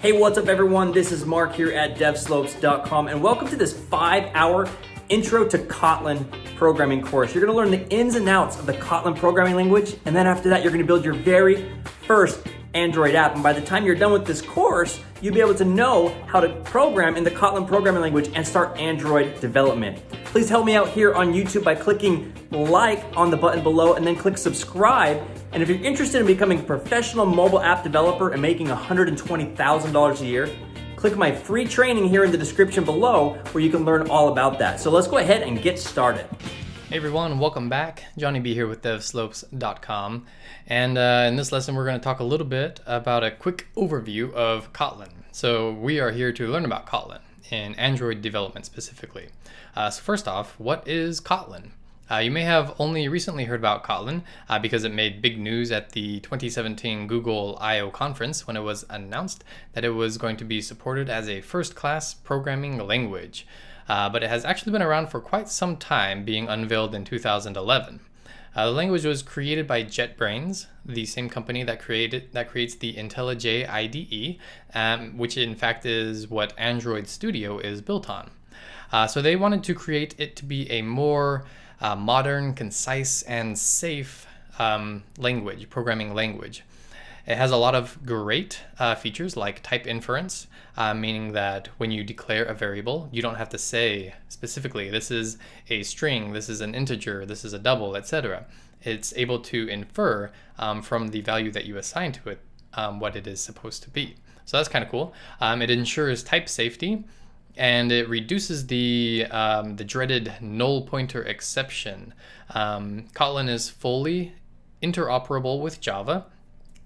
Hey, what's up everyone? This is Mark here at devslopes.com and welcome to this 5-hour Intro to Kotlin programming course. You're gonna learn the ins and outs of the Kotlin programming language, and then after that, you're gonna build your very first Android app. And by the time you're done with this course, you'll be able to know how to program in the Kotlin programming language and start Android development. Please help me out here on YouTube by clicking like on the button below and then click subscribe. And if you're interested in becoming a professional mobile app developer and making $120,000 a year, click my free training here in the description below where you can learn all about that. So let's go ahead and get started. Hey everyone, welcome back. Johnny B here with devslopes.com. And in this lesson, we're going to talk a little bit about a quick overview of Kotlin. So we are here to learn about Kotlin in Android development specifically. So first off, what is Kotlin? You may have only recently heard about Kotlin because it made big news at the 2017 Google I/O conference when it was announced that it was going to be supported as a first-class programming language. But it has actually been around for quite some time, being unveiled in 2011. The language was created by Jetbrains, the same company that creates the Intellij Ide, which in fact is what Android Studio is built on. So they wanted to create it to be a more modern, concise, and safe programming language. It has a lot of great features like type inference, meaning that when you declare a variable, you don't have to say specifically, this is a string, this is an integer, this is a double, etc. It's able to infer from the value that you assign to it what it is supposed to be. So that's kind of cool. It ensures type safety, and it reduces the dreaded null pointer exception. Kotlin is fully interoperable with Java,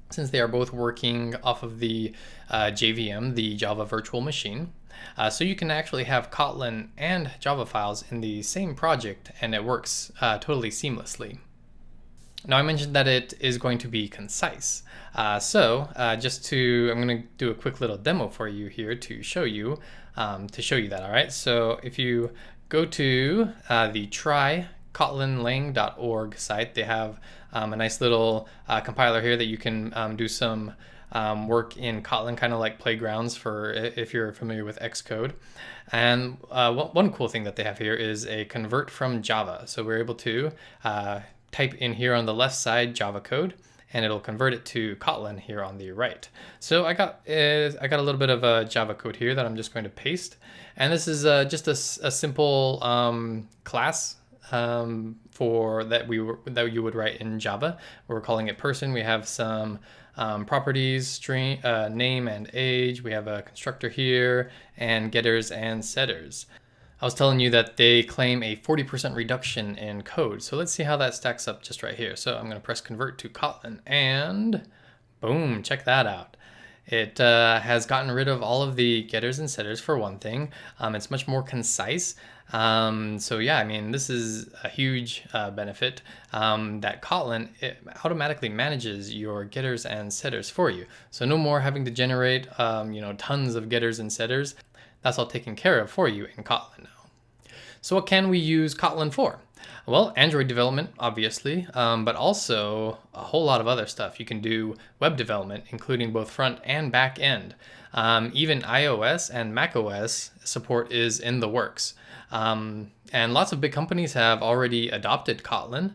since they are both working off of the JVM, the Java Virtual Machine. So you can actually have Kotlin and Java files in the same project, and it works totally seamlessly. Now I mentioned that it is going to be concise. I'm going to do a quick little demo for you here to show you that, all right? So if you go to the trykotlinlang.org site, they have a nice little compiler here that you can do some work in Kotlin, kind of like playgrounds for if you're familiar with Xcode. And one cool thing that they have here is a convert from Java. So we're able to type in here on the left side Java code, and it'll convert it to Kotlin here on the right. So I got a little bit of Java code here that I'm just going to paste. And this is just a simple class that you would write in Java. We're calling it person. We have some properties, string, name and age. We have a constructor here, and getters and setters. I was telling you that they claim a 40% reduction in code. So let's see how that stacks up just right here. So I'm going to press convert to Kotlin, and boom, check that out. It has gotten rid of all of the getters and setters for one thing. It's much more concise. So yeah, I mean, this is a huge benefit that Kotlin automatically manages your getters and setters for you. So no more having to generate tons of getters and setters. That's all taken care of for you in Kotlin now. So what can we use Kotlin for? Well, Android development, obviously, but also a whole lot of other stuff. You can do web development, including both front and back end. Even iOS and macOS support is in the works. And lots of big companies have already adopted Kotlin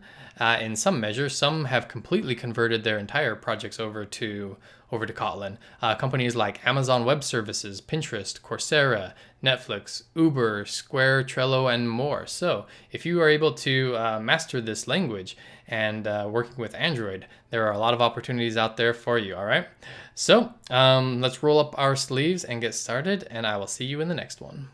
in some measure. Some have completely converted their entire projects over to Kotlin. Companies like Amazon Web Services, Pinterest, Coursera, Netflix, Uber, Square, Trello, and more. So if you are able to master this language and working with Android, there are a lot of opportunities out there for you, all right? So let's roll up our sleeves and get started, and I will see you in the next one.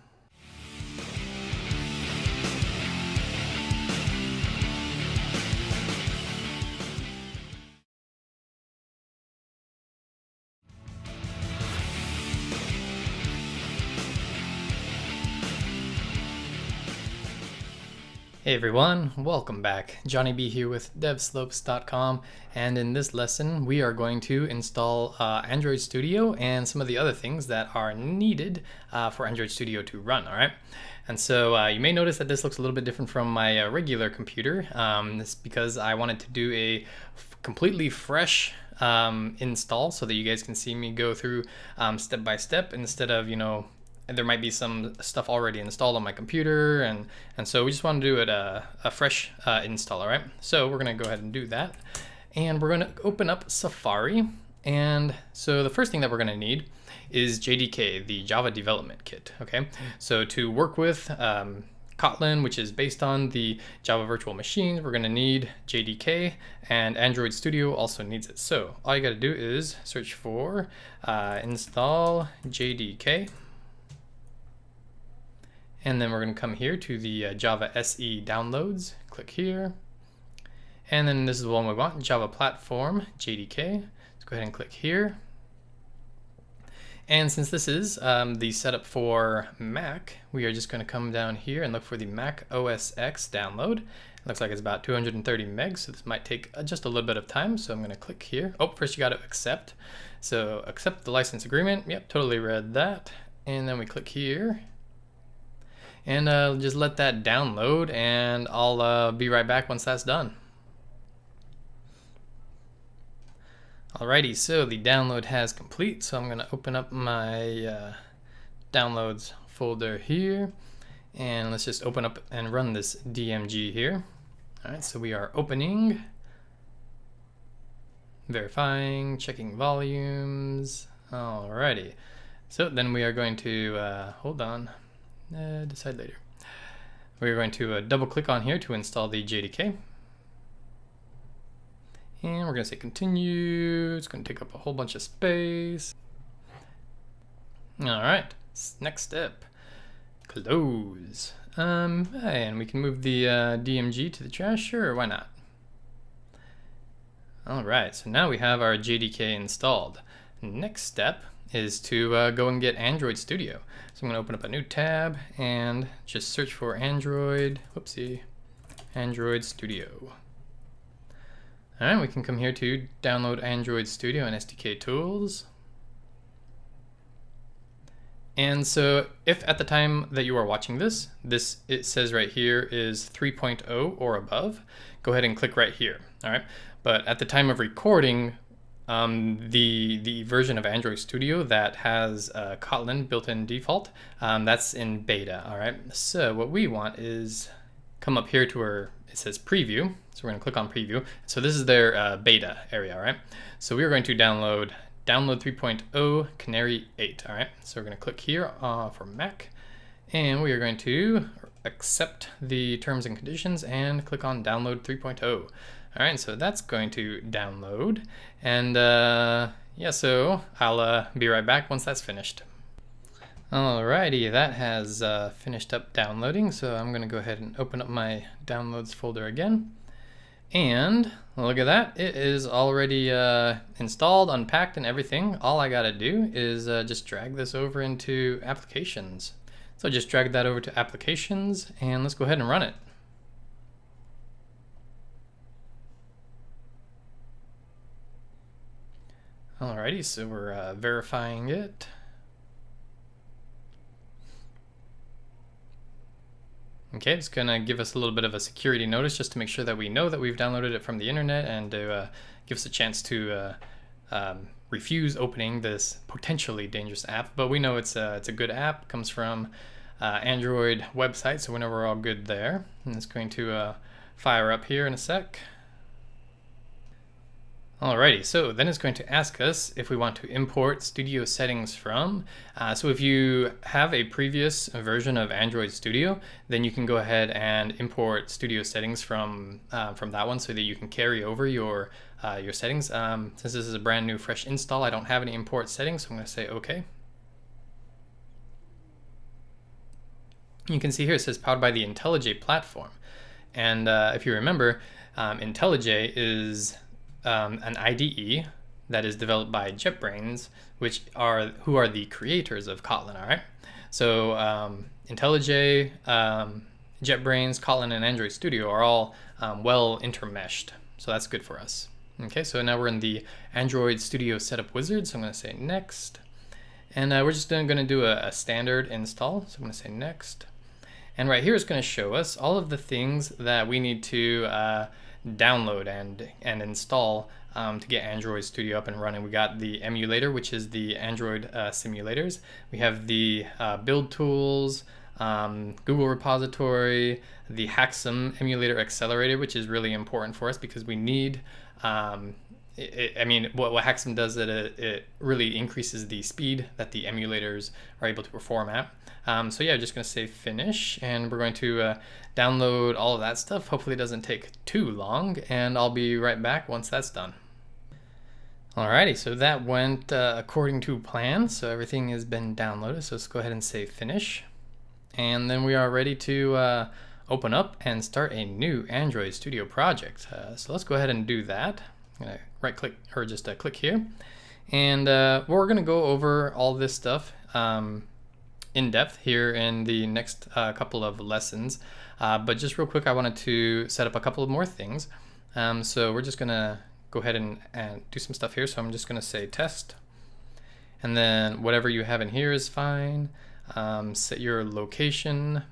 Hey everyone, welcome back. Johnny B here with devslopes.com, and in this lesson we are going to install Android Studio and some of the other things that are needed for Android Studio to run, alright? And so you may notice that this looks a little bit different from my regular computer. This is because I wanted to do a completely fresh install so that you guys can see me go through step by step instead of, there might be some stuff already installed on my computer, and so we just want to do it a fresh install. All right, so we're going to go ahead and do that, and we're going to open up Safari. And so the first thing that we're going to need is JDK, the Java Development Kit. Okay, so to work with Kotlin, which is based on the Java virtual machines, we're going to need JDK, and Android Studio also needs it. So all you got to do is search for install JDK. And then we're going to come here to the Java SE downloads, click here. And then this is the one we want, Java Platform, JDK. Let's go ahead and click here. And since this is the setup for Mac, we are just going to come down here and look for the Mac OS X download. It looks like it's about 230 megs, so this might take just a little bit of time. So I'm going to click here. Oh, first you got to accept. So accept the license agreement. Yep, totally read that. And then we click here. And just let that download, and I'll be right back once that's done. Alrighty, so the download has complete, so I'm going to open up my downloads folder here, and let's just open up and run this DMG here. Alright, so we are opening, verifying, checking volumes. Alrighty, so then we are going to, hold on. Decide later. We're going to double click on here to install the JDK. And we're going to say continue. It's going to take up a whole bunch of space. Alright, next step. Close. And we can move the DMG to the trash. Sure, why not? Alright, so now we have our JDK installed. Next step is to go and get Android Studio. So I'm going to open up a new tab and just search for Android Studio. Alright, we can come here to download Android Studio and Sdk Tools. And so if at the time that you are watching this, it says right here is 3.0 or above, go ahead and click right here. Alright, but at the time of recording, the version of Android Studio that has Kotlin built-in default, that's in beta. All right, so what we want is come up here to where it says preview. So we're going to click on preview. So this is their beta area. All right, so we are going to download 3.0 Canary 8. All right, so we're going to click here for Mac, and we are going to accept the terms and conditions and click on download 3.0. All right, so that's going to download, and yeah, so I'll be right back once that's finished. Alrighty, that has finished up downloading, so I'm going to go ahead and open up my downloads folder again. And look at that, it is already installed, unpacked, and everything. All I gotta do is just drag this over into applications. So just drag that over to applications, and let's go ahead and run it. Alrighty, so we're verifying it. Okay, it's gonna give us a little bit of a security notice just to make sure that we know that we've downloaded it from the internet, and to give us a chance to refuse opening this potentially dangerous app. But we know it's a good app, comes from Android website, so we know we're all good there. And it's going to fire up here in a sec. Alrighty, so then it's going to ask us if we want to import Studio settings from. So if you have a previous version of Android Studio, then you can go ahead and import Studio settings from that one, so that you can carry over your settings. Since this is a brand new fresh install, I don't have any import settings, so I'm going to say OK. You can see here it says powered by the IntelliJ platform. And if you remember, IntelliJ is an IDE that is developed by Jetbrains, who are the creators of Kotlin. All right, so IntelliJ JetBrains, Kotlin, and Android Studio are all well intermeshed. So that's good for us. Okay, so now we're in the Android Studio Setup Wizard. So I'm going to say next. And we're just going to do a standard install. So I'm going to say next. And right here is going to show us all of the things that we need to download and install to get Android Studio up and running. We got the emulator, which is the Android simulators. We have the build tools, Google repository, the Haxum emulator accelerator, which is really important for us because we need what Haxum does is it really increases the speed that the emulators are able to perform at. So yeah, just going to say finish, and we're going to download all of that stuff. Hopefully it doesn't take too long, and I'll be right back once that's done. Alrighty, so that went according to plan. So everything has been downloaded. So let's go ahead and say finish. And then we are ready to open up and start a new Android Studio project. So let's go ahead and do that. I'm gonna right click or just click here. And we're gonna go over all this stuff in depth here in the next couple of lessons. But just real quick, I wanted to set up a couple of more things. So we're just gonna go ahead and do some stuff here. So I'm just gonna say test. And then whatever you have in here is fine. Set your location.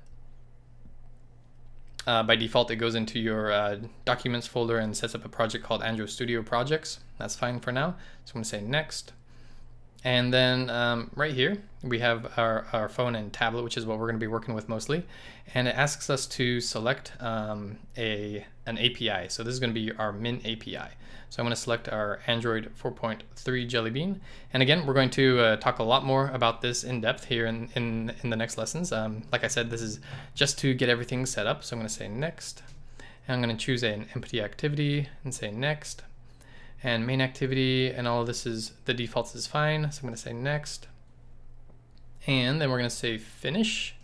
By default, it goes into your documents folder and sets up a project called Android Studio Projects. That's fine for now. So I'm going to say next. And then right here, we have our phone and tablet, which is what we're going to be working with mostly. And it asks us to select an API. So this is going to be our min API. So I'm going to select our Android 4.3 Jelly Bean. And again, we're going to talk a lot more about this in depth here in the next lessons. Like I said, this is just to get everything set up. So I'm going to say next. And I'm going to choose an empty activity and say next. And main activity and all of this is, the defaults is fine. So I'm going to say next. And then we're going to say finish.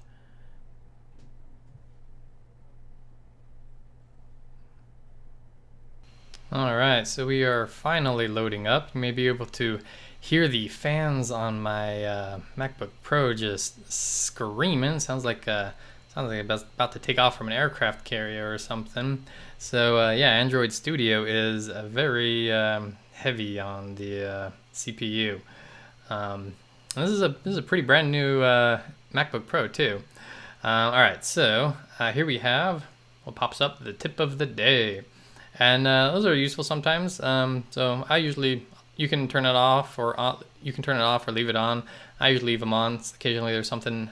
All right, so we are finally loading up. You may be able to hear the fans on my MacBook Pro just screaming. Sounds like it's about to take off from an aircraft carrier or something. So yeah, Android Studio is very heavy on the CPU. This is a pretty brand new MacBook Pro too. All right, so here we have what pops up: the tip of the day. And those are useful sometimes. So you can turn it off or you can turn it off or leave it on. I usually leave them on. Occasionally there's something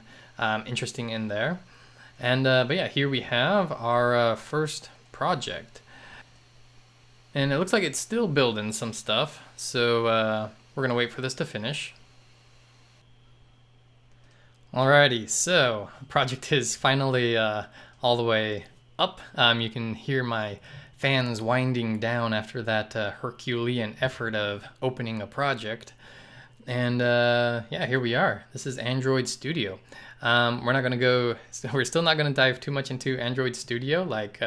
interesting in there. And but yeah, here we have our first project. And it looks like it's still building some stuff. So we're gonna wait for this to finish. Alrighty, so the project is finally all the way up. You can hear my fans winding down after that Herculean effort of opening a project. And yeah, here we are. This is Android Studio. We're still not gonna dive too much into Android Studio, like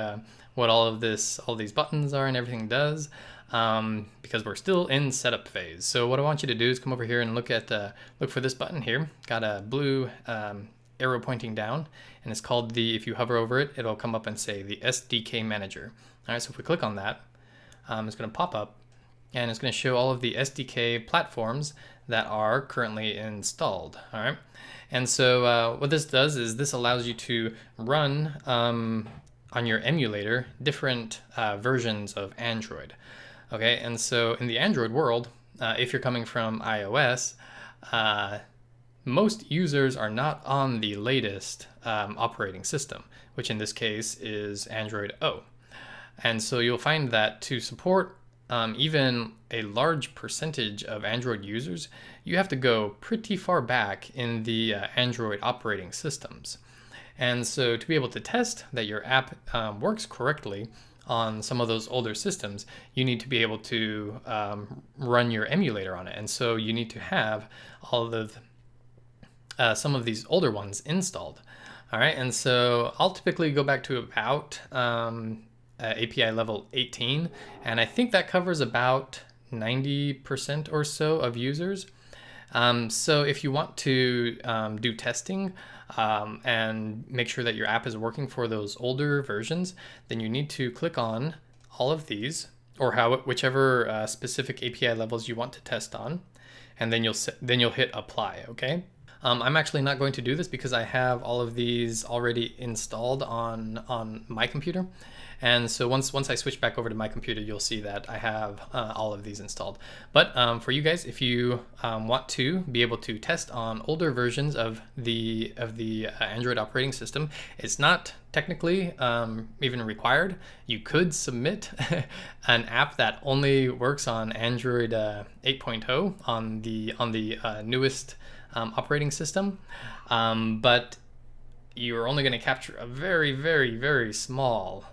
what all these buttons are and everything does, because we're still in setup phase. So what I want you to do is come over here and look for this button here. Got a blue arrow pointing down, and it's called if you hover over it, it'll come up and say the Sdk Manager. All right, so if we click on that, it's going to pop up, and it's going to show all of the SDK platforms that are currently installed. All right, and so what this does is this allows you to run on your emulator different versions of Android. Okay, and so in the Android world, if you're coming from iOS, most users are not on the latest operating system, which in this case is Android O. And so you'll find that to support even a large percentage of Android users, you have to go pretty far back in the Android operating systems. And so to be able to test that your app works correctly on some of those older systems, you need to be able to run your emulator on it. And so you need to have all of some of these older ones installed. All right, and so I'll typically go back to about API level 18, and I think that covers about 90% or so of users. So if you want to do testing and make sure that your app is working for those older versions, then you need to click on all of these, or whichever specific API levels you want to test on, and then you'll hit apply. Okay. I'm actually not going to do this because I have all of these already installed on my computer. And so once I switch back over to my computer, you'll see that I have all of these installed. But for you guys, if you want to be able to test on older versions of the Android operating system, it's not technically even required. You could submit an app that only works on Android 8.0 on the newest operating system, but you're only going to capture a very, very, very small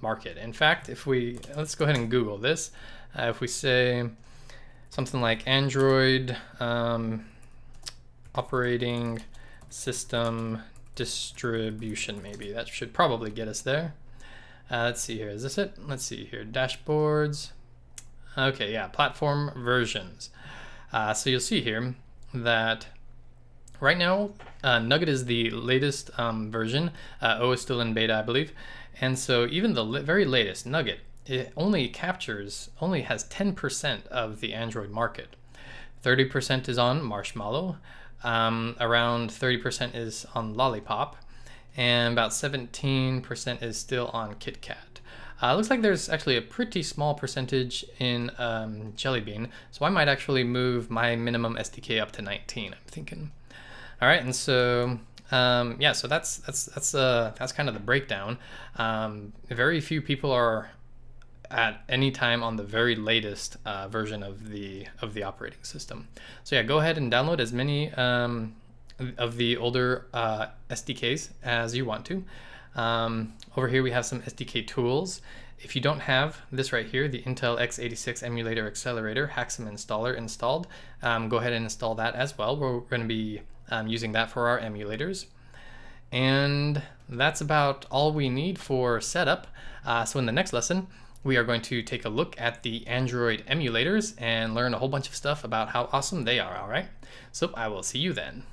market. In fact, let's go ahead and Google this. If we say something like Android operating system distribution, maybe that should probably get us there. Let's see here. Is this it? Let's see here. Dashboards. Okay, yeah, platform versions. So you'll see here that right now, Nugget is the latest version. O is still in beta, I believe. And so even the very latest Nugget, it only has 10% of the Android market. 30% is on Marshmallow, around 30% is on Lollipop, and about 17% is still on KitKat. Looks like there's actually a pretty small percentage in Jelly Bean, so I might actually move my minimum SDK up to 19, I'm thinking. All right, and so yeah, so that's kind of the breakdown. Very few people are at any time on the very latest version of the operating system. So yeah, go ahead and download as many of the older SDKs as you want to. Over here we have some Sdk Tools. If you don't have this right here, the Intel x86 Emulator Accelerator Haxum installer installed, go ahead and install that as well. We're going to be using that for our emulators. And that's about all we need for setup. So in the next lesson, we are going to take a look at the Android emulators and learn a whole bunch of stuff about how awesome they are, all right? So I will see you then.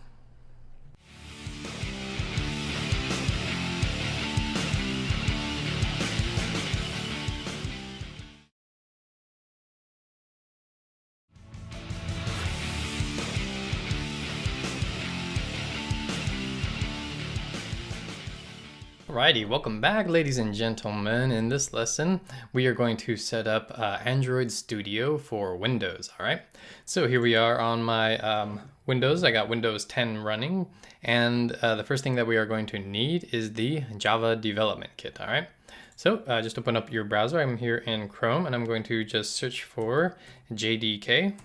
Alrighty, welcome back, ladies and gentlemen. In this lesson, we are going to set up Android Studio for Windows, all right? So here we are on my Windows. I got Windows 10 running, and the first thing that we are going to need is the Java Development Kit, all right? So just open up your browser. I'm here in Chrome, and I'm going to just search for JDK,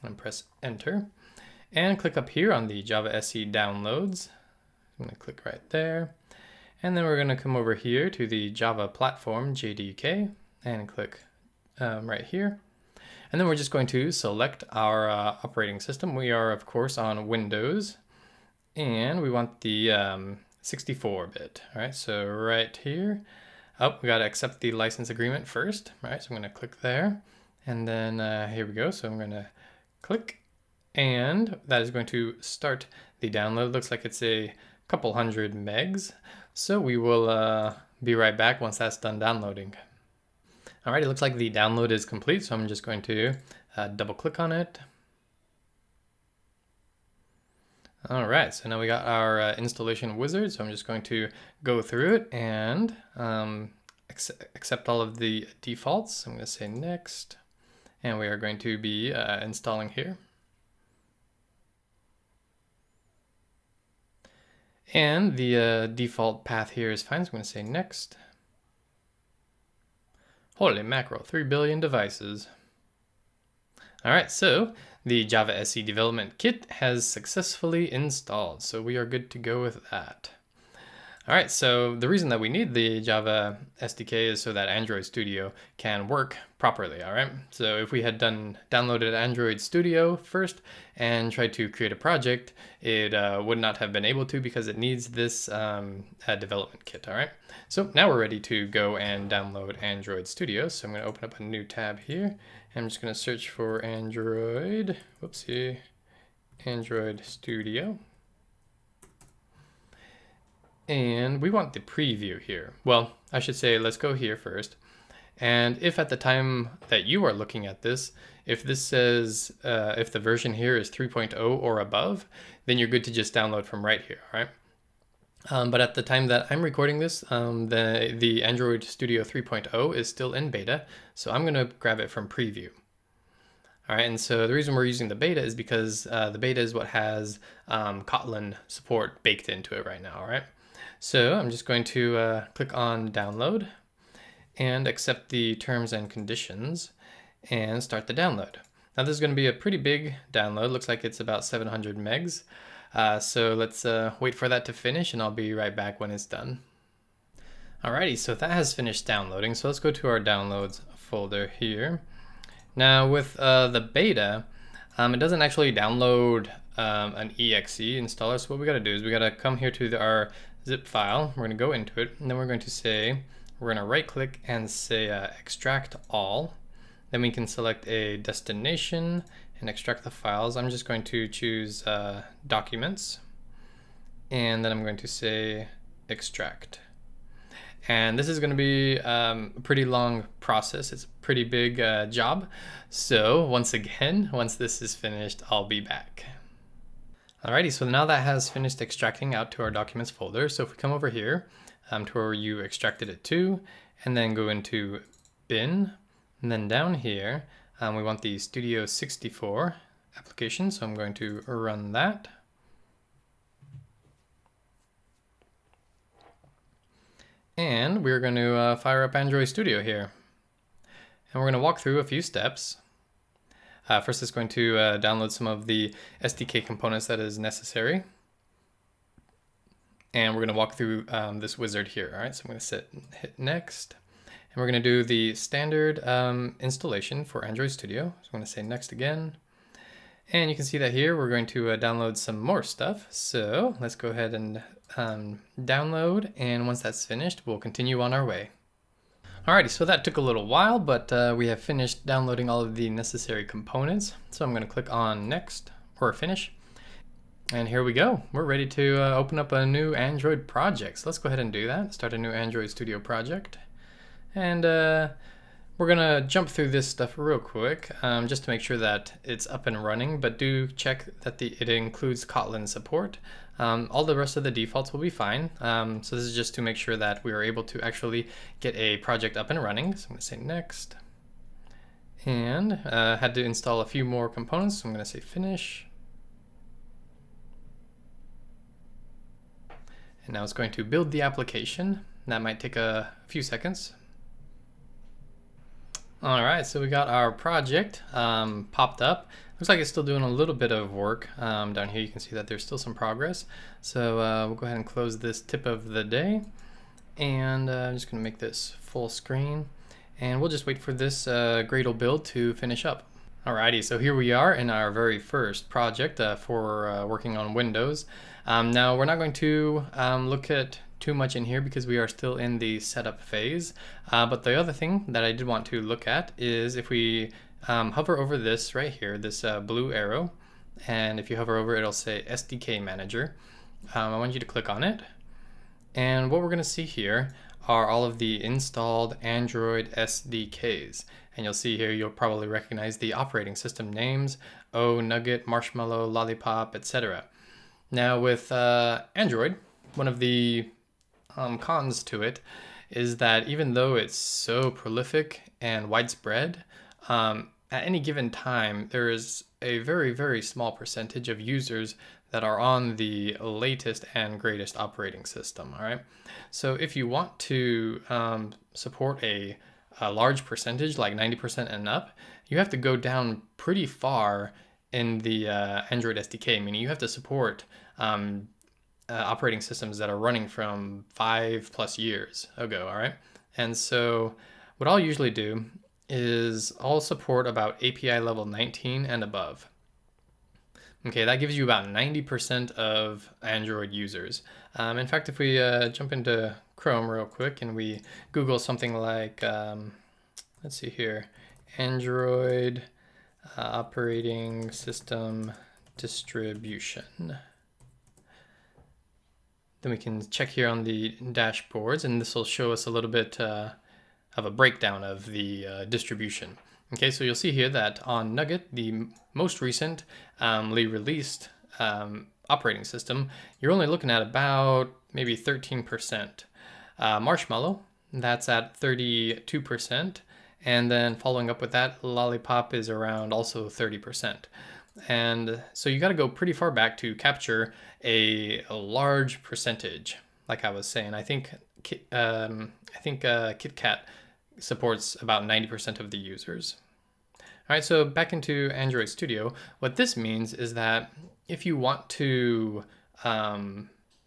and press Enter, and click up here on the Java SE Downloads. I'm gonna click right there. And then we're going to come over here to the Java Platform JDK and click right here. And then we're just going to select our operating system. We are, of course, on Windows, and we want the 64-bit. All right, so right here. Oh, we got to accept the license agreement first. All right, so I'm going to click there. And then here we go. So I'm going to click, and that is going to start the download. Looks like it's a couple hundred megs. So we will be right back once that's done downloading. All right, it looks like the download is complete, so I'm just going to double click on it. All right, so now we got our installation wizard, so I'm just going to go through it and accept all of the defaults. I'm going to say next, and we are going to be installing here. And the default path here is fine, so I'm going to say next. Holy mackerel, 3 billion devices. All right, so the Java SE Development Kit has successfully installed, so we are good to go with that. All right, so the reason that we need the Java SDK is so that Android Studio can work properly, all right? So if we had downloaded Android Studio first and tried to create a project, it would not have been able to because it needs this development kit, all right? So now we're ready to go and download Android Studio. So I'm gonna open up a new tab here. I'm just gonna search for Android, whoopsie, Android Studio. And we want the preview here. Well, I should say, let's go here first. And if at the time that you are looking at this, if this says, if the version here is 3.0 or above, then you're good to just download from right here, all right? But at the time that I'm recording this, the Android Studio 3.0 is still in beta, so I'm gonna grab it from preview. All right, and so the reason we're using the beta is because the beta is what has Kotlin support baked into it right now, all right? So I'm just going to click on download and accept the terms and conditions and start the download. Now this is going to be a pretty big download. Looks like it's about 700 megs. So let's wait for that to finish and I'll be right back when it's done. Alrighty, so that has finished downloading. So let's go to our downloads folder here. Now with the beta, it doesn't actually download an exe installer. So what we got to do is we got to come here to our zip file. We're going to go into it, and then we're going to say, we're going to right click and say extract all. Then we can select a destination and extract the files. I'm just going to choose documents, and then I'm going to say extract. And this is going to be a pretty long process. It's a pretty big job. So once this is finished, I'll be back. Alrighty, so now that has finished extracting out to our documents folder. So if we come over here to where you extracted it to, and then go into bin, and then down here, we want the Studio 64 application. So I'm going to run that. And we're going to fire up Android Studio here. And we're going to walk through a few steps. First, it's going to download some of the SDK components that is necessary. And we're going to walk through this wizard here. All right, so I'm going to hit next. And we're going to do the standard installation for Android Studio. So I'm going to say next again. And you can see that here we're going to download some more stuff. So let's go ahead and download. And once that's finished, we'll continue on our way. Alrighty, so that took a little while, but we have finished downloading all of the necessary components. So I'm going to click on next or finish. And here we go. We're ready to open up a new Android project. So let's go ahead and do that. Start a new Android Studio project. And we're going to jump through this stuff real quick just to make sure that it's up and running, but do check that it includes Kotlin support. All the rest of the defaults will be fine. So this is just to make sure that we are able to actually get a project up and running. So I'm going to say next. And had to install a few more components. So I'm going to say finish. And now it's going to build the application. That might take a few seconds. All right, so we got our project popped up. Looks like it's still doing a little bit of work. Down here you can see that there's still some progress. So we'll go ahead and close this tip of the day. And I'm just gonna make this full screen. And we'll just wait for this Gradle build to finish up. Alrighty, so here we are in our very first project for working on Windows. Now we're not going to look at too much in here because we are still in the setup phase. But the other thing that I did want to look at is if we hover over this right here, this blue arrow, and if you hover over it, it'll say Sdk Manager. I want you to click on it. And what we're going to see here are all of the installed Android SDKs. And you'll see here, you'll probably recognize the operating system names, Nugget, Marshmallow, Lollipop, etc. Now with Android, one of the cons to it is that even though it's so prolific and widespread, at any given time, there is a very, very small percentage of users that are on the latest and greatest operating system, all right? So if you want to support a large percentage, like 90% and up, you have to go down pretty far in the Android SDK, meaning you have to support operating systems that are running from 5+ years ago, all right? And so what I'll usually do is I'll support about API level 19 and above. Okay, that gives you about 90% of Android users. In fact, if we jump into Chrome real quick and we Google something like, let's see here, Android operating system distribution. Then we can check here on the dashboards, and this will show us a little bit of a breakdown of the distribution. Okay, so you'll see here that on Nugget, the most recently released operating system, you're only looking at about maybe 13%. Marshmallow, that's at 32%. And then following up with that, Lollipop is around also 30%. And so you got to go pretty far back to capture a large percentage. Like I was saying, I think KitKat supports about 90% of the users. All right, so back into Android Studio. What this means is that if you want to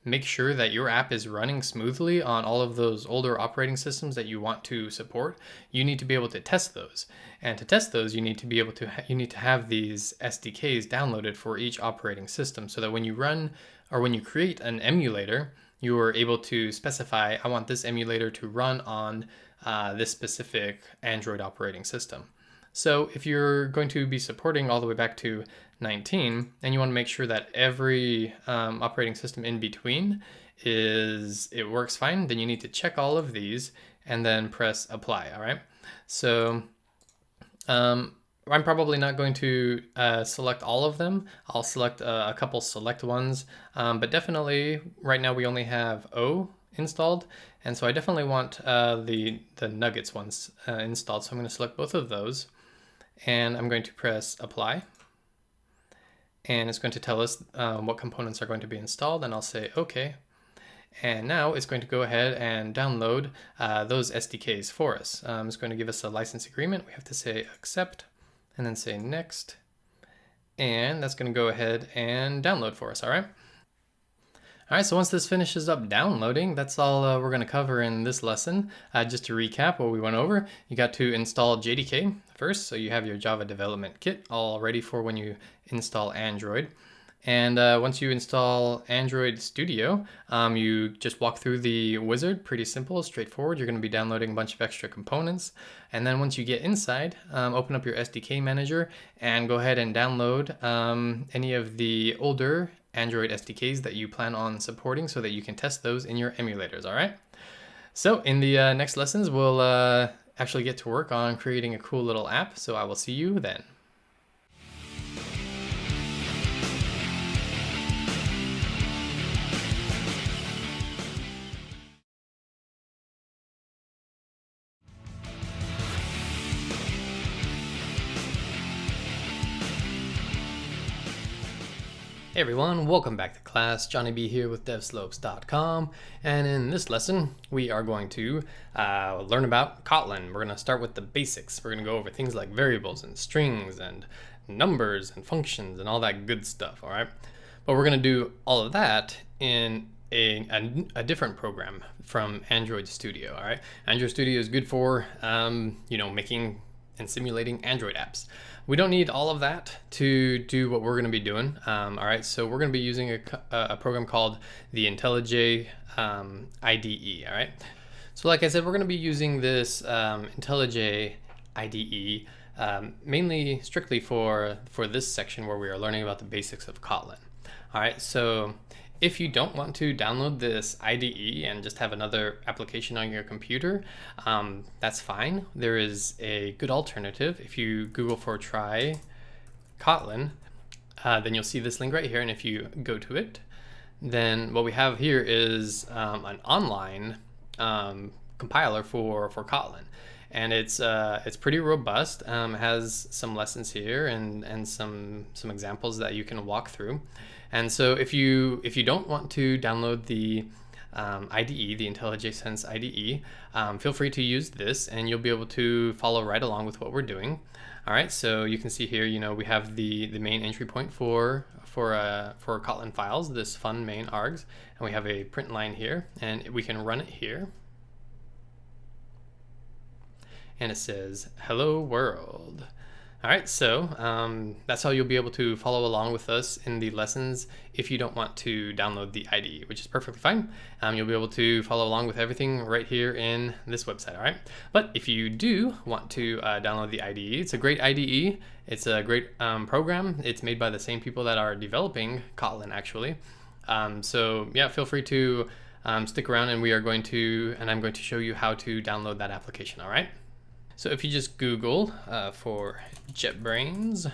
make sure that your app is running smoothly on all of those older operating systems that you want to support, you need to be able to test those. And to test those, you need to be able to have these SDKs downloaded for each operating system, so that when you run or when you create an emulator, you are able to specify, I want this emulator to run on this specific Android operating system. So if you're going to be supporting all the way back to 19, and you want to make sure that every operating system in between it works fine, then you need to check all of these and then press apply. All right. So I'm probably not going to select all of them. I'll select a couple select ones, but definitely right now we only have O installed, and so I definitely want the Nuggets ones installed. So I'm going to select both of those, and I'm going to press apply. And it's going to tell us what components are going to be installed, and I'll say OK. And now it's going to go ahead and download those SDKs for us. It's going to give us a license agreement. We have to say accept, and then say next. And that's going to go ahead and download for us, all right? All right, so once this finishes up downloading, that's all we're going to cover in this lesson. Just to recap what we went over, you got to install JDK first, so you have your Java development kit all ready for when you install Android. And once you install Android Studio, you just walk through the wizard, pretty simple, straightforward. You're going to be downloading a bunch of extra components. And then once you get inside, open up your Sdk Manager and go ahead and download any of the older Android SDKs that you plan on supporting so that you can test those in your emulators, all right? So in the next lessons, we'll actually get to work on creating a cool little app, so I will see you then. Hey everyone, welcome back to class. Johnny B here with devslopes.com, and in this lesson we are going to learn about Kotlin. We're going to start with the basics. We're going to go over things like variables and strings and numbers and functions and all that good stuff, all right? But we're going to do all of that in a different program from Android Studio, all right? Android Studio is good for, making and simulating Android apps. We don't need all of that to do what we're going to be doing. All right, so we're going to be using a program called the Intellij Ide. All right, so like I said, we're going to be using this Intellij Ide mainly strictly for this section where we are learning about the basics of Kotlin. All right, so if you don't want to download this IDE and just have another application on your computer, that's fine. There is a good alternative. If you Google for try Kotlin, then you'll see this link right here. And if you go to it, then what we have here is an online compiler for Kotlin. And it's pretty robust. It has some lessons here and some examples that you can walk through. And so if you don't want to download the IDE, the IntelliJ Sense IDE, feel free to use this, and you'll be able to follow right along with what we're doing. All right, so you can see here, we have the main entry point for Kotlin files, this fun main args, and we have a print line here, and we can run it here. And it says, hello world. All right, so that's how you'll be able to follow along with us in the lessons if you don't want to download the IDE, which is perfectly fine. You'll be able to follow along with everything right here in this website, all right? But if you do want to download the IDE, it's a great IDE. It's a great program. It's made by the same people that are developing Kotlin, actually. So yeah, feel free to stick around, and I'm going to show you how to download that application, all right? So if you just Google for JetBrains,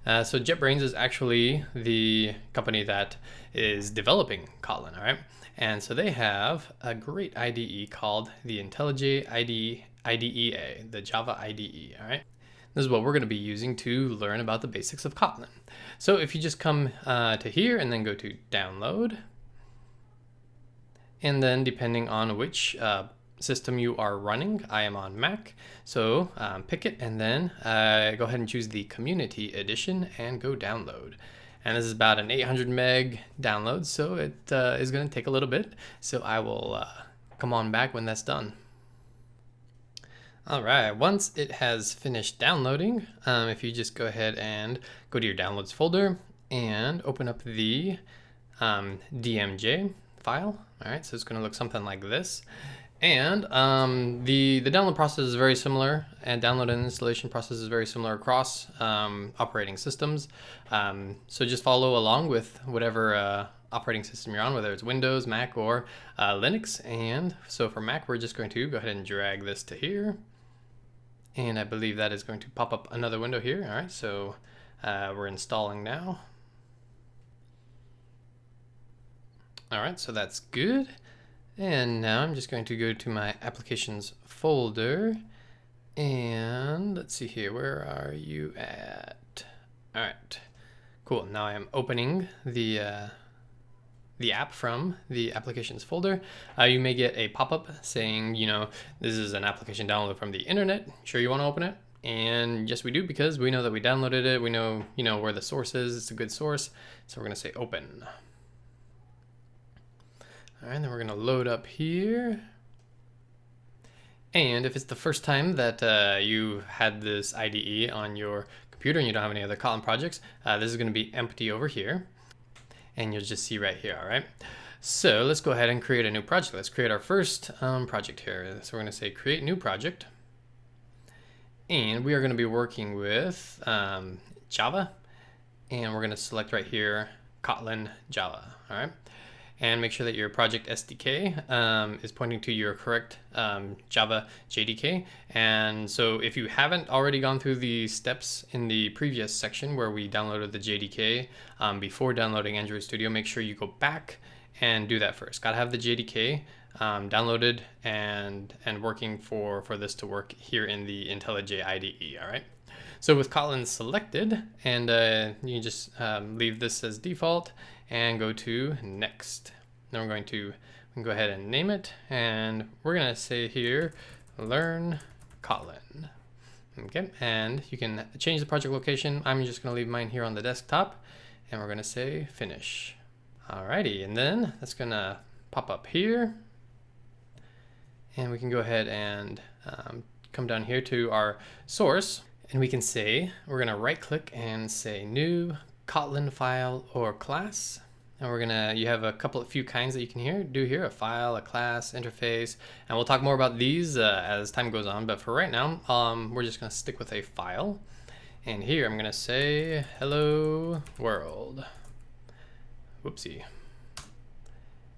so JetBrains is actually the company that is developing Kotlin, all right? And so they have a great IDE called the Intellij Ide, the Java IDE, all right? This is what we're going to be using to learn about the basics of Kotlin. So if you just come to here and then go to download, and then depending on which system you are running, I am on Mac, so pick it and then go ahead and choose the Community Edition and go download. And this is about an 800 meg download, so it is going to take a little bit, so I will come on back when that's done. All right, once it has finished downloading, if you just go ahead and go to your downloads folder and open up the DMJ file. All right, so it's going to look something like this. And the download process is very similar, and download and installation process is very similar across operating systems. So just follow along with whatever operating system you're on, whether it's Windows, Mac, or Linux. And so for Mac, we're just going to go ahead and drag this to here. And I believe that is going to pop up another window here. All right, so we're installing now. All right, so that's good. And now I'm just going to go to my applications folder, and let's see here, where are you at? All right, cool. Now I am opening the app from the applications folder. You may get a pop-up saying, you know, this is an application download from the internet. Sure you want to open it? And yes, we do, because we know that we downloaded it. We know, you know, where the source is. It's a good source. So we're going to say open. All right, then we're going to load up here. And if it's the first time that you had this IDE on your computer and you don't have any other Kotlin projects, this is going to be empty over here. And you'll just see right here, all right? So let's go ahead and create a new project. Let's create our first project here. So we're going to say create new project. And we are going to be working with Java. And we're going to select right here Kotlin Java, all right? And make sure that your project SDK is pointing to your correct Java JDK. And so if you haven't already gone through the steps in the previous section where we downloaded the JDK before downloading Android Studio, make sure you go back and do that first. Gotta have the JDK downloaded and working for this to work here in the Intellij IDE, all right? So with Kotlin selected, and you can just leave this as default and go to next. Then we can go ahead and name it, and we're gonna say here, learn Kotlin. Okay, and you can change the project location. I'm just gonna leave mine here on the desktop, and we're gonna say finish. Alrighty, and then that's gonna pop up here, and we can go ahead and come down here to our source, and we can say, we're gonna right click and say new Kotlin file or class. And you have a few kinds that you can do here, a file, a class, interface, and we'll talk more about these as time goes on, but for right now, we're just gonna stick with a file. And here I'm gonna say, hello world. Whoopsie.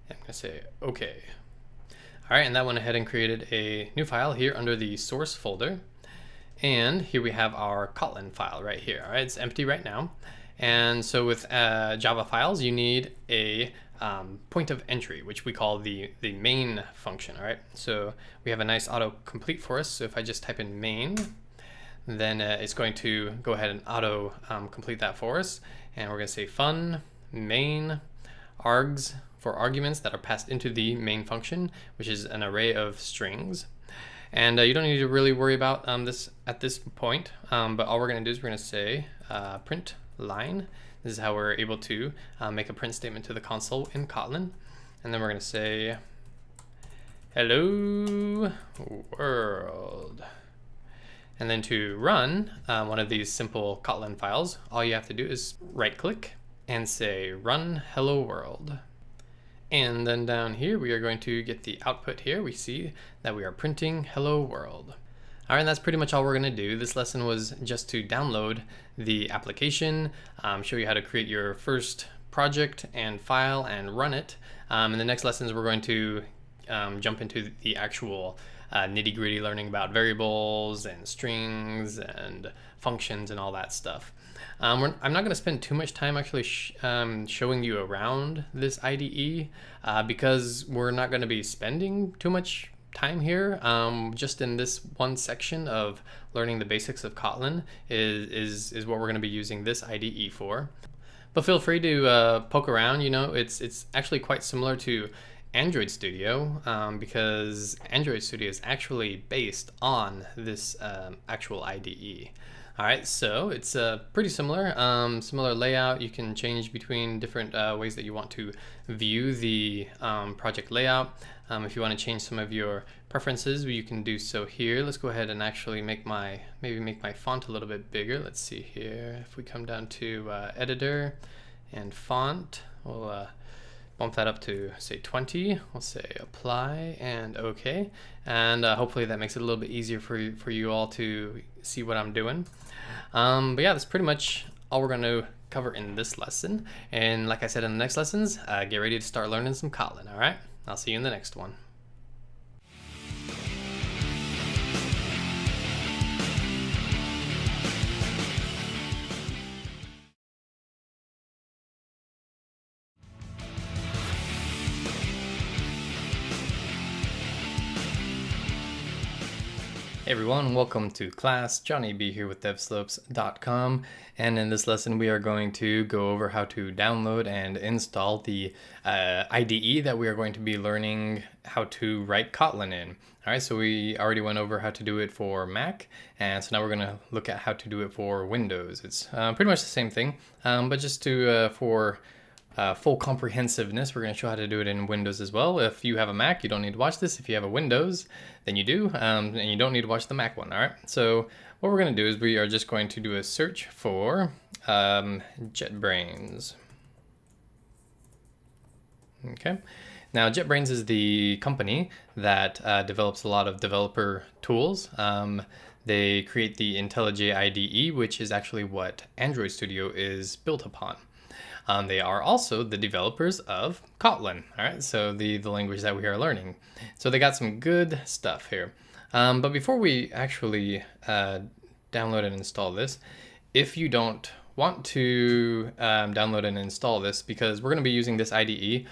I'm gonna say, okay. All right, and that went ahead and created a new file here under the source folder. And here we have our Kotlin file right here, all right? It's empty right now. And so with Java files, you need a point of entry, which we call the main function, all right? So we have a nice auto-complete for us. So if I just type in main, then it's going to go ahead and auto-complete that for us. And we're gonna say fun main args for arguments that are passed into the main function, which is an array of strings. And you don't need to really worry about this at this point, but all we're gonna do is we're gonna say print line. This is how we're able to make a print statement to the console in Kotlin. And then we're gonna say, hello world. And then to run one of these simple Kotlin files, all you have to do is right click and say run hello world. And then down here, we are going to get the output here. We see that we are printing hello world. All right, and that's pretty much all we're gonna do. This lesson was just to download the application, show you how to create your first project and file and run it. In the next lessons, we're going to jump into the actual nitty-gritty, learning about variables and strings and functions and all that stuff. I'm not going to spend too much time actually showing you around this IDE because we're not going to be spending too much time here. Just in this one section of learning the basics of Kotlin is what we're going to be using this IDE for. But feel free to poke around. You know, it's actually quite similar to Android Studio because Android Studio is actually based on this actual IDE. All right, so it's pretty similar, similar layout. You can change between different ways that you want to view the project layout. If you want to change some of your preferences, you can do so here. Let's go ahead and actually maybe make my font a little bit bigger. Let's see here. If we come down to editor and font, we'll bump that up to say 20. We'll say apply and OK. And hopefully that makes it a little bit easier for you all to see what I'm doing. But yeah, that's pretty much all we're going to cover in this lesson. And like I said in the next lessons, get ready to start learning some Kotlin. All right, I'll see you in the next one. Hey everyone, welcome to class. Johnny B here with devslopes.com, and in this lesson we are going to go over how to download and install the IDE that we are going to be learning how to write Kotlin in. All right, so we already went over how to do it for Mac, and so now we're going to look at how to do it for Windows. It's pretty much the same thing, but just for full comprehensiveness, we're going to show how to do it in Windows as well. If you have a Mac, you don't need to watch this. If you have a Windows, then you do, and you don't need to watch the Mac one. All right, so what we're going to do is we are just going to do a search for JetBrains. Okay, now JetBrains is the company that develops a lot of developer tools. They create the Intellij IDE, which is actually what Android Studio is built upon. They are also the developers of Kotlin, all right, so the language that we are learning. So they got some good stuff here. But before we actually download and install this, if you don't want to download and install this, because we're going to be using this IDE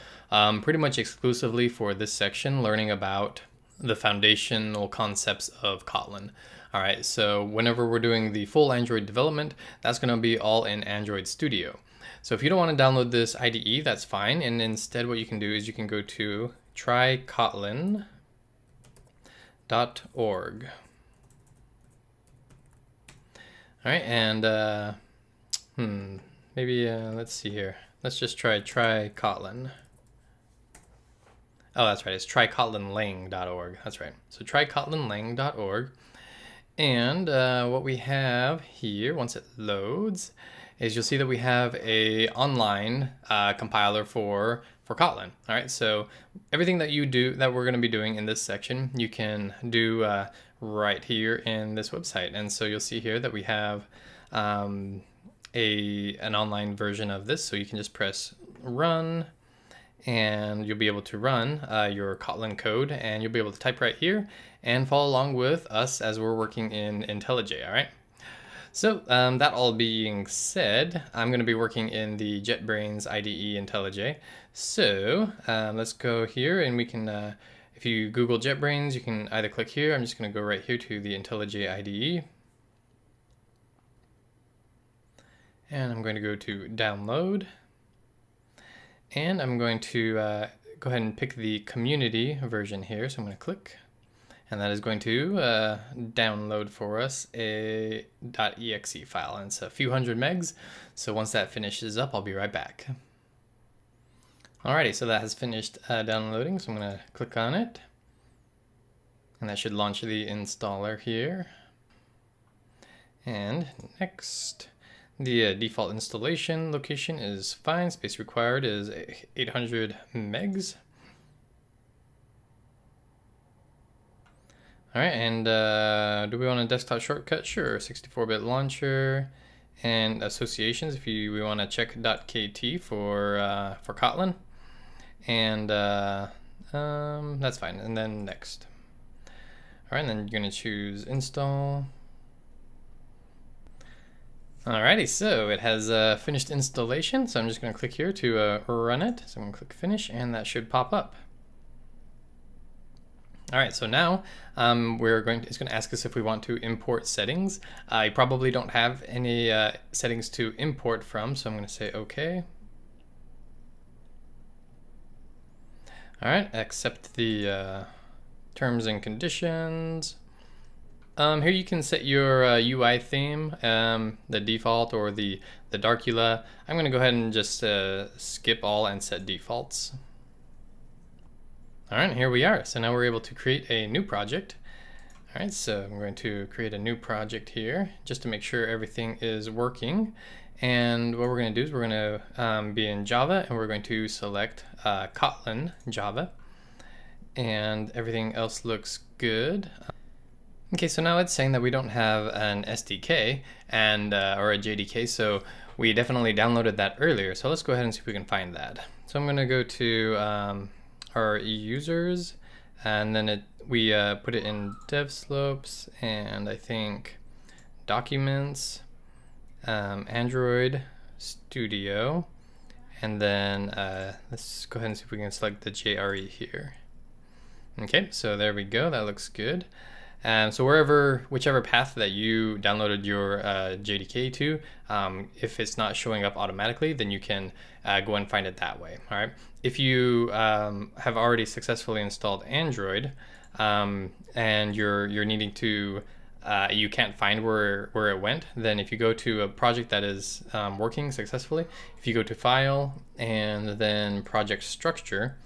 pretty much exclusively for this section, learning about the foundational concepts of Kotlin. All right, so whenever we're doing the full Android development, that's going to be all in Android Studio. So if you don't want to download this IDE, that's fine. And instead what you can do is you can go to trykotlin.org. All right, and maybe let's see here. Let's just try Kotlin. Oh, that's right. It's trykotlinlang.org. That's right. So trykotlinlang.org. And what we have here, once it loads, is you'll see that we have a online compiler for Kotlin. All right, so everything that you do, that we're going to be doing in this section, you can do right here in this website. And so you'll see here that we have an online version of this. So you can just press run, and you'll be able to run your Kotlin code, and you'll be able to type right here and follow along with us as we're working in IntelliJ. All right. So that all being said, I'm going to be working in the JetBrains Ide Intellij. So let's go here, and we can, if you Google JetBrains, you can either click here. I'm just going to go right here to the IntelliJ IDE. And I'm going to go to download. And I'm going to go ahead and pick the community version here. So I'm going to click. And that is going to download for us a .exe file, and it's a few hundred megs. So once that finishes up, I'll be right back. Alrighty, so that has finished downloading. So I'm going to click on it, and that should launch the installer here. And next, the default installation location is fine. Space required is 800 megs. All right, and do we want a desktop shortcut? Sure, 64-bit launcher and associations if we want to check .kt for Kotlin, and that's fine. And then next. All right, and then you're gonna choose install. Alrighty, so it has finished installation. So I'm just gonna click here to run it. So I'm gonna click finish, and that should pop up. All right, so now it's going to ask us if we want to import settings. I probably don't have any settings to import from, so I'm going to say OK. All right, accept the terms and conditions. Here you can set your UI theme, the default or the Darkula. I'm going to go ahead and just skip all and set defaults. All right, here we are. So now we're able to create a new project. All right, so I'm going to create a new project here just to make sure everything is working. And what we're going to do is we're going to be in Java, and we're going to select Kotlin Java. And everything else looks good. Okay, so now it's saying that we don't have an SDK and or a JDK, so we definitely downloaded that earlier. So let's go ahead and see if we can find that. So I'm going to go to our users, and then we put it in DevSlopes, and I think documents, Android Studio, and then let's go ahead and see if we can select the JRE here. Okay, so there we go, that looks good. So whichever path that you downloaded your JDK to, if it's not showing up automatically, then you can go and find it that way. All right. If you have already successfully installed Android and you're needing to, you can't find where it went, then if you go to a project that is working successfully, if you go to File and then Project Structure,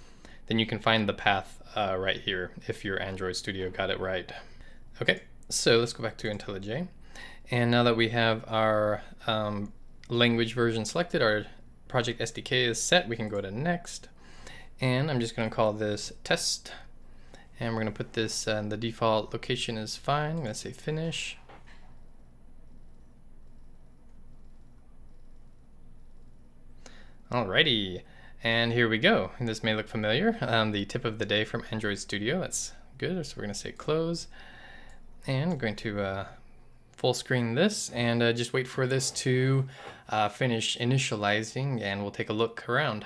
then you can find the path right here if your Android Studio got it right. Okay, so let's go back to IntelliJ. And now that we have our language version selected, our project SDK is set, we can go to next. And I'm just going to call this test. And we're going to put this, the default location is fine. I'm going to say finish. Alrighty, and here we go. And this may look familiar. The tip of the day from Android Studio, that's good. So we're going to say close. And I'm going to full screen this and just wait for this to finish initializing, and we'll take a look around.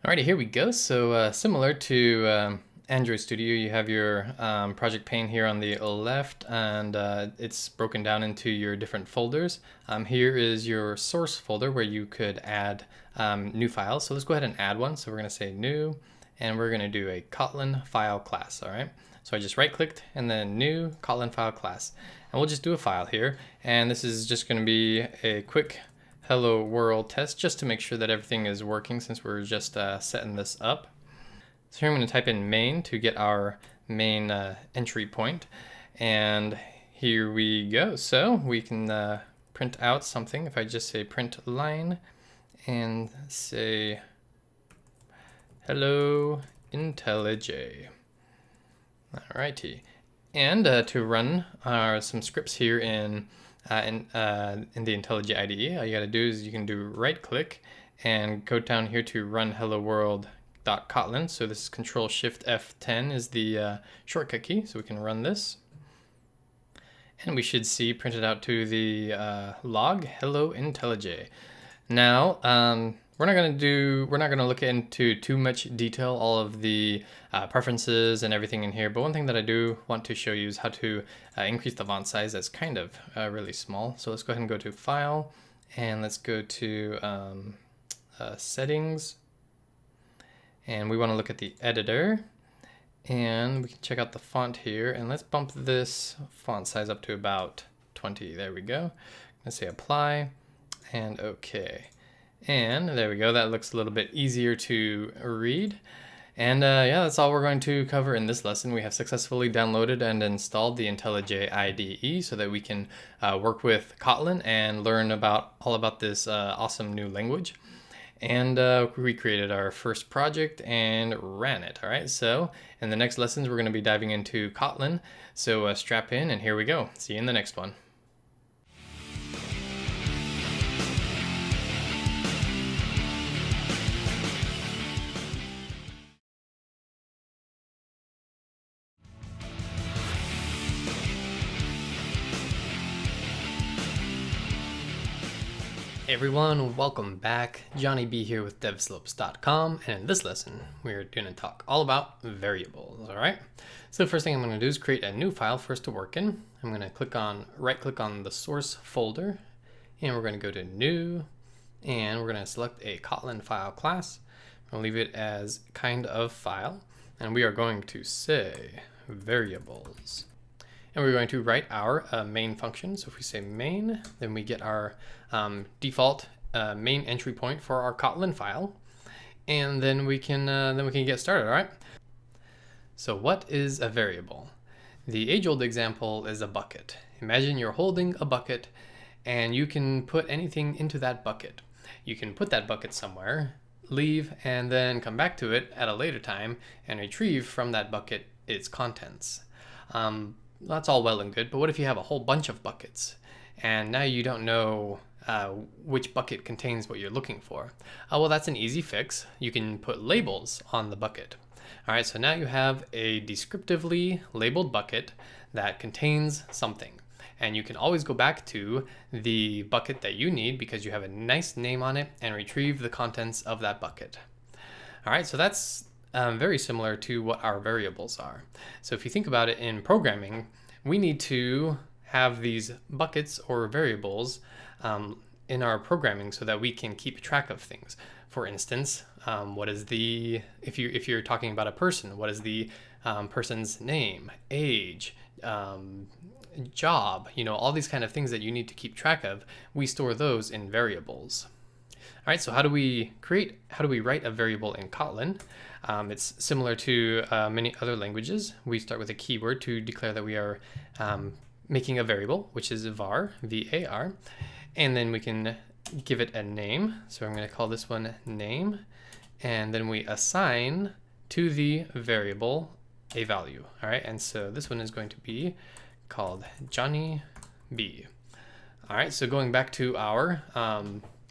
Alrighty, here we go. So similar to Android Studio, you have your project pane here on the left, and it's broken down into your different folders. Here is your source folder where you could add new files. So let's go ahead and add one. So we're going to say new, and we're going to do a Kotlin file class. All right. So I just right clicked and then new Kotlin file class, and we'll just do a file here. And this is just going to be a quick hello world test just to make sure that everything is working, since we're just setting this up. So here I'm going to type in main to get our main entry point, and here we go. So we can print out something. If I just say print line and say hello IntelliJ. Alrighty, and to run some scripts here in the IntelliJ IDE, all you gotta do is you can do right click and go down here to run hello world.kotlin. So this is Control Shift F10 is the shortcut key, so we can run this. And we should see printed out to the log hello IntelliJ. Now, we're not going to look into too much detail, all of the preferences and everything in here, but one thing that I do want to show you is how to increase the font size. That's kind of really small. So let's go ahead and go to File, and let's go to Settings, and we want to look at the editor, and we can check out the font here, and let's bump this font size up to about 20. There we go. Let's say Apply, and OK. And there we go, that looks a little bit easier to read. And yeah, that's all we're going to cover in this lesson. We have successfully downloaded and installed the Intellij IDE so that we can work with Kotlin and learn all about this awesome new language. And we created our first project and ran it. All right, so in the next lessons, we're going to be diving into Kotlin. So strap in and here we go. See you in the next one. Hey everyone, welcome back. Johnny B here with devslopes.com, and in this lesson we're going to talk all about variables. All right, so the first thing I'm going to do is create a new file for us to work in. I'm going to right click on the source folder, and we're going to go to new, and we're going to select a Kotlin file class. I'll leave it as kind of file, and we are going to say variables. And we're going to write our main function. So if we say main, then we get our default main entry point for our Kotlin file, and then we can get started. All right. So what is a variable? The age-old example is a bucket. Imagine you're holding a bucket, and you can put anything into that bucket. You can put that bucket somewhere, leave, and then come back to it at a later time and retrieve from that bucket its contents. That's all well and good, but what if you have a whole bunch of buckets and now you don't know which bucket contains what you're looking for? Well, that's an easy fix. You can put labels on the bucket. All right, so now you have a descriptively labeled bucket that contains something, and you can always go back to the bucket that you need because you have a nice name on it and retrieve the contents of that bucket. All right, so that's very similar to what our variables are. So if you think about it in programming, we need to have these buckets or variables in our programming so that we can keep track of things. For instance, if you're talking about a person, what is the person's name, age, job, all these kind of things that you need to keep track of, we store those in variables. All right, so how do we write a variable in Kotlin? It's similar to many other languages. We start with a keyword to declare that we are making a variable, which is var, V-A-R, and then we can give it a name. So I'm going to call this one name, and then we assign to the variable a value. All right, and so this one is going to be called Johnny B. All right, so going back to our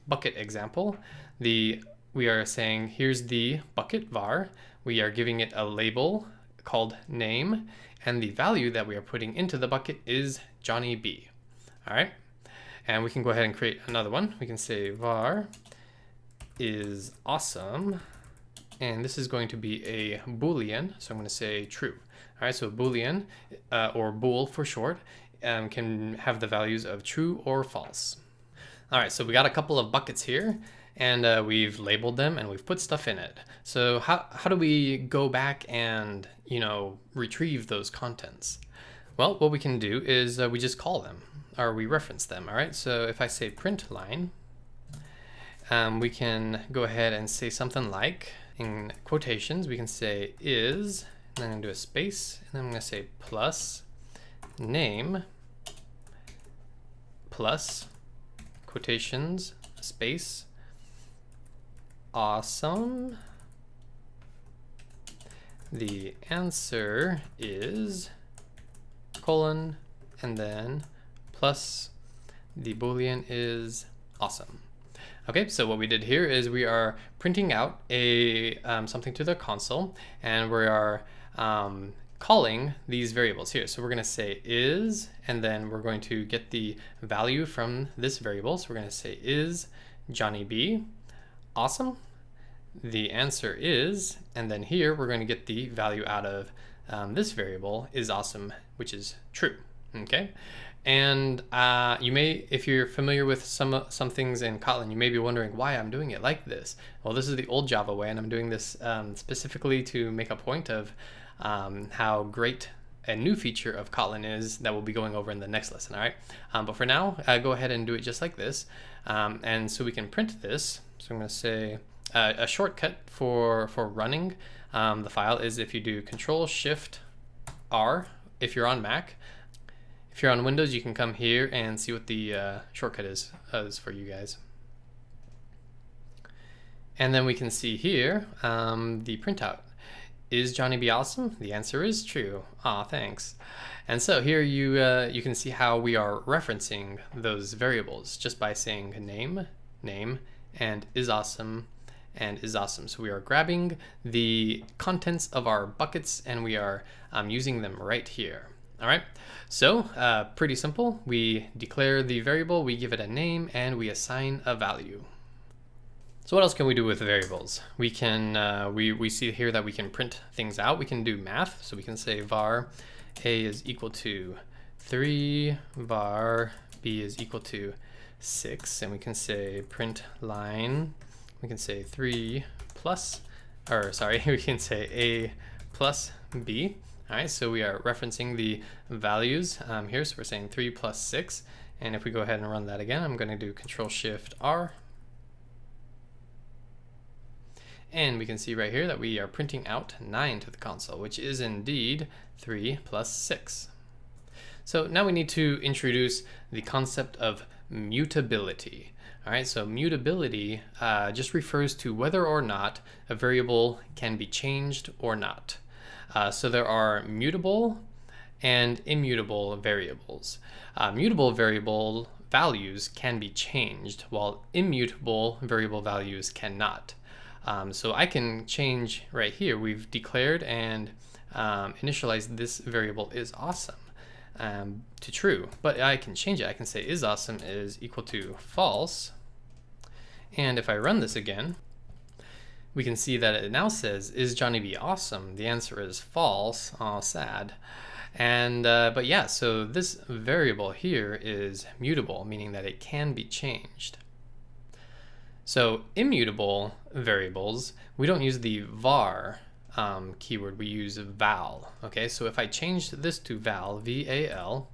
bucket example, we are saying here's the bucket var, we are giving it a label called name, and the value that we are putting into the bucket is Johnny B. All right, and we can go ahead and create another one. We can say var is awesome, and this is going to be a boolean, so I'm going to say true. All right, so boolean or bool for short can have the values of true or false. All right, so we got a couple of buckets here, and we've labeled them and we've put stuff in it. So how do we go back and retrieve those contents? Well, what we can do is we just call them, or we reference them. All right, so if I say print line, we can go ahead and say something like, in quotations, we can say is, and then I'm going to do a space, and then I'm going to say plus name plus quotations space awesome. The answer is colon, and then plus the boolean is awesome. Okay, so what we did here is we are printing out a something to the console, and we are calling these variables here. So we're going to say is, and then we're going to get the value from this variable. So we're going to say is Johnny B awesome. The answer is, and then here we're going to get the value out of this variable is awesome, which is true. Okay, and you may, if you're familiar with some things in Kotlin, you may be wondering why I'm doing it like this. Well, this is the old Java way, and I'm doing this specifically to make a point of how great a new feature of Kotlin is that we'll be going over in the next lesson. All right, but for now, go ahead and do it just like this, and so we can print this. So I'm going to say A shortcut for running the file is if you do Control-Shift-R if you're on Mac. If you're on Windows, you can come here and see what the shortcut is for you guys. And then we can see here the printout. Is Johnny B awesome? The answer is true. Aw, thanks. And so here you can see how we are referencing those variables just by saying name, and is awesome, and is awesome. So we are grabbing the contents of our buckets and we are using them right here. All right, so pretty simple. We declare the variable, we give it a name, and we assign a value. So what else can we do with variables? We can we see here that we can print things out. We can do math. So we can say var a is equal to 3, var b is equal to 6, and we can say print line. We can say 3 plus, or sorry, we can say a plus b. All right, so we are referencing the values here. So we're saying 3 plus 6, and if we go ahead and run that again, I'm going to do Control-Shift-R. And we can see right here that we are printing out 9 to the console, which is indeed 3 plus 6. So now we need to introduce the concept of mutability. All right, so mutability just refers to whether or not a variable can be changed or not. So there are mutable and immutable variables. Mutable variable values can be changed, while immutable variable values cannot. So I can change right here. We've declared and initialized this variable is awesome to true, but I can change it. I can say is awesome is equal to false. And if I run this again, we can see that it now says, is Johnny B awesome? The answer is false. Oh, sad. And but yeah, so this variable here is mutable, meaning that it can be changed. So immutable variables, we don't use the var keyword, we use val. Okay, so if I change this to val, V-A-L,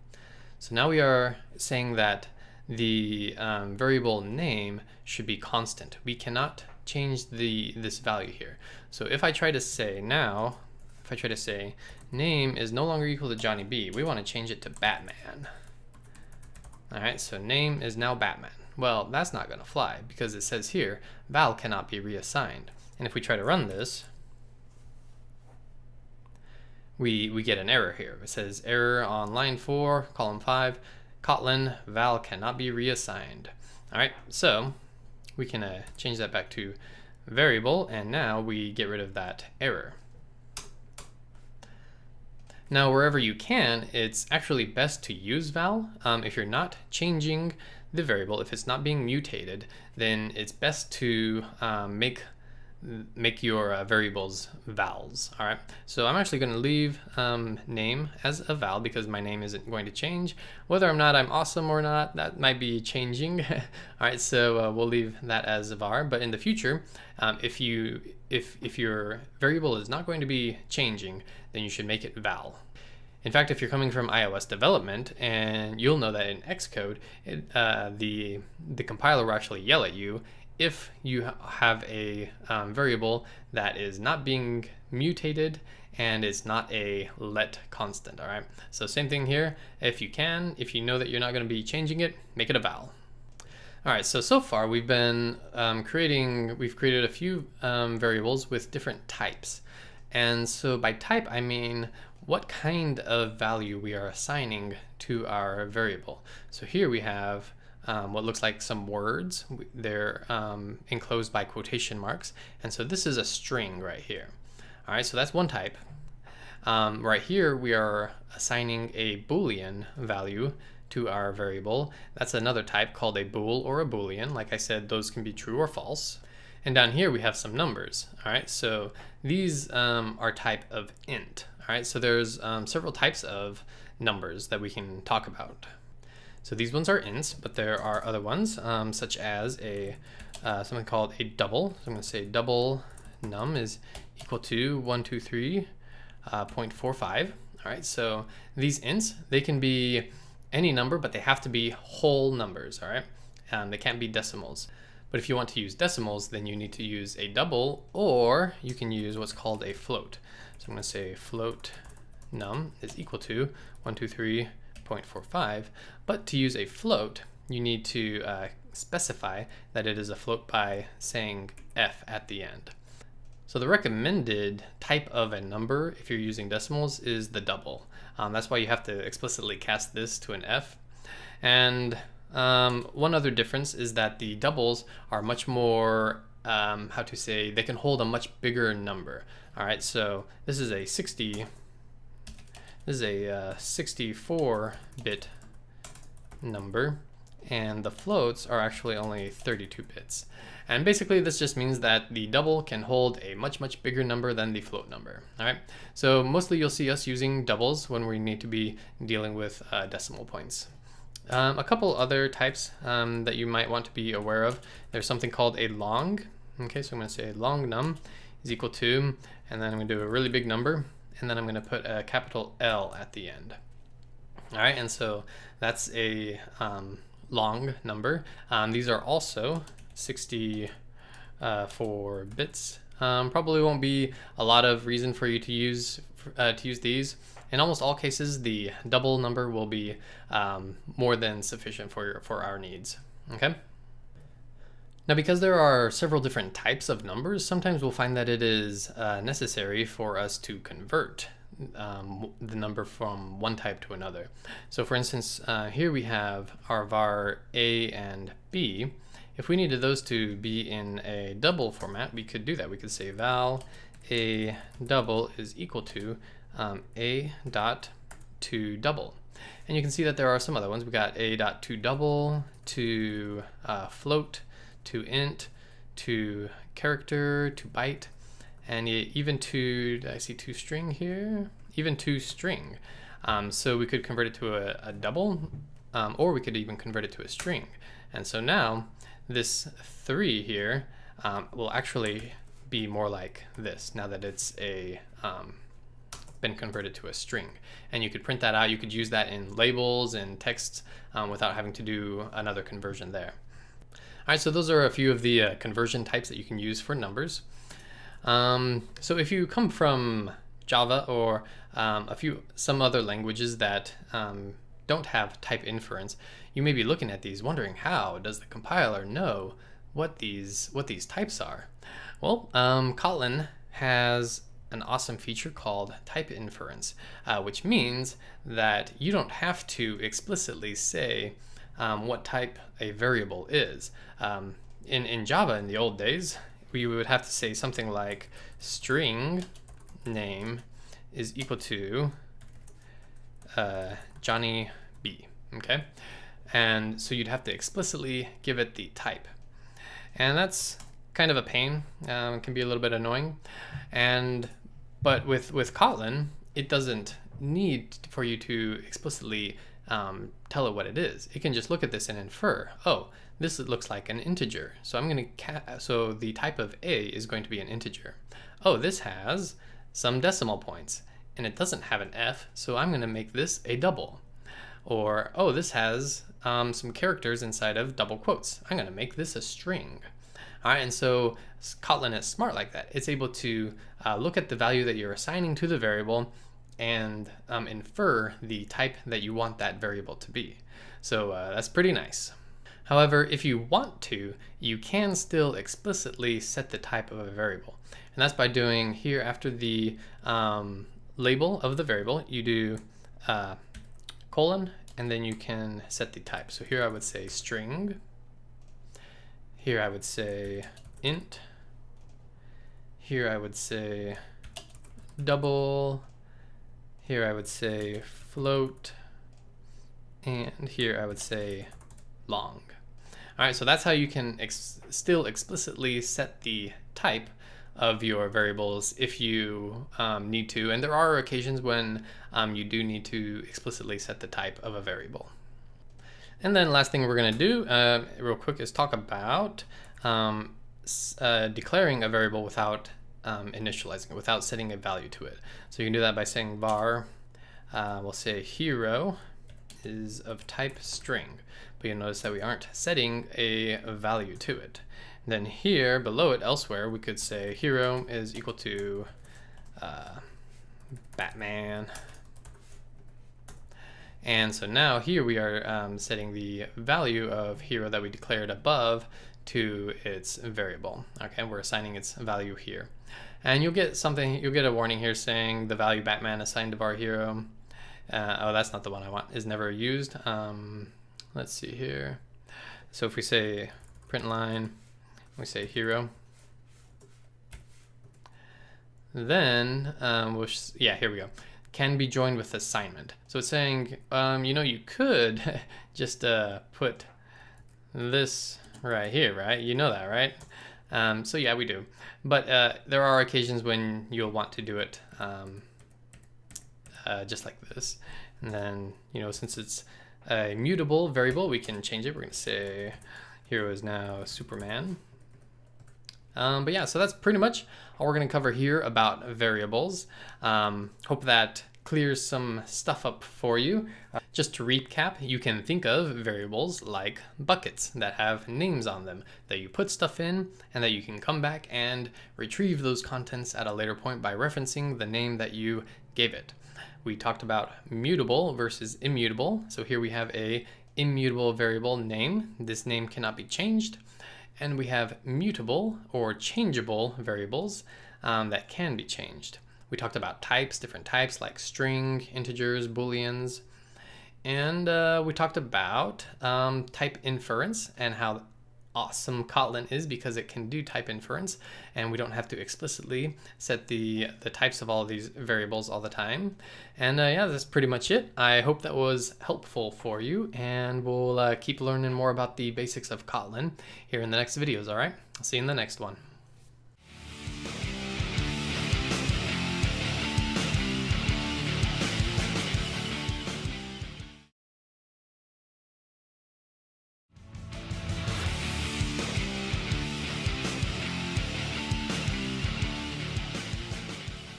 so now we are saying that the variable name should be constant. We cannot change this value here. So if I try to say now, if I try to say name is no longer equal to Johnny B, we want to change it to Batman. All right, so name is now Batman. Well, that's not going to fly because it says here val cannot be reassigned. And if we try to run this, we get an error here. It says error on line 4, column 5, Kotlin val cannot be reassigned. All right, so we can change that back to variable, and now we get rid of that error. Now, wherever you can, it's actually best to use val. If you're not changing the variable, if it's not being mutated, then it's best to make your variables vals. All right, so I'm actually going to leave name as a val because my name isn't going to change. Whether or not I'm awesome or not, that might be changing. All right, so we'll leave that as a var. But in the future, if your variable is not going to be changing, then you should make it val. In fact, if you're coming from iOS development, and you'll know that in Xcode, the compiler will actually yell at you if you have a variable that is not being mutated and is not a let constant. All right, so same thing here. If you know that you're not going to be changing it, make it a val. All right, so far we've been created a few variables with different types. And so by type, I mean what kind of value we are assigning to our variable. So here we have what looks like some words. They're enclosed by quotation marks. And so this is a string right here. All right, so that's one type. Right here, we are assigning a Boolean value to our variable. That's another type called a bool or a Boolean. Like I said, those can be true or false. And down here, we have some numbers. All right, so these are type of int. All right, so there's several types of numbers that we can talk about. So these ones are ints, but there are other ones, such as something called a double. So I'm going to say double num is equal to 123.45. All right, so these ints, they can be any number, but they have to be whole numbers. All right, they can't be decimals. But if you want to use decimals, then you need to use a double, or you can use what's called a float. So I'm going to say float num is equal to 123.45. But to use a float, you need to specify that it is a float by saying f at the end. So the recommended type of a number, if you're using decimals, is the double. That's why you have to explicitly cast this to an f. And one other difference is that the doubles are much more, they can hold a much bigger number. All right, so this is a 64-bit number, and the floats are actually only 32 bits. And basically this just means that the double can hold a much bigger number than the float number. All right, so mostly you'll see us using doubles when we need to be dealing with decimal points. A couple other types that you might want to be aware of. There's something called a long. Okay, so I'm going to say long num is equal to, and then I'm going to do a really big number, and then I'm going to put a capital L at the end. All right, and so that's a long number. These are also 64 bits. Probably won't be a lot of reason for you to use these. In almost all cases, the double number will be more than sufficient for our needs. Okay. Now, because there are several different types of numbers, sometimes we'll find that it is necessary for us to convert the number from one type to another. So for instance, here we have our var A and B. If we needed those to be in a double format, we could do that. We could say val A double is equal to A dot to double. And you can see that there are some other ones. We got A dot to double, to float, to int, to character, to byte, and even to, I see to string here, even to string. So we could convert it to a double, or we could even convert it to a string. And so now this 3 here will actually be more like this now that it's been converted to a string. And you could print that out. You could use that in labels and texts without having to do another conversion there. All right, so those are a few of the conversion types that you can use for numbers. So if you come from Java or some other languages that don't have type inference, you may be looking at these wondering, how does the compiler know what these types are? Well, Kotlin has an awesome feature called type inference, which means that you don't have to explicitly say what type a variable is. In Java in the old days, we would have to say something like string name is equal to Johnny B. Okay, and so you'd have to explicitly give it the type, and that's kind of a pain. It can be a little bit annoying, but with Kotlin, it doesn't need for you to explicitly tell it what it is. It can just look at this and infer, oh, this looks like an integer. So so the type of A is going to be an integer. Oh, this has some decimal points and it doesn't have an F, so I'm going to make this a double. Or, oh, this has some characters inside of double quotes. I'm going to make this a string. All right, and so Kotlin is smart like that. It's able to look at the value that you're assigning to the variable and infer the type that you want that variable to be. So that's pretty nice. However, if you want to, you can still explicitly set the type of a variable. And that's by doing here after the label of the variable, you do colon, and then you can set the type. So here I would say string. Here I would say int. Here I would say double. Here I would say float. And here I would say long. All right, so that's how you can still explicitly set the type of your variables if you need to. And there are occasions when you do need to explicitly set the type of a variable. And then last thing we're going to do real quick is talk about declaring a variable without initializing it, without setting a value to it. So you can do that by saying var, we'll say hero is of type string. but you'll notice that we aren't setting a value to it. Then here below it elsewhere, we could say hero is equal to Batman. And so now here we are setting the value of hero that we declared above to its variable. Okay, we're assigning its value here. And you'll get a warning here saying the value Batman assigned to our hero. Oh, that's not the one I want, is never used. Let's see here. So if we say print line, we say hero, then here we go. Can be joined with assignment. So it's saying, you could just put this right here, right? You know that, right? So yeah, we do. But there are occasions when you'll want to do it just like this. And then, since it's a mutable variable, we can change it. We're going to say hero is now Superman. But yeah, so that's pretty much all we're going to cover here about variables. Hope that clears some stuff up for you. Just to recap, you can think of variables like buckets that have names on them that you put stuff in and that you can come back and retrieve those contents at a later point by referencing the name that you gave it. We talked about mutable versus immutable. So here we have a immutable variable name. This name cannot be changed. And we have mutable or changeable variables that can be changed. We talked about types, different types like string, integers, booleans. And we talked about type inference and how awesome Kotlin is because it can do type inference and we don't have to explicitly set the types of all of these variables all the time. And yeah, that's pretty much it. I hope that was helpful for you, and we'll keep learning more about the basics of Kotlin here in the next videos, all right? I'll see you in the next one.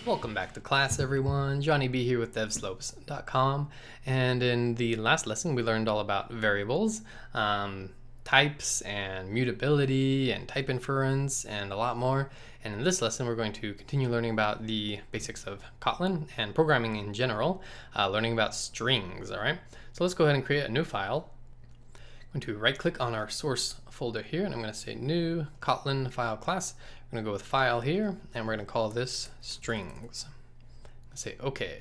Welcome back to class, everyone. Johnny B here with devslopes.com, and in the last lesson we learned all about variables, types and mutability and type inference and a lot more. And in this lesson we're going to continue learning about the basics of Kotlin and programming in general, learning about strings. All right, so let's go ahead and create a new file. I'm going to right click on our source folder here, and I'm going to say new Kotlin file class. We're going to go with file here, and we're going to call this strings. Say OK.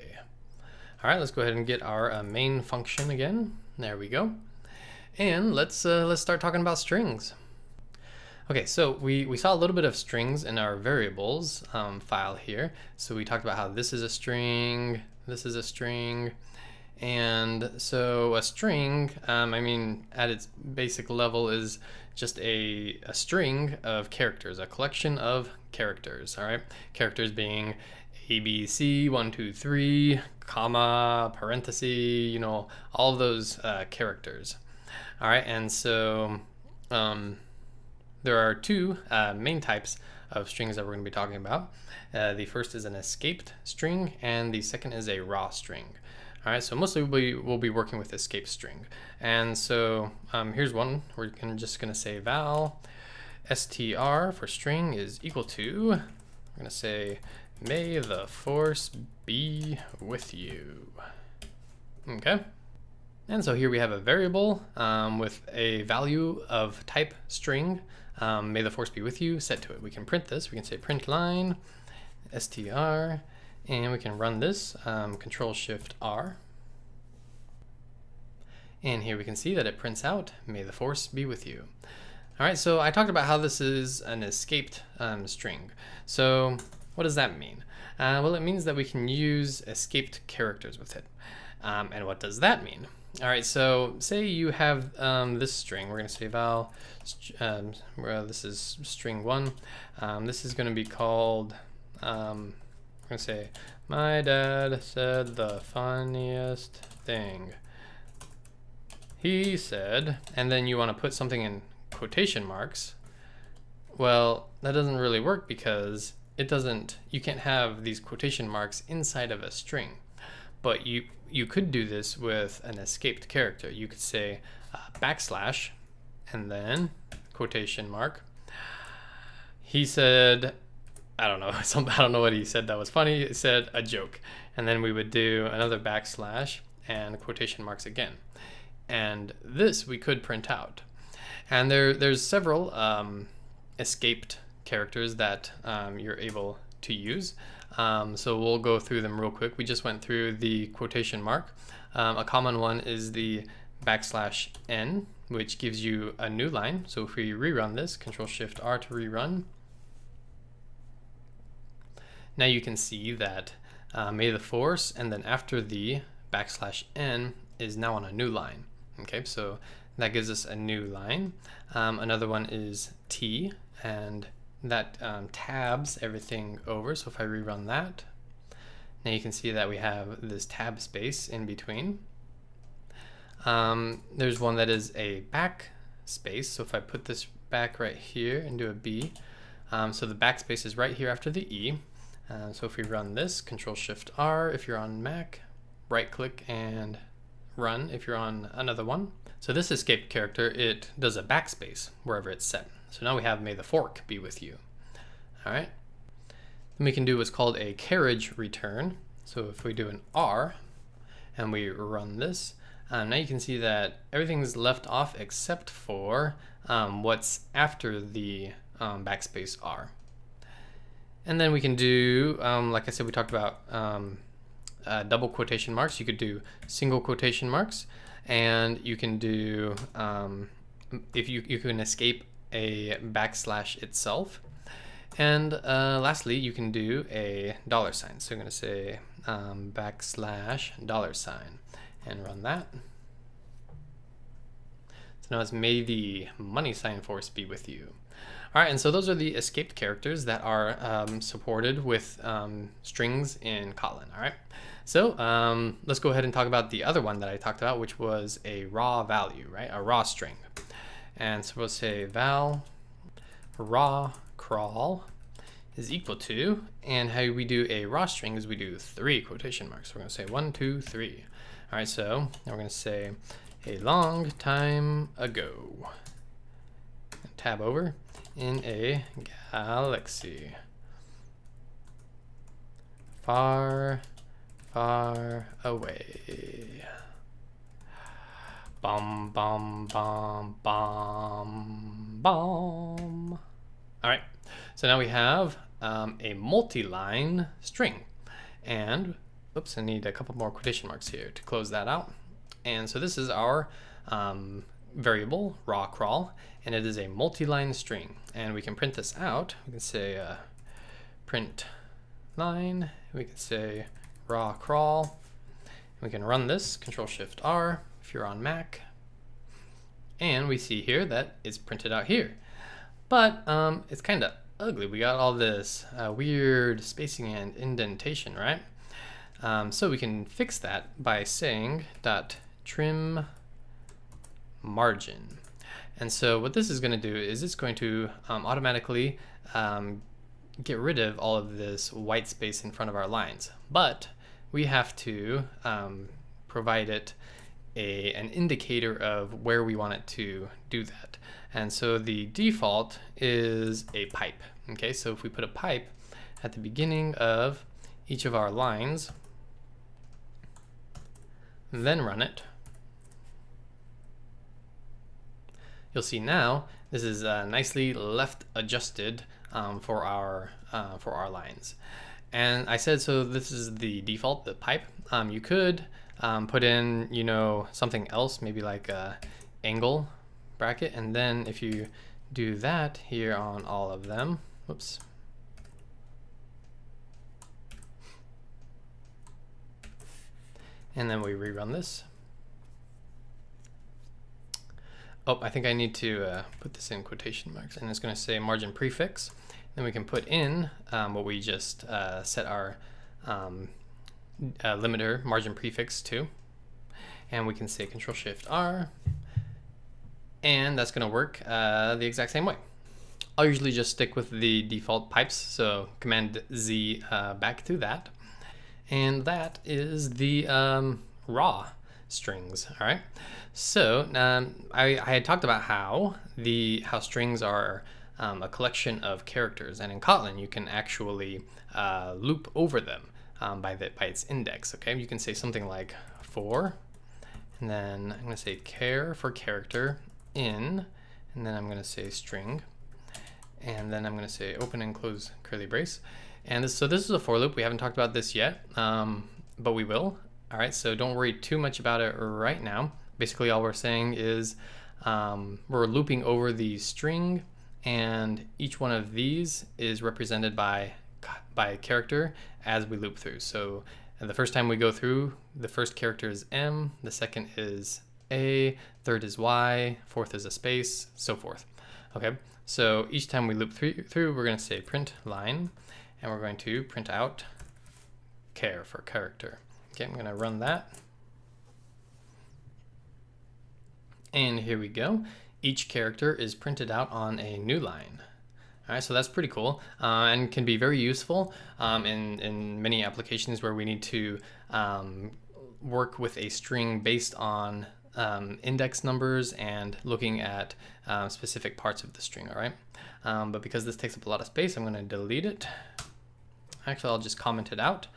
All right, let's go ahead and get our main function again. There we go. And let's start talking about strings. Okay, so we saw a little bit of strings in our variables file here. So we talked about how this is a string, this is a string. And so a string, at its basic level is just a string of characters, a collection of characters, all right? Characters being A, B, C, 1, 2, 3, comma, parenthesis, all of those characters. All right, and so there are two main types of strings that we're going to be talking about. The first is an escaped string, and the second is a raw string. All right, so mostly we'll be working with escape string. And so here's one. We're just going to say val str for string is equal to, we're going to say, may the force be with you. Okay. And so here we have a variable with a value of type string, may the force be with you, set to it. We can print this. We can say print line str. And we can run this, Control-Shift-R. And here we can see that it prints out, may the force be with you. All right, so I talked about how this is an escaped string. So what does that mean? Well, it means that we can use escaped characters with it. And what does that mean? All right, so say you have this string. We're going to say val, this is string 1. This is going to be called, going to say, my dad said the funniest thing. He said, and then you want to put something in quotation marks. Well, that doesn't really work because you can't have these quotation marks inside of a string. But you could do this with an escaped character. You could say, backslash, and then quotation mark. He said, I don't know, I don't know what he said that was funny. It said a joke. And then we would do another backslash and quotation marks again. And this we could print out. And there's several escaped characters that you're able to use. So we'll go through them real quick. We just went through the quotation mark. A common one is the \n, which gives you a new line. So if we rerun this, Control-Shift-R to rerun, now you can see that may the force, and then after the \n is now on a new line. Okay, so that gives us a new line. Another one is t, and that tabs everything over. So if I rerun that, now you can see that we have this tab space in between. There's one that is a backspace. So if I put this back right here and do a B, so the backspace is right here after the E. So if we run this, Control-Shift-R if you're on Mac, right-click and run if you're on another one. So this escape character, it does a backspace wherever it's set. So now we have may the fork be with you. All right. Then we can do what's called a carriage return. So if we do an R and we run this, now you can see that everything's left off except for what's after the backspace R. And then we can do, like I said, we talked about double quotation marks. You could do single quotation marks, and you can do, if you can escape a backslash itself. And lastly, you can do a $sign. So I'm going to say \$ and run that. So now it's may the money sign force be with you. All right, and so those are the escaped characters that are supported with strings in Kotlin. All right, so let's go ahead and talk about the other one that I talked about, which was a raw value, right? A raw string. And so we'll say val raw crawl is equal to, and how we do a raw string is we do 3 quotation marks. So we're going to say 1, 2, 3. All right, so now we're going to say a long time ago. Tab over. In a galaxy far, far away. Bum, bum, bum, bum, bum. All right, so now we have a multi-line string. And, oops, I need a couple more quotation marks here to close that out. And so this is our variable, raw crawl, and it is a multi-line string. And we can print this out. We can say print line. We can say raw crawl. We can run this, Control-Shift-R if you're on Mac. And we see here that it's printed out here. But it's kind of ugly. We got all this weird spacing and indentation, right? So we can fix that by saying .trim margin. And so what this is going to do is it's going to automatically get rid of all of this white space in front of our lines. But we have to provide it an indicator of where we want it to do that. And so the default is a pipe. Okay, so if we put a pipe at the beginning of each of our lines, then run it, you'll see now this is nicely left adjusted for our lines. And I said, so this is the default, the pipe. You could put in, you know, something else, maybe like a angle bracket. And then if you do that here on all of them, whoops. And then we rerun this. Oh, I think I need to put this in quotation marks, and it's going to say margin prefix. Then we can put in what we just set our limiter margin prefix to, and we can say Control-Shift-R, and that's going to work the exact same way. I'll usually just stick with the default pipes, so Command-Z back to that, and that is the raw strings. All right. So I had talked about how strings are a collection of characters, and in Kotlin you can actually loop over them by its index. Okay, you can say something like for, and then I'm going to say char for character in, and then I'm going to say string, and then I'm going to say open and close curly brace. And so this is a for loop. We haven't talked about this yet, but we will. All right, so don't worry too much about it right now. Basically, all we're saying is we're looping over the string, and each one of these is represented by a character as we loop through. So the first time we go through, the first character is M, the second is A, third is Y, fourth is a space, so forth. Okay, so each time we loop through, we're going to say print line, and we're going to print out char for character. Okay, I'm going to run that. And here we go. Each character is printed out on a new line. All right, so that's pretty cool and can be very useful in many applications where we need to work with a string based on index numbers and looking at specific parts of the string, all right? But because this takes up a lot of space, I'm going to delete it. Actually, I'll just comment it out.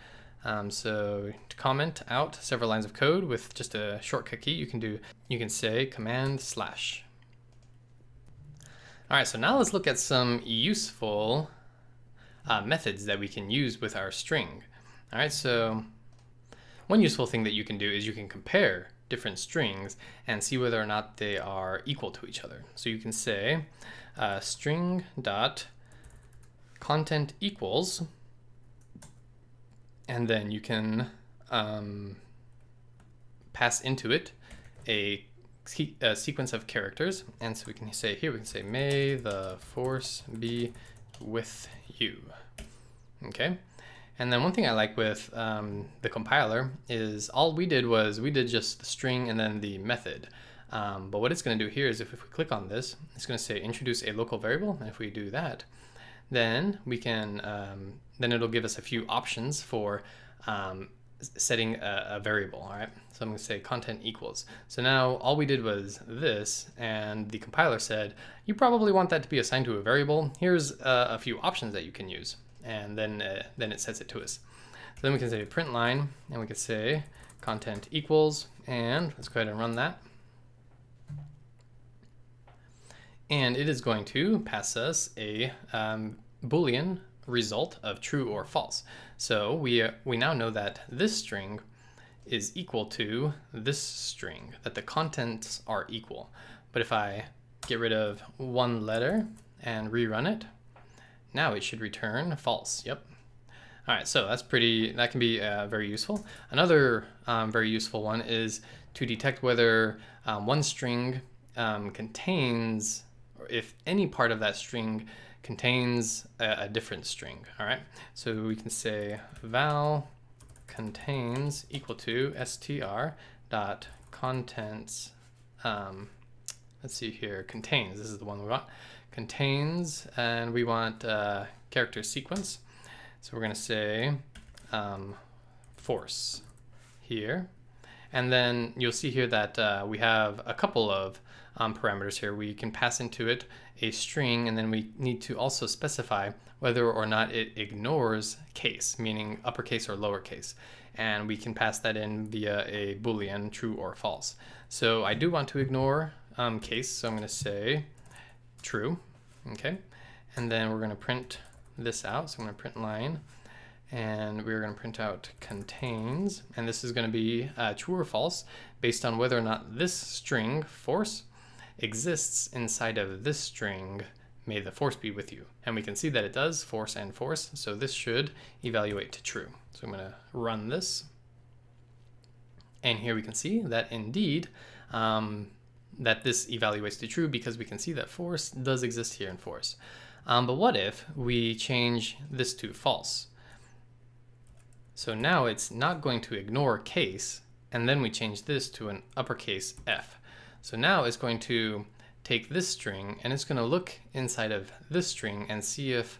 So to comment out several lines of code with just a shortcut key, you can say command/. All right, so now let's look at some useful methods that we can use with our string. All right, so one useful thing that you can do is you can compare different strings and see whether or not they are equal to each other. So you can say string dot content equals, and then you can pass into it a sequence of characters. And so we can say here, we can say, may the force be with you. Okay. And then one thing I like with the compiler is all we did was we did just the string and then the method. But what it's going to do here is if we click on this, it's going to say introduce a local variable. And if we do that, then we can, then it'll give us a few options for setting a variable. All right, so I'm going to say content equals. So now all we did was this, and the compiler said you probably want that to be assigned to a variable. Here's a few options that you can use, and then it sets it to us. So then we can say print line, and we can say content equals, and let's go ahead and run that. And it is going to pass us a Boolean result of true or false. So we now know that this string is equal to this string, that the contents are equal. But if I get rid of one letter and rerun it, now it should return false. Yep. All right, so that can be very useful. Another very useful one is to detect whether one string contains, or if any part of that string contains a different string. All right, so we can say val contains equal to str dot contents. Let's see here, contains. This is the one we want. Contains, and we want character sequence. So we're going to say force here, and then you'll see here that we have a couple of parameters here. We can pass into it a string, and then we need to also specify whether or not it ignores case, meaning uppercase or lowercase. And we can pass that in via a Boolean, true or false. So I do want to ignore case, so I'm going to say true. Okay, and then we're going to print this out. So I'm going to print line, and we're going to print out contains, and this is going to be true or false based on whether or not this string force exists inside of this string, may the force be with you. And we can see that it does, force and force, so this should evaluate to true. So I'm going to run this, and here we can see that indeed that this evaluates to true, because we can see that force does exist here in force. But what if we change this to false? So now it's not going to ignore case, and then we change this to an uppercase F. So now it's going to take this string, and it's going to look inside of this string and see if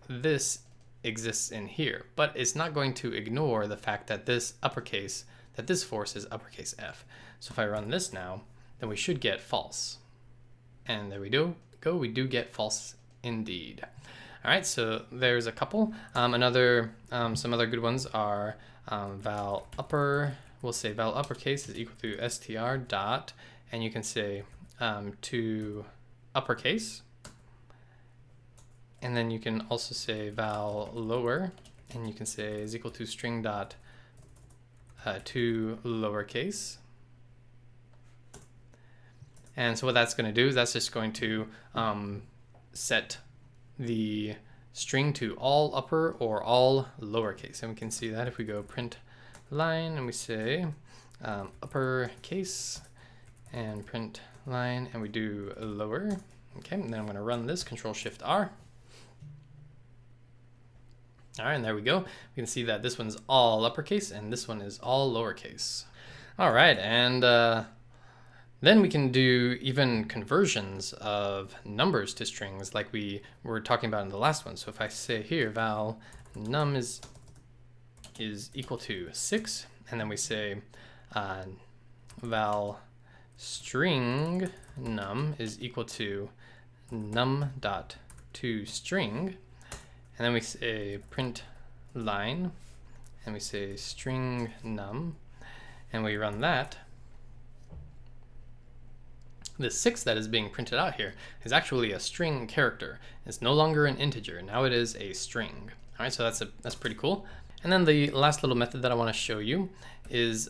this exists in here. But it's not going to ignore the fact that this uppercase that this force is uppercase F. So if I run this now, then we should get false. And there we go, we do get false indeed. All right, so there's a couple. Some other good ones are val upper. We'll say val uppercase is equal to str dot, and you can say to uppercase. And then you can also say val lower, and you can say is equal to string dot to lowercase. And so what that's going to do is that's just going to set the string to all upper or all lowercase. And we can see that if we go print line and we say uppercase and print line and we do lower. Okay, and then I'm going to run this, Control-Shift-R. All right, and there we go. We can see that this one's all uppercase and this one is all lowercase. All right, and then we can do even conversions of numbers to strings like we were talking about in the last one. So if I say here val num is equal to 6, and then we say val string num is equal to num dot to string, and then we say print line and we say string num and we run that. The 6 that is being printed out here is actually a string character. It's no longer an integer. Now it is a string. All right, so that's pretty cool. And then the last little method that I want to show you is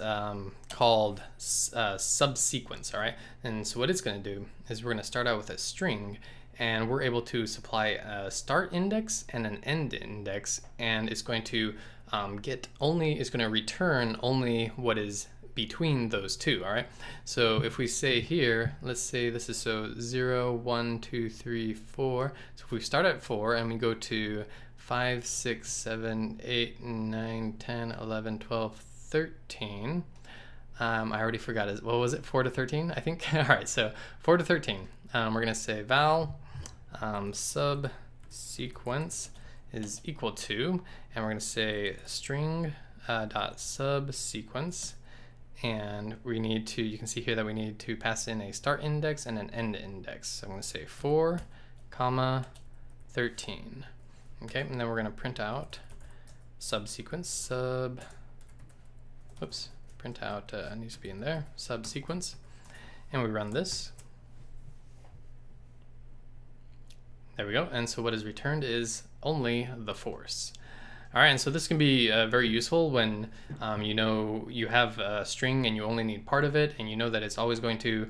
called subsequence. All right, and so what it's going to do is we're going to start out with a string, and we're able to supply a start index and an end index, and it's going to it's going to return only what is between those two. All right, so if we say here, let's say this is 0, 1, 2, 3, 4. So if we start at 4 and we go to 5, 6, 7, 8, 9, 10, 11, 12, 13. I already forgot what was it, 4 to 13, I think. All right, so 4 to 13. We're going to say val subsequence is equal to, and we're going to say string dot subsequence, and we need to, you can see here that we need to pass in a start index and an end index. So I'm going to say 4, comma 13. Okay, and then we're going to print out subsequence print out needs to be in there, subsequence, and we run this. There we go, and so what is returned is only the force. All right, and so this can be very useful when you know you have a string and you only need part of it, and you know that it's always going to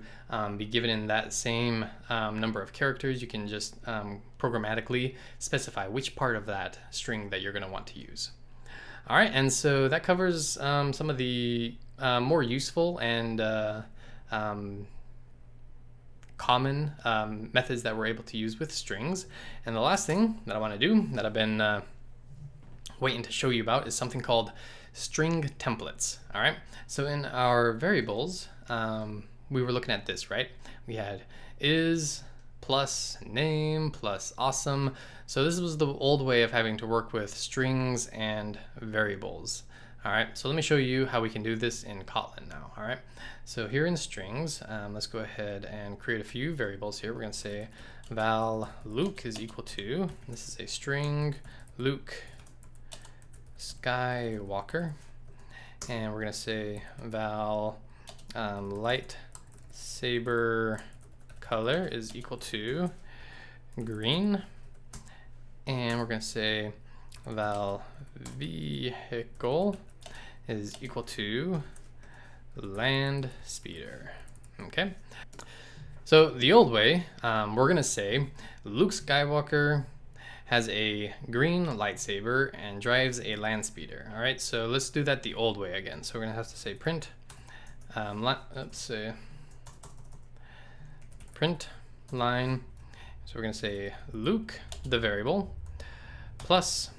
be given in that same number of characters. You can just programmatically specify which part of that string that you're going to want to use. All right, and so that covers some of the more useful and common methods that we're able to use with strings. And the last thing that I want to do, that I've been waiting to show you about, is something called string templates. All right, so in our variables, we were looking at this, right? We had is plus name plus awesome. So this was the old way of having to work with strings and variables. All right, so let me show you how we can do this in Kotlin now. All right, so here in strings, let's go ahead and create a few variables here. We're going to say val Luke is equal to, this is a string, Luke Skywalker, and we're going to say val light saber color is equal to green, and we're going to say val vehicle is equal to land speeder. Okay, so the old way, we're going to say Luke Skywalker has a green lightsaber and drives a land speeder. All right, so let's do that the old way again. So we're going to have to say print print line. So we're going to say Luke, the variable, plus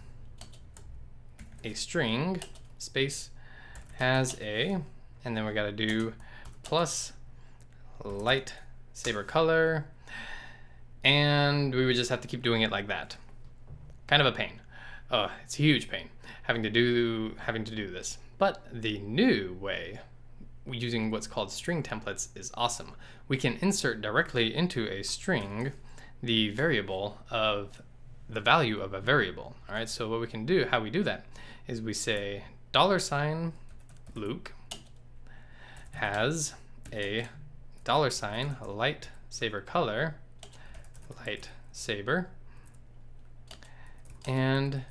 a string space has a, and then we got to do plus light saber color, and we would just have to keep doing it like that. Kind of a pain. Oh, it's a huge pain having to do this. But the new way, using what's called string templates, is awesome. We can insert directly into a string the variable of the value of a variable. All right, so what we can do, how we do that, is we say $Luke has a $lightsaber color, lightsaber, and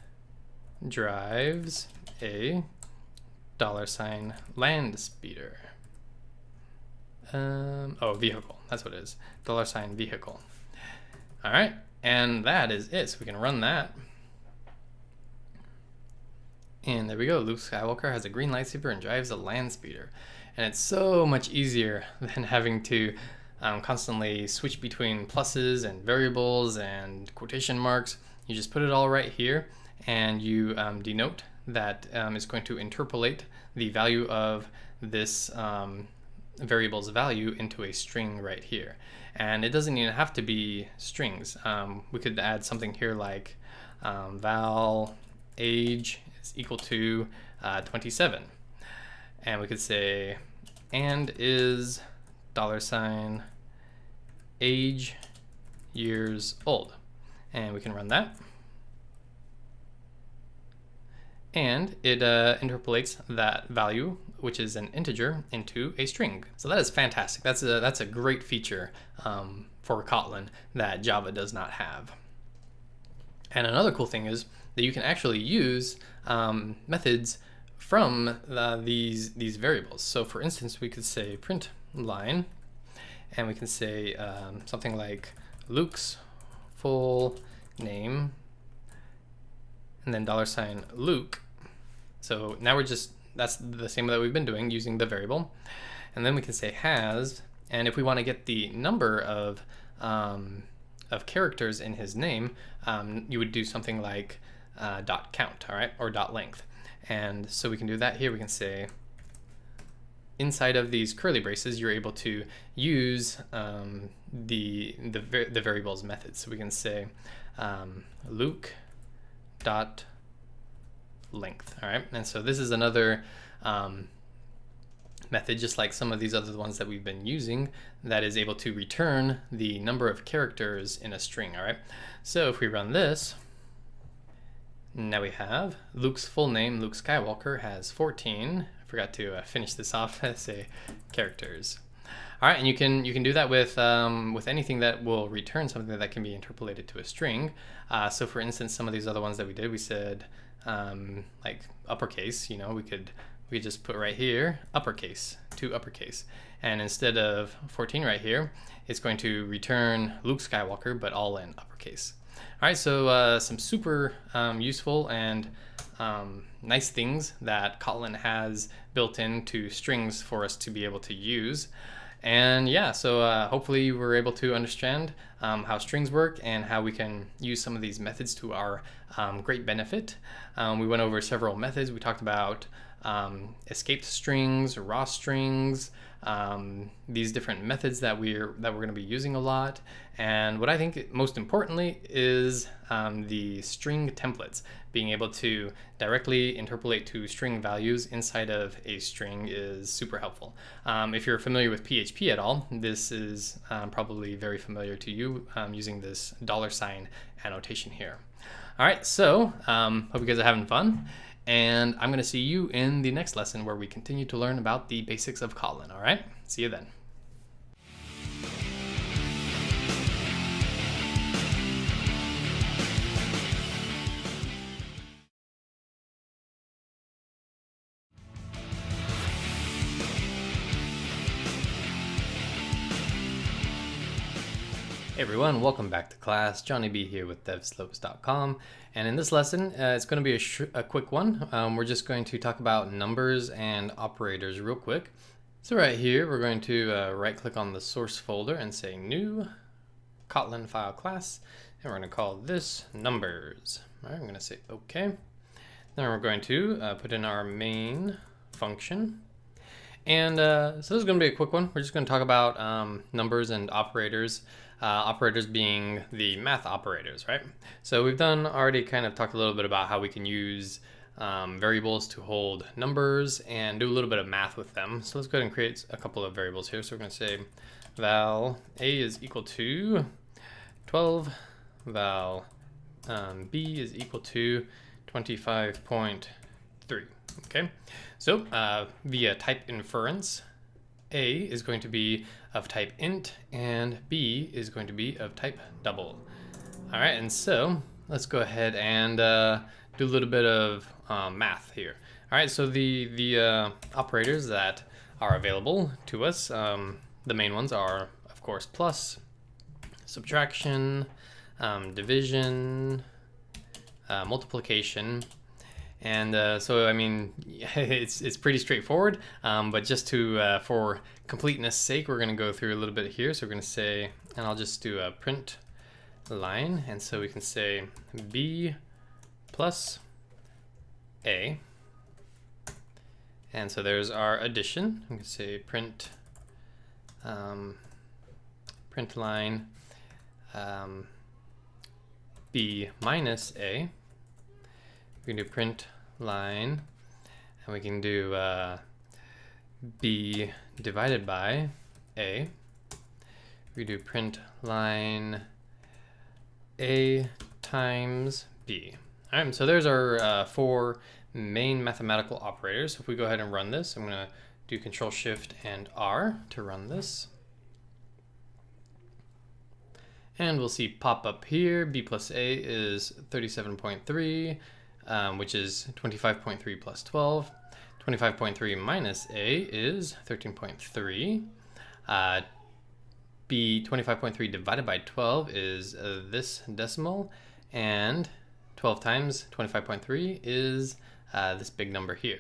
drives a $land speeder. Vehicle, that's what it is, $vehicle. All right, and that is it. So we can run that. And there we go. Luke Skywalker has a green lightsaber and drives a land speeder. And it's so much easier than having to constantly switch between pluses and variables and quotation marks. You just put it all right here, and you denote that is going to interpolate the value of this variable's value into a string right here. And it doesn't even have to be strings. We could add something here like val age is equal to 27. And we could say and is $age years old. And we can run that. And it interpolates that value, which is an integer, into a string. So that is fantastic. That's a great feature for Kotlin that Java does not have. And another cool thing is that you can actually use methods from these variables. So for instance, we could say print line, and we can say something like Luke's full name, and then $Luke. So now that's the same that we've been doing, using the variable. And then we can say has, and if we want to get the number of characters in his name, you would do something like .count, all right, or .length. And so we can do that here. We can say inside of these curly braces, you're able to use the variable's methods. So we can say Luke dot length. All right, and so this is another method, just like some of these other ones that we've been using, that is able to return the number of characters in a string. All right, so if we run this, now we have Luke's full name, Luke Skywalker, has 14. I forgot to finish this off. Say characters. All right, and you can do that with anything that will return something that can be interpolated to a string. So for instance, some of these other ones that we did, we said like uppercase. You know, we could just put right here uppercase to uppercase, and instead of 14 right here, it's going to return Luke Skywalker, but all in uppercase. All right, so some super useful and nice things that Kotlin has built into strings for us to be able to use. And yeah, so hopefully you were able to understand how strings work and how we can use some of these methods to our great benefit. We went over several methods. We talked about escaped strings, raw strings, these different methods that we're going to be using a lot. And what I think most importantly is the string templates. Being able to directly interpolate to string values inside of a string is super helpful. If you're familiar with PHP at all, this is probably very familiar to you, using this $ annotation here. All right, so hope you guys are having fun. And I'm going to see you in the next lesson where we continue to learn about the basics of Kotlin. All right, see you then. Hey everyone, welcome back to class. Johnny B here with devslopes.com, and in this lesson it's going to be a quick one. We're just going to talk about numbers and operators real quick. So right here we're going to right click on the source folder and say new Kotlin file class, and we're going to call this numbers. All right, I'm going to say okay. Then we're going to put in our main function. And so this is going to be a quick one. We're just going to talk about numbers and operators. Operators being the math operators, right? So we've already kind of talked a little bit about how we can use variables to hold numbers and do a little bit of math with them. So let's go ahead and create a couple of variables here. So we're going to say val a is equal to 12, val b is equal to 25.3. Okay, so via type inference, a is going to be of type int and b is going to be of type double. All right, and so let's go ahead and do a little bit of math here. All right, so the operators that are available to us, the main ones are, of course, plus, subtraction, division, multiplication. And so, I mean, it's pretty straightforward, but just to, for completeness sake, we're going to go through a little bit here. So we're going to say, and I'll just do a print line. And so we can say b plus a. And so there's our addition. We can say print, print line b minus a. We can do print line, and we can do b divided by a. We do print line a times b. All right, so there's our 4 main mathematical operators. If we go ahead and run this, I'm going to do Control Shift and R to run this. And we'll see pop up here, b plus a is 37.3. Which is 25.3 plus 12. 25.3 minus a is 13.3. B 25.3 divided by 12 is this decimal, and 12 times 25.3 is this big number here.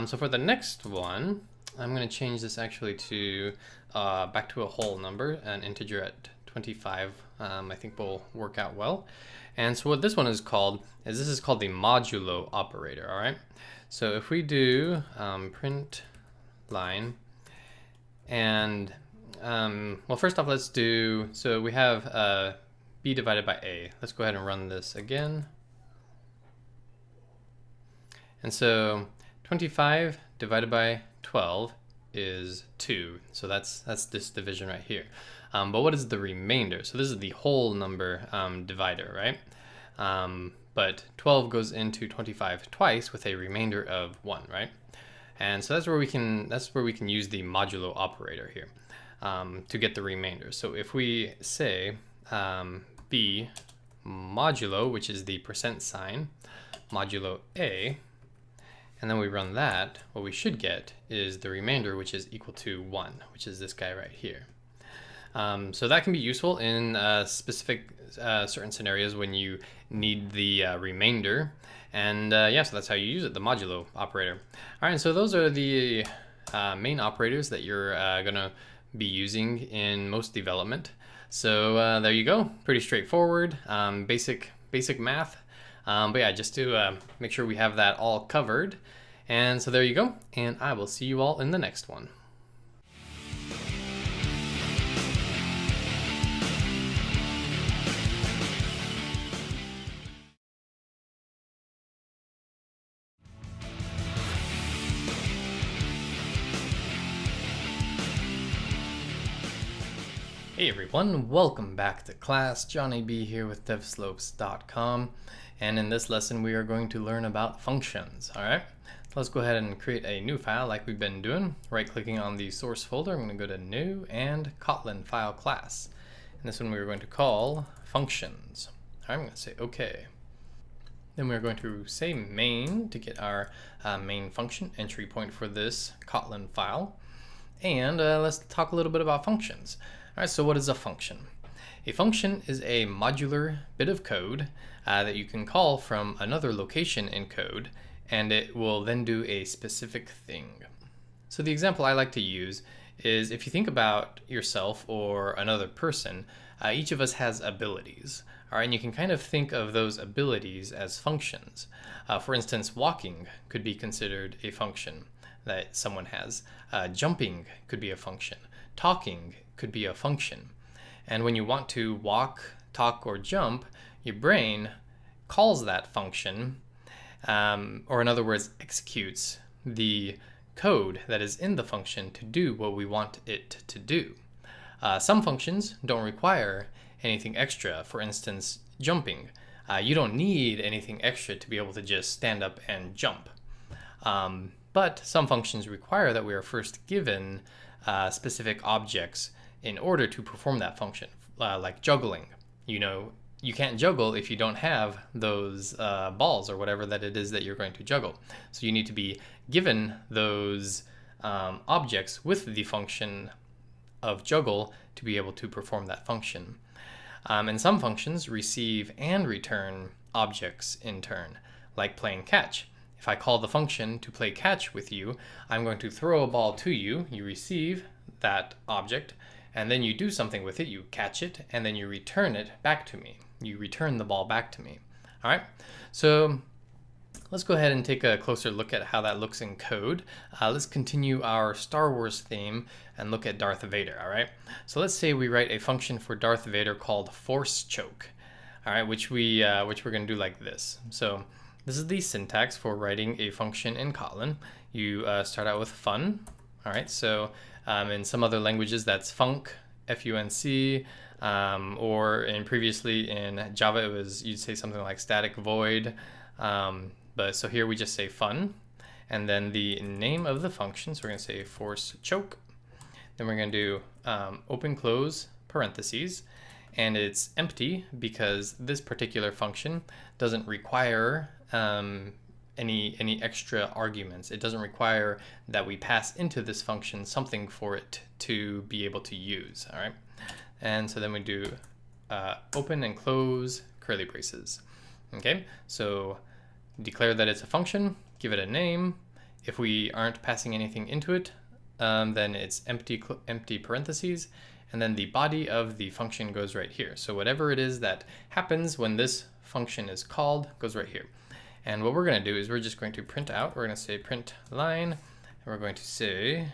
So for the next one, I'm going to change this actually to back to a whole number, an integer at 25. I think will work out well. And so what this one is called is this is called the modulo operator. All right. So if we do print line, and well, first off, let's do, so we have b divided by a. Let's go ahead and run this again. And so 25 divided by 12 is 2. So that's this division right here. But what is the remainder? So this is the whole number divider, right? But 12 goes into 25 twice with a remainder of 1, right? And so that's where we can use the modulo operator here to get the remainder. So if we say b modulo, which is the percent sign, modulo a, and then we run that, what we should get is the remainder, which is equal to 1, which is this guy right here. So that can be useful in specific certain scenarios when you need the remainder. And yeah, so that's how you use it, the modulo operator. All right, so those are the main operators that you're going to be using in most development. So there you go, pretty straightforward, basic math. But yeah, just to make sure we have that all covered. And so there you go, and I will see you all in the next one. Hey everyone, welcome back to class. Johnny B here with devslopes.com, and in this lesson we are going to learn about functions. Alright, let's go ahead and create a new file like we've been doing. Right clicking on the source folder, I'm going to go to new and Kotlin file class. And this one we're going to call functions. Alright, I'm going to say OK. Then we're going to say main to get our main function entry point for this Kotlin file. And let's talk a little bit about functions. All right, so what is a function? A function is a modular bit of code that you can call from another location in code, and it will then do a specific thing. So the example I like to use is if you think about yourself or another person, each of us has abilities. All right, and you can kind of think of those abilities as functions. For instance, walking could be considered a function that someone has. Jumping could be a function. Talking could be a function. And when you want to walk, talk, or jump, your brain calls that function, or in other words, executes the code that is in the function to do what we want it to do. Some functions don't require anything extra. For instance, jumping. You don't need anything extra to be able to just stand up and jump. But some functions require that we are first given specific objects in order to perform that function, like juggling. You can't juggle if you don't have those balls or whatever that it is that you're going to juggle. So you need to be given those objects with the function of juggle to be able to perform that function. And some functions receive and return objects in turn, like playing catch. If I call the function to play catch with you, I'm going to throw a ball to you, you receive that object, and then you do something with it, you catch it, and then you return it back to me. You return the ball back to me. All right, so let's go ahead and take a closer look at how that looks in code. Let's continue our Star Wars theme and look at Darth Vader, all right? So let's say we write a function for Darth Vader called force choke, all right, which we're gonna do like this. So this is the syntax for writing a function in Kotlin. You start out with fun, all right? So in some other languages, that's func, F-U-N-C, or previously in Java, you'd say something like static void. But so here we just say fun, and then the name of the function. So we're going to say force choke. Then we're going to do open close parentheses, and it's empty because this particular function doesn't require any extra arguments. It doesn't require that we pass into this function something for it to be able to use. All right, and so then we do open and close curly braces. Okay, so declare that it's a function, give it a name. If we aren't passing anything into it, then it's empty parentheses, and then the body of the function goes right here. So whatever it is that happens when this function is called goes right here. And what we're going to do is we're just going to print out. We're going to say print line, and we're going to say,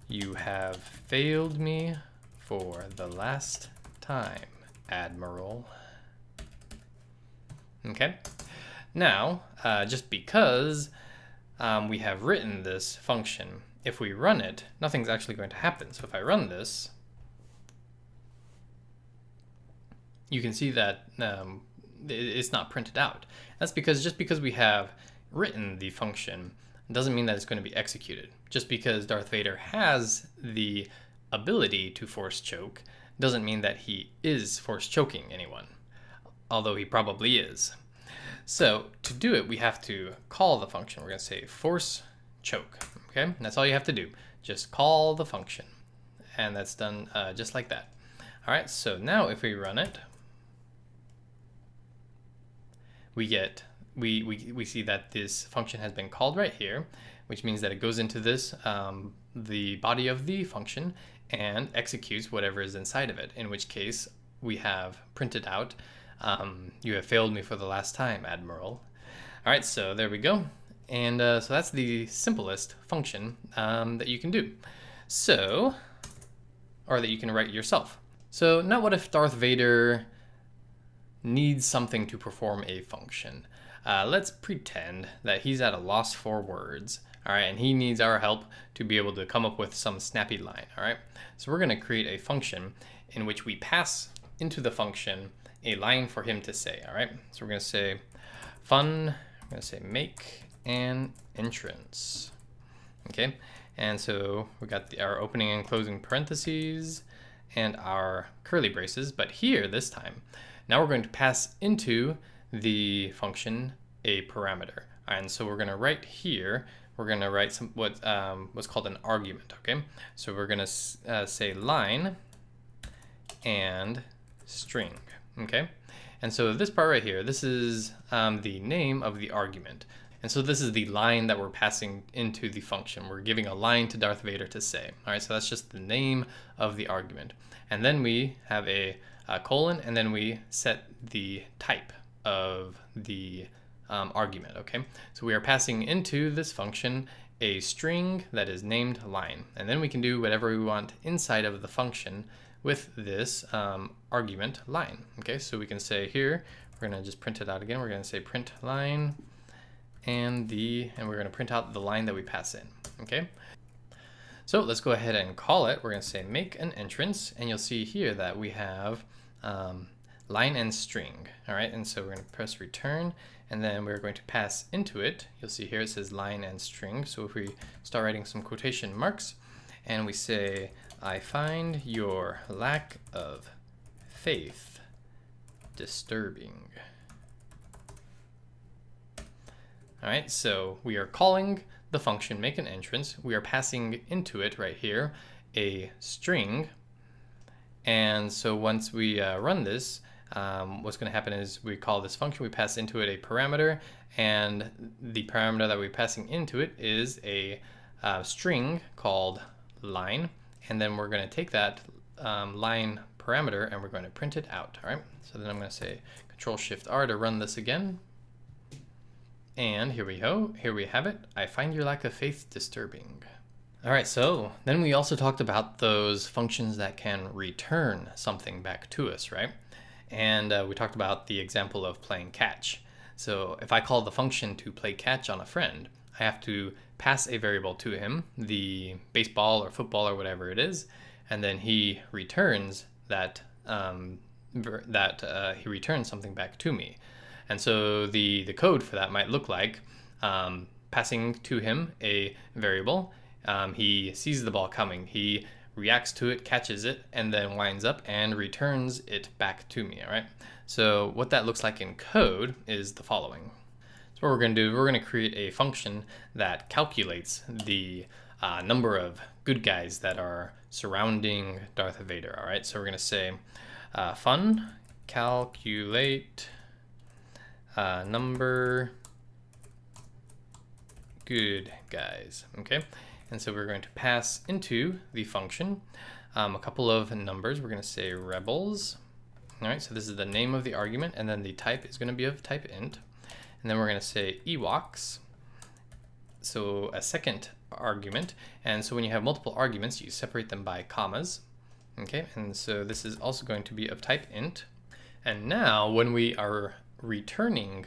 you have failed me for the last time, Admiral. Okay. Now, just because we have written this function, if we run it, nothing's actually going to happen. So if I run this, you can see that it's not printed out. That's because just because we have written the function doesn't mean that it's going to be executed. Just because Darth Vader has the ability to force choke doesn't mean that he is force choking anyone, although he probably is. So to do it, we have to call the function. We're going to say force choke. Okay, and that's all you have to do. Just call the function, and that's done just like that. All right, so now if we run it, we see that this function has been called right here, which means that it goes into this the body of the function and executes whatever is inside of it. In which case we have printed out, you have failed me for the last time, Admiral. All right, so there we go. And so that's the simplest function that you can do. So, or that you can write yourself. So now what if Darth Vader needs something to perform a function? Let's pretend that he's at a loss for words. All right, and he needs our help to be able to come up with some snappy line. All right, so we're going to create a function in which we pass into the function a line for him to say. All right, so we're going to say fun, we're going to say make an entrance. Okay, and so we got our opening and closing parentheses and our curly braces, but here this time, now we're going to pass into the function a parameter. And so we're going to write here, we're going to write what's called an argument. Okay, so we're going to say line and string. Okay, and so this part right here, this is the name of the argument. And so this is the line that we're passing into the function. We're giving a line to Darth Vader to say. All right, so that's just the name of the argument. And then we have a colon, and then we set the type of the argument. Okay, so we are passing into this function a string that is named line. And then we can do whatever we want inside of the function with this argument line. Okay, so we can say here, we're going to just print it out again. We're going to say print line and we're going to print out the line that we pass in. Okay. So let's go ahead and call it. We're going to say make an entrance, and you'll see here that we have line and string. All right. And so we're going to press return, and then we're going to pass into it. You'll see here it says line and string. So if we start writing some quotation marks and we say, I find your lack of faith disturbing. All right, so we are calling the function make an entrance. We are passing into it right here a string. And so once we run this, what's going to happen is we call this function, we pass into it a parameter, and the parameter that we're passing into it is a string called line. And then we're going to take that line parameter and we're going to print it out. All right, so then I'm going to say Control-Shift-R to run this again. And here we go. Here we have it. I find your lack of faith disturbing. All right, so then we also talked about those functions that can return something back to us, right? And we talked about the example of playing catch. So if I call the function to play catch on a friend, I have to pass a variable to him, the baseball or football or whatever it is, and then he returns that he returns something back to me. And so the code for that might look like passing to him a variable. He sees the ball coming, he reacts to it, catches it, and then winds up and returns it back to me. All right. So what that looks like in code is the following. So what we're going to do, we're going to create a function that calculates the number of good guys that are surrounding Darth Vader. All right. So we're going to say fun calculate number good guys. Okay. And so we're going to pass into the function a couple of numbers. We're going to say rebels. All right, so this is the name of the argument, and then the type is going to be of type int. And then we're going to say Ewoks, so a second argument. And so when you have multiple arguments, you separate them by commas. Okay, and so this is also going to be of type int. And now when we are returning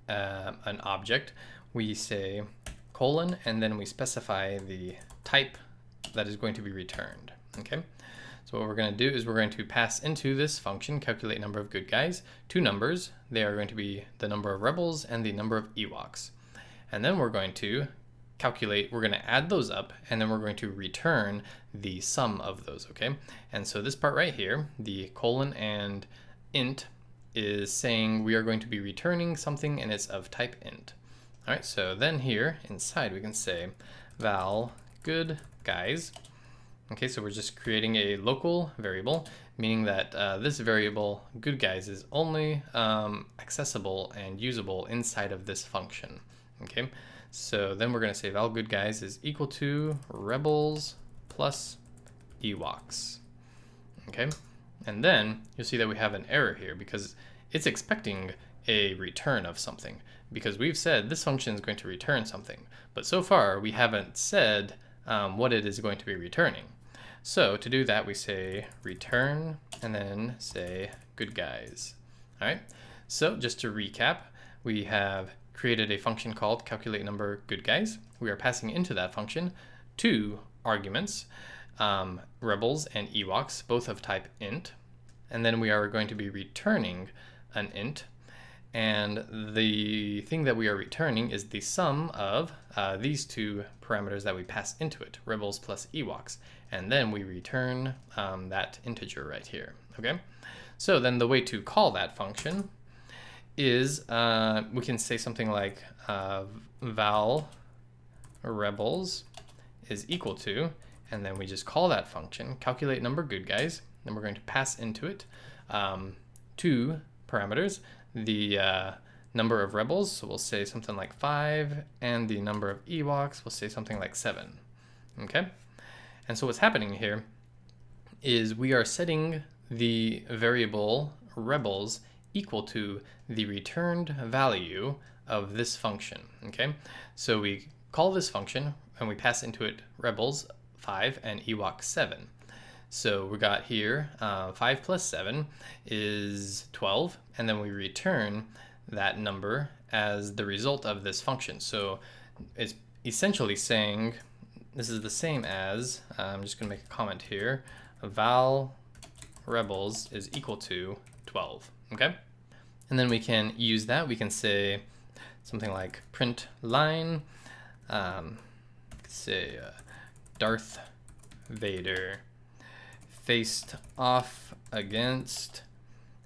an object, we say colon, and then we specify the type that is going to be returned. Okay, so what we're going to do is we're going to pass into this function calculate number of good guys two numbers. They are going to be the number of rebels and the number of Ewoks. And then we're going to calculate, we're going to add those up, and then we're going to return the sum of those. Okay, and so this part right here, the colon and int, is saying we are going to be returning something and it's of type int. All right, so then here inside we can say val good guys. Okay, so we're just creating a local variable, meaning that this variable good guys is only accessible and usable inside of this function. Okay, so then we're going to say val good guys is equal to rebels plus Ewoks. Okay, and then you'll see that we have an error here because it's expecting a return of something, because we've said this function is going to return something, but so far we haven't said what it is going to be returning. So to do that, we say return and then say good guys. All right, so just to recap, we have created a function called calculate number good guys. We are passing into that function two arguments, rebels and Ewoks, both of type int, and then we are going to be returning an int. And the thing that we are returning is the sum of these two parameters that we pass into it, rebels plus Ewoks. And then we return that integer right here. Okay, so then the way to call that function is we can say something like val rebels is equal to, and then we just call that function, calculate number good guys. Then we're going to pass into it two parameters, the number of rebels, so we'll say something like 5, and the number of Ewoks, we'll say something like 7. Okay, and so what's happening here is we are setting the variable rebels equal to the returned value of this function. Okay, so we call this function and we pass into it rebels 5 and Ewoks 7. So we got here 5 plus 7 is 12, and then we return that number as the result of this function. So it's essentially saying this is the same as, I'm just going to make a comment here, val rebels is equal to 12, okay? And then we can use that. We can say something like print line, say Darth Vader faced off against,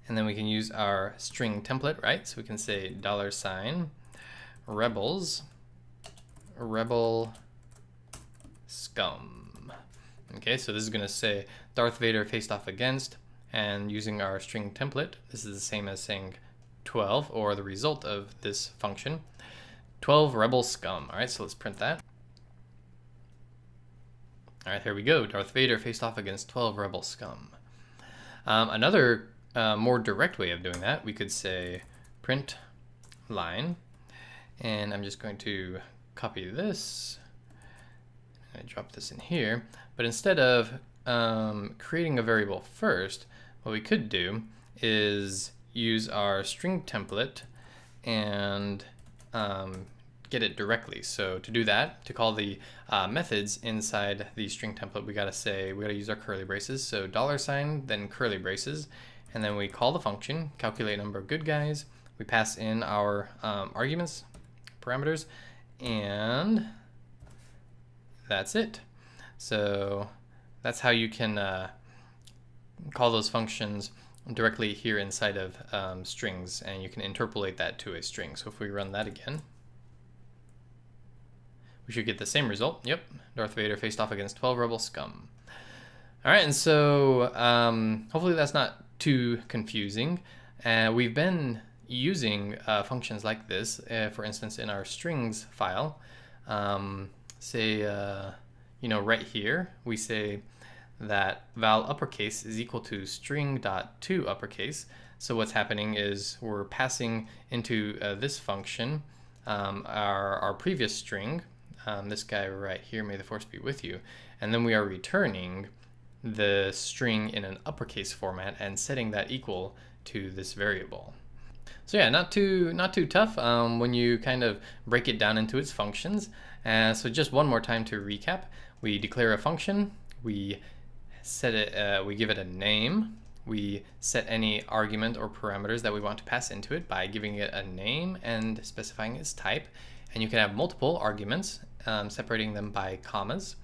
and then we can use our string template, right? So we can say $, rebels, rebel scum. Okay, so this is going to say Darth Vader faced off against, and using our string template, this is the same as saying 12, or the result of this function, 12 rebel scum. All right, so let's print that. All right, here we go. Darth Vader faced off against 12 rebel scum. Another more direct way of doing that, we could say print line, and I'm just going to copy this. I drop this in here, but instead of creating a variable first, what we could do is use our string template and get it directly. So to do that, to call the methods inside the string template, we gotta use our curly braces. So $, then curly braces, and then we call the function, calculate number of good guys. We pass in our arguments, parameters, and that's it. So that's how you can call those functions directly here inside of strings, and you can interpolate that to a string. So if we run that again, we should get the same result. Yep, Darth Vader faced off against 12 rebel scum. All right, and so hopefully that's not too confusing. We've been using functions like this, for instance, in our strings file. Say, right here, we say that val uppercase is equal to string.to uppercase. So what's happening is we're passing into this function our previous string, this guy right here, may the force be with you, and then we are returning the string in an uppercase format and setting that equal to this variable. So yeah, not too tough when you kind of break it down into its functions. So just one more time to recap: we declare a function, we set it, we give it a name, we set any argument or parameters that we want to pass into it by giving it a name and specifying its type. And you can have multiple arguments, separating them by commas.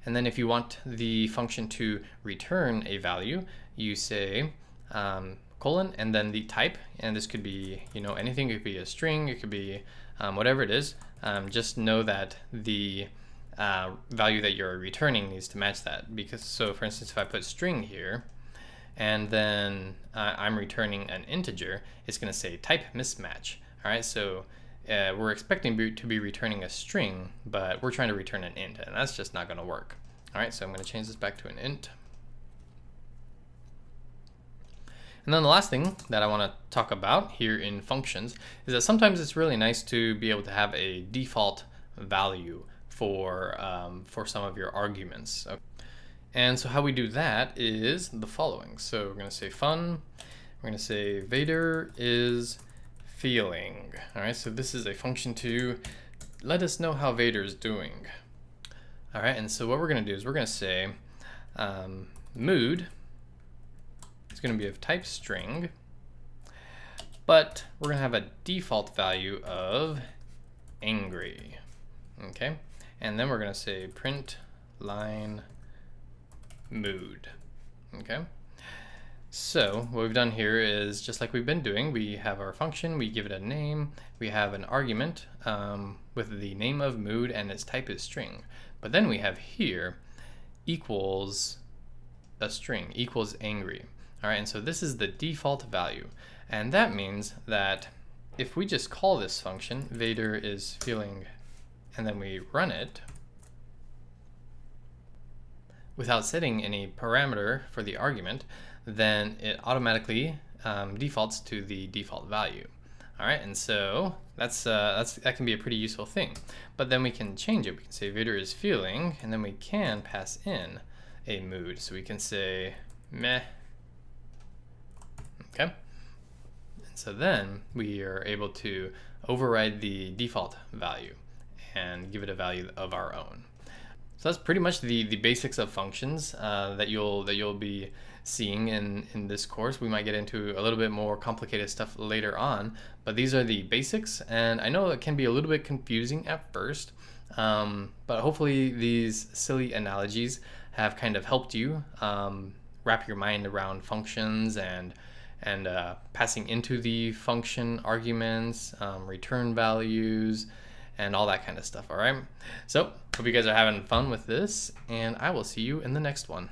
And then if you want the function to return a value, you say colon and then the type, and this could be anything. It could be a string, it could be whatever it is. Just know that the value that you're returning needs to match that, because so for instance, if I put string here and then I'm returning an integer, it's going to say type mismatch. All right, so we're expecting to be returning a string, but we're trying to return an int, and that's just not going to work. All right, so I'm going to change this back to an int. And then the last thing that I want to talk about here in functions is that sometimes it's really nice to be able to have a default value for some of your arguments. Okay. And so how we do that is the following. So we're going to say fun, we're going to say Vader is feeling. All right, so this is a function to let us know how Vader is doing. All right, and so what we're going to do is we're going to say mood is going to be of type string, but we're going to have a default value of angry. Okay, and then we're going to say print line mood. Okay, so what we've done here is just like we've been doing. We have our function, we give it a name, we have an argument with the name of mood and its type is string, but then we have here equals a string, equals angry. All right, and so this is the default value, and that means that if we just call this function Vader is feeling and then we run it without setting any parameter for the argument, then it automatically defaults to the default value. All right, and so that can be a pretty useful thing. But then we can change it. We can say Vader is feeling, and then we can pass in a mood. So we can say meh. Okay. And so then we are able to override the default value and give it a value of our own. So that's pretty much the basics of functions that you'll be seeing in this course. We might get into a little bit more complicated stuff later on, but these are the basics, and I know it can be a little bit confusing at first, but hopefully these silly analogies have kind of helped you wrap your mind around functions and passing into the function arguments, return values, and all that kind of stuff. All right, so hope you guys are having fun with this, and I will see you in the next one.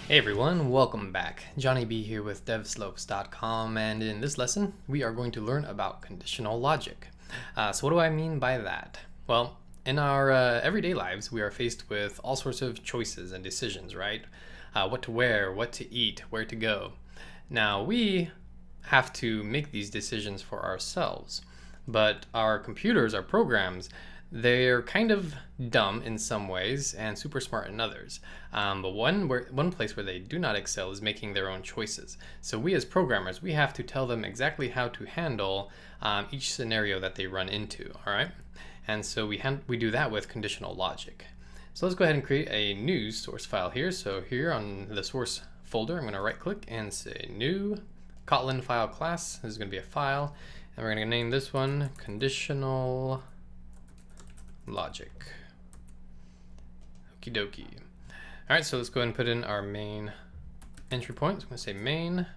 Hey everyone, welcome back. Johnny B here with devslopes.com, and in this lesson we are going to learn about conditional logic. So what do I mean by that? Well, in our everyday lives we are faced with all sorts of choices and decisions, right? What to wear, what to eat, where to go. Now we have to make these decisions for ourselves, but our computers, our programs, they're kind of dumb in some ways and super smart in others. But one place where they do not excel is making their own choices. So we as programmers, we have to tell them exactly how to handle each scenario that they run into, all right? And so we do that with conditional logic. So let's go ahead and create a new source file here. So here on the source folder, I'm going to right click and say new Kotlin file class. This is going to be a file, and we're going to name this one Conditional Logic. Okie dokie. All right, so let's go ahead and put in our main entry point. So I'm going to say main,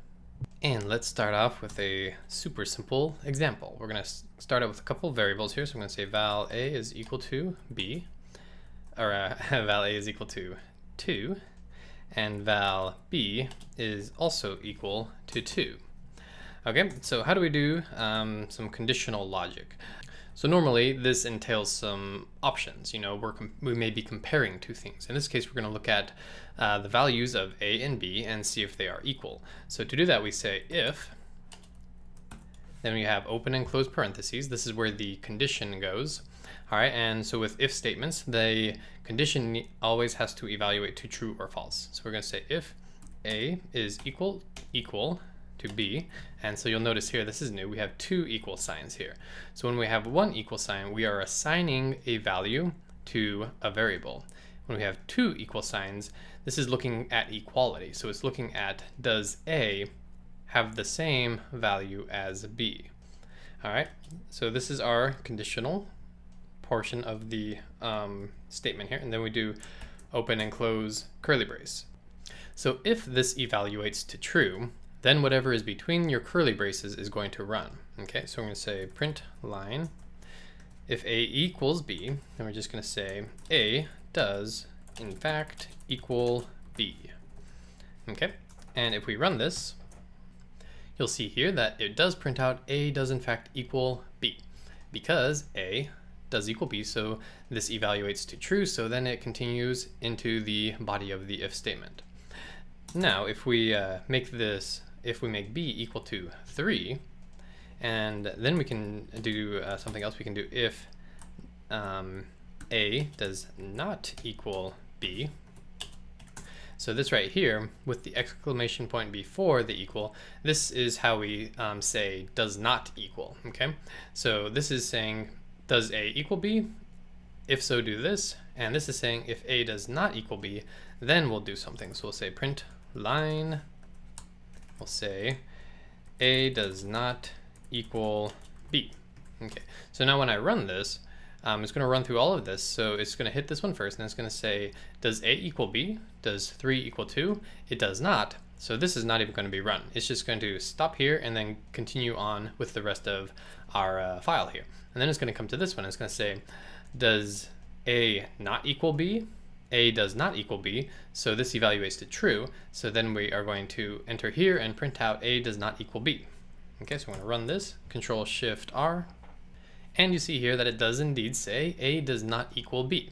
and let's start off with a super simple example. We're going to start out with a couple of variables here. So I'm going to say val a is equal to b, or val a is equal to 2, and val b is also equal to 2. Okay, so how do we do some conditional logic? So normally this entails some options. You know, we may be comparing two things. In this case, we're going to look at the values of a and b and see if they are equal. So to do that, we say if, then we have open and close parentheses. This is where the condition goes. All right, and so with if statements, the condition always has to evaluate to true or false. So we're going to say if a is equal to b, and so you'll notice here, this is new, we have two equal signs here. So when we have one equal sign, we are assigning a value to a variable. When we have two equal signs, this is looking at equality. So it's looking at, does a have the same value as b? All right, so this is our conditional portion of the statement here, and then we do open and close curly brace. So if this evaluates to true, then whatever is between your curly braces is going to run. Okay, so we're going to say print line. If a equals b, then we're just going to say a does in fact equal b. Okay, and if we run this, you'll see here that it does print out a does in fact equal b, because a does equal b, so this evaluates to true, so then it continues into the body of the if statement. Now, if we make b equal to 3, and then we can do something else. We can do if a does not equal b. So this right here, with the exclamation point before the equal, this is how we say does not equal, okay? So this is saying, does a equal b? If so, do this. And this is saying if a does not equal b, then we'll do something. So we'll say print line. We'll say a does not equal b. Okay, so now when I run this, it's going to run through all of this. So it's going to hit this one first, and it's going to say, does a equal b? Does 3 equal 2? It does not. So this is not even going to be run. It's just going to stop here and then continue on with the rest of our file here. And then it's going to come to this one. It's going to say, does a not equal b? A does not equal b, so this evaluates to true. So then we are going to enter here and print out a does not equal b. Okay, so I'm going to run this, Control Shift R, and you see here that it does indeed say a does not equal b.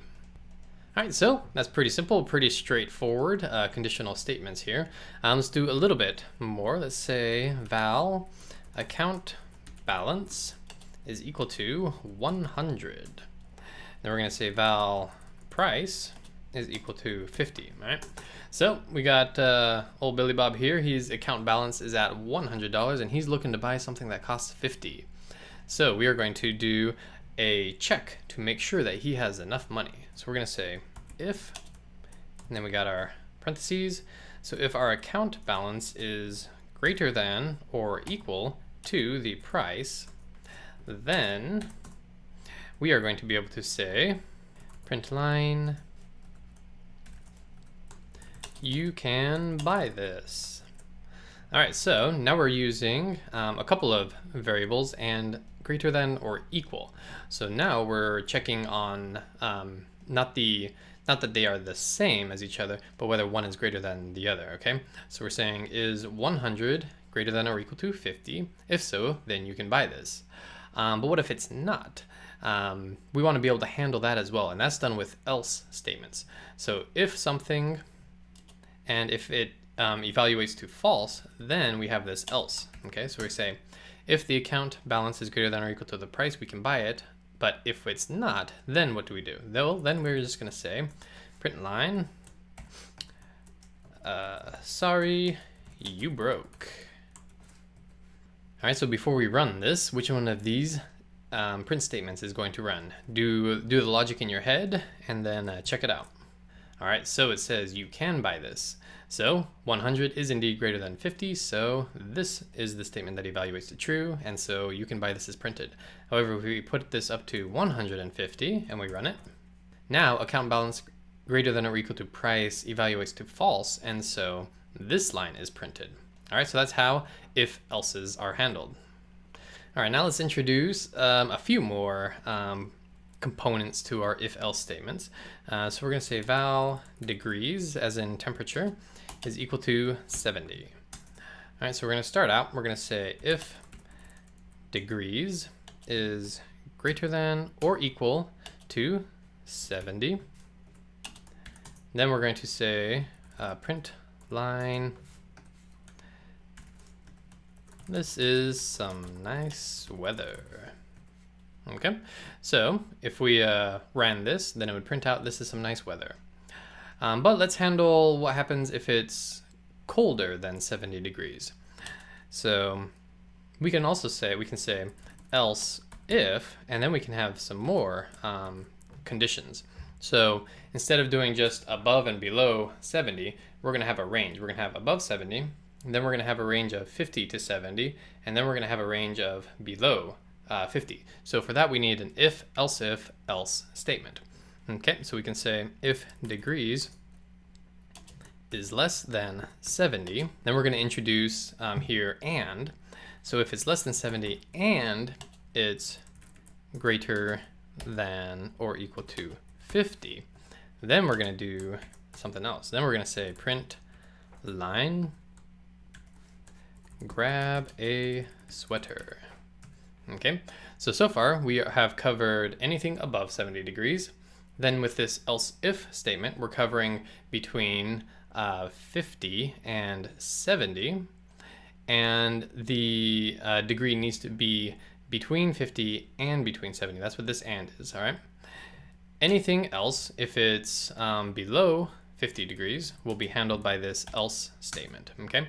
All right, so that's pretty simple, pretty straightforward conditional statements here. Let's do a little bit more. Let's say val account balance is equal to 100. Then we're going to say val price is equal to 50, right? So we got old Billy Bob here. His account balance is at $100 and he's looking to buy something that costs 50. So we are going to do a check to make sure that he has enough money. So we're going to say if, and then we got our parentheses. So if our account balance is greater than or equal to the price, then we are going to be able to say print line, you can buy this. All right, so now we're using a couple of variables and greater than or equal. So now we're checking on not that they are the same as each other, but whether one is greater than the other, okay? So we're saying is 100 greater than or equal to 50? If so, then you can buy this. But what if it's not? We want to be able to handle that as well, and that's done with else statements. So if something, and if it evaluates to false, then we have this else, okay? So we say, if the account balance is greater than or equal to the price, we can buy it. But if it's not, then what do we do? Well, then we're just going to say print line, sorry, you broke. All right, so before we run this, which one of these print statements is going to run? Do the logic in your head and then check it out. All right, so it says you can buy this. So 100 is indeed greater than 50, so this is the statement that evaluates to true, and so you can buy this is printed. However, if we put this up to 150 and we run it, now account balance greater than or equal to price evaluates to false, and so this line is printed. All right, so that's how if-elses are handled. All right, now let's introduce a few more components to our if-else statements. So we're going to say val degrees, as in temperature, is equal to 70. All right, so we're going to start out, we're going to say if degrees is greater than or equal to 70. Then we're going to say print line, this is some nice weather. Okay, so if we ran this, then it would print out this is some nice weather. But let's handle what happens if it's colder than 70 degrees. So we can also say, else if, and then we can have some more conditions. So instead of doing just above and below 70, we're going to have a range. We're going to have above 70, and then we're going to have a range of 50 to 70, and then we're going to have a range of below 50. So for that we need an if, else statement. Okay, so we can say if degrees is less than 70, then we're going to introduce here and. So if it's less than 70 and it's greater than or equal to 50, then we're going to do something else. Then we're going to say print line, grab a sweater. Okay, so far we have covered anything above 70 degrees. Then with this else if statement, we're covering between 50 and 70. And the degree needs to be between 50 and between 70. That's what this and is, all right? Anything else, if it's below 50 degrees, will be handled by this else statement, okay?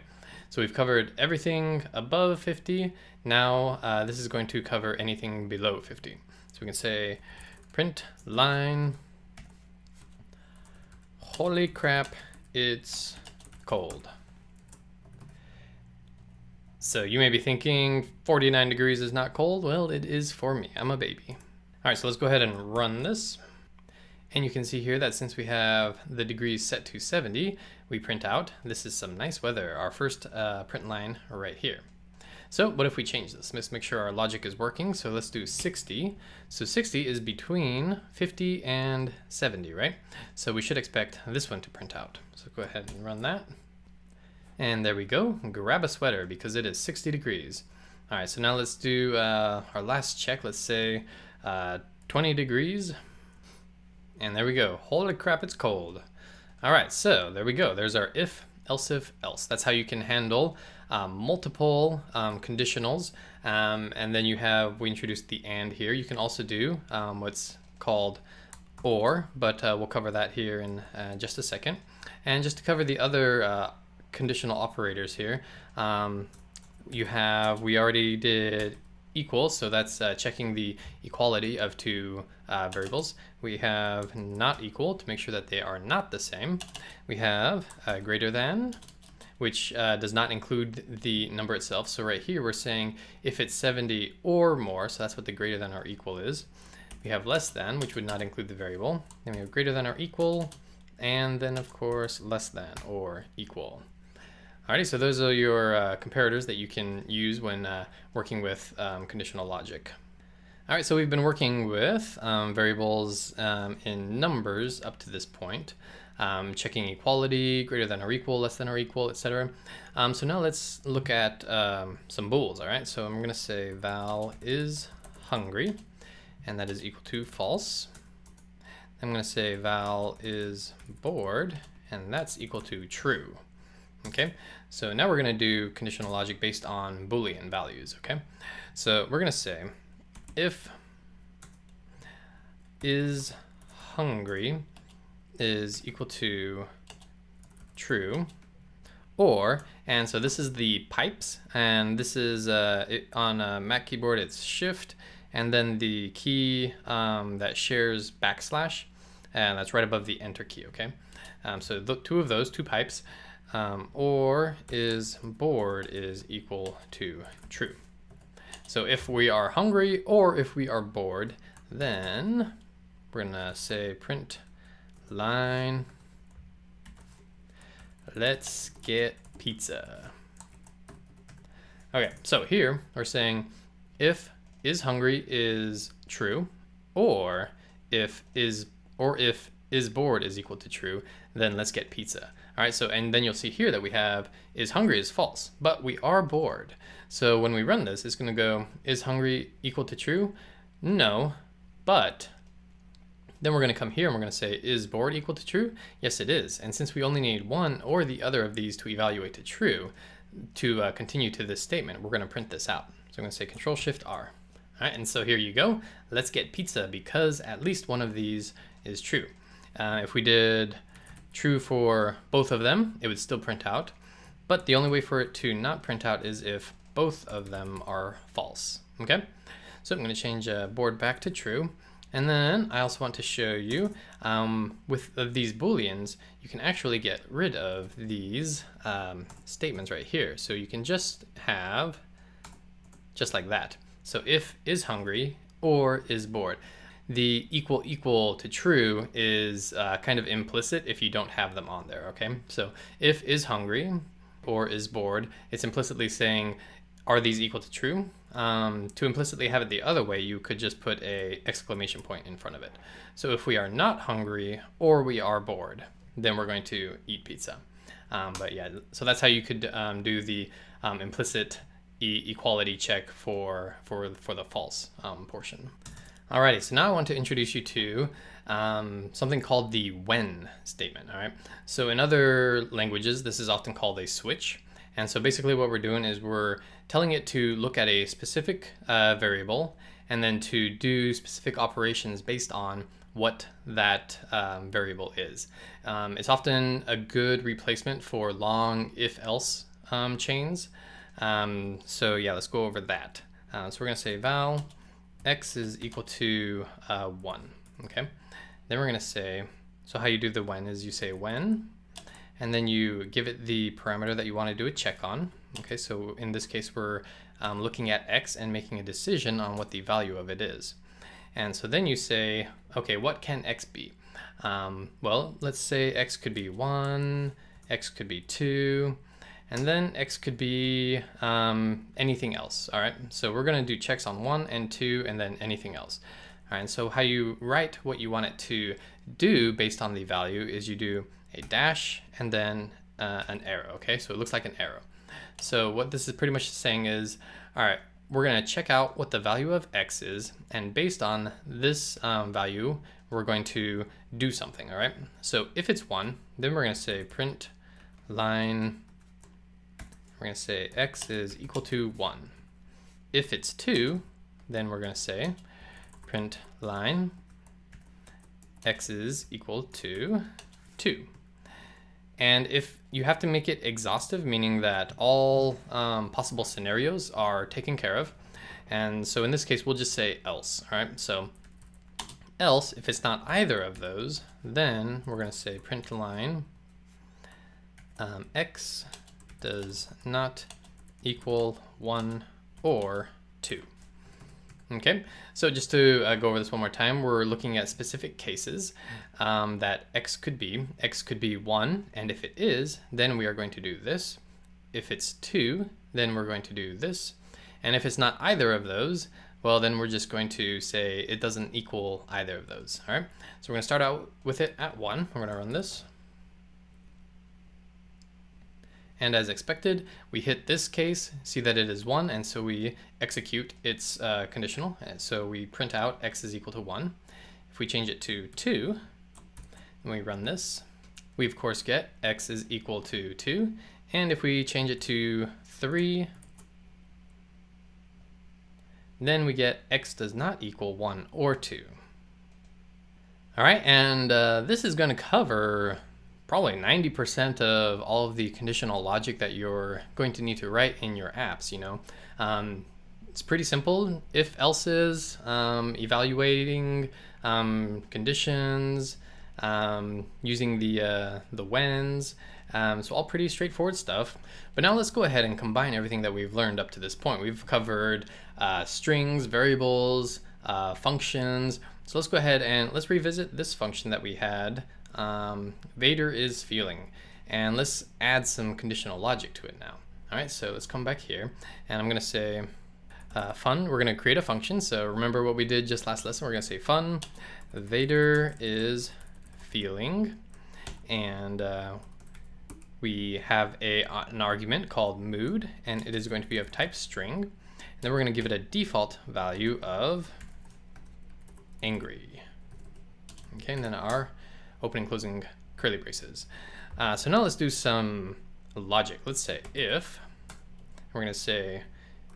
So we've covered everything above 50. Now this is going to cover anything below 50. So we can say print line, holy crap, it's cold. So you may be thinking 49 degrees is not cold. Well, it is for me. I'm a baby. All right, so let's go ahead and run this. And you can see here that since we have the degrees set to 70, we print out, this is some nice weather, our first print line right here. So what if we change this? Let's make sure our logic is working. So let's do 60. So 60 is between 50 and 70, right? So we should expect this one to print out. So go ahead and run that. And there we go, grab a sweater because it is 60 degrees. All right, so now let's do our last check. Let's say 20 degrees And there we go. Holy crap, it's cold. All right, so there we go. There's our if, else. That's how you can handle multiple conditionals. And then we introduced the and here. You can also do what's called or, but we'll cover that here in just a second. And just to cover the other conditional operators here, we already did equal, so that's checking the equality of two variables. We have not equal to make sure that they are not the same. We have greater than, which does not include the number itself. So right here we're saying if it's 70 or more, so that's what the greater than or equal is. We have less than, which would not include the variable. Then we have greater than or equal, and then of course less than or equal. Alrighty, so those are your comparators that you can use when working with conditional logic. Alright, so we've been working with variables in numbers up to this point, checking equality, greater than or equal, less than or equal, etc. So now let's look at some bools. Alright, so I'm going to say val is hungry, and that is equal to false. I'm going to say val is bored, and that's equal to true. Okay, so now we're going to do conditional logic based on Boolean values. Okay, so we're going to say if is hungry is equal to true, or, and so this is the pipes, and this is on a Mac keyboard it's shift, and then the key that shares backslash, and that's right above the enter key. Okay, so the two of those two pipes. Or is bored is equal to true. So if we are hungry or if we are bored, then we're gonna say print line, let's get pizza. Okay, so here we're saying if is hungry is true, or if is bored is equal to true, then let's get pizza. All right, so, and then you'll see here that we have is hungry is false, but we are bored. So when we run this, it's gonna go, is hungry equal to true? No, but then we're gonna come here and we're gonna say, is bored equal to true? Yes, it is. And since we only need one or the other of these to evaluate to true, to continue to this statement, we're gonna print this out. So I'm gonna say Control-Shift-R. All right, and so here you go. Let's get pizza because at least one of these is true. If we did true for both of them, it would still print out. But the only way for it to not print out is if both of them are false. Okay, so I'm going to change board back to true. And then I also want to show you with these booleans, you can actually get rid of these statements right here. So you can just have just like that. So if is hungry or is bored. The equal to true is kind of implicit if you don't have them on there, okay? So if is hungry or is bored, it's implicitly saying, are these equal to true? To implicitly have it the other way, you could just put a exclamation point in front of it. So if we are not hungry or we are bored, then we're going to eat pizza. But yeah, so that's how you could do the implicit equality check for the false portion. Alrighty, so now I want to introduce you to something called the when statement. All right, so in other languages, this is often called a switch. And so basically what we're doing is we're telling it to look at a specific variable and then to do specific operations based on what that variable is. It's often a good replacement for long if-else chains. So yeah, let's go over that. So we're gonna say val x is equal to 1, okay? Then we're gonna say, so how you do the when is you say when, and then you give it the parameter that you wanna do a check on, okay? So in this case, we're looking at x and making a decision on what the value of it is. And so then you say, okay, what can x be? Well, let's say x could be 1, x could be 2, and then x could be anything else. All right, so we're gonna do checks on 1 and 2 and then anything else. All right, so how you write what you want it to do based on the value is you do a dash and then an arrow, okay? So it looks like an arrow. So what this is pretty much saying is, all right, we're going to check out what the value of x is, and based on this value, we're going to do something, all right? So if it's 1, then we're going to say print line, we're going to say x is equal to 1. If it's 2, then we're going to say print line, x is equal to 2. And if you have to make it exhaustive, meaning that all possible scenarios are taken care of. And so in this case, we'll just say else, all right? So else, if it's not either of those, then we're going to say print line x does not equal 1 or 2. Okay, so just to go over this one more time, we're looking at specific cases that x could be. X could be 1, and if it is, then we are going to do this. If it's 2, then we're going to do this. And if it's not either of those, well, then we're just going to say it doesn't equal either of those. All right, so we're going to start out with it at 1. We're going to run this. And as expected, we hit this case, see that it is 1, and so we execute its conditional. And so we print out x is equal to 1. If we change it to 2, and we run this, we of course get x is equal to 2. And if we change it to 3, then we get x does not equal 1 or 2. All right, and this is going to cover probably 90% of all of the conditional logic that you're going to need to write in your apps, you know. It's pretty simple. If else's, evaluating conditions, using the whens, so all pretty straightforward stuff. But now let's go ahead and combine everything that we've learned up to this point. We've covered strings, variables, functions. So let's go ahead and let's revisit this function that we had. Vader is feeling, and let's add some conditional logic to it now. All right, so let's come back here, and I'm going to say fun. We're going to create a function. So remember what we did just last lesson. We're going to say fun Vader is feeling, and we have an argument called mood, and it is going to be of type string. And then we're going to give it a default value of angry. Okay, and then our opening, closing curly braces. So now let's do some logic. Let's say if, we're going to say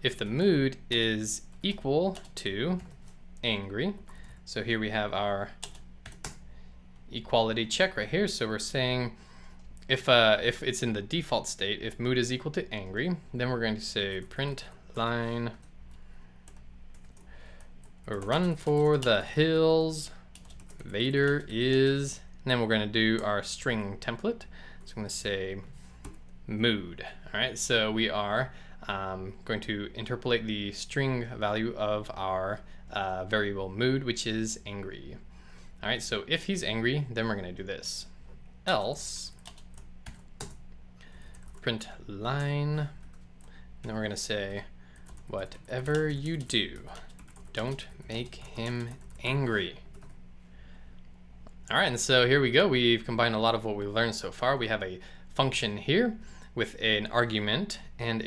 if the mood is equal to angry. So here we have our equality check right here. So we're saying if it's in the default state, if mood is equal to angry, then we're going to say print line run for the hills, Vader is, and then we're going to do our string template. So I'm going to say mood. All right, so we are going to interpolate the string value of our variable mood, which is angry. All right, so if he's angry, then we're going to do this. Else, print line, and then we're going to say whatever you do, don't make him angry. All right, and so here we go. We've combined a lot of what we've learned so far. We have a function here with an argument and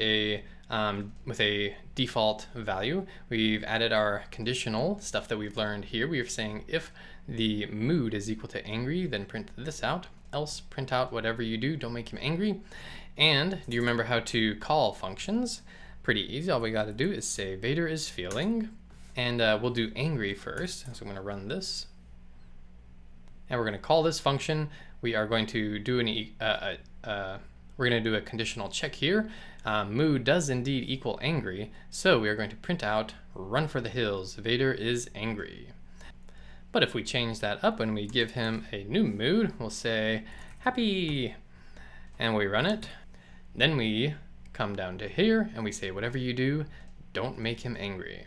with a default value. We've added our conditional stuff that we've learned here. We are saying if the mood is equal to angry, then print this out. Else, print out whatever you do, don't make him angry. And do you remember how to call functions? Pretty easy. All we got to do is say Vader is feeling, and we'll do angry first. So I'm going to run this. And we're going to call this function. We are going to do we're going to do a conditional check here. Mood does indeed equal angry, so we are going to print out run for the hills, Vader is angry. But if we change that up and we give him a new mood, we'll say happy, and we run it. Then we come down to here and we say whatever you do, don't make him angry.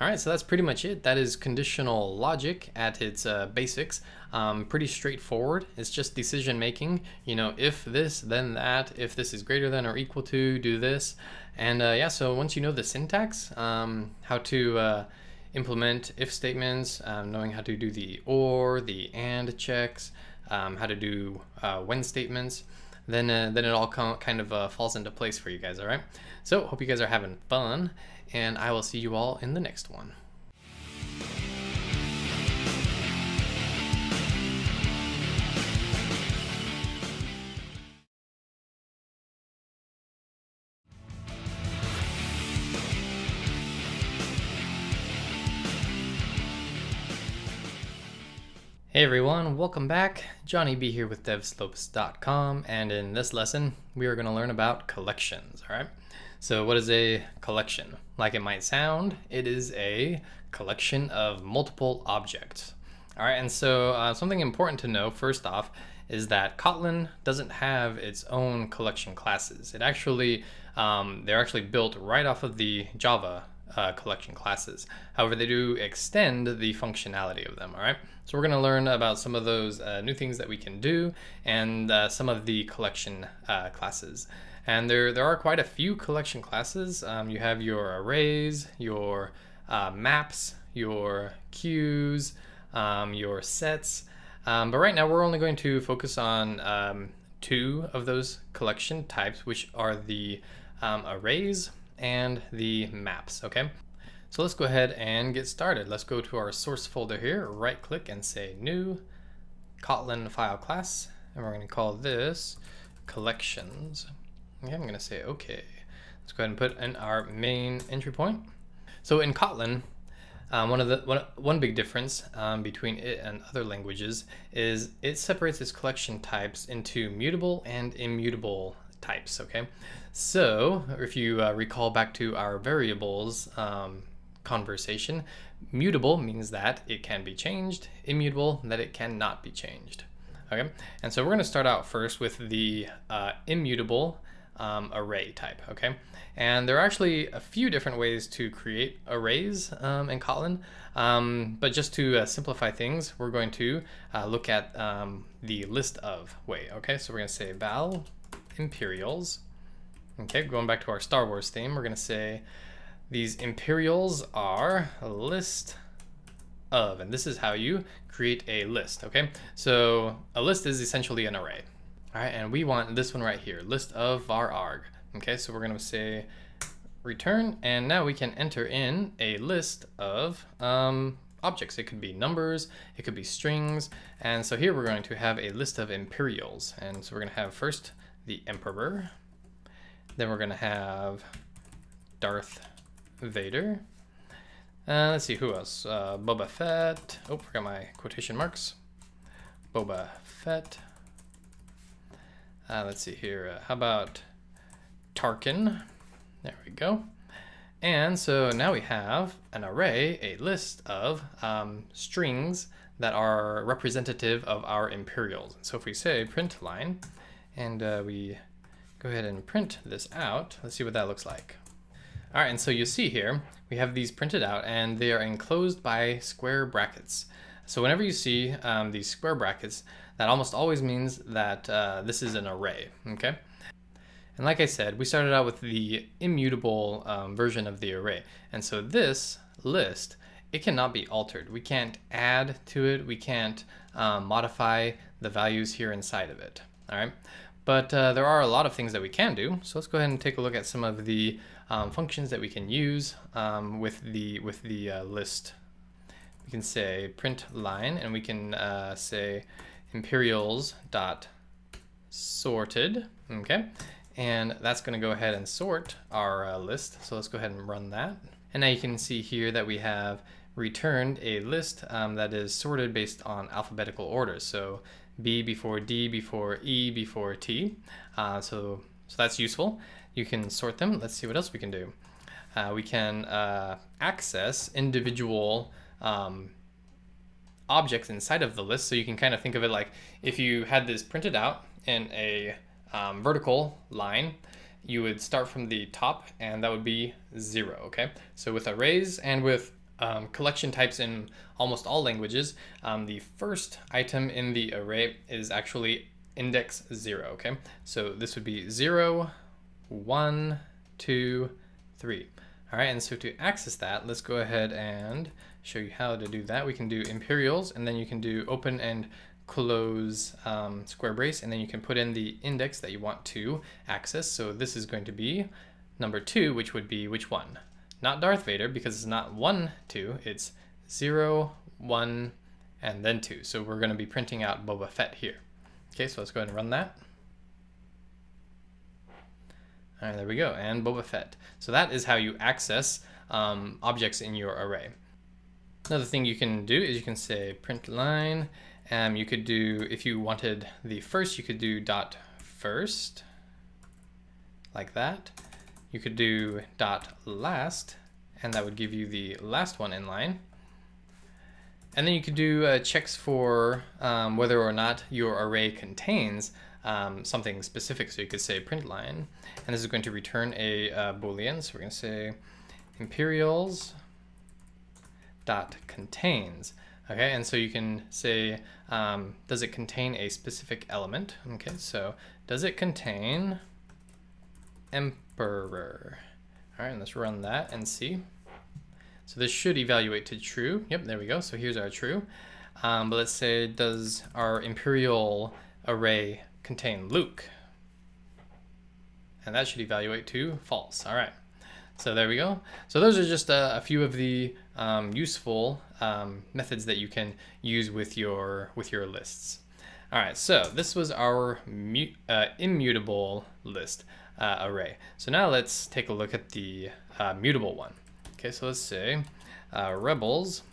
All right, so that's pretty much it. That is conditional logic at its basics. Pretty straightforward. It's just decision making. You know, if this, then that. If this is greater than or equal to, do this. And yeah, so once you know the syntax, how to implement if statements, knowing how to do the or, the and checks, how to do when statements, then it all kind of falls into place for you guys. All right. So hope you guys are having fun. and I will see you all in the next one. Hey everyone, welcome back. Johnny B here with devslopes.com, and in this lesson we are going to learn about collections. All right, so what is a collection? Like it might sound, it is a collection of multiple objects. All right, and so something important to know first off is that Kotlin doesn't have its own collection classes. It actually they're actually built right off of the Java collection classes. However, they do extend the functionality of them. All right, so we're going to learn about some of those new things that we can do and some of the collection classes. And there are quite a few collection classes. You have your arrays, your maps, your queues, your sets. But right now we're only going to focus on two of those collection types, which are the arrays and the maps. Okay, so let's go ahead and get started. Let's go to our source folder here, right click and say new Kotlin file class, and we're going to call this collections. Okay, I'm going to say okay. Let's go ahead and put in our main entry point. So in Kotlin, one big difference between it and other languages is it separates its collection types into mutable and immutable types. Okay, so if you recall back to our variables conversation, mutable means that it can be changed, immutable that it cannot be changed. Okay, and so we're going to start out first with the immutable array type. Okay, and there are actually a few different ways to create arrays in Kotlin, but just to simplify things, we're going to look at the list of way. Okay, so we're going to say val imperials. Okay, going back to our Star Wars theme, we're going to say these imperials are a list of, and this is how you create a list. Okay, so a list is essentially an array. All right, and we want this one right here, list of var arg. Okay, so we're going to say return, and now we can enter in a list of objects. It could be numbers, it could be strings, and so here we're going to have a list of imperials. And so we're going to have first the Emperor, then we're going to have Darth Vader. Let's see, who else? Boba Fett. Oh, forgot my quotation marks. Boba Fett. Let's see here. How about Tarkin? There we go. And so now we have an array, a list of strings that are representative of our imperials. So if we say print line, and we go ahead and print this out, let's see what that looks like. All right, and so you see here, we have these printed out and they are enclosed by square brackets. So whenever you see these square brackets, that almost always means that this is an array, okay? And like I said, we started out with the immutable version of the array. And so this list, it cannot be altered. We can't add to it. We can't modify the values here inside of it, all right? But there are a lot of things that we can do. So let's go ahead and take a look at some of the functions that we can use with the list. We can say print line, and we can say imperials dot sorted. Okay, and that's going to go ahead and sort our list. So let's go ahead and run that. And now you can see here that we have returned a list that is sorted based on alphabetical order. So B before D before E before T. So that's useful. You can sort them. Let's see what else we can do. We can access individual objects inside of the list. So you can kind of think of it like if you had this printed out in a vertical line, you would start from the top and that would be 0, okay? So with arrays and with collection types in almost all languages, the first item in the array is actually index 0, okay? So this would be 0, 1, 2, 3. All right, and so to access that, let's go ahead and show you how to do that. We can do imperials, and then you can do open and close square brace, and then you can put in the index that you want to access. So this is going to be number 2, which would be which one? not Darth Vader because it's not 1, 2, it's 0, 1, and then 2. So we're going to be printing out Boba Fett here. Okay, so let's go ahead and run that. All right, there we go, and Boba Fett. So that is how you access objects in your array. Another thing you can do is you can say print line. You could do, if you wanted the first, you could do dot first, like that. You could do dot last, and that would give you the last one in line. And then you could do checks for whether or not your array contains something specific. So you could say print line, and this is going to return a Boolean. So we're going to say imperials dot contains. Okay, and so you can say, does it contain a specific element? Okay, so does it contain emperor? All right, and let's run that and see. So this should evaluate to true. Yep, there we go. So here's our true. But let's say, does our imperial array contain Luke? And that should evaluate to false. All right. So there we go. So those are just a few of the useful methods that you can use with your lists. All right. So this was our immutable list array. So now let's take a look at the mutable one. Okay. So let's say rebels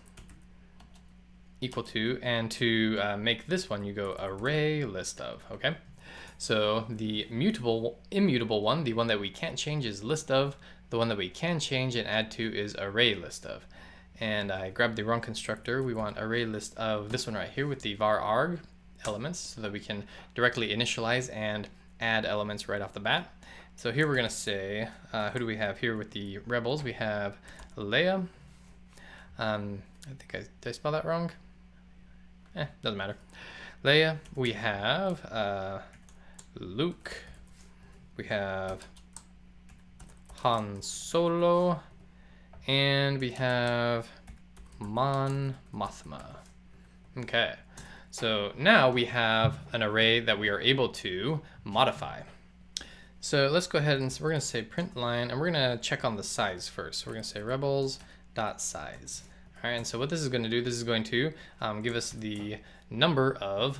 equal to, and to make this one, you go array list of. Okay. So the immutable one, the one that we can't change, is list of. The one that we can change and add to is array list of. And I grabbed the wrong constructor. We want array list of this one right here with the var arg elements so that we can directly initialize and add elements right off the bat. So here we're going to say, who do we have here with the rebels? We have Leia. I think did I spell that wrong? Doesn't matter. Leia. We have Luke. We have Han Solo, and we have Mon Mothma. Okay, so now we have an array that we are able to modify. So let's go ahead and we're going to say print line, and we're going to check on the size first. So we're going to say rebels.size. All right, and so what this is going to do, this is going to give us the number of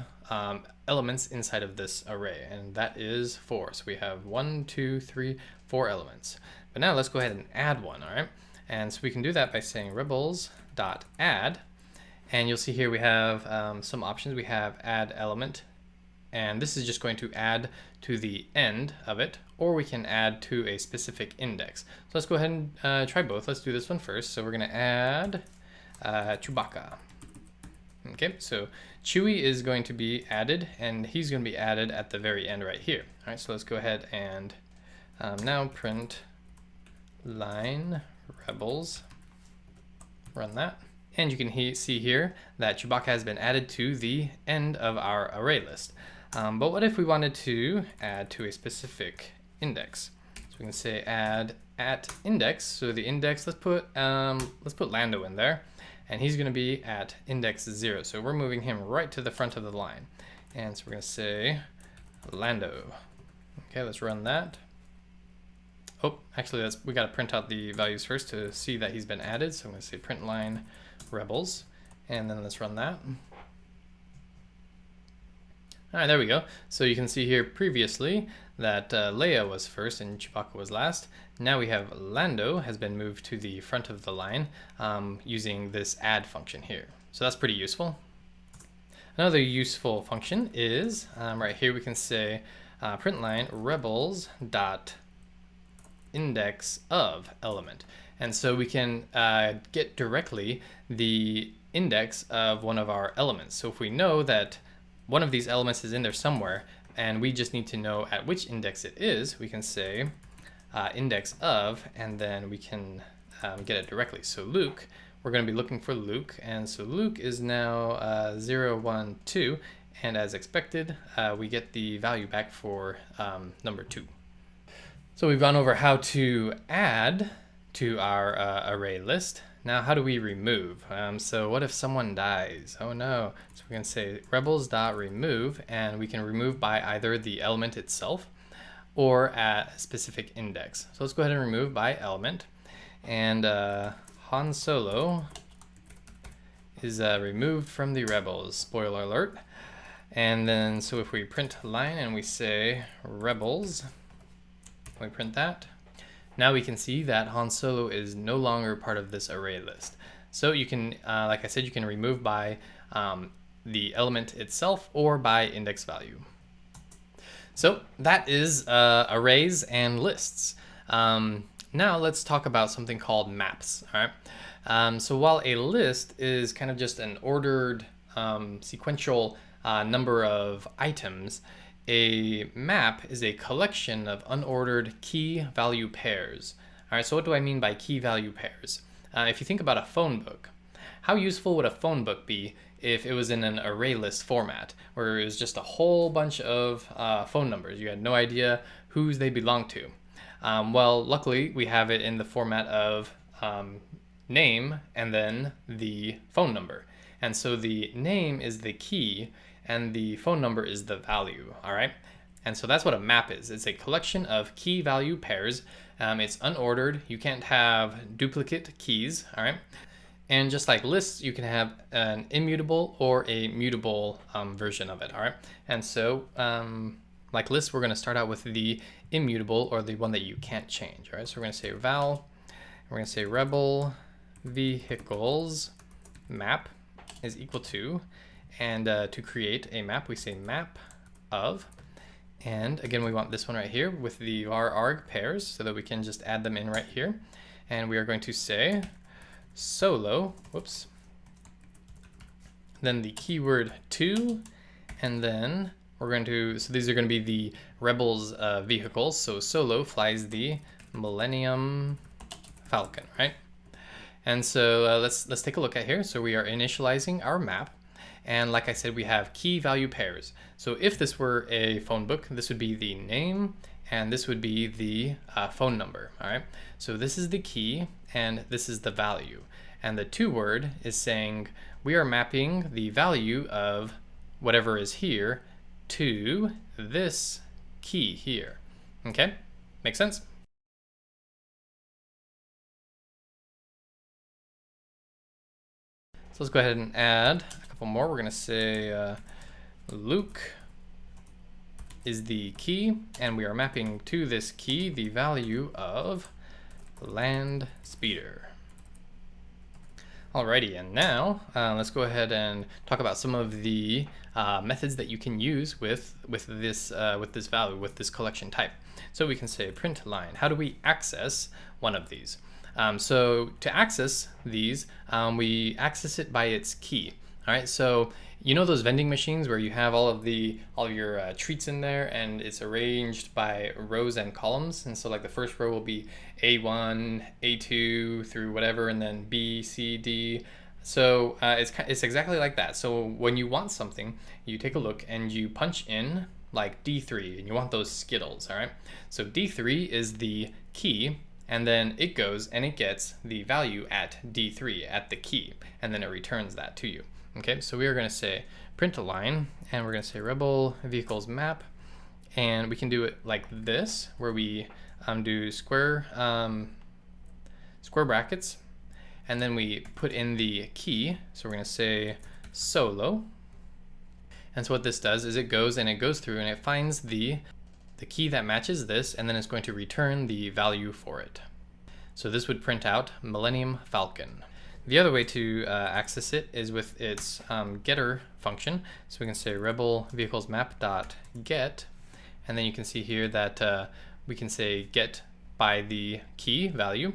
elements inside of this array, and that is 4. So we have 1, 2, 3, 4 elements. But now let's go ahead and add one, all right? And so we can do that by saying rebels.add, and you'll see here we have some options. We have add element, and this is just going to add to the end of it, or we can add to a specific index. So let's go ahead and try both. Let's do this one first. So we're going to add Chewbacca. Okay, so Chewie is going to be added, and he's going to be added at the very end right here. All right, so let's go ahead and now print line rebels. Run that. And you can see here that Chewbacca has been added to the end of our array list. But what if we wanted to add to a specific index? So we can say add at index. So the index, let's put Lando in there, and he's going to be at index 0. So we're moving him right to the front of the line. And so we're going to say Lando. Okay, let's run that. Oh, actually, we got to print out the values first to see that he's been added. So I'm going to say print line rebels, and then let's run that. All right, there we go. So you can see here previously that Leia was first and Chewbacca was last. Now we have Lando has been moved to the front of the line using this add function here. So that's pretty useful. Another useful function is right here we can say print line rebels dot index of element. And so we can get directly the index of one of our elements. So if we know that one of these elements is in there somewhere, and we just need to know at which index it is, we can say index of, and then we can get it directly. So Luke, we're going to be looking for Luke, and so Luke is now 0, 1, 2, and as expected, we get the value back for number 2. So we've gone over how to add to our array list. Now, how do we remove? So what if someone dies? Oh no. So we're going to say rebels.remove, and we can remove by either the element itself or at a specific index. So let's go ahead and remove by element. and Han Solo is removed from the rebels, spoiler alert. And then, so if we print line and we say rebels, we print that, now we can see that Han Solo is no longer part of this array list. So you can, like I said, you can remove by the element itself or by index value. So that is arrays and lists. Now let's talk about something called maps. All right. So while a list is kind of just an ordered sequential number of items, a map is a collection of unordered key value pairs. All right. So what do I mean by key value pairs? If you think about a phone book, how useful would a phone book be if it was in an array list format, where it was just a whole bunch of phone numbers? You had no idea whose they belong to. Well, luckily we have it in the format of name and then the phone number. And so the name is the key and the phone number is the value, all right? And so that's what a map is. It's a collection of key value pairs. It's unordered. You can't have duplicate keys, all right? And just like lists, you can have an immutable or a mutable version of it, all right? And so like lists, we're gonna start out with the immutable or the one that you can't change, all right? So we're gonna say val, we're gonna say rebel vehicles map is equal to, and to create a map, we say map of, and again, we want this one right here with the var arg pairs so that we can just add them in right here. And we are going to say solo, whoops, then the keyword to, and then we're going to, so these are going to be the rebels vehicles. So solo flies the Millennium Falcon, right? And so let's take a look at here. So we are initializing our map. And like I said, we have key value pairs. So if this were a phone book, this would be the name and this would be the phone number, all right? So this is the key and this is the value. And the to word is saying we are mapping the value of whatever is here to this key here, okay? Make sense? So let's go ahead and add a couple more. We're gonna say Luke is the key, and we are mapping to this key the value of land speeder. Alrighty, and now let's go ahead and talk about some of the methods that you can use with this value, with this collection type. So we can say print line. How do we access one of these? So to access these, we access it by its key. All right, so you know those vending machines where you have all of your treats in there and it's arranged by rows and columns, and so like the first row will be A1, A2 through whatever, and then B, C, D. So it's exactly like that. So when you want something, you take a look and you punch in like D3, and you want those Skittles, all right? So D3 is the key, and then it goes and it gets the value at D3 at the key, and then it returns that to you. Okay, so we are going to say print a line, and we're going to say rebel vehicles map, and we can do it like this, where we do square brackets, and then we put in the key. So we're going to say solo, and so what this does is it goes through and it finds the key that matches this, and then it's going to return the value for it. So this would print out Millennium Falcon. The other way to access it is with its getter function. So we can say rebel vehicles map dot get, and then you can see here that we can say get by the key value,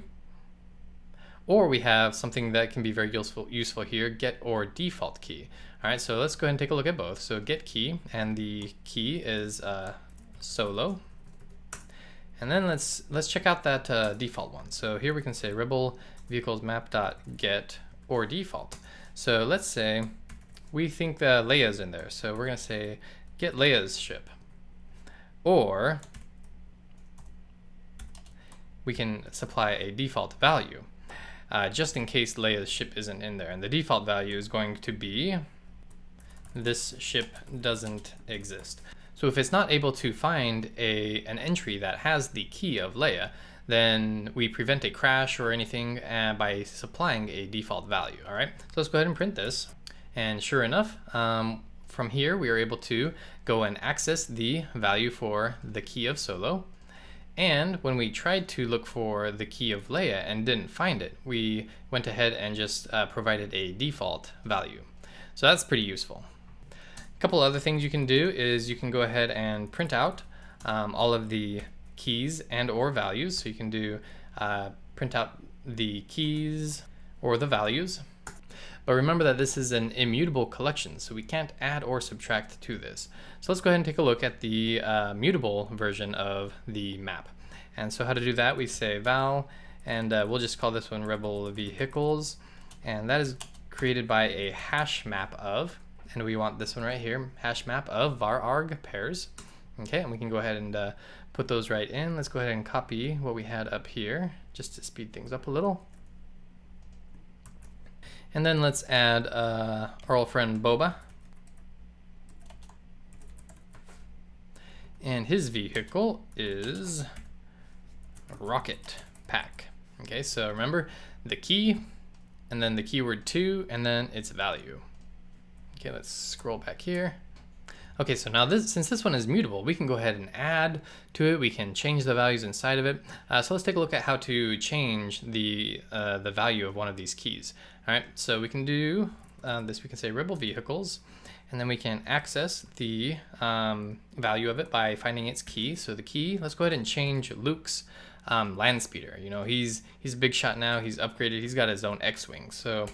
or we have something that can be very useful here, get or default key. All right, so let's go ahead and take a look at both. So get key, and the key is solo, and then let's check out that default one. So here we can say rebel vehicles map dot get or default. So let's say we think that Leia's in there, so we're gonna say get Leia's ship, or we can supply a default value just in case Leia's ship isn't in there, and the default value is going to be this ship doesn't exist. So if it's not able to find an entry that has the key of Leia, then we prevent a crash or anything by supplying a default value. All right, so let's go ahead and print this. And sure enough, from here we are able to go and access the value for the key of Solo. And when we tried to look for the key of Leia and didn't find it, we went ahead and just provided a default value. So that's pretty useful. A couple other things you can do is you can go ahead and print out all of the keys and or values. So you can do print out the keys or the values. But remember that this is an immutable collection, so we can't add or subtract to this. So let's go ahead and take a look at the mutable version of the map. And so how to do that, we say val, and we'll just call this one rebel vehicles. And that is created by a hash map of, and we want this one right here, hash map of var arg pairs. Okay, and we can go ahead and put those right in. Let's go ahead and copy what we had up here, just to speed things up a little. And then let's add our old friend Boba. And his vehicle is Rocket Pack. Okay, so remember the key, and then the keyword to, and then its value. Okay, let's scroll back here. Okay, so now since this one is mutable, we can go ahead and add to it. We can change the values inside of it. So let's take a look at how to change the value of one of these keys. All right, so we can do this. We can say rebel vehicles, and then we can access the value of it by finding its key. So the key, let's go ahead and change Luke's land speeder. You know, he's a big shot now. He's upgraded. He's got his own X-wing. So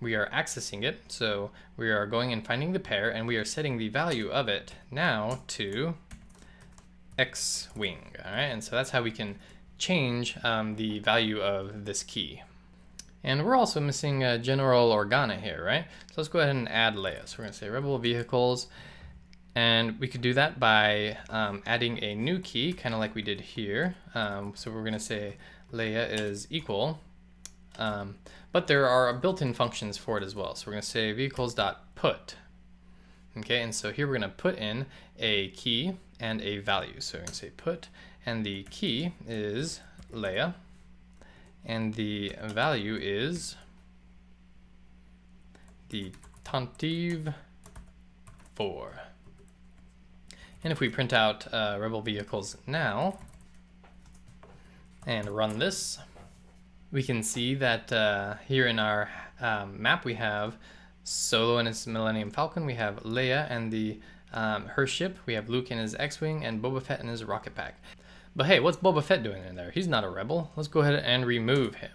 we are accessing it. So we are going and finding the pair, and we are setting the value of it now to X-wing. All right, and so that's how we can change the value of this key. And we're also missing General Organa here, right? So let's go ahead and add Leia. So we're going to say rebel vehicles, and we could do that by adding a new key, kind of like we did here. So we're going to say Leia is equal, but there are built-in functions for it as well. So we're going to say vehicles.put. Okay, and so here we're going to put in a key and a value. So we're going to say put, and the key is Leia, and the value is the Tontive 4. And if we print out rebel vehicles now and run this, we can see that here in our map we have Solo and his Millennium Falcon, we have Leia and the her ship, we have Luke and his X-Wing, and Boba Fett and his rocket pack. But hey, what's Boba Fett doing in there? He's not a rebel. Let's go ahead and remove him.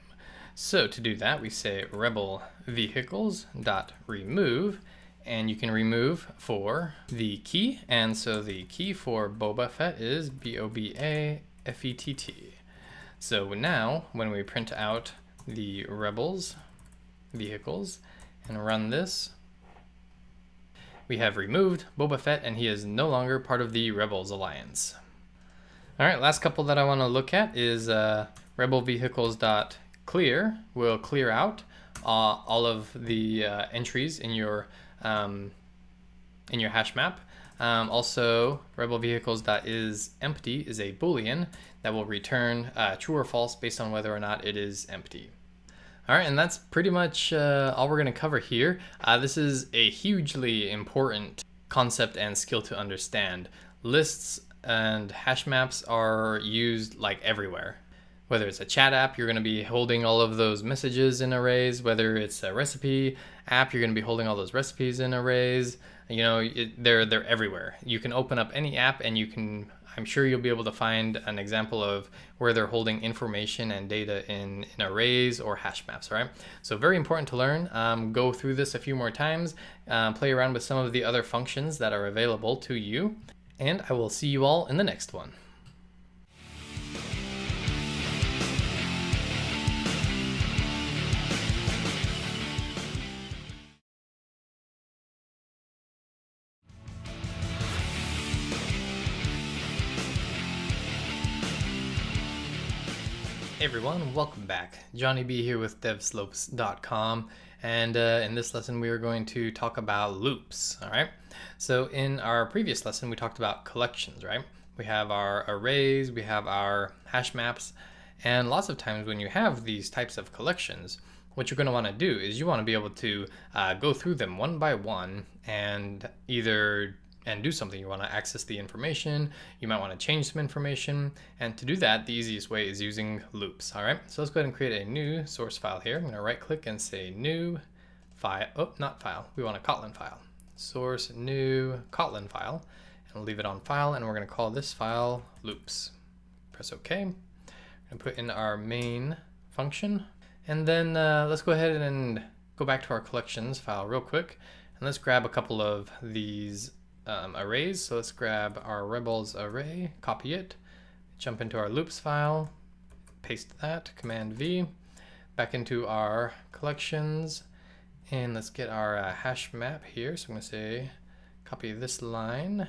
So to do that, we say rebel vehicles dot remove, and you can remove for the key. And so the key for Boba Fett is BOBAFETT. So now when we print out the rebels vehicles and run this, we have removed Boba Fett, and he is no longer part of the Rebels Alliance. All right, last couple that I want to look at is rebel vehicles.clear will clear out all of the entries in your hash map. Also, rebel vehicles.isEmpty is a Boolean that will return true or false based on whether or not it is empty. All right, and that's pretty much all we're going to cover here. This is a hugely important concept and skill to understand. Lists and hash maps are used like everywhere. Whether it's a chat app, you're going to be holding all of those messages in arrays. Whether it's a recipe app, you're going to be holding all those recipes in arrays. You know, they're everywhere. You can open up any app and you can, I'm sure you'll be able to find an example of where they're holding information and data in arrays or hash maps, right? So very important to learn. Go through this a few more times, play around with some of the other functions that are available to you, and I will see you all in the next one. Hey everyone, welcome back. Johnny B here with devslopes.com, and in this lesson we are going to talk about loops. All right, so in our previous lesson we talked about collections, right? We have our arrays, we have our hash maps, And lots of times when you have these types of collections, what you're going to want to do is you want to be able to go through them one by one and do something. You want to access the information, you might want to change some information, and to do that, the easiest way is using loops. All right, so let's go ahead and create a new source file here. I'm going to right click and say new file. Oh, not file. We want a Kotlin file. Source new Kotlin file, and we'll leave it on file, and we're going to call this file loops. Press OK. I'm going to put in our main function, and then let's go ahead and go back to our collections file real quick, and let's grab a couple of these arrays. So let's grab our rebels array, copy it, jump into our loops file, paste that, Command V, back into our collections, and let's get our hash map here. So I'm going to say copy this line,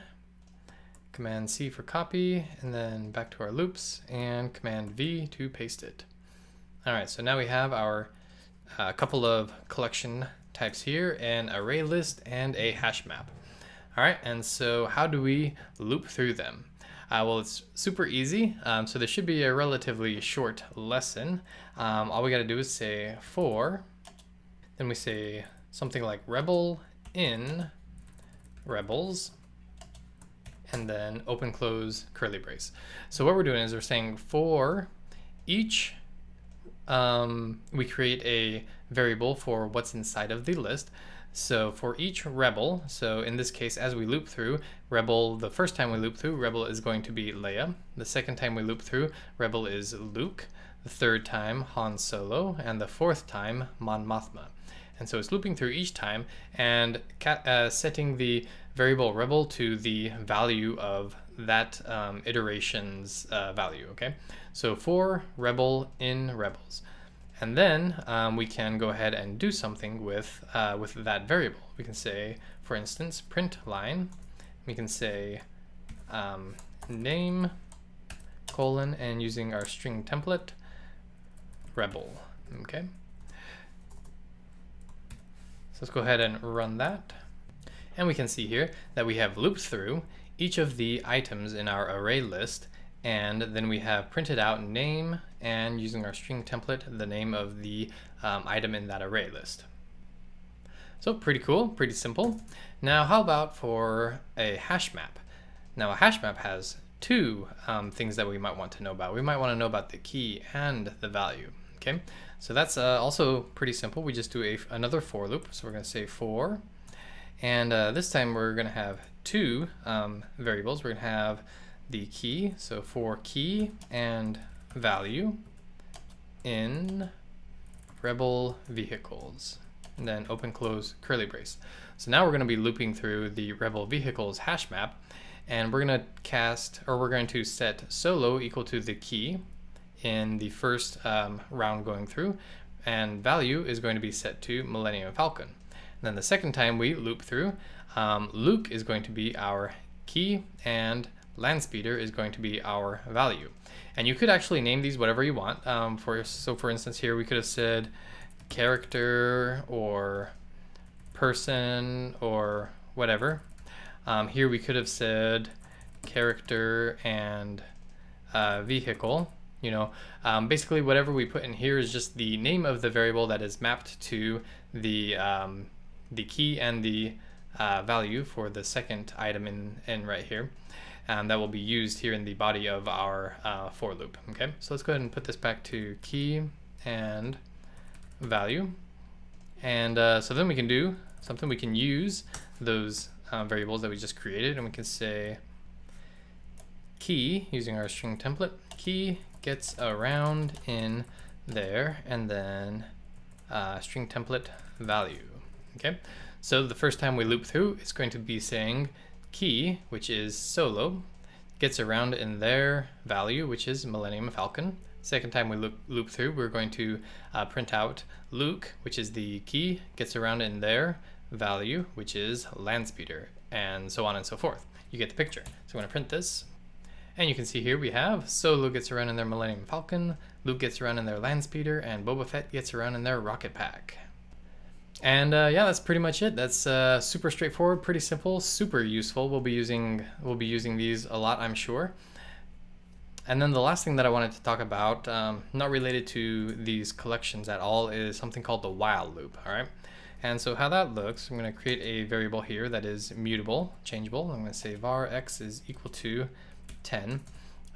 Command C for copy, and then back to our loops, and Command V to paste it. All right, so now we have our couple of collection types here, an array list and a hash map. All right, and so how do we loop through them? Well, it's super easy. So there should be a relatively short lesson. All we got to do is say for, then we say something like rebel in rebels, and then open close curly brace. So what we're doing is we're saying for each, we create a variable for what's inside of the list. So for each rebel, so in this case, as we loop through, rebel, the first time we loop through, rebel is going to be Leia. The second time we loop through, rebel is Luke. The third time, Han Solo. And the fourth time, Mon Mothma. And so it's looping through each time and setting the variable rebel to the value of that iteration's value, okay? So for rebel in rebels. And then we can go ahead and do something with that variable. We can say, for instance, print line. We can say name, colon, and using our string template, rebel, okay? So let's go ahead and run that. And we can see here that we have looped through each of the items in our array list, and then we have printed out name and using our string template, the name of the item in that array list. So pretty cool, pretty simple. Now how about for a hash map? Now a hash map has two things that we might want to know about. We might want to know about the key and the value, okay? So that's also pretty simple. We just do another for loop. So we're going to say for, and this time we're going to have two variables. We're going to have the key, so for key and value in rebel vehicles, and then open close curly brace. So now we're going to be looping through the rebel vehicles hash map, and we're going to set solo equal to the key in the first round going through, and value is going to be set to Millennium Falcon. And then the second time we loop through, Luke is going to be our key and Landspeeder is going to be our value. And you could actually name these whatever you want. So for instance here we could have said character or person or whatever. Here we could have said character and vehicle. You know, basically whatever we put in here is just the name of the variable that is mapped to the key and the value for the second item in right here. That will be used here in the body of our for loop. Okay, so let's go ahead and put this back to key and value. And so then we can do something. We can use those variables that we just created, and we can say key, using our string template, key gets around in there, and then string template value. Okay, so the first time we loop through, it's going to be saying key, which is solo, gets around in their value, which is Millennium Falcon. Second time we loop through, we're going to print out Luke, which is the key, gets around in their value, which is Landspeeder, and so on and so forth. You get the picture. So I'm going to print this, and you can see here we have Solo gets around in their Millennium Falcon, Luke gets around in their Landspeeder, and Boba Fett gets around in their Rocket Pack. And yeah, that's pretty much it. That's super straightforward, pretty simple, super useful. We'll be using these a lot, I'm sure. And then the last thing that I wanted to talk about, not related to these collections at all, is something called the while loop, all right? And so how that looks, I'm going to create a variable here that is mutable, changeable. I'm going to say var x is equal to 10.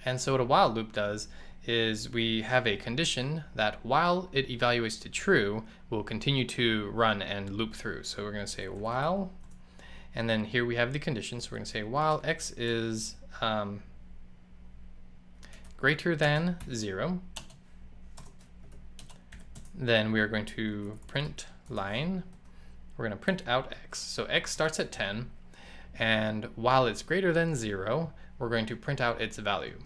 And so what a while loop does is we have a condition that while it evaluates to true, will continue to run and loop through. So we're going to say while, and then here we have the condition. So we're going to say while x is greater than 0, then we are going to print line. We're going to print out x. So x starts at 10, and while it's greater than 0, we're going to print out its value.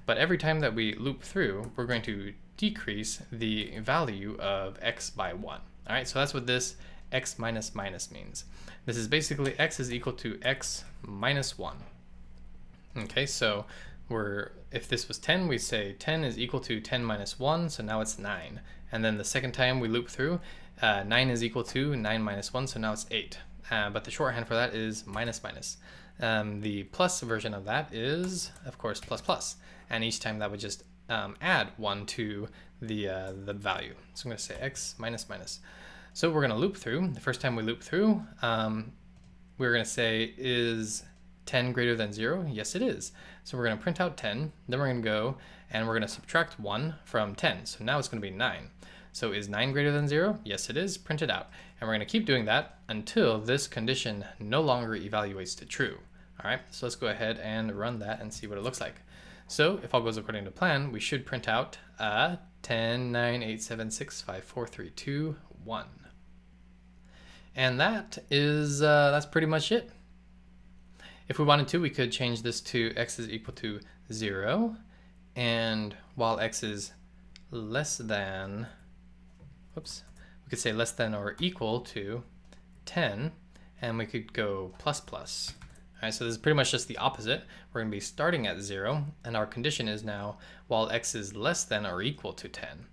But every time that we loop through, we're going to decrease the value of x by 1. All right, so that's what this x minus minus means. This is basically x is equal to x minus 1. Okay, so if this was 10, we say 10 is equal to 10 minus 1, so now it's 9. And then the second time we loop through, 9 is equal to 9 minus 1, so now it's 8. But the shorthand for that is minus minus. The plus version of that is, of course, plus plus. And each time that would just add 1 to the value. So I'm going to say x minus minus. So we're going to loop through. The first time we loop through, we're going to say, is 10 greater than 0? Yes, it is. So we're going to print out 10. Then we're going to go and we're going to subtract 1 from 10. So now it's going to be 9. So is 9 greater than 0? Yes, it is. Print it out. And we're going to keep doing that until this condition no longer evaluates to true. All right, so let's go ahead and run that and see what it looks like. So if all goes according to plan, we should print out 10, 9, 8, 7, 6, 5, 4, 3, 2, 1. And that is, that's pretty much it. If we wanted to, we could change this to x is equal to 0, and while x is less than, whoops, we could say less than or equal to 10, and we could go plus plus. All right, so this is pretty much just the opposite. We're going to be starting at 0, and our condition is now while x is less than or equal to 10.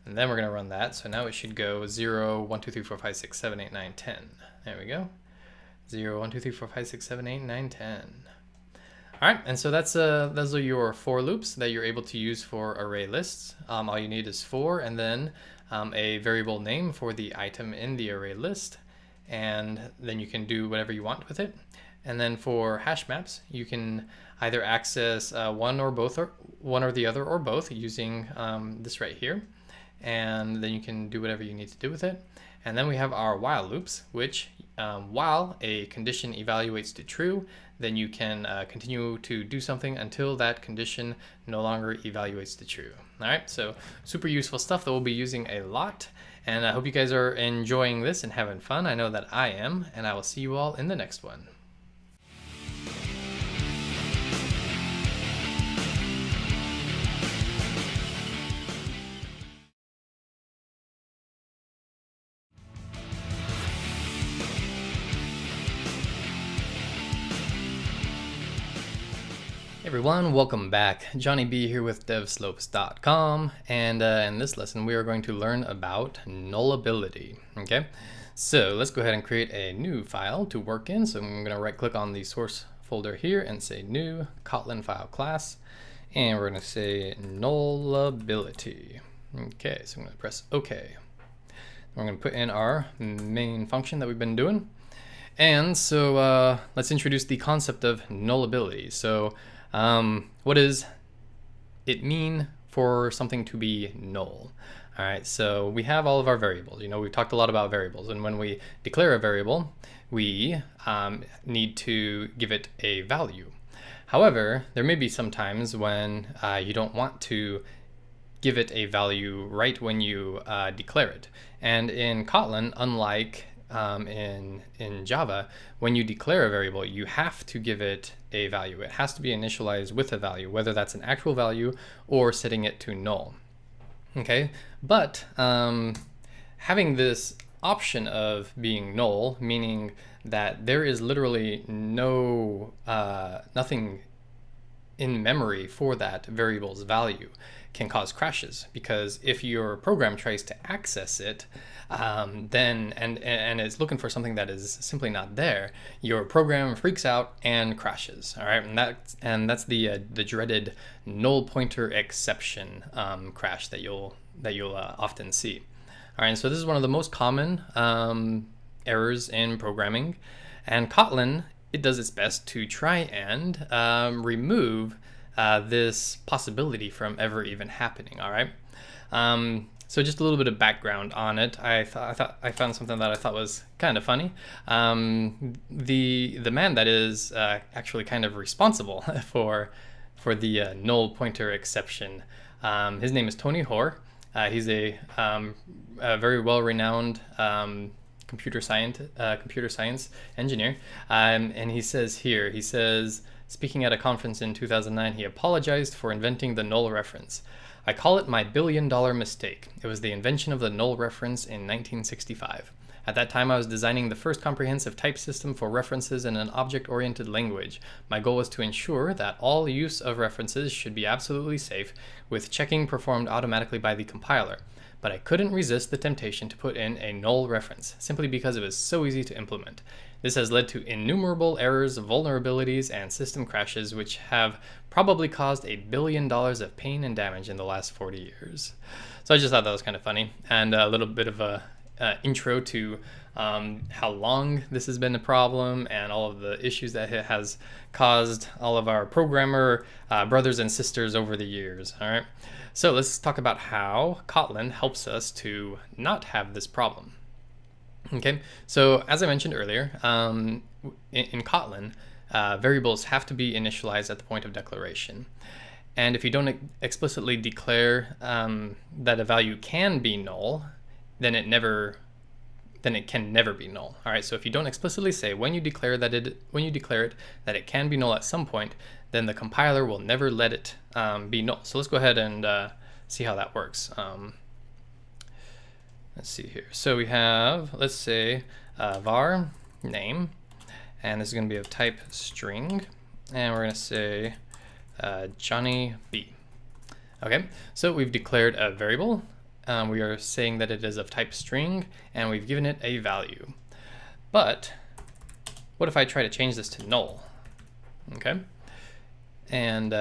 And then we're going to run that, so now it should go 0, 1, 2, 3, 4, 5, 6, 7, 8, 9, 10. There we go. 0, 1, 2, 3, 4, 5, 6, 7, 8, 9, 10. All right, and so those are your for loops that you're able to use for array lists. All you need is for, and then a variable name for the item in the array list, and then you can do whatever you want with it. And then for hash maps, you can either access one or the other or both using this right here, and then you can do whatever you need to do with it. And then we have our while loops, which while a condition evaluates to true, then you can continue to do something until that condition no longer evaluates to true. All right, so super useful stuff that we'll be using a lot. And I hope you guys are enjoying this and having fun. I know that I am, and I will see you all in the next one. Everyone, welcome back. Johnny B here with devslopes.com, and in this lesson we are going to learn about nullability. Okay, so let's go ahead and create a new file to work in. So I'm going to right click on the source folder here and say new Kotlin file class, and we're going to say nullability. Okay, so I'm going to press OK. We're going to put in our main function that we've been doing, and so let's introduce the concept of nullability. So what does it mean for something to be null? All right, so we have all of our variables. You know, we've talked a lot about variables, and when we declare a variable, we need to give it a value. However, there may be some times when you don't want to give it a value right when you declare it. And in Kotlin, unlike in Java, when you declare a variable, you have to give it a value. It has to be initialized with a value, whether that's an actual value or setting it to null. Okay, but having this option of being null, meaning that there is literally nothing in memory for that variable's value can cause crashes, because if your program tries to access it, then and it's looking for something that is simply not there, your program freaks out and crashes. All right, and that's the dreaded null pointer exception crash that you'll often see. All right, so this is one of the most common errors in programming, and Kotlin, it does its best to try and remove this possibility from ever even happening. All right. So just a little bit of background on it. I found something that I thought was kind of funny. The man that is actually kind of responsible for the null pointer exception, his name is Tony Hoare. He's a very well-renowned computer science engineer, and he says, speaking at a conference in 2009, he apologized for inventing the null reference. I call it my billion-dollar mistake. It was the invention of the null reference in 1965. At that time, I was designing the first comprehensive type system for references in an object-oriented language. My goal was to ensure that all use of references should be absolutely safe, with checking performed automatically by the compiler. But I couldn't resist the temptation to put in a null reference, simply because it was so easy to implement. This has led to innumerable errors, vulnerabilities, and system crashes, which have probably caused $1 billion of pain and damage in the last 40 years. So I just thought that was kind of funny, and a little bit of a intro to how long this has been a problem and all of the issues that it has caused all of our programmer brothers and sisters over the years. All right, so let's talk about how Kotlin helps us to not have this problem. Okay, so as I mentioned earlier, in Kotlin, variables have to be initialized at the point of declaration. And if you don't explicitly declare that a value can be null, then it can never be null. All right, so if you don't explicitly say when you declare it that it can be null at some point, then the compiler will never let it be null. So let's go ahead and see how that works. Let's see here. So we have, let's say, var name, and this is going to be of type string, and we're going to say Johnny B. Okay, so we've declared a variable. We are saying that it is of type string, and we've given it a value. But what if I try to change this to null? Okay, and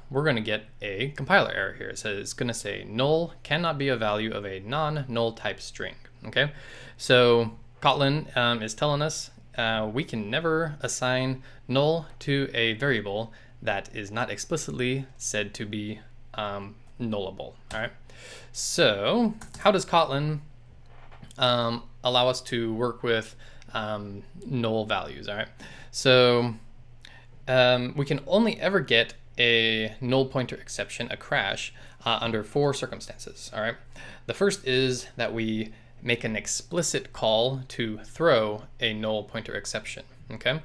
we're going to get a compiler error here. It says it's going to say null cannot be a value of a non-null type string. Okay, so Kotlin is telling us we can never assign null to a variable that is not explicitly said to be nullable. All right, so how does Kotlin allow us to work with null values? All right, so we can only ever get a null pointer exception, a crash, under 4 circumstances. All right, the first is that we make an explicit call to throw a null pointer exception. Okay,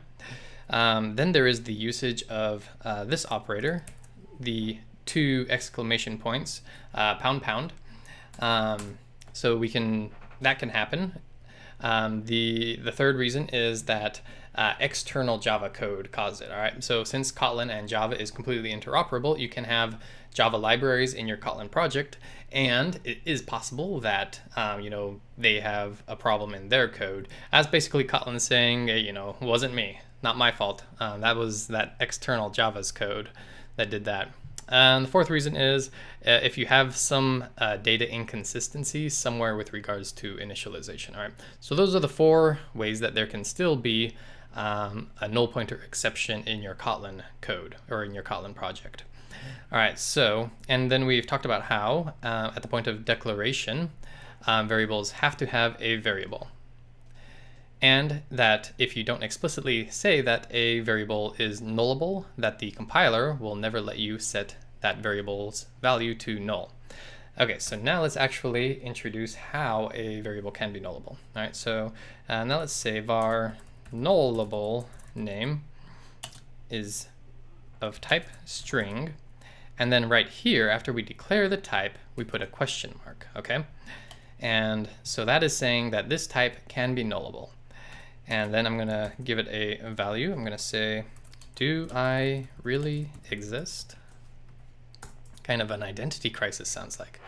then there is the usage of this operator, the 2 exclamation points, pound. So that can happen. The third reason is that external Java code caused it. All right, so since Kotlin and Java is completely interoperable, you can have Java libraries in your Kotlin project, and it is possible that they have a problem in their code. That's basically Kotlin saying, hey, wasn't me, not my fault. That was that external Java's code that did that. And the fourth reason is if you have some data inconsistency somewhere with regards to initialization. All right, so those are the 4 ways that there can still be a null pointer exception in your Kotlin code or in your Kotlin project. All right, so, and then we've talked about how at the point of declaration, variables have to have a variable. And that if you don't explicitly say that a variable is nullable, that the compiler will never let you set that variable's value to null. Okay, so now let's actually introduce how a variable can be nullable. All right, so now let's say var nullable name is of type string, and then right here, after we declare the type, we put a question mark, okay? And so that is saying that this type can be nullable. And then I'm gonna give it a value. I'm gonna say do I really exist? Kind of an identity crisis sounds like.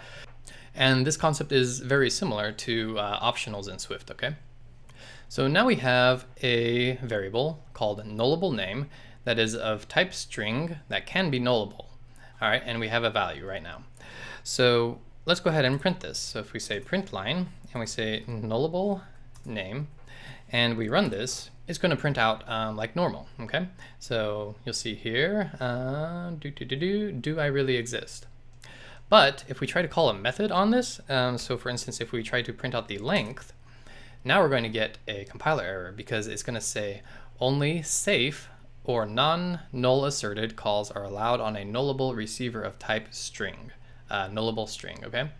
And this concept is very similar to optionals in Swift, okay? So now we have a variable called nullable name that is of type string that can be nullable. All right, and we have a value right now. So let's go ahead and print this. So if we say print line and we say nullable name and we run this, it's going to print out like normal, okay? So you'll see here, do I really exist? But if we try to call a method on this, so for instance, if we try to print out the length, now we're going to get a compiler error because it's going to say only safe or non-null asserted calls are allowed on a nullable receiver of type string, nullable string, okay?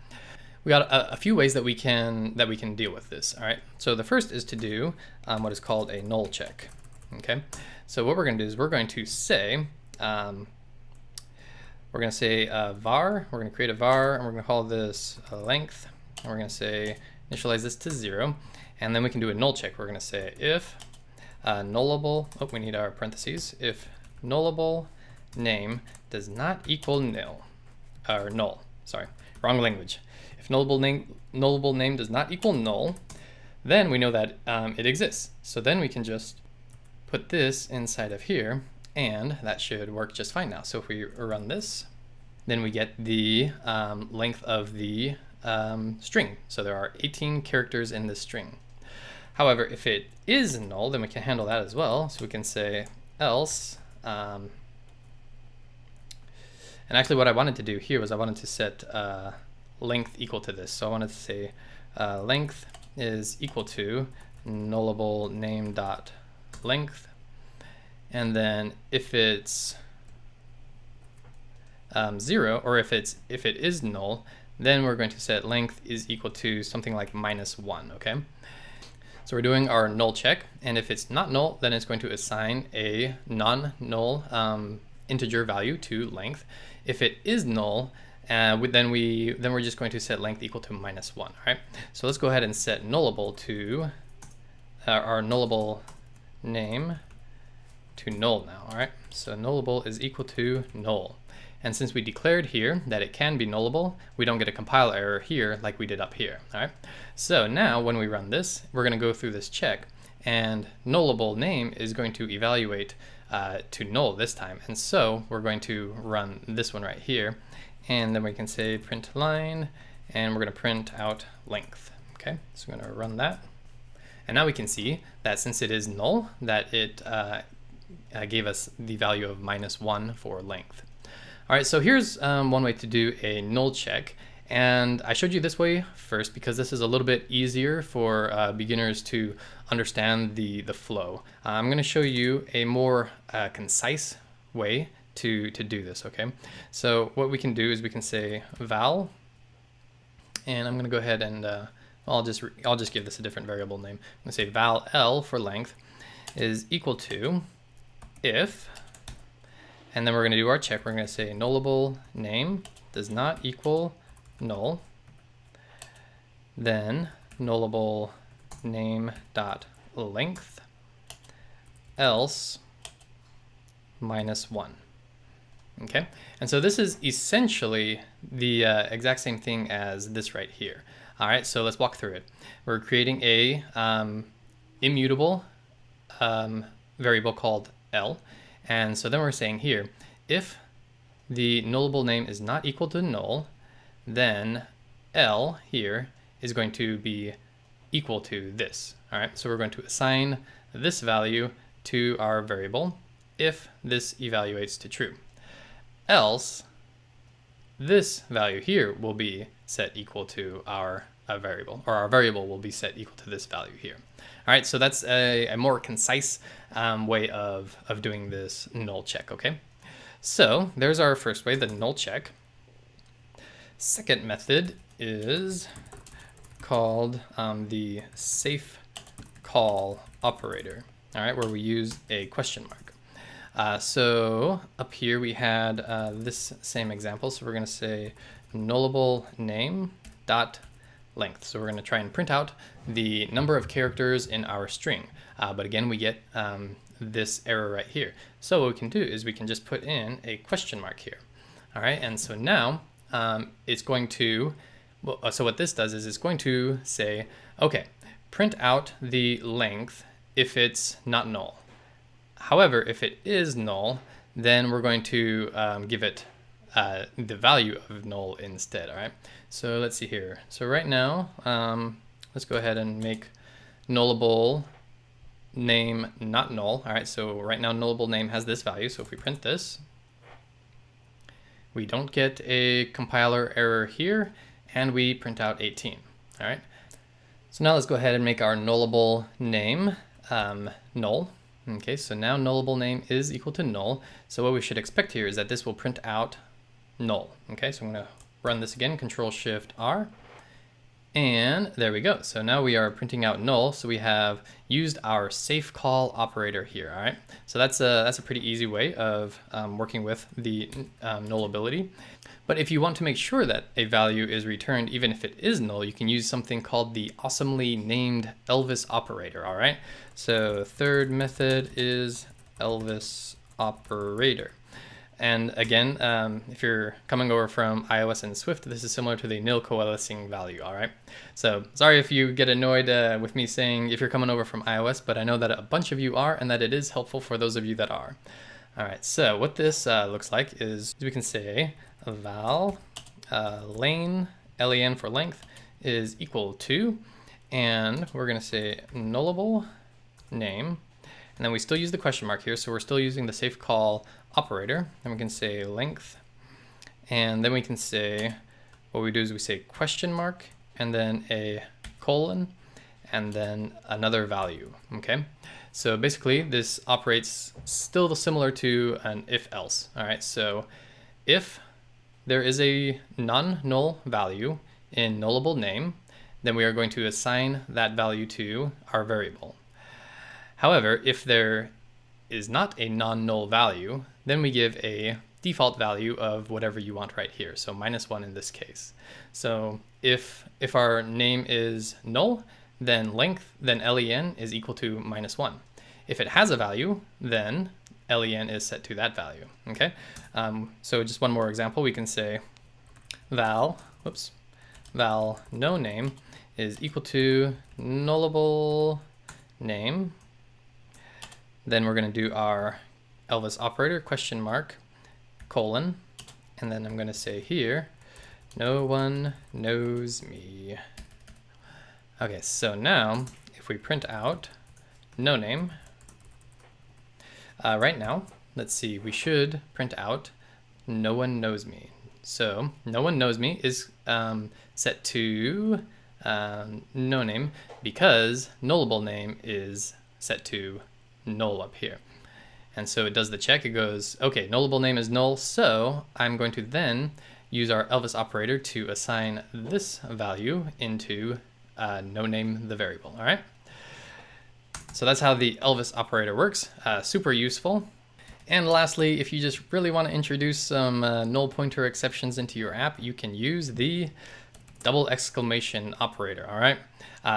We got a few ways that we can deal with this, all right? So the first is to do what is called a null check, okay? So what we're going to do is we're going to say, var, we're going to create a var, and we're going to call this length, and we're going to say initialize this to 0, and then we can do a null check. We're going to say if nullable, oh, we need our parentheses, if nullable name does not equal null, sorry, wrong language. If nullable name does not equal null, then we know that it exists. So then we can just put this inside of here, and that should work just fine now. So if we run this, then we get the length of the string. So there are 18 characters in this string. However, if it is null, then we can handle that as well. So we can say else, and actually what I wanted to do here was I wanted to set length equal to this. So I wanted to say length is equal to nullable name dot length, and then if it's 0, or if it is null, then we're going to set length is equal to something like -1, okay? So we're doing our null check, and if it's not null, then it's going to assign a non-null integer value to length. If it is null, then we're just going to set length equal to -1. All right. So let's go ahead and set nullable to our nullable name to null now. All right. So nullable is equal to null. And since we declared here that it can be nullable, we don't get a compile error here like we did up here. All right. So now when we run this, we're going to go through this check, and nullable name is going to evaluate to null this time. And so we're going to run this one right here, and then we can say print line, and we're going to print out length. Okay. So we're going to run that. And now we can see that since it is null, that it gave us the value of -1 for length. All right, so here's one way to do a null check, and I showed you this way first because this is a little bit easier for beginners to understand the flow. I'm going to show you a more concise way to do this, okay? So what we can do is we can say val, and I'm going to go ahead and I'll just give this a different variable name. I'm going to say val l for length is equal to if, and then we're going to do our check. We're going to say nullable name does not equal null. Then nullable name dot length else -1. Okay, and so this is essentially the exact same thing as this right here. All right, so let's walk through it. We're creating a immutable variable called L. And so then we're saying here, if the nullable name is not equal to null, then L here is going to be equal to this. All right, so we're going to assign this value to our variable if this evaluates to true. Else, this value here will be set equal to our variable, or our variable will be set equal to this value here. All right, so that's a more concise way of doing this null check, okay? So there's our first way, the null check. Second method is called the safe call operator, all right, where we use a question mark. So up here we had this same example, so we're going to say nullable name dot length. So we're going to try and print out the number of characters in our string. But again, we get this error right here. So what we can do is we can just put in a question mark here. All right, and so now it's going to, so what this does is it's going to say, okay, print out the length if it's not null. However, if it is null, then we're going to give it the value of null instead. All right, so let's see here. So right now, let's go ahead and make nullable name not null. All right, so right now nullable name has this value. So if we print this, we don't get a compiler error here, and we print out 18. All right, so now let's go ahead and make our nullable name null. Okay, so now nullable name is equal to null. So what we should expect here is that this will print out null. Okay, so I'm going to run this again, Control-Shift-R, and there we go. So now we are printing out null. So we have used our safe call operator here. All right, so that's a pretty easy way of working with the nullability. But if you want to make sure that a value is returned, even if it is null, you can use something called the awesomely named Elvis operator. All right, so third method is Elvis operator. And again, if you're coming over from iOS and Swift, this is similar to the nil coalescing value. All right, so sorry if you get annoyed with me saying if you're coming over from iOS, but I know that a bunch of you are, and that it is helpful for those of you that are. All right, so what this looks like is we can say val len for length is equal to, and we're going to say nullable name, and then we still use the question mark here, so we're still using the safe call operator. Then we can say length, and then we can say, what we do is we say question mark and then a colon and then another value. Okay, so basically this operates still similar to an if else. All right, so if there is a non-null value in nullable name, then we are going to assign that value to our variable. However, if there is not a non-null value, then we give a default value of whatever you want right here. So -1 in this case. So if our name is null, then length, then len is equal to -1. If it has a value, then len is set to that value. Okay. So just one more example, we can say val no name is equal to nullable name. Then we're going to do our Elvis operator, question mark, colon, and then I'm going to say here, no one knows me. Okay, so now if we print out no name, right now, let's see, we should print out no one knows me. So no one knows me is set to no name because nullable name is set to null up here. And so it does the check. It goes, okay, nullable name is null, so I'm going to then use our Elvis operator to assign this value into no name the variable. All right, so that's how the Elvis operator works. Super useful. And lastly, if you just really want to introduce some null pointer exceptions into your app, you can use the double exclamation operator. All right,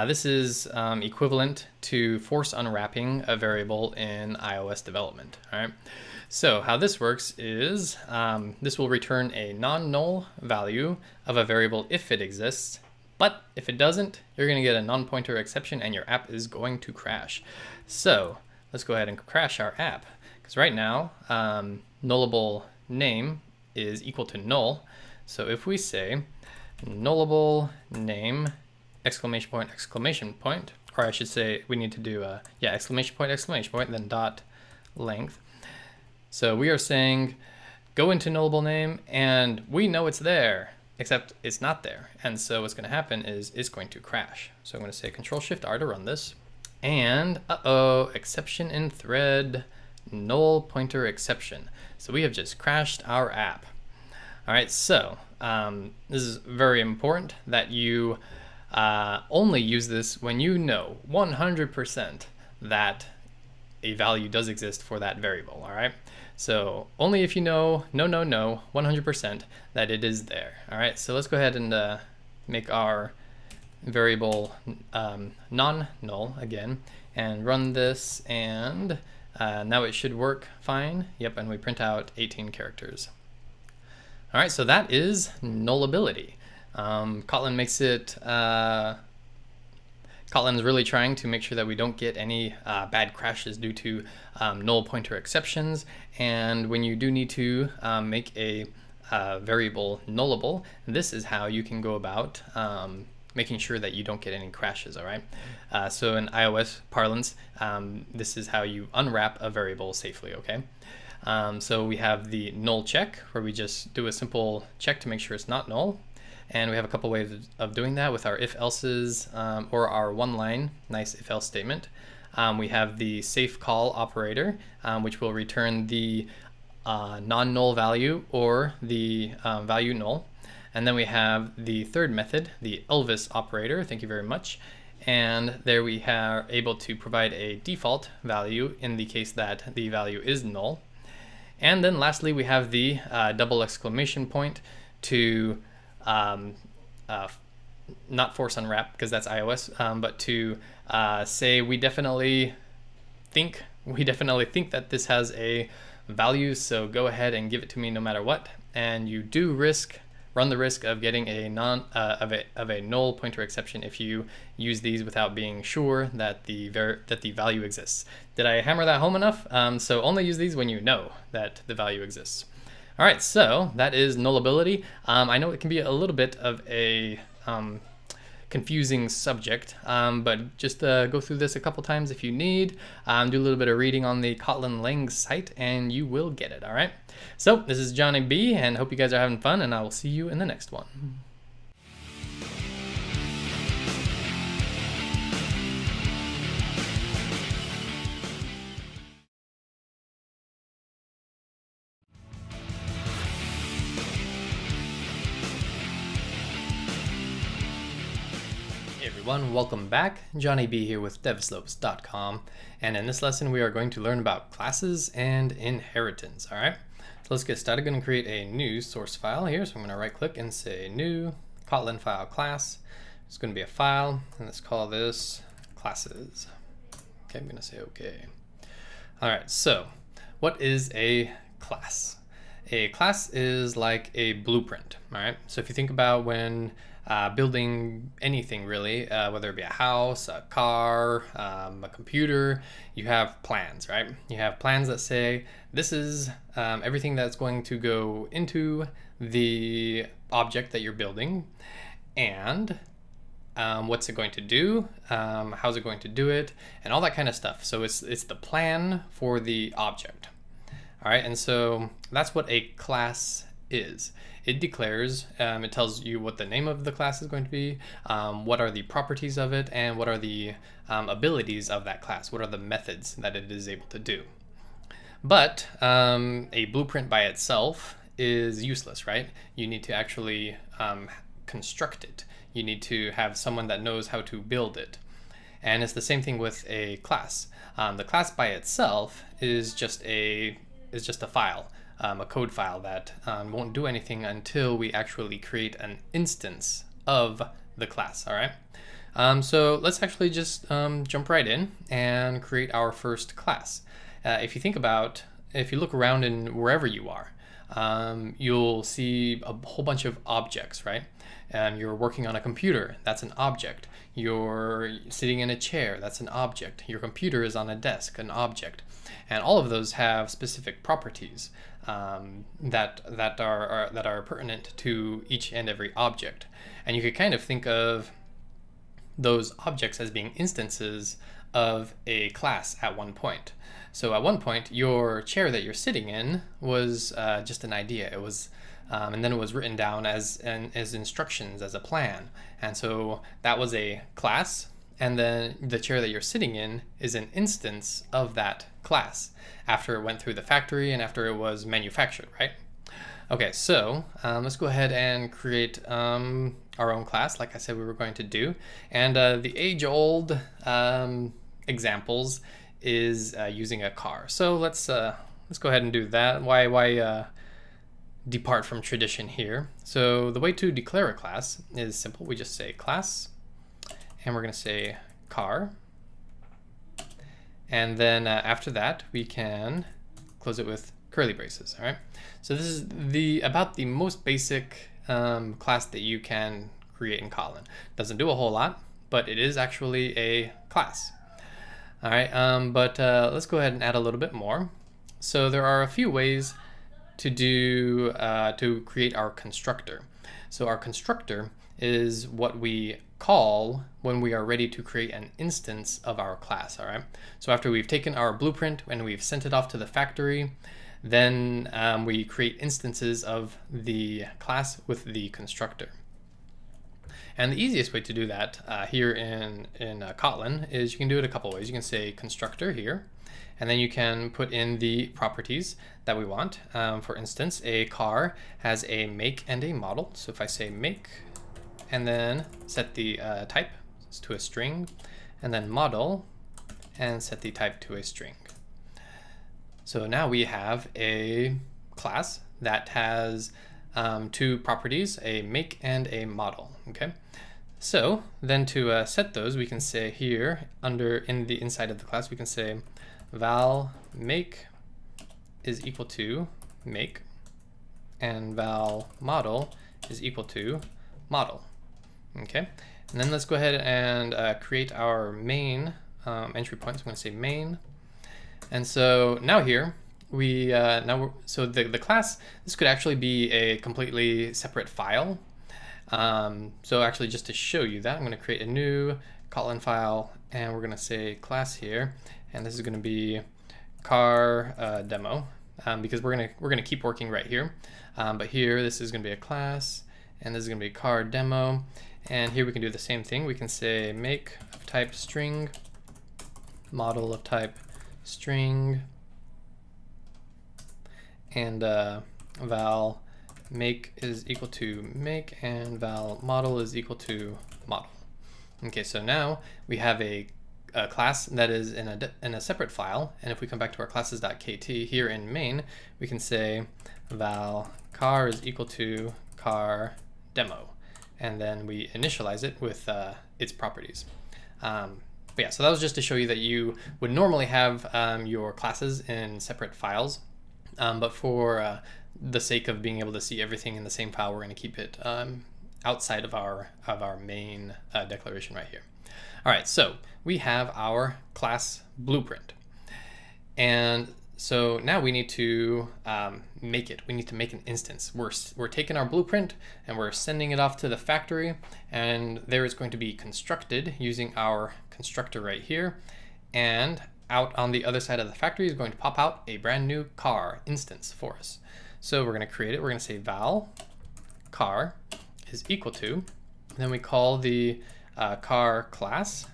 this is equivalent to force unwrapping a variable in iOS development. All right, so how this works is this will return a non-null value of a variable if it exists, but if it doesn't, you're going to get a non-pointer exception and your app is going to crash. So let's go ahead and crash our app, because right now nullable name is equal to null. So if we say nullable name exclamation point, or I should say we need to do exclamation point, then dot length. So we are saying go into nullable name, and we know it's there, except it's not there. And so what's going to happen is it's going to crash. So I'm going to say Control-Shift-R to run this, and exception in thread, null pointer exception. So we have just crashed our app. All right, so this is very important that you only use this when you know 100% that a value does exist for that variable. All right, so only if you know 100% that it is there. All right, so let's go ahead and make our variable non-null again and run this, and now it should work fine. Yep, and we print out 18 characters. All right, so that is nullability. Kotlin makes it, Kotlin is really trying to make sure that we don't get any bad crashes due to null pointer exceptions. And when you do need to make a variable nullable, this is how you can go about making sure that you don't get any crashes, all right? So in iOS parlance, this is how you unwrap a variable safely, okay? So we have the null check, where we just do a simple check to make sure it's not null. And we have a couple ways of doing that with our if-elses or our one-line nice if-else statement. We have the safe call operator, which will return the non-null value or the value null. And then we have the third method, the Elvis operator. Thank you very much. And there we are able to provide a default value in the case that the value is null. And then lastly, we have the double exclamation point to not force unwrap, because that's iOS, but to say we definitely think that this has a value, so go ahead and give it to me no matter what. And you do run the risk of getting a null pointer exception if you use these without being sure that the value exists. Did I hammer that home enough? So only use these when you know that the value exists. All right, so that is nullability. I know it can be a little bit of a confusing subject, but just go through this a couple times if you need. Do a little bit of reading on the Kotlin Lang site and you will get it, all right? So this is Johnny B, and hope you guys are having fun, and I will see you in the next one. Everyone, welcome back. Johnny B here with devslopes.com, and in this lesson we are going to learn about classes and inheritance. All right, so let's get started. I'm going to create a new source file here, so I'm going to right click and say new Kotlin file class. It's going to be a file, and let's call this classes. Okay, I'm going to say okay. All right, so what is a class? A class is like a blueprint. All right, so if you think about when building anything really, whether it be a house, a car, a computer, you have plans, right? You have plans that say this is everything that's going to go into the object that you're building, and what's it going to do, how's it going to do it, and all that kind of stuff. So it's the plan for the object. All right, and so that's what a class is. It declares, it tells you what the name of the class is going to be, what are the properties of it, and what are the abilities of that class, what are the methods that it is able to do. But a blueprint by itself is useless, right? You need to actually construct it. You need to have someone that knows how to build it. And it's the same thing with a class. The class by itself is just a file. A code file that won't do anything until we actually create an instance of the class, all right? So let's actually just jump right in and create our first class. If you look around in wherever you are, you'll see a whole bunch of objects, right? And you're working on a computer, that's an object. You're sitting in a chair, that's an object. Your computer is on a desk, an object. And all of those have specific properties that are pertinent to each and every object. And you could kind of think of those objects as being instances of a class at one point. So at one point, your chair that you're sitting in was just an idea. It was, and then it was written down as instructions, as a plan. And so that was a class. And then the chair that you're sitting in is an instance of that class after it went through the factory and after it was manufactured, right? Okay, so let's go ahead and create our own class, like I said we were going to do. And the age-old examples is using a car. So let's go ahead and do that. Why depart from tradition here? So the way to declare a class is simple. We just say class, and we're going to say car. And then after that, we can close it with curly braces. All right. So this is about the most basic class that you can create in Kotlin. Doesn't do a whole lot, but it is actually a class. All right. But let's go ahead and add a little bit more. So there are a few ways to create our constructor. So our constructor is what we call when we are ready to create an instance of our class. All right. So after we've taken our blueprint and we've sent it off to the factory, then we create instances of the class with the constructor. And the easiest way to do that here in Kotlin is you can do it a couple ways. You can say constructor here, and then you can put in the properties that we want. For instance, a car has a make and a model. So if I say make, and then set the type to a string, and then model, and set the type to a string. So now we have a class that has two properties, a make and a model. Okay. So then to set those, we can say here inside of the class, we can say val make is equal to make, and val model is equal to model. Okay, and then let's go ahead and create our main entry point. So I'm going to say main, and so now here so the class, this could actually be a completely separate file. So actually, just to show you that, I'm going to create a new Kotlin file, and we're going to say class here, and this is going to be car demo, because we're going to keep working right here. But here, this is going to be a class, and this is going to be car demo. And here we can do the same thing. We can say make of type string, model of type string, and val make is equal to make, and val model is equal to model. Okay, so now we have a class that is in a separate file, and if we come back to our classes.kt here in main, we can say val car is equal to car demo, and then we initialize it with its properties. But yeah, so that was just to show you that you would normally have your classes in separate files, but for the sake of being able to see everything in the same file, we're going to keep it outside of our main declaration right here. All right, so we have our class blueprint, and so now we need to make it. We need to make an instance. We're taking our blueprint and we're sending it off to the factory, and there is going to be constructed using our constructor right here, and out on the other side of the factory is going to pop out a brand new car instance for us. So we're going to create it. We're going to say val car is equal to, then we call the car class,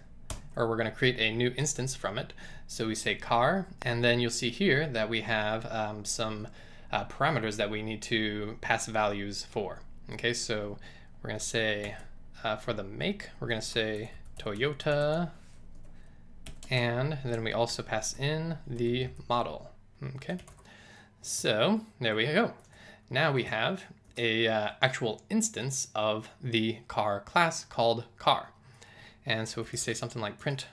or we're going to create a new instance from it. So we say car, and then you'll see here that we have some parameters that we need to pass values for. Okay, so we're going to say for the make, we're going to say Toyota, and then we also pass in the model. Okay, so there we go. Now we have a actual instance of the car class called car. And so if we say something like print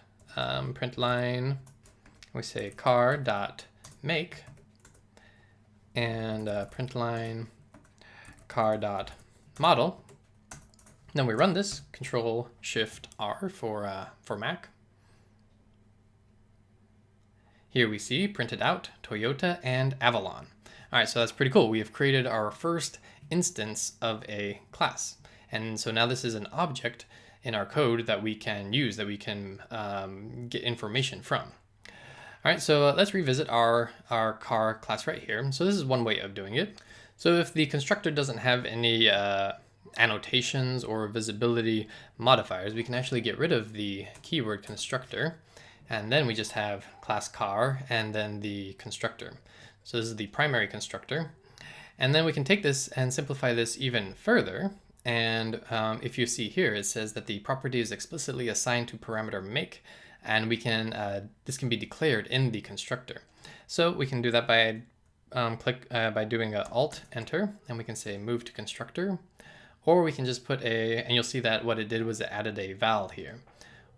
line, we say car dot make, and print line car dot model. Then we run this, Control Shift R for Mac. Here we see printed out Toyota and Avalon. All right, so that's pretty cool. We have created our first instance of a class. And so now this is an object in our code that we can use, that we can get information from. All right, so let's revisit our car class right here. So this is one way of doing it. So if the constructor doesn't have any annotations or visibility modifiers, we can actually get rid of the keyword constructor, and then we just have class car and then the constructor. So this is the primary constructor. And then we can take this and simplify this even further. And if you see here, it says that the property is explicitly assigned to parameter make, and we can this can be declared in the constructor. So we can do that by by doing a Alt Enter, and we can say move to constructor, or we can just put and you'll see that what it did was it added a val here.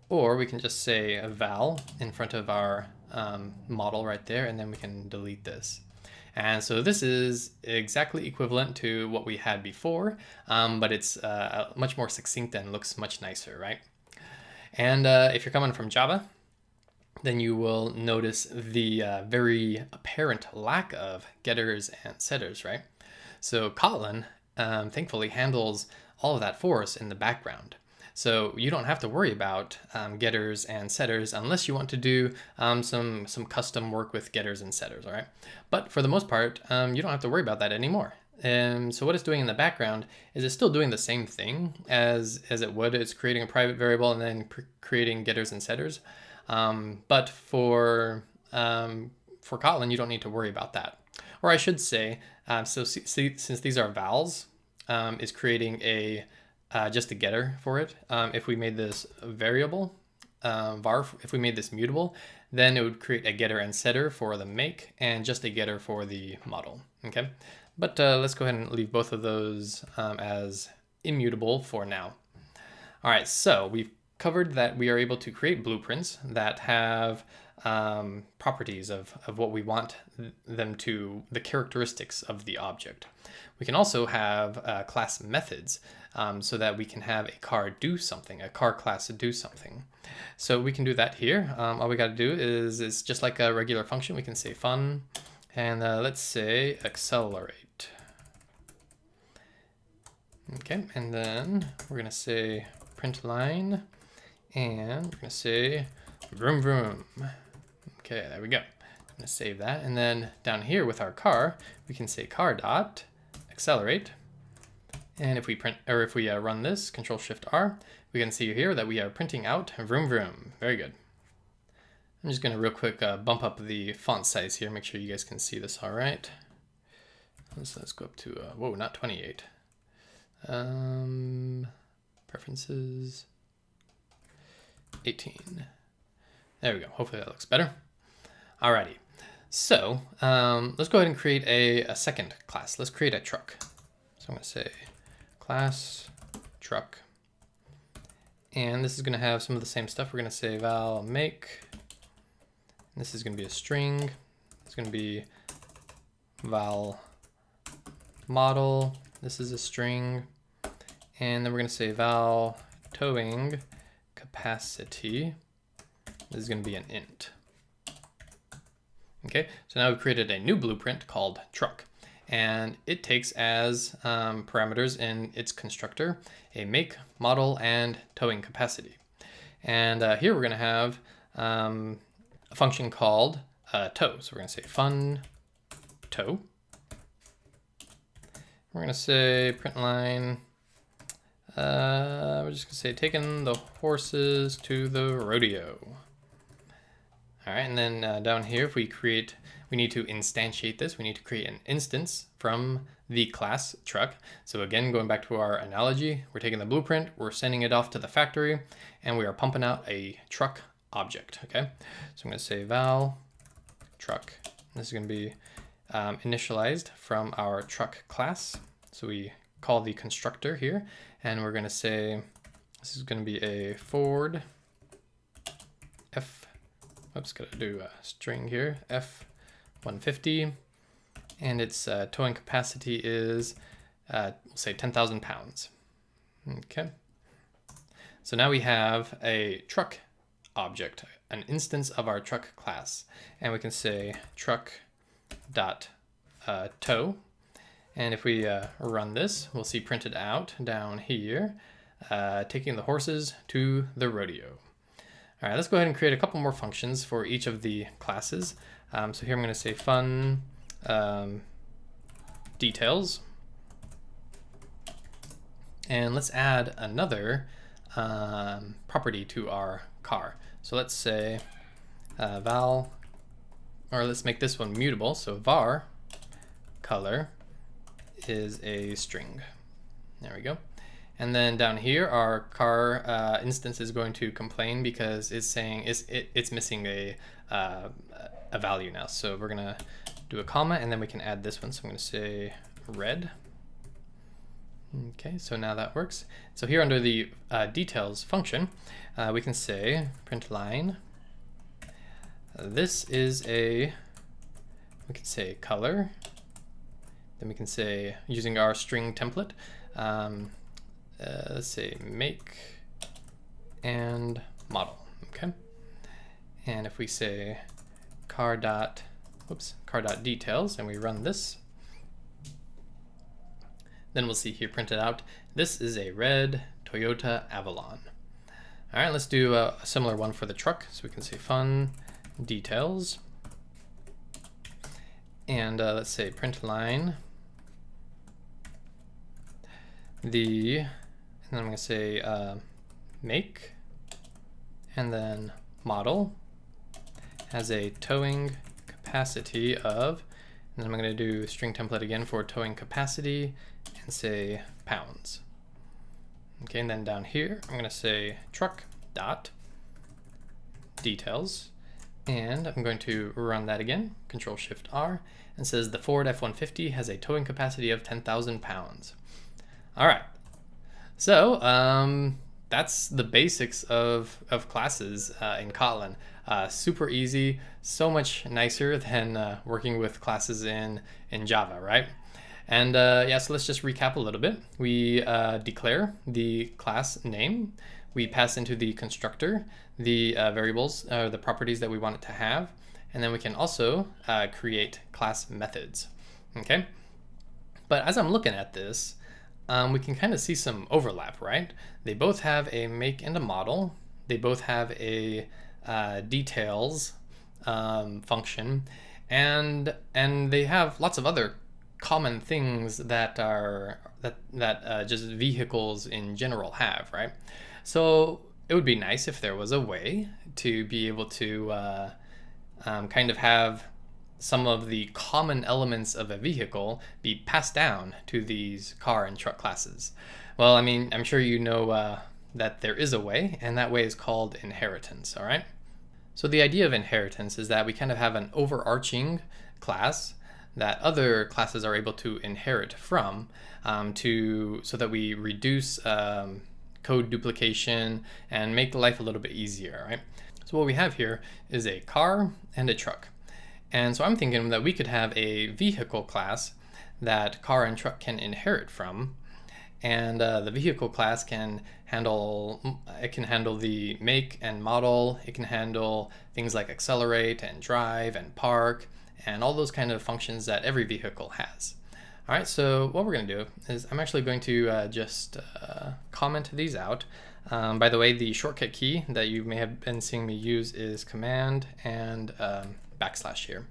or we can just say a val in front of our model right there, and then we can delete this. And so this is exactly equivalent to what we had before, but it's much more succinct and looks much nicer, right? And if you're coming from Java, then you will notice the very apparent lack of getters and setters, right? So Kotlin thankfully handles all of that for us in the background. So you don't have to worry about getters and setters unless you want to do some custom work with getters and setters, all right? But for the most part, you don't have to worry about that anymore. So what it's doing in the background is it's still doing the same thing as it would. It's creating a private variable and then creating getters and setters. But for Kotlin, you don't need to worry about that. Or I should say, since these are vals, is creating just a getter for it. If we made this variable, var, if we made this mutable, then it would create a getter and setter for the make and just a getter for the model. Okay, but let's go ahead and leave both of those as immutable for now. All right, so we've covered that we are able to create blueprints that have properties of what we want them to, the characteristics of the object. We can also have class methods so that we can have a car do something, a car class do something. So we can do that here. All we got to do is it's just like a regular function. We can say fun, and let's say accelerate. Okay, and then we're going to say print line, and we're going to say vroom vroom. Okay, there we go. I'm going to save that. And then down here with our car, we can say car dot accelerate. And if we run this, Control Shift R, we can see here that we are printing out vroom vroom. Very good. I'm just going to real quick bump up the font size here, make sure you guys can see this all right. Let's go up to, whoa, not 28. Preferences, 18. There we go. Hopefully that looks better. Alrighty. So let's go ahead and create a second class. Let's create a truck. So I'm going to say class truck. And this is going to have some of the same stuff. We're going to say val make. This is going to be a string. It's going to be val model. This is a string. And then we're going to say val towing capacity. This is going to be an int. Okay, so now we've created a new blueprint called truck. And it takes as parameters in its constructor a make, model, and towing capacity. And here we're going to have a function called tow. So we're going to say fun tow. We're going to say print line. We're just going to say taking the horses to the rodeo. All right, and then down here, if we need to instantiate this. We need to create an instance from the class truck. So again, going back to our analogy, we're taking the blueprint, we're sending it off to the factory, and we are pumping out a truck object, okay? So I'm gonna say val truck. This is gonna be initialized from our truck class. So we call the constructor here, and we're gonna say, this is gonna be a Ford oops, gotta do a string here, F150, and its towing capacity is, we'll say 10,000 pounds. Okay. So now we have a truck object, an instance of our truck class, and we can say truck dot tow. And if we run this, we'll see printed out down here, taking the horses to the rodeo. All right, let's go ahead and create a couple more functions for each of the classes. So here I'm going to say fun details. And let's add another property to our car. So let's say val, or let's make this one mutable. So var color is a string. There we go. And then down here, our car instance is going to complain because it's saying it's missing a value now. So we're gonna do a comma, and then we can add this one. So I'm gonna say red. Okay, so now that works. So here under the details function, we can say print line. This is we can say color. Then we can say, using our string template, let's say make and model. Okay, and if we say car.details and we run this, then we'll see here printed out, this is a red Toyota Avalon. All right, let's do a similar one for the truck. So we can say fun details, and let's say print line and then I'm going to say make, and then model has a towing capacity of, and then I'm going to do string template again for towing capacity and say pounds. Okay, and then down here I'm going to say truck dot details, and I'm going to run that again, Control Shift R, and says the Ford F-150 has a towing capacity of 10,000 pounds. All right, so that's the basics of classes in Kotlin. Super easy, so much nicer than working with classes in Java, right? And yeah, so let's just recap a little bit. We declare the class name. We pass into the constructor the variables, the properties that we want it to have, and then we can also create class methods. Okay, but as I'm looking at this, we can kind of see some overlap, right? They both have a make and a model. They both have a details function, and they have lots of other common things that just vehicles in general have, right? So it would be nice if there was a way to be able to kind of have some of the common elements of a vehicle be passed down to these car and truck classes. Well, I mean, I'm sure you know that there is a way, and that way is called inheritance, all right? So the idea of inheritance is that we kind of have an overarching class that other classes are able to inherit from, so that we reduce code duplication and make life a little bit easier, right? So what we have here is a car and a truck. And so I'm thinking that we could have a vehicle class that car and truck can inherit from, and the vehicle class can handle the make and model. It can handle things like accelerate and drive and park and all those kind of functions that every vehicle has. All right, so what we're going to do is I'm actually going to just comment these out. By the way, the shortcut key that you may have been seeing me use is Command and backslash here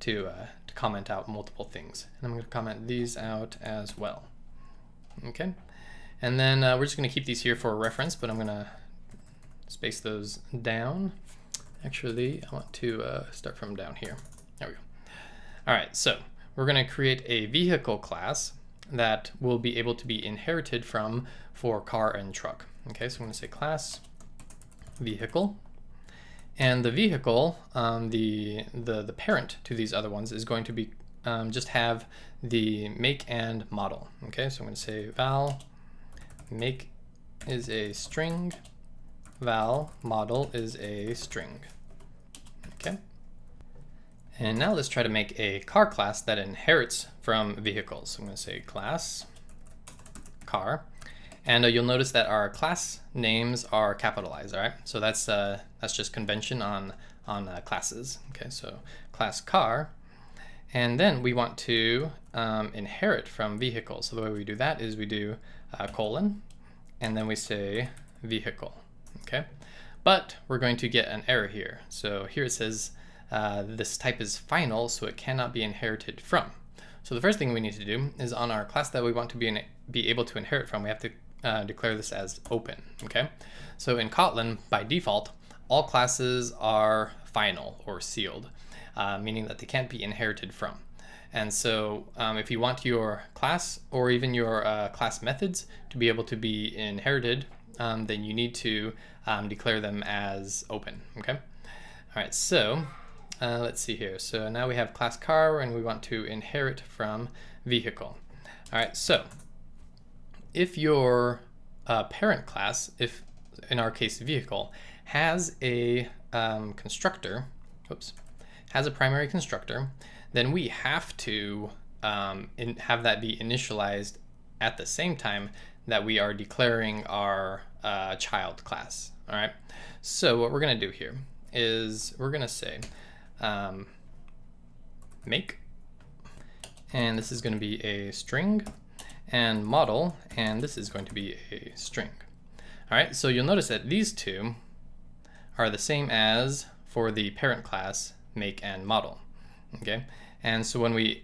to comment out multiple things. And I'm going to comment these out as well. Okay, and then we're just going to keep these here for reference, but I'm going to space those down. Actually, I want to start from down here. There we go. All right, so we're going to create a vehicle class that will be able to be inherited from for car and truck. Okay, so I'm going to say class vehicle, and the vehicle, the parent to these other ones is going to be just have the make and model. Okay, so I'm going to say val make is a string, val model is a string. Okay. And now let's try to make a car class that inherits from vehicles. So I'm going to say class car, and you'll notice that our class names are capitalized. All right, so that's just convention on classes. Okay, so class car, and then we want to inherit from vehicle. So the way we do that is we do colon, and then we say vehicle. Okay, but we're going to get an error here. So here it says this type is final, so it cannot be inherited from. So the first thing we need to do is on our class that we want to be able to inherit from, we have to declare this as open. Okay, so in Kotlin, by default, all classes are final or sealed, meaning that they can't be inherited from. And so if you want your class or even your class methods to be able to be inherited, then you need to declare them as open. Okay, all right, so let's see here. So now we have class car and we want to inherit from vehicle. All right, so if your parent class, if in our case vehicle, has a constructor, has a primary constructor, then we have to have that be initialized at the same time that we are declaring our child class. All right. So what we're going to do here is we're going to say make, and this is going to be a string, and model, and this is going to be a string. All right. So you'll notice that these two are the same as for the parent class make and model. Okay. And so when we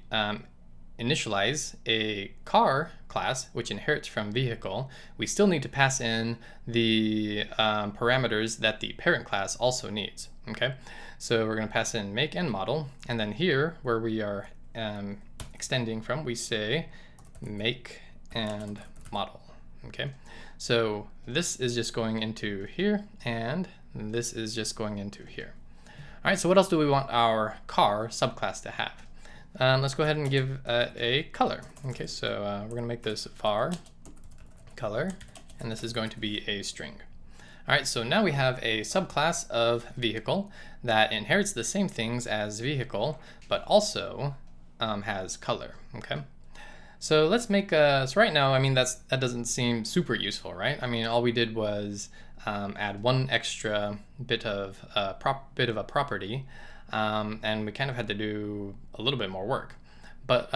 initialize a car class, which inherits from vehicle, we still need to pass in the parameters that the parent class also needs. Okay, so we're going to pass in make and model, and then here where we are extending from, we say make and model. Okay, so this is just going into here, and this is just going into here. All right, so what else do we want our car subclass to have? Let's go ahead and give a color. Okay, so we're going to make this var color, and this is going to be a string. All right, so now we have a subclass of vehicle that inherits the same things as vehicle, but also has color. Okay, so let's make so right now, I mean, that doesn't seem super useful, right? I mean, all we did was add one extra bit of a property. And we kind of had to do a little bit more work, but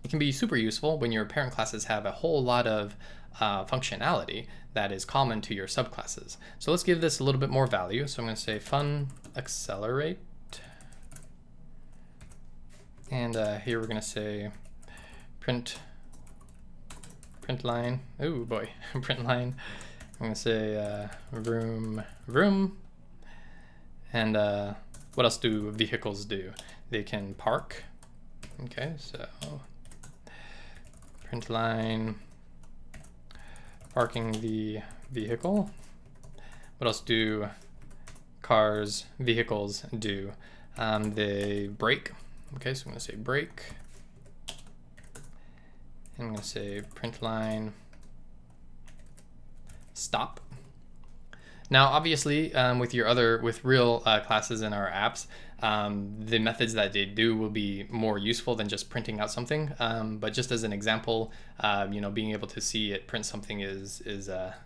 it can be super useful when your parent classes have a whole lot of functionality that is common to your subclasses. So let's give this a little bit more value. So I'm going to say fun accelerate, and here we're going to say print line. Oh boy, print line. I'm going to say vroom, and what else do vehicles do? They can park. Okay, so print line, parking the vehicle. What else do vehicles do? They brake. Okay, so I'm going to say brake. And I'm going to say print line stop. Now, obviously, with real classes in our apps, the methods that they do will be more useful than just printing out something. But just as an example, being able to see it print something is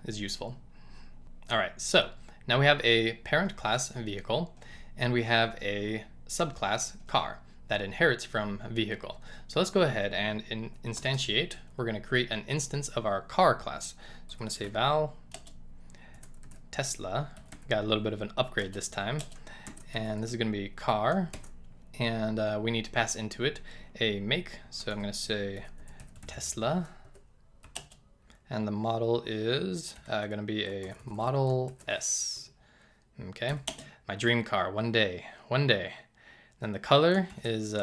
useful. All right, so now we have a parent class vehicle, and we have a subclass car that inherits from vehicle. So let's go ahead and instantiate. We're going to create an instance of our car class. So I'm going to say val Tesla, got a little bit of an upgrade this time, and this is going to be car, and we need to pass into it a make, so I'm going to say Tesla, and the model is going to be a Model S. Okay, my dream car, one day. Then the color is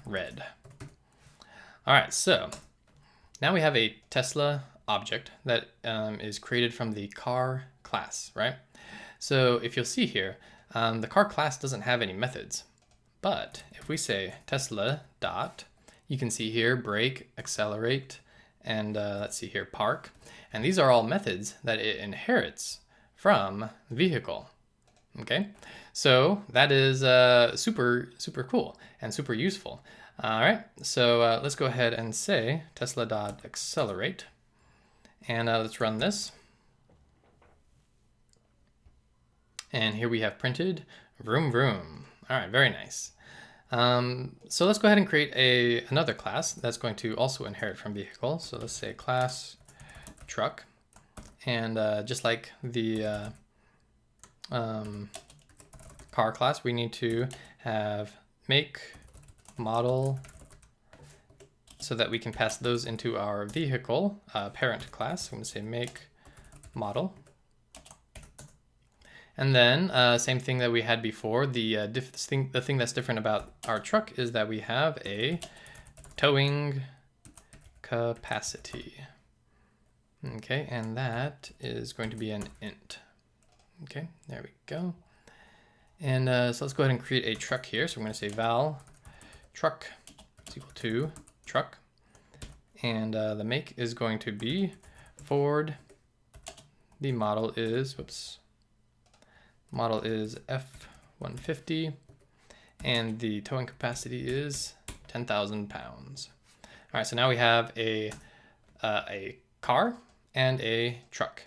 red. All right, so now we have a Tesla object that is created from the car class, right? So if you'll see here, the car class doesn't have any methods, but if we say Tesla dot, you can see here brake, accelerate, and let's see here park, and these are all methods that it inherits from vehicle. Okay, so that is super cool and super useful. All right, so let's go ahead and say Tesla dot accelerate, and let's run this. And here we have printed vroom vroom. All right, very nice. So let's go ahead and create another class that's going to also inherit from vehicle. So let's say class truck, and just like the car class, we need to have make model so that we can pass those into our vehicle parent class. I'm going to say make model. And then same thing that we had before. The thing that's different about our truck is that we have a towing capacity. Okay, and that is going to be an int. Okay, there we go. And so let's go ahead and create a truck here. So I'm going to say val truck is equal to truck. And the make is going to be forward. The model is, model is F-150, and the towing capacity is 10,000 pounds. All right, so now we have a car and a truck,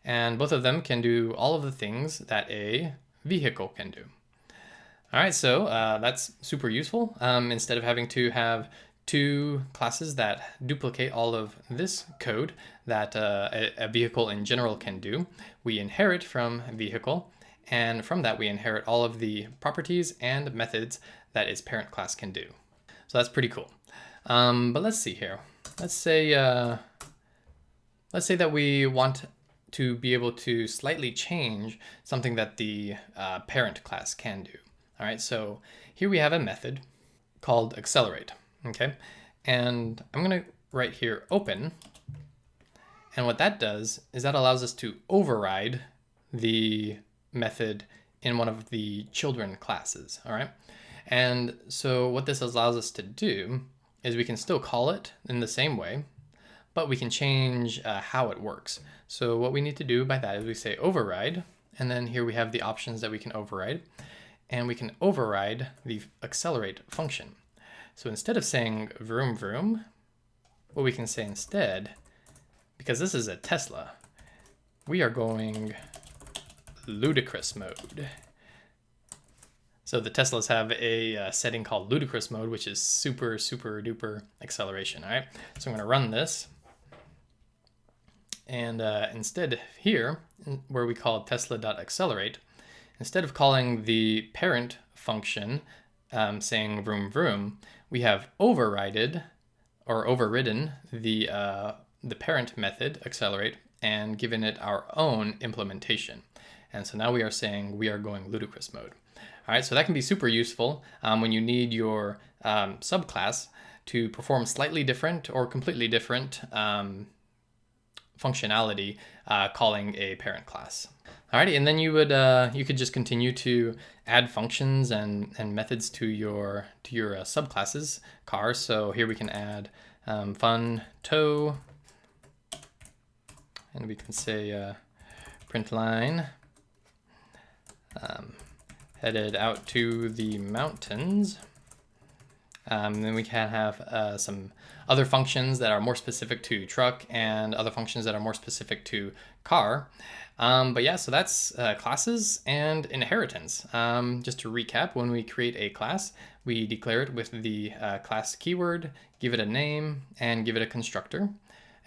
and both of them can do all of the things that a vehicle can do. All right, so that's super useful. Instead of having to have two classes that duplicate all of this code that a vehicle in general can do, we inherit from vehicle, and from that we inherit all of the properties and methods that its parent class can do. So that's pretty cool. But let's see here. Let's say that we want to be able to slightly change something that the parent class can do. All right, so here we have a method called accelerate, okay? And I'm gonna write here open, and what that does is that allows us to override the method in one of the children classes, all right? And so what this allows us to do is we can still call it in the same way, but we can change how it works. So what we need to do by that is we say override, and then here we have the options that we can override, and we can override the accelerate function. So instead of saying vroom vroom, what we can say instead, because this is a Tesla, we are going ludicrous mode. So the Teslas have a setting called ludicrous mode, which is super, super duper acceleration, all right? So I'm gonna run this. And instead here, where we call tesla.accelerate, instead of calling the parent function saying vroom vroom, we have overridden the parent method accelerate and given it our own implementation. And so now we are saying we are going ludicrous mode. All right, so that can be super useful when you need your subclass to perform slightly different or completely different functionality calling a parent class. Alrighty, and then you could just continue to add functions and methods to your subclasses car. So here we can add fun tow, and we can say print line headed out to the mountains. Then we can have some other functions that are more specific to truck and other functions that are more specific to car. But yeah, so that's classes and inheritance. Just to recap, when we create a class, we declare it with the class keyword, give it a name, and give it a constructor.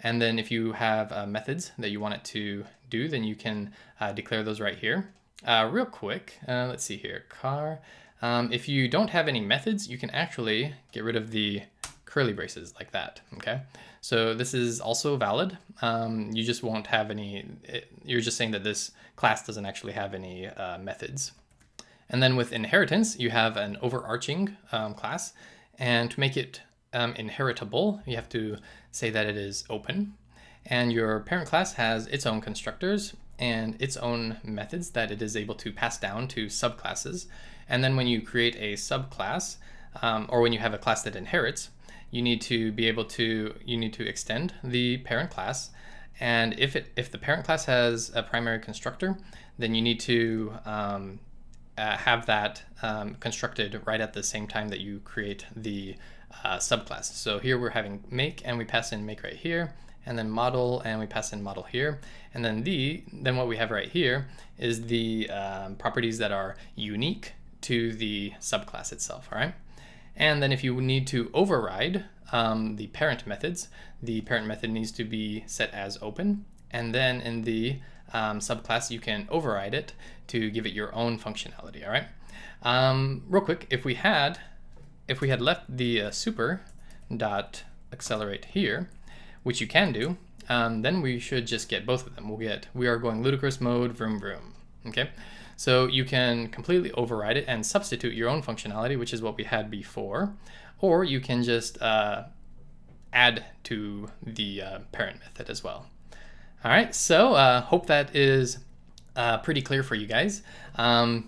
And then if you have methods that you want it to do, then you can declare those right here. Real quick, let's see here, car. If you don't have any methods, you can actually get rid of the curly braces like that, okay? So this is also valid. You just won't have any, you're just saying that this class doesn't actually have any methods. And then with inheritance, you have an overarching class, and to make it inheritable, you have to say that it is open. And your parent class has its own constructors and its own methods that it is able to pass down to subclasses. And then when you create a subclass, or when you have a class that inherits, you need to be able to, extend the parent class. And if the parent class has a primary constructor, then you need to have that constructed right at the same time that you create the subclass. So here we're having make, and we pass in make right here, and then model, and we pass in model here. And then what we have right here is the properties that are unique to the subclass itself, all right? And then if you need to override the parent methods, the parent method needs to be set as open. And then in the subclass, you can override it to give it your own functionality, all right? Real quick, if we had left the super dot accelerate here, which you can do, then we should just get both of them. We are going ludicrous mode, vroom vroom, okay? So you can completely override it and substitute your own functionality, which is what we had before, or you can just add to the parent method as well. All right, so hope that is pretty clear for you guys.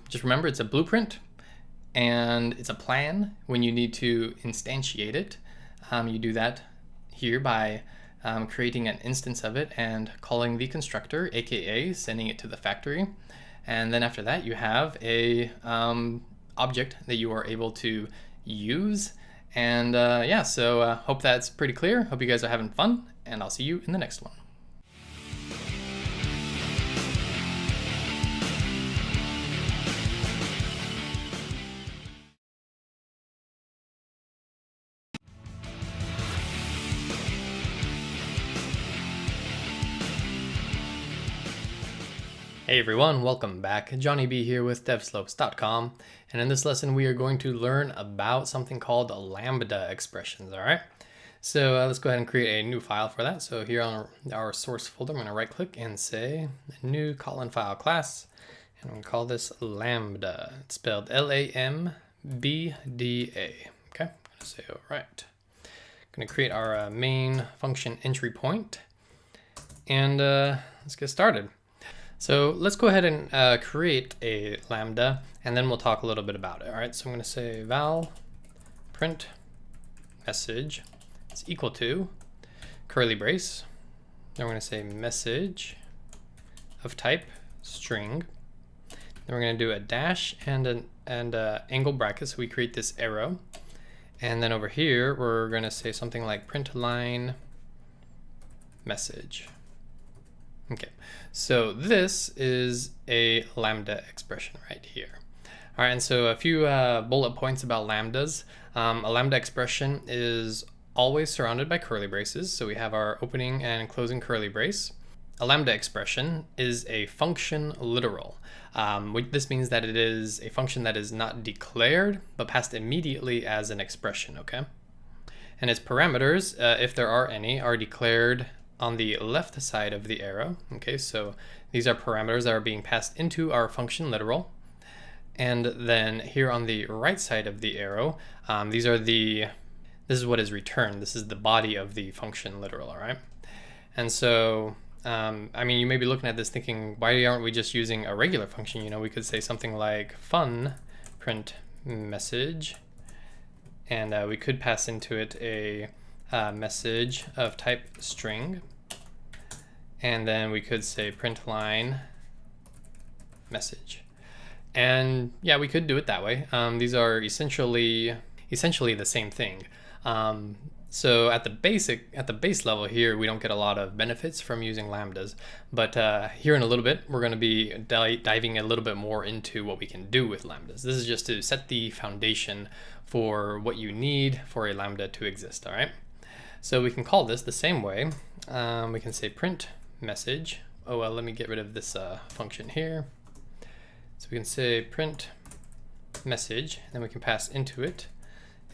Just remember, it's a blueprint and it's a plan. When you need to instantiate it, you do that here by creating an instance of it and calling the constructor, aka sending it to the factory. And then after that, you have a object that you are able to use. And yeah, so hope that's pretty clear. Hope you guys are having fun, and I'll see you in the next one. Hey everyone, welcome back. Johnny B here with devslopes.com, and in this lesson we are going to learn about something called lambda expressions, all right? So let's go ahead and create a new file for that. So here on our source folder, I'm going to right click and say new Kotlin file class, and I'm going to call this lambda. It's spelled Lambda. Okay, I'm going to say all right. I'm going to create our main function entry point, and let's get started. So let's go ahead and create a lambda, and then we'll talk a little bit about it. All right, so I'm going to say val print message is equal to curly brace. Then we're going to say message of type string. Then we're going to do a dash and an angle bracket, so we create this arrow. And then over here, we're going to say something like print line message. Okay, so this is a lambda expression right here. All right, and so a few bullet points about lambdas. A lambda expression is always surrounded by curly braces. So we have our opening and closing curly brace. A lambda expression is a function literal. This means that it is a function that is not declared, but passed immediately as an expression, okay? And its parameters, if there are any, are declared on the left side of the arrow. Okay, so these are parameters that are being passed into our function literal. And then here on the right side of the arrow, this is what is returned. This is the body of the function literal, all right? And so, I mean, you may be looking at this thinking, why aren't we just using a regular function? You know, we could say something like fun print message, and we could pass into it a message of type string, and then we could say print line message. And yeah, we could do it that way. These are essentially the same thing. So at the base level here, we don't get a lot of benefits from using lambdas, but here in a little bit, we're going to be diving a little bit more into what we can do with lambdas. This is just to set the foundation for what you need for a lambda to exist, all right? So we can call this the same way. We can say print message. Oh, well, let me get rid of this function here. So we can say print message, and then we can pass into it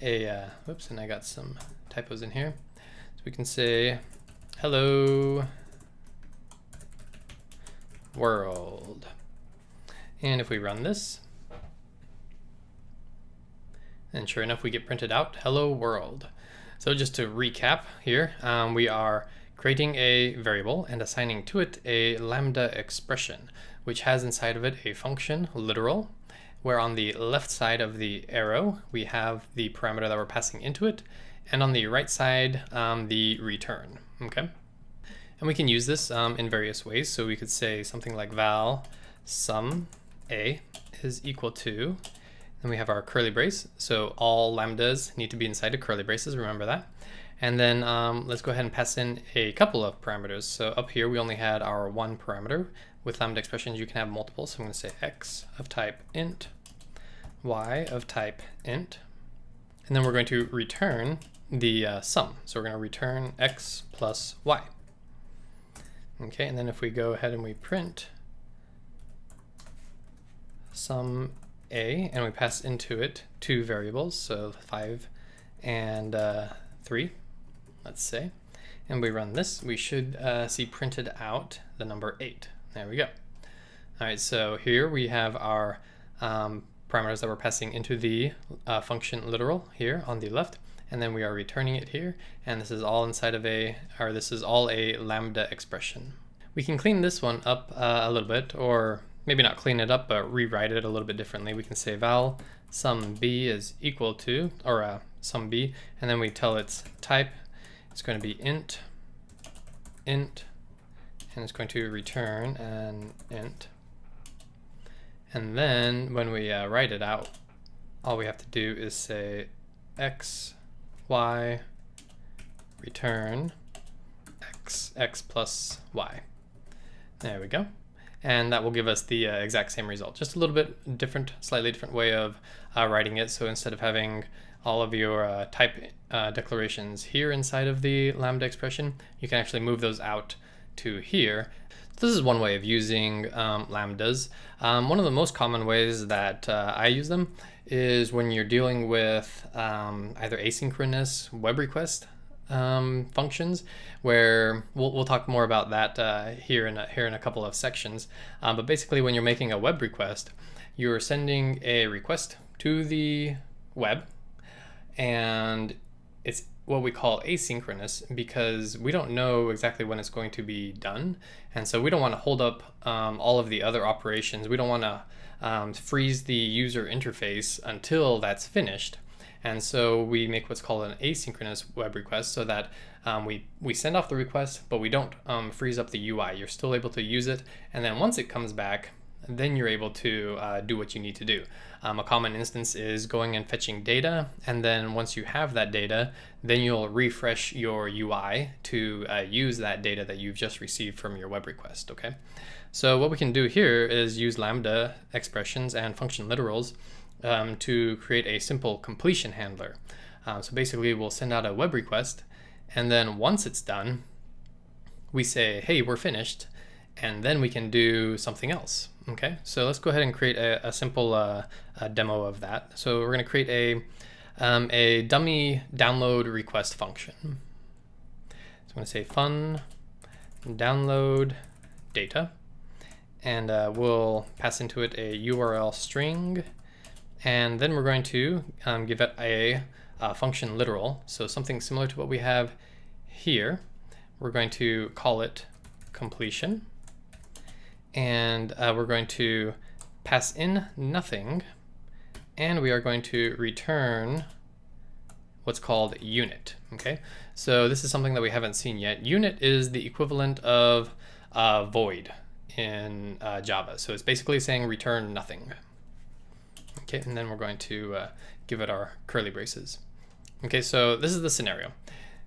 a, whoops, and I got some typos in here. So we can say hello world. And if we run this, and sure enough, we get printed out hello world. So just to recap here, we are creating a variable and assigning to it a lambda expression, which has inside of it a function literal, where on the left side of the arrow, we have the parameter that we're passing into it, and on the right side, the return, okay? And we can use this in various ways. So we could say something like val sum a is equal to, and we have our curly brace. So all lambdas need to be inside of curly braces, remember that. And then let's go ahead and pass in a couple of parameters. So up here, we only had our one parameter. With lambda expressions, you can have multiple. So I'm going to say x of type int, y of type int, and then we're going to return the sum. So we're going to return x plus y. Okay, and then if we go ahead and we print sum a, and we pass into it two variables, so 5 and 3, let's say, and we run this, we should see printed out the number 8. There we go. All right, so here we have our parameters that we're passing into the function literal here on the left, and then we are returning it here, and this is all inside of this is all a lambda expression. We can clean this one up a little bit, or maybe not clean it up, but rewrite it a little bit differently. We can say val sum b is equal to, or sum b, and then we tell its type it's going to be int, and it's going to return an int. And then when we write it out, all we have to do is say x, y, return x plus y. There we go. And that will give us the exact same result. Just a little bit different, slightly different way of writing it. So instead of having all of your type declarations here inside of the Lambda expression, you can actually move those out to here. This is one way of using lambdas. One of the most common ways that I use them is when you're dealing with either asynchronous web request functions, where we'll talk more about that here in a couple of sections. But basically, when you're making a web request, you're sending a request to the web, and it's what we call asynchronous because we don't know exactly when it's going to be done. And so we don't want to hold up all of the other operations. We don't want to freeze the user interface until that's finished. And so we make what's called an asynchronous web request so that we send off the request, but we don't freeze up the UI. You're still able to use it. And then once it comes back, then you're able to do what you need to do. A common instance is going and fetching data, and then once you have that data, then you'll refresh your UI to use that data that you've just received from your web request, okay? So what we can do here is use Lambda expressions and function literals to create a simple completion handler. So basically we'll send out a web request, and then once it's done, we say, hey, we're finished, and then we can do something else. Okay, so let's go ahead and create a simple demo of that. So we're going to create a dummy download request function. So I'm going to say fun download data, and we'll pass into it a URL string, and then we're going to give it a function literal. So something similar to what we have here. We're going to call it completion. And we're going to pass in nothing, and we are going to return what's called unit. Okay, so this is something that we haven't seen yet. Unit is the equivalent of void in Java, so it's basically saying return nothing. Okay, and then we're going to give it our curly braces. Okay, so this is the scenario.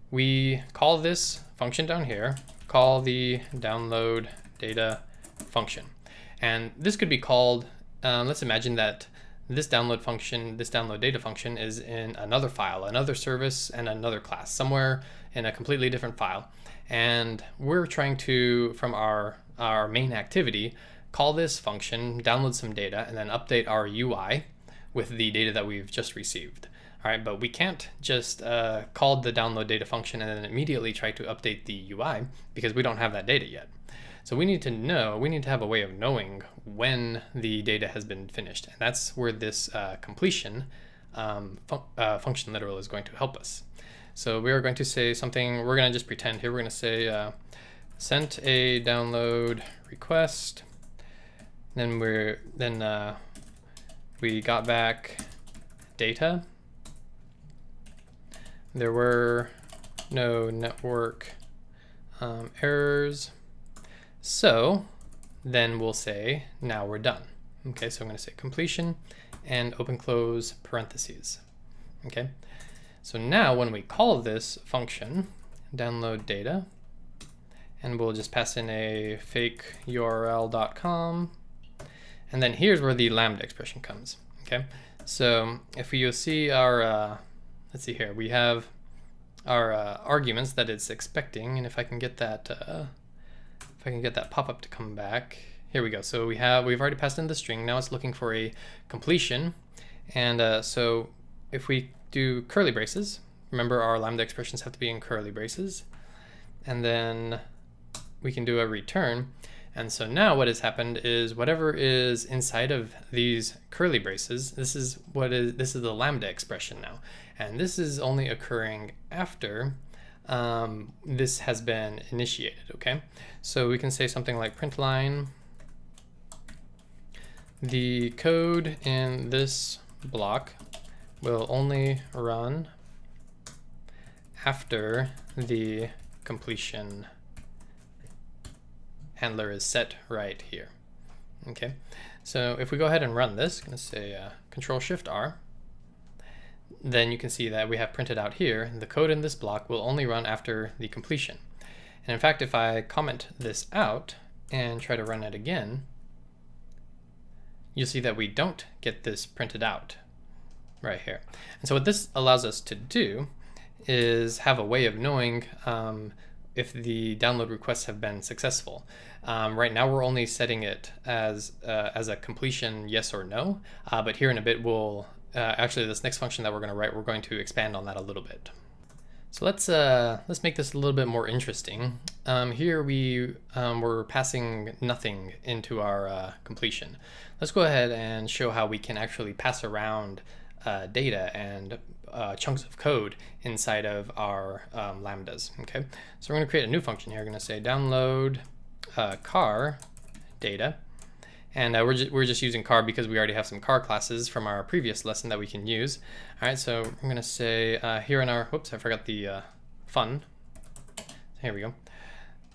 We call this function down here, call the download data function, and this could be called, let's imagine that this download function, this download data function is in another file, another service, and another class, somewhere in a completely different file, and we're trying to, from our main activity, call this function, download some data, and then update our UI with the data that we've just received. All right, but we can't just call the download data function and then immediately try to update the UI because we don't have that data yet. So we need to have a way of knowing when the data has been finished. And that's where this completion function literal is going to help us. So we are going to say something, we're going to just pretend here, we're going to say sent a download request. Then we got back data. There were no network errors. So then we'll say, now we're done. Okay, so I'm going to say completion and open close parentheses. Okay, so now when we call this function, download data, and we'll just pass in a fake url.com, and then here's where the Lambda expression comes. Okay, so if you see our, let's see here, we have our arguments that it's expecting, and if I can get that pop-up to come back, here we go. So we've already passed in the string. Now it's looking for a completion, and so if we do curly braces, remember our Lambda expressions have to be in curly braces, and then we can do a return. And so now what has happened is whatever is inside of these curly braces, this is the Lambda expression now, and this is only occurring after this has been initiated. Okay, so we can say something like print line, the code in this block will only run after the completion handler is set right here. Okay, so if we go ahead and run this, I'm going to say Control-Shift-R, then you can see that we have printed out here, the code in this block will only run after the completion. And in fact, if I comment this out and try to run it again, you'll see that we don't get this printed out right here. And so what this allows us to do is have a way of knowing if the download requests have been successful. Right now we're only setting it as a completion yes or no, but here in a bit we'll actually this next function that we're going to write, we're going to expand on that a little bit. So let's make this a little bit more interesting. Here we're passing nothing into our completion. Let's go ahead and show how we can actually pass around data and chunks of code inside of our lambdas. Okay, so we're going to create a new function here. We're going to say download car data, and we're just using car because we already have some car classes from our previous lesson that we can use. All right, so I'm going to say here in our, whoops, I forgot the fun. Here we go.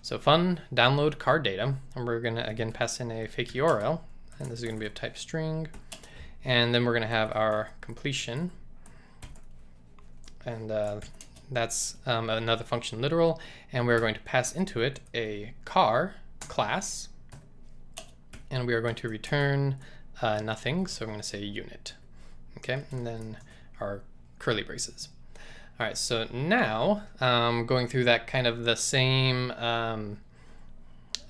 So fun download car data, and we're going to again pass in a fake URL, and this is going to be of type string, and then we're going to have our completion, and that's another function literal, and we're going to pass into it a car class, and we are going to return nothing, so I'm going to say unit. Okay, and then our curly braces. All right, so now going through that kind of the same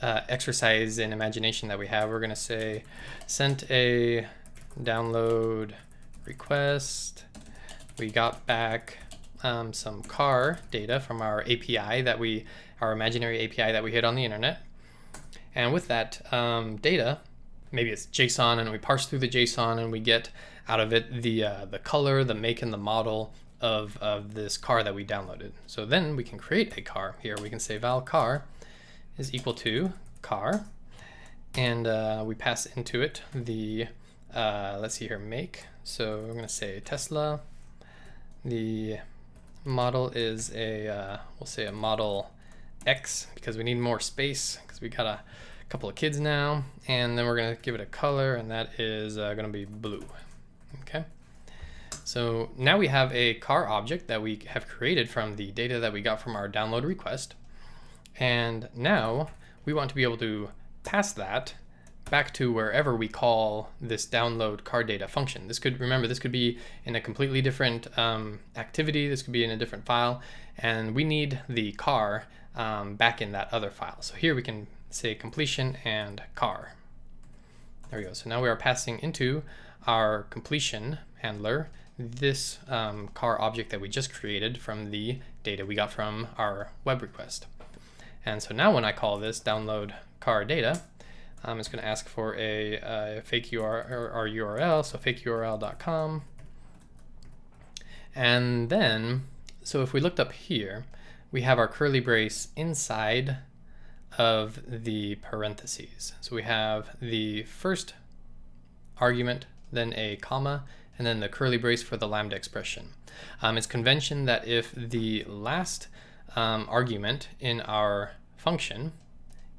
exercise in imagination that we have, we're going to say sent a download request. We got back some car data from our API our imaginary API that we hit on the internet. And with that data, maybe it's JSON, and we parse through the JSON and we get out of it the color, the make, and the model of this car that we downloaded. So then we can create a car here. We can say val car is equal to car, and we pass into it the let's see here, make. So we're going to say Tesla. The model is we'll say a model X because we need more space because we got a couple of kids now, and then we're going to give it a color, and that is going to be blue. Okay, so now we have a car object that we have created from the data that we got from our download request, and now we want to be able to pass that back to wherever we call this download car data function. This could, remember, this could be in a completely different activity, this could be in a different file, and we need the car back in that other file. So here we can say completion and car. There we go. So now we are passing into our completion handler this car object that we just created from the data we got from our web request. And so now when I call this download car data, it's going to ask for a fake URL, so fakeurl.com. And then, so if we looked up here, we have our curly brace inside of the parentheses. So we have the first argument, then a comma, and then the curly brace for the lambda expression. It's convention that if the last argument in our function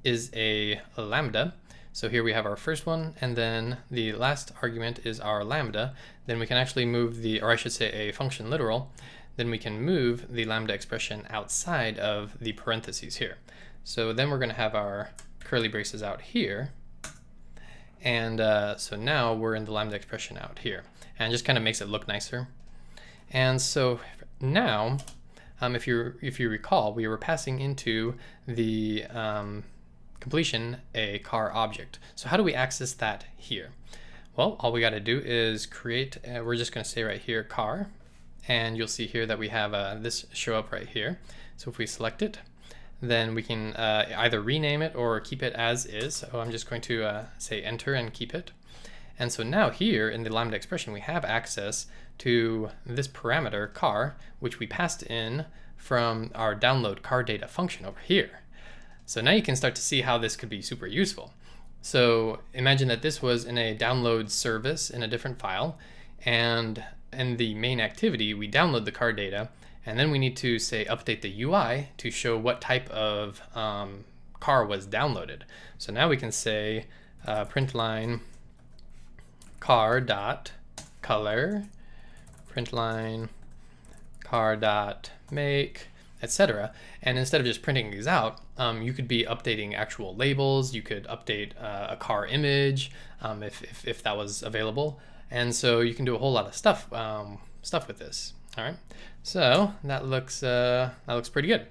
is a lambda, so here we have our first one, and then the last argument is our lambda, then we can actually move the, or I should say a function literal, then we can move the lambda expression outside of the parentheses here. So then we're going to have our curly braces out here, and so now we're in the lambda expression out here, and it just kind of makes it look nicer. And so now, if you recall, we were passing into the completion a car object. So how do we access that here? Well, all we got to do is create, we're just going to say right here car, and you'll see here that we have this show up right here. So if we select it, then we can either rename it or keep it as is. So I'm just going to say enter and keep it. And so now here in the lambda expression, we have access to this parameter car, which we passed in from our download car data function over here. So now you can start to see how this could be super useful. So imagine that this was in a download service in a different file, and in the main activity, we download the car data, And then we need to say update the UI to show what type of car was downloaded. So now we can say print line car dot color, print line car dot make, etc. And instead of just printing these out, you could be updating actual labels. You could update a car image if that was available. And so you can do a whole lot of stuff with this. All right, so that looks pretty good.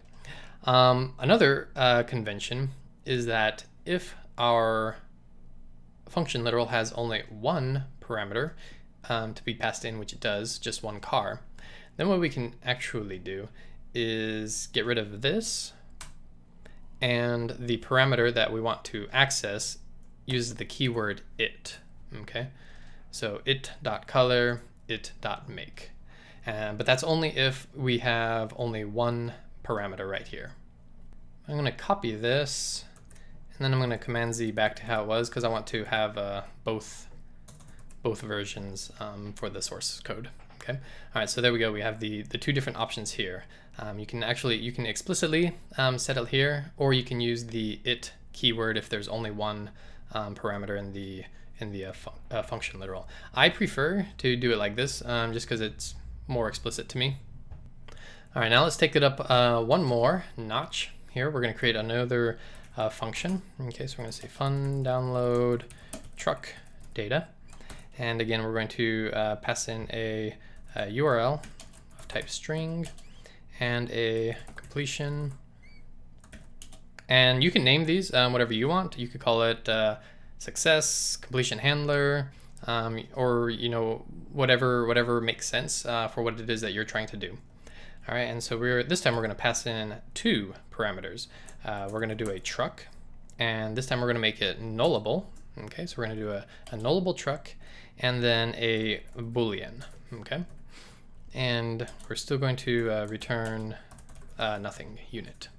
Another convention is that if our function literal has only one parameter to be passed in, which it does, just one car, then what we can actually do is get rid of this, and the parameter that we want to access uses the keyword it. Okay, so it.color, it.make. But that's only if we have only one parameter right here. I'm going to copy this, and then I'm going to Command Z back to how it was because I want to have both versions for the source code. Okay. All right. So there we go. We have the two different options here. You can explicitly set it here, or you can use the it keyword if there's only one parameter in the function literal. I prefer to do it like this just because it's more explicit to me. All right, now let's take it up one more notch here. We're going to create another function. Okay, so we're going to say fun download truck data. And again, we're going to pass in a URL of type string and a completion. And you can name these whatever you want. You could call it success, completion handler, or whatever makes sense for what it is that you're trying to do. All right, and so this time we're going to pass in two parameters. We're going to do a truck, and this time we're going to make it nullable. Okay, so we're going to do a nullable truck, and then a boolean. Okay, and we're still going to return nothing unit.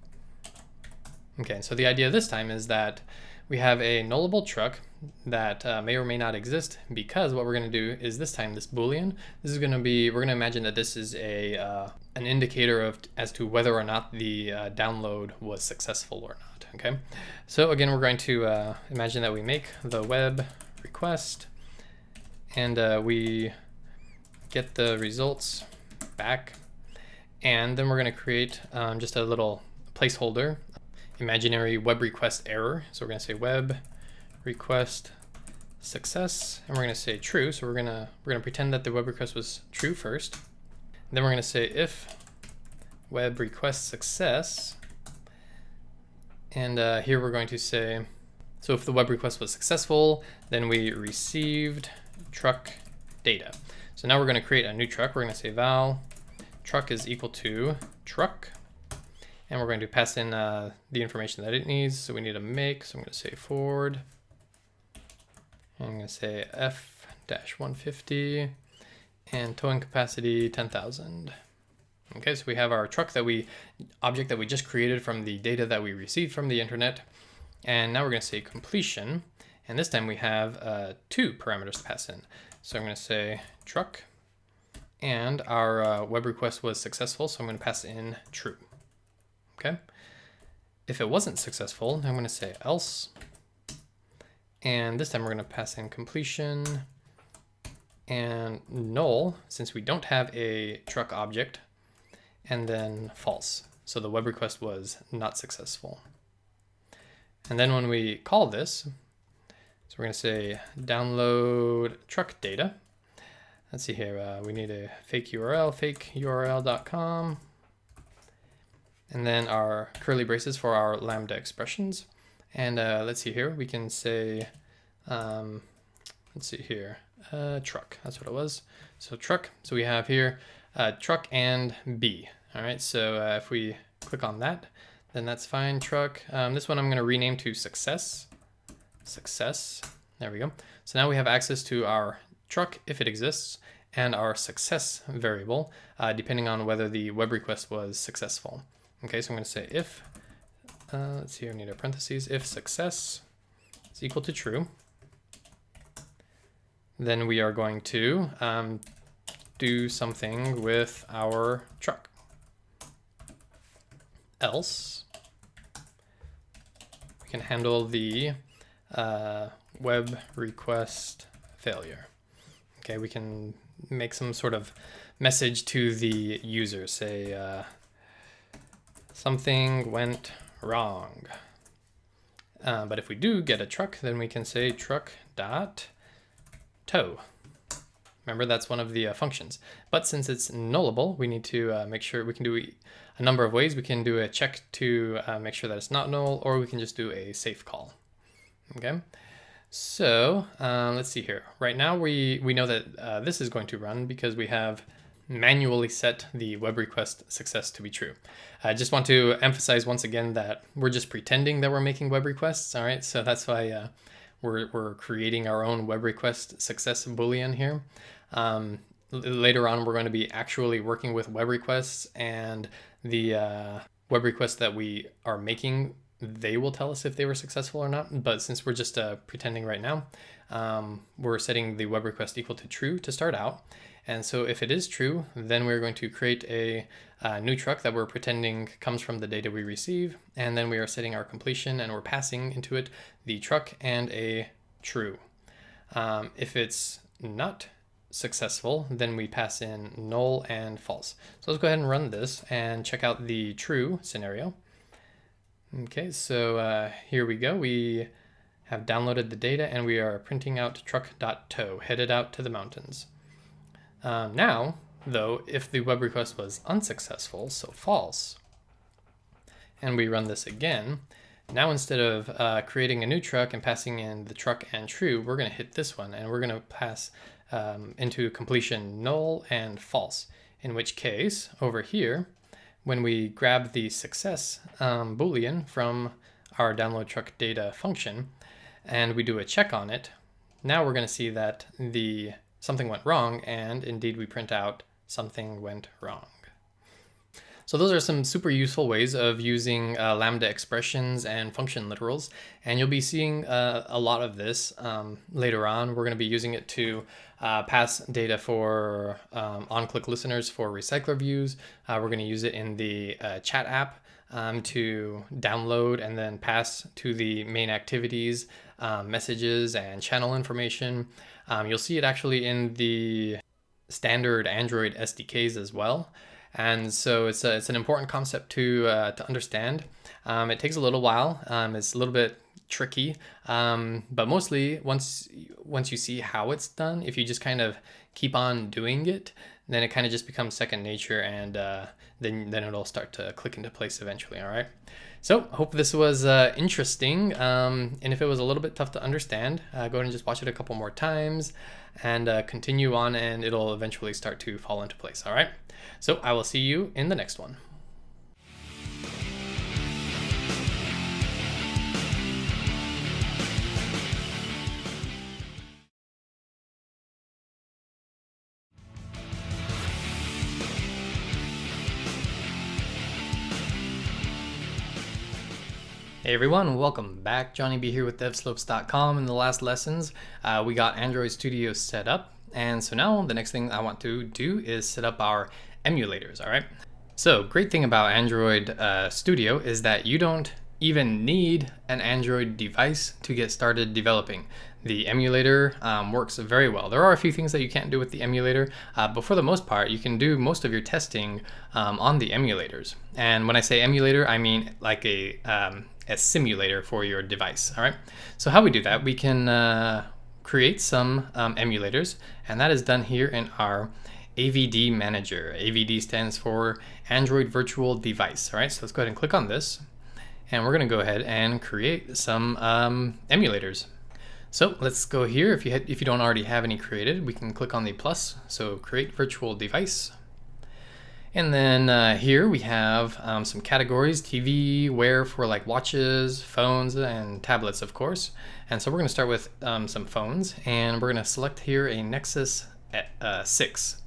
Okay, so the idea this time is that we have a nullable truck that may or may not exist, because what we're going to do is this time this boolean, this is going to be, we're going to imagine that this is an indicator as to whether or not the download was successful or not. Okay, so again, we're going to imagine that we make the web request, and we get the results back, and then we're going to create just a little placeholder, imaginary web request error. So we're going to say web request success, and we're going to say true. So we're going to pretend that the web request was true first. And then we're going to say if web request success, and here we're going to say, so if the web request was successful, then we received truck data. So now we're going to create a new truck. We're going to say val truck is equal to truck, and we're going to pass in the information that it needs. So we need a make, so I'm going to say forward, and I'm going to say f-150, and towing capacity 10,000. Okay, so we have our truck object that we just created from the data that we received from the internet. And now we're going to say completion, and this time we have two parameters to pass in. So I'm going to say truck, and our web request was successful, so I'm going to pass in true. Okay. If it wasn't successful, I'm going to say else, and this time we're going to pass in completion and null, since we don't have a truck object, and then false. So the web request was not successful. And then when we call this, so we're going to say download truck data. Let's see here. We need a fake URL, fakeurl.com. And then our curly braces for our Lambda expressions. And let's see here. We can say, let's see here, truck. That's what it was. So truck. So we have here truck and B. All right. So if we click on that, then that's fine. Truck. This one I'm going to rename to success. Success. There we go. So now we have access to our truck if it exists, and our success variable, depending on whether the web request was successful. Okay, so I'm going to say if, let's see, I need a parentheses, if success is equal to true, then we are going to do something with our truck. else we can handle the web request failure. Okay, we can make some sort of message to the user, say something went wrong. But if we do get a truck, then we can say truck.tow. Remember, that's one of the functions. But since it's nullable, we need to make sure we can do a number of ways. We can do a check to make sure that it's not null, or we can just do a safe call. Okay, so let's see here. Right now, we know that this is going to run because we have manually set the web request success to be true. I just want to emphasize once again that we're just pretending that we're making web requests. All right, so that's why we're creating our own web request success boolean here. Later on, we're going to be actually working with web requests, and the web requests that we are making, they will tell us if they were successful or not. But since we're just pretending right now, we're setting the web request equal to true to start out. And so if it is true, then we're going to create a new truck that we're pretending comes from the data we receive. And then we are setting our completion, and we're passing into it the truck and a true. If it's not successful, then we pass in null and false. So let's go ahead and run this and check out the true scenario. Okay, so here we go. We have downloaded the data, and we are printing out truck.tow, headed out to the mountains. Now, though, if the web request was unsuccessful, so false, and we run this again, now instead of creating a new truck and passing in the truck and true, we're going to hit this one, and we're going to pass into completion null and false, in which case, over here, when we grab the success boolean from our download truck data function, and we do a check on it, now we're going to see that something went wrong, and indeed we print out something went wrong. So those are some super useful ways of using Lambda expressions and function literals, and you'll be seeing a lot of this later on. We're going to be using it to pass data for on-click listeners for recycler views. We're going to use it in the chat app to download and then pass to the main activities, messages, and channel information. You'll see it actually in the standard Android SDKs as well. And so it's an important concept to understand. It takes a little while. It's a little bit tricky, but mostly once you see how it's done, if you just kind of keep on doing it, then it kind of just becomes second nature, and then it'll start to click into place eventually. All right. So hope this was interesting, and if it was a little bit tough to understand, go ahead and just watch it a couple more times and continue on, and it'll eventually start to fall into place. All right. So I will see you in the next one. Hey everyone, welcome back. Johnny B here with devslopes.com. In the last lessons, we got Android Studio set up. And so now the next thing I want to do is set up our emulators, all right? So great thing about Android Studio is that you don't even need an Android device to get started developing. The emulator works very well. There are a few things that you can't do with the emulator, but for the most part, you can do most of your testing on the emulators. And when I say emulator, I mean like a simulator for your device, all right? So how we do that, we can create some emulators, and that is done here in our AVD Manager. AVD stands for Android Virtual Device, all right? So let's go ahead and click on this, and we're gonna go ahead and create some emulators. So let's go here. If you don't already have any created, we can click on the plus, so create virtual device. And then here we have some categories: TV, wear for like watches, phones, and tablets, of course. And so we're going to start with some phones, and we're going to select here a Nexus 6.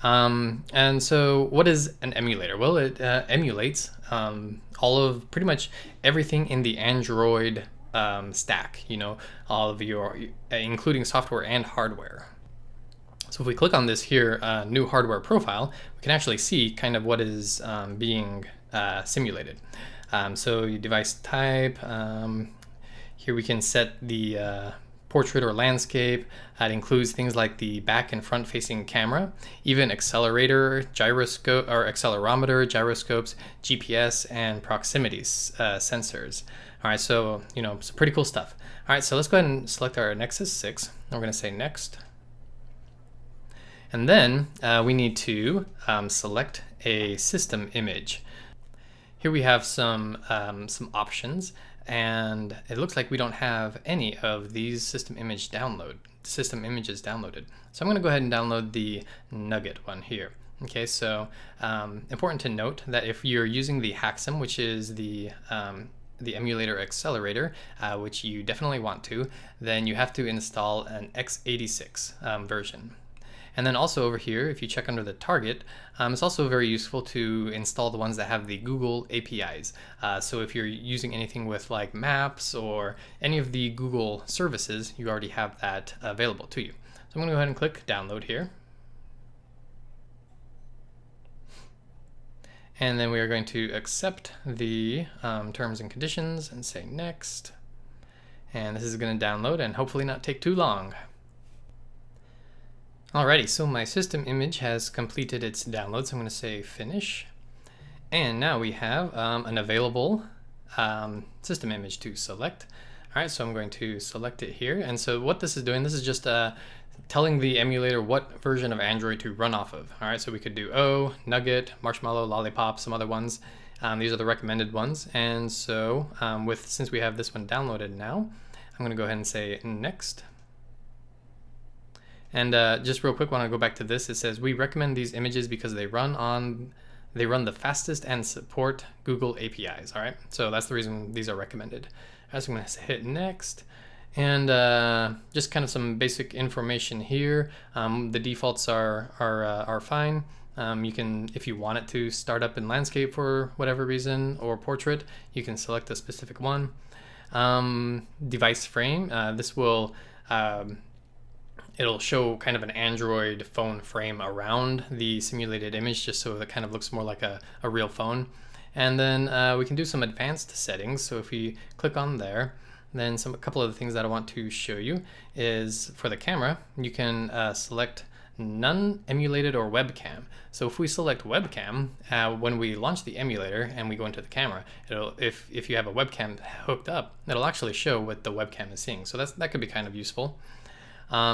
And so what is an emulator? Well, it emulates all of pretty much everything in the Android stack, you know, all of your, including software and hardware. So if we click on this here, new hardware profile, we can actually see kind of what is being simulated. So your device type, here we can set the portrait or landscape. It includes things like the back and front facing camera, even accelerator, gyroscope or accelerometer, gyroscopes, GPS, and proximity sensors. All right, so some pretty cool stuff. All right, so let's go ahead and select our Nexus 6. We're going to say next. And then we need to select a system image. Here we have some options, and it looks like we don't have any of these system images downloaded. So I'm going to go ahead and download the Nugget one here. Okay, so important to note that if you're using the Haxum, which is the emulator accelerator, which you definitely want to, then you have to install an x86 version. And then also over here, if you check under the target, it's also very useful to install the ones that have the Google APIs. So if you're using anything with like Maps or any of the Google services, you already have that available to you. So I'm going to go ahead and click download here. And then we are going to accept the terms and conditions and say next. And this is going to download and hopefully not take too long. Alrighty, so my system image has completed its download, so I'm going to say finish. And now we have an available system image to select. Alright, so I'm going to select it here. And so what this is doing, this is just telling the emulator what version of Android to run off of. Alright, so we could do O, Nugget, Marshmallow, Lollipop, some other ones. These are the recommended ones. And so since we have this one downloaded now, I'm going to go ahead and say next. And just real quick, when I go back to this, it says we recommend these images because they run the fastest and support Google APIs. All right, so that's the reason these are recommended. So I'm going to hit next, and just kind of some basic information here. The defaults are fine. You can, if you want it to start up in landscape for whatever reason or portrait, you can select a specific one. Device frame. This will it'll show kind of an Android phone frame around the simulated image, just so it kind of looks more like a real phone. And then we can do some advanced settings. So if we click on there, then a couple of the things that I want to show you is for the camera, you can select none emulated or webcam. So if we select webcam, when we launch the emulator and we go into the camera, if you have a webcam hooked up, it'll actually show what the webcam is seeing. So that could be kind of useful.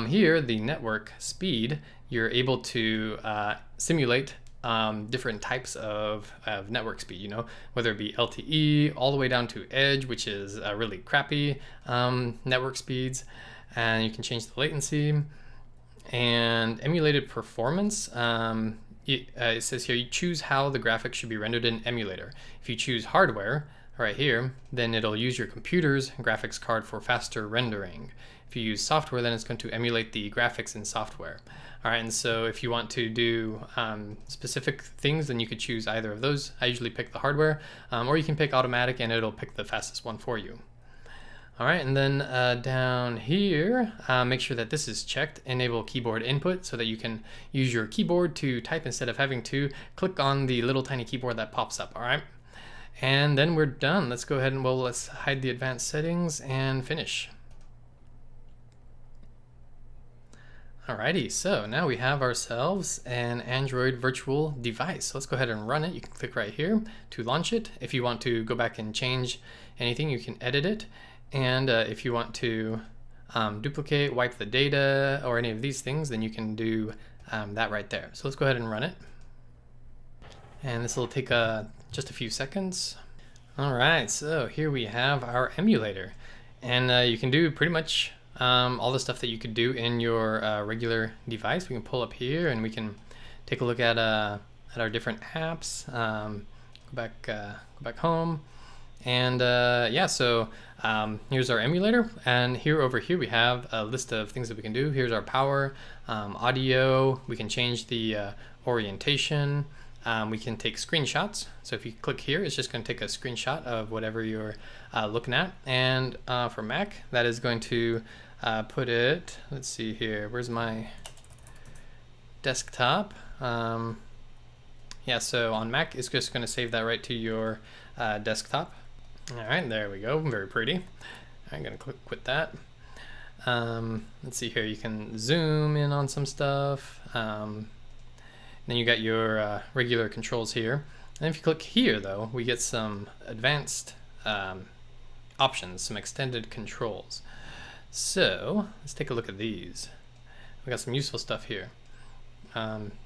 Here, the network speed, you're able to simulate different types of network speed, whether it be LTE all the way down to edge, which is really crappy network speeds. And you can change the latency. And emulated performance, it says here, you choose how the graphics should be rendered in emulator. If you choose hardware, right here, then it'll use your computer's graphics card for faster rendering. If you use software, then it's going to emulate the graphics in software. All right, and so if you want to do specific things, then you could choose either of those. I usually pick the hardware, or you can pick automatic and it'll pick the fastest one for you. All right, and then down here, make sure that this is checked, enable keyboard input, so that you can use your keyboard to type instead of having to click on the little tiny keyboard that pops up, all right? And then we're done. Let's go ahead and, let's hide the advanced settings and finish. Alrighty, so now we have ourselves an Android virtual device. So let's go ahead and run it. You can click right here to launch it. If you want to go back and change anything, you can edit it. And if you want to duplicate, wipe the data, or any of these things, then you can do that right there. So let's go ahead and run it. And this will take just a few seconds. All right, so here we have our emulator. And you can do pretty much all the stuff that you could do in your regular device. We can pull up here and we can take a look at our different apps. Go back home, and yeah. So here's our emulator, and over here we have a list of things that we can do. Here's our power, audio. We can change the orientation. We can take screenshots. So if you click here, it's just going to take a screenshot of whatever you're looking at. And for Mac, that is going to put it, let's see here, where's my desktop? Yeah, so on Mac, it's just going to save that right to your desktop. All right, there we go. Very pretty. I'm going to quit that. Let's see here. You can zoom in on some stuff. Then you got your regular controls here. And if you click here, though, we get some advanced options, some extended controls. So let's take a look at these. We got some useful stuff here.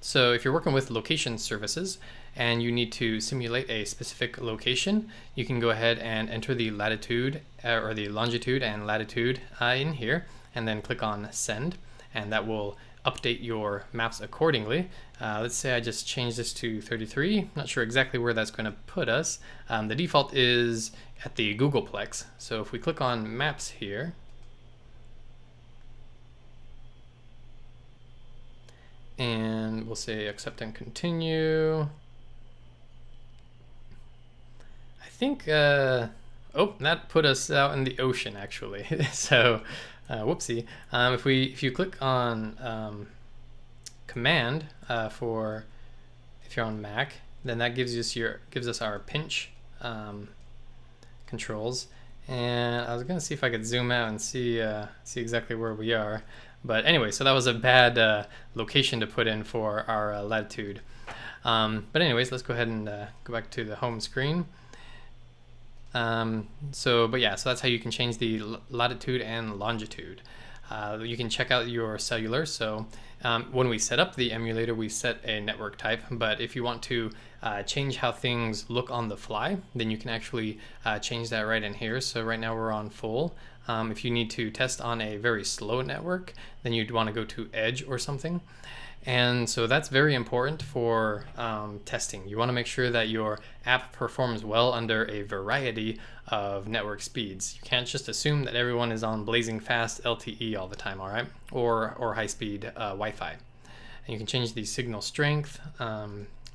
So if you're working with location services and you need to simulate a specific location, you can go ahead and enter the latitude or the longitude and latitude in here, and then click on send, and that will update your maps accordingly. Let's say I just change this to 33. Not sure exactly where that's going to put us. The default is at the Googleplex. So if we click on maps here, and we'll say accept and continue. I think, oh, that put us out in the ocean actually. So, whoopsie. If you click on command for if you're on Mac, then that gives us our pinch controls. And I was gonna see if I could zoom out and see exactly where we are. But anyway, so that was a bad location to put in for our latitude. But anyways, let's go ahead and go back to the home screen. So that's how you can change the latitude and longitude. You can check out your cellular. So when we set up the emulator, we set a network type. But if you want to change how things look on the fly, then you can actually change that right in here. So right now we're on full. If you need to test on a very slow network, then you'd want to go to edge or something. And so that's very important for testing. You want to make sure that your app performs well under a variety of network speeds. You can't just assume that everyone is on blazing fast LTE all the time, all right? Or high-speed Wi-Fi. And you can change the signal strength.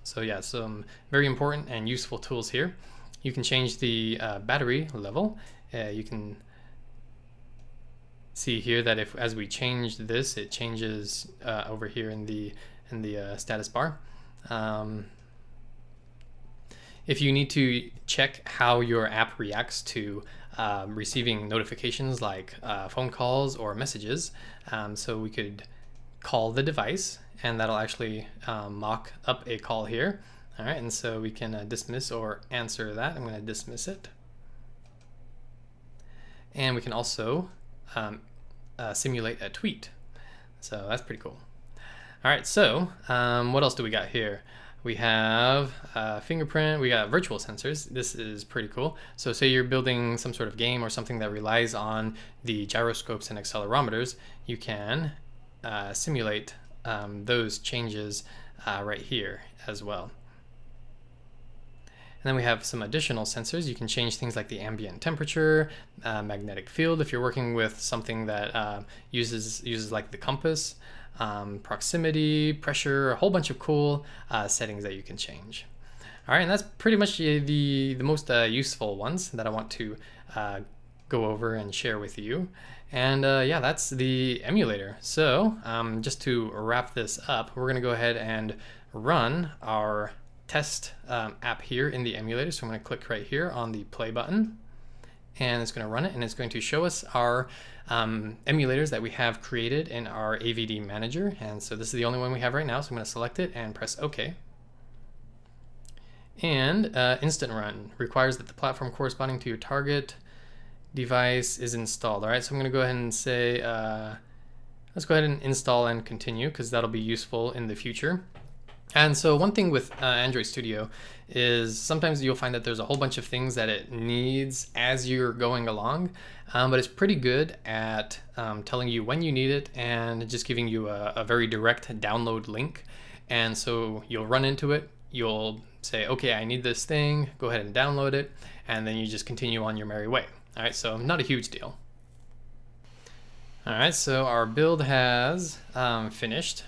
So yeah, some very important and useful tools here. You can change the battery level. You can see here that as we change this, it changes over here in the status bar. If you need to check how your app reacts to receiving notifications like phone calls or messages, so we could call the device, and that'll actually mock up a call here. All right, and so we can dismiss or answer that. I'm going to dismiss it. And we can also simulate a tweet. So that's pretty cool. All right, so what else do we got here? We have fingerprint, we got virtual sensors. This is pretty cool. So say you're building some sort of game or something that relies on the gyroscopes and accelerometers, you can simulate those changes right here as well. And then we have some additional sensors. You can change things like the ambient temperature, magnetic field if you're working with something that uses like the compass, proximity, pressure, a whole bunch of cool settings that you can change. All right, and that's pretty much the most useful ones that I want to go over and share with you. And yeah, that's the emulator. So just to wrap this up, we're gonna go ahead and run our test app here in the emulator. So I'm going to click right here on the play button, and it's going to run it, and it's going to show us our emulators that we have created in our AVD manager. And so this is the only one we have right now, so I'm going to select it and press OK. And instant run requires that the platform corresponding to your target device is installed. All right, so I'm going to go ahead and say let's go ahead and install and continue, because that'll be useful in the future. And so one thing with Android Studio is sometimes you'll find that there's a whole bunch of things that it needs as you're going along, but it's pretty good at telling you when you need it and just giving you a very direct download link. And so you'll run into it, you'll say, okay, I need this thing, go ahead and download it, and then you just continue on your merry way. All right, so not a huge deal. All right, so our build has finished.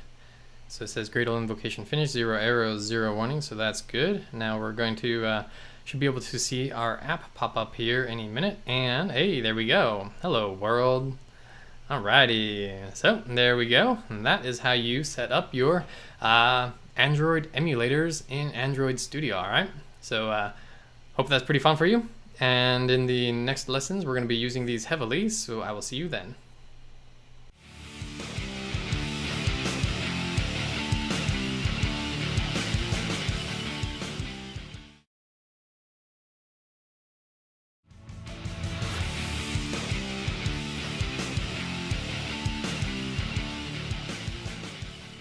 So it says Gradle invocation finished, 0 errors, 0 warnings, so that's good. Now we're going to, should be able to see our app pop up here any minute, and hey, there we go. Hello world. Alrighty, so there we go. And that is how you set up your Android emulators in Android Studio. All right, so hope that's pretty fun for you. And in the next lessons, we're going to be using these heavily, so I will see you then.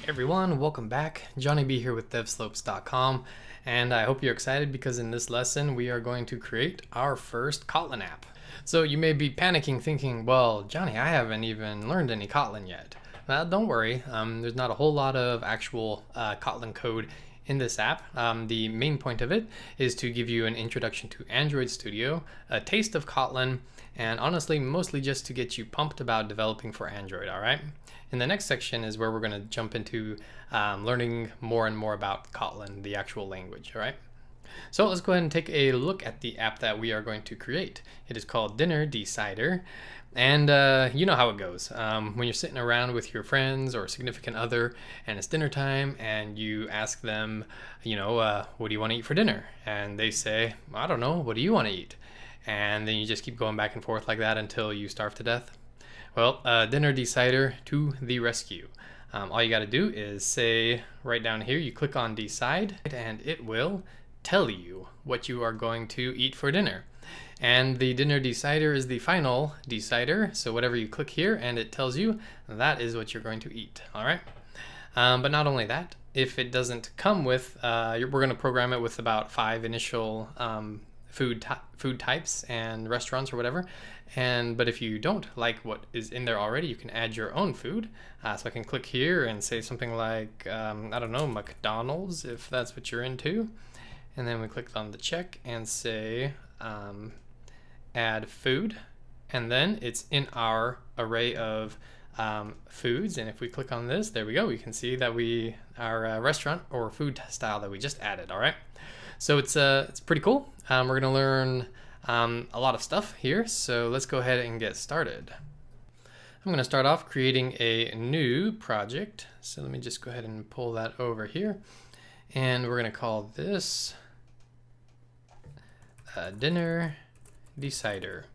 Everyone, welcome back. Johnny B here with devslopes.com, and I hope you're excited because in this lesson we are going to create our first Kotlin app. So you may be panicking thinking, well, Johnny, I haven't even learned any Kotlin yet. Well, don't worry, there's not a whole lot of actual Kotlin code in this app. The main point of it is to give you an introduction to Android Studio, a taste of Kotlin, and honestly, mostly just to get you pumped about developing for Android, all right? In the next section is where we're going to jump into learning more and more about Kotlin, the actual language, all right? So let's go ahead and take a look at the app that we are going to create. It is called Dinner Decider, and you know how it goes. When you're sitting around with your friends or significant other and it's dinner time and you ask them, you know, what do you want to eat for dinner? And they say, I don't know, what do you want to eat? And then you just keep going back and forth like that until you starve to death. Well, Dinner Decider to the rescue. All you got to do is say right down here, you click on Decide, and it will tell you what you are going to eat for dinner. And the Dinner Decider is the final decider, so whatever you click here and it tells you, that is what you're going to eat, all right? But not only that, if it doesn't come with, we're going to program it with about 5 initial food types and restaurants or whatever. But if you don't like what is in there already, you can add your own food. So I can click here and say something like, I don't know, McDonald's, if that's what you're into. And then we click on the check and say, add food. And then it's in our array of foods. And if we click on this, there we go. We can see that our restaurant or food style that we just added, all right? So it's pretty cool. We're going to learn a lot of stuff here, so let's go ahead and get started. I'm going to start off creating a new project. So let me just go ahead and pull that over here. And we're going to call this Dinner Decider.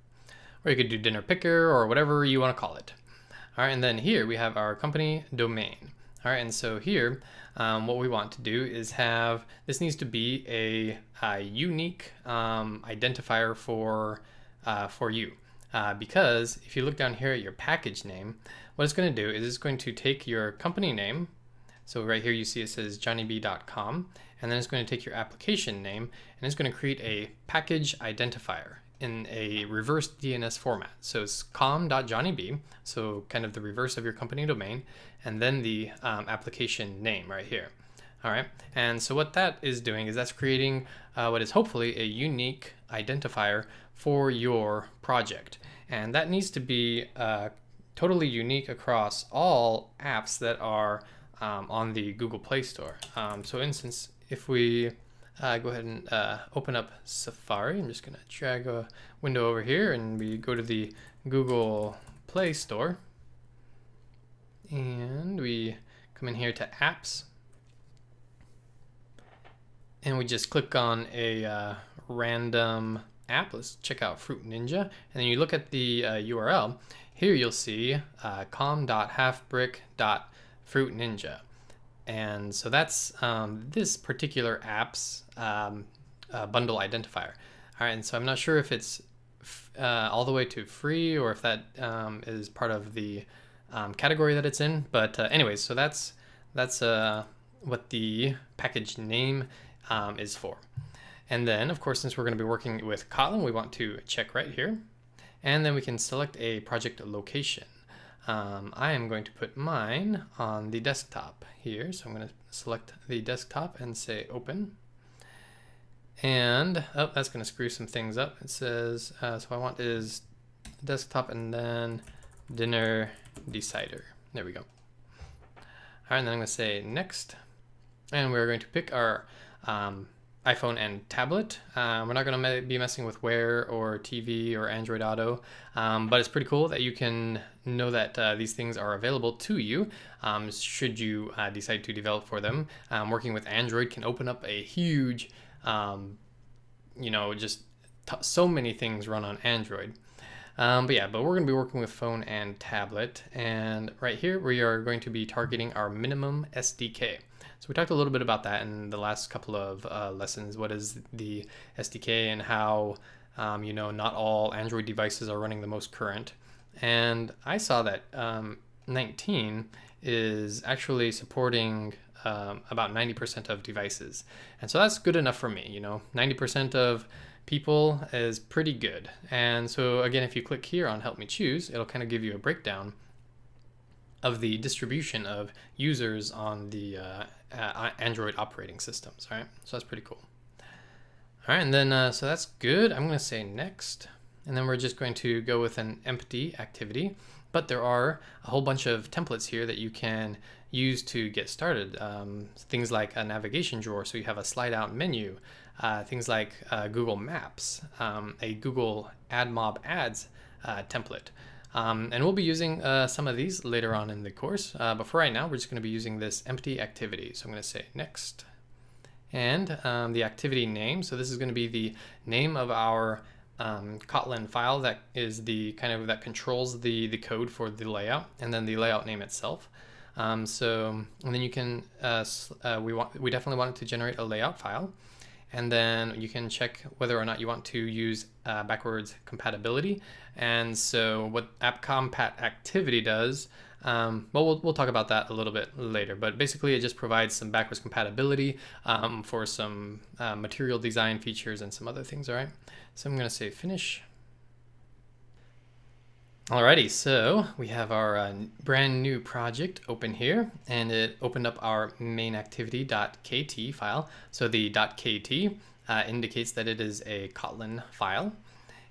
Or you could do Dinner Picker or whatever you want to call it. All right, and then here we have our company domain. All right, and so here, what we want to do is this needs to be a unique identifier for you. Because if you look down here at your package name, what it's going to do is it's going to take your company name. So right here you see it says johnnyb.com, and then it's going to take your application name, and it's going to create a package identifier in a reverse DNS format. So it's com.johnnyb, so kind of the reverse of your company domain, and then the application name right here. All right, and so what that is doing is that's creating what is hopefully a unique identifier for your project. And that needs to be totally unique across all apps that are on the Google Play Store. So instance, if we go ahead and open up Safari, I'm just going to drag a window over here and we go to the Google Play Store. And we come in here to Apps. And we just click on a random app. Let's check out Fruit Ninja. And then you look at the URL. Here you'll see com.halfbrick.fruitninja. And so that's this particular app's bundle identifier. All right, and so I'm not sure if it's all the way to free or if that is part of the category that it's in. But anyways, so that's what the package name is for. And then, of course, since we're going to be working with Kotlin, we want to check right here. And then we can select a project location. I am going to put mine on the desktop here. So I'm going to select the desktop and say open. And that's going to screw some things up. It says, so I want is desktop and then Dinner Decider. There we go. All right, and then I'm going to say next. And we're going to pick our iPhone and tablet. We're not going to be messing with Wear or TV or Android Auto, but it's pretty cool that you can know that these things are available to you should you decide to develop for them. Working with Android can open up a huge, just so many things run on Android. But we're going to be working with phone and tablet, and right here we are going to be targeting our minimum SDK. So we talked a little bit about that in the last couple of lessons. What is the SDK and how, not all Android devices are running the most current. And I saw that 19 is actually supporting about 90% of devices. And so that's good enough for me. 90% of people is pretty good. And so again, if you click here on Help Me Choose, it'll kind of give you a breakdown of the distribution of users on the Android operating systems. All right, so that's pretty cool. All right, and then so that's good. I'm going to say next, and then we're just going to go with an empty activity. But there are a whole bunch of templates here that you can use to get started. Things like a navigation drawer, so you have a slide out menu. Things like Google Maps, a Google AdMob Ads template. And we'll be using some of these later on in the course, but for right now, we're just going to be using this empty activity. So I'm going to say next, and the activity name. So this is going to be the name of our Kotlin file that is the that controls the code for the layout, and then the layout name itself. And then you can we definitely want it to generate a layout file. And then you can check whether or not you want to use backwards compatibility. And so what app-compat activity does, we'll talk about that a little bit later. But basically, it just provides some backwards compatibility for some material design features and some other things. All right. So I'm going to say finish. Alrighty, so we have our brand new project open here, and it opened up our main activity.kt file. So the .kt indicates that it is a Kotlin file.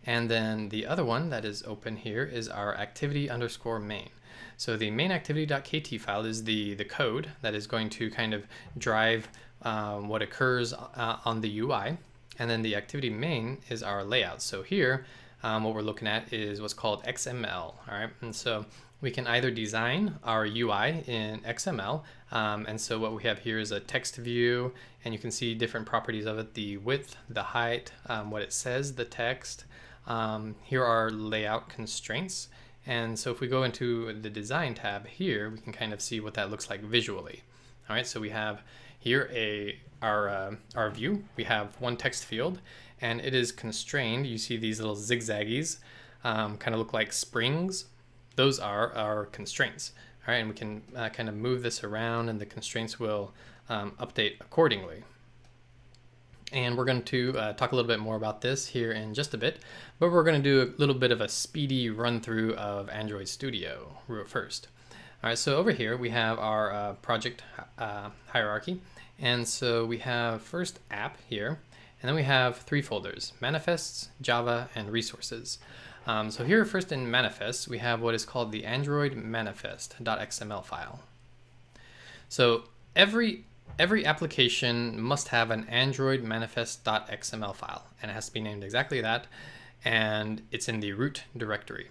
And then the other one that is open here is our activity_main. So the main activity.kt file is the code that is going to kind of drive what occurs on the UI. And then the activity main is our layout. So here, what we're looking at is what's called XML, all right? And so we can either design our UI in XML, and so what we have here is a text view, and you can see different properties of it, the width, the height, what it says, the text. Here are layout constraints, and so if we go into the design tab here, we can kind of see what that looks like visually. All right, so we have here our view. We have one text field, and it is constrained. You see these little zigzaggies kind of look like springs. Those are our constraints. All right, and we can kind of move this around, and the constraints will update accordingly. And we're going to talk a little bit more about this here in just a bit, but we're going to do a little bit of a speedy run through of Android Studio first. All right, so over here we have our project hierarchy, and so we have first app here. And then we have three folders: manifests, Java, and resources. So here first in manifests, we have what is called the Android manifest.xml file. So every application must have an Android manifest.xml file, and it has to be named exactly that, and it's in the root directory.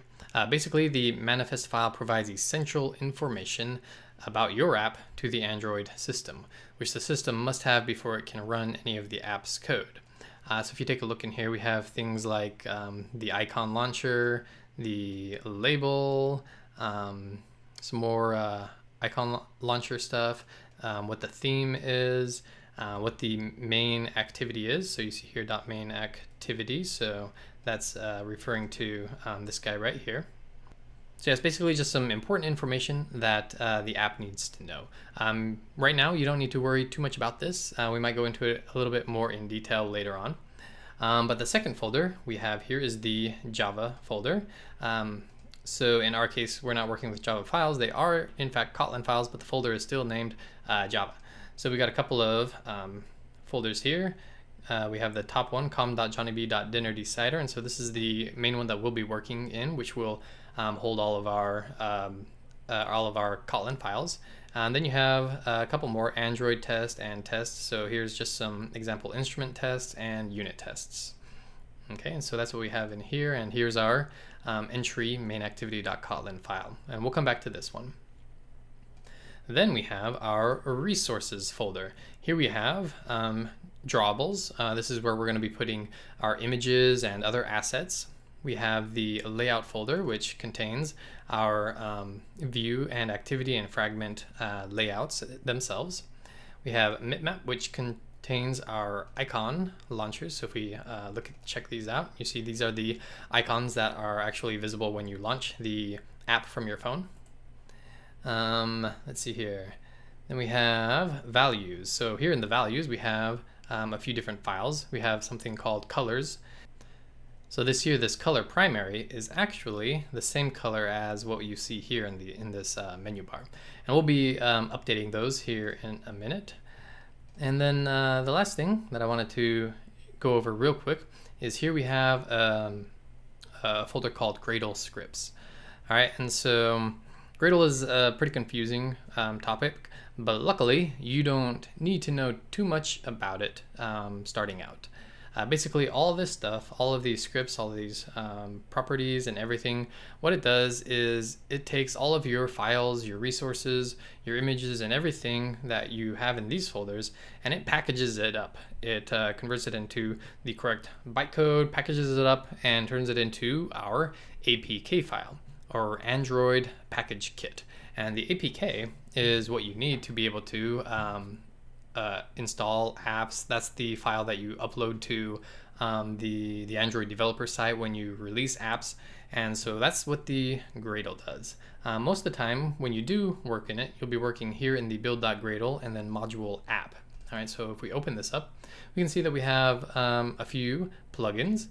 Basically, the manifest file provides essential information about your app to the Android system, which the system must have before it can run any of the app's code. So if you take a look in here, we have things like the icon launcher, the label, some more icon launcher stuff, what the theme is, what the main activity is. So you see here .main activity. So that's referring to this guy right here. So yeah, it's basically just some important information that the app needs to know. Right now, you don't need to worry too much about this. We might go into it a little bit more in detail later on. But the second folder we have here is the Java folder. So in our case, we're not working with Java files. They are, in fact, Kotlin files, but the folder is still named Java. So we got a couple of folders here. We have the top one, com.johnnib.dinner_decider, and so this is the main one that we'll be working in, which will hold all of our all of our Kotlin files. Then you have a couple more Android tests and tests. So here's just some example instrument tests and unit tests. Okay, and so that's what we have in here. And here's our entry mainActivity.kotlin file. And we'll come back to this one. Then we have our resources folder. Here we have drawables. This is where we're going to be putting our images and other assets. We have the layout folder, which contains our view and activity and fragment layouts themselves. We have Mitmap, which contains our icon launchers. So if we check these out, you see these are the icons that are actually visible when you launch the app from your phone. Let's see here. Then we have values. So here in the values, we have a few different files. We have something called colors. So this color primary is actually the same color as what you see here in this menu bar. And we'll be updating those here in a minute. And then the last thing that I wanted to go over real quick is here we have a folder called Gradle scripts. All right, and so Gradle is a pretty confusing topic, but luckily you don't need to know too much about it starting out. Basically all of this stuff, all of these scripts, all of these properties and everything, what it does is it takes all of your files, your resources, your images and everything that you have in these folders, and it packages it up. It converts it into the correct bytecode, packages it up, and turns it into our APK file, or Android Package Kit. And the APK is what you need to be able to install apps. That's the file that you upload to the Android developer site when you release apps. And so that's what the Gradle does. Most of the time when you do work in it, you'll be working here in the build.gradle and then module app. All right, so if we open this up, we can see that we have a few plugins.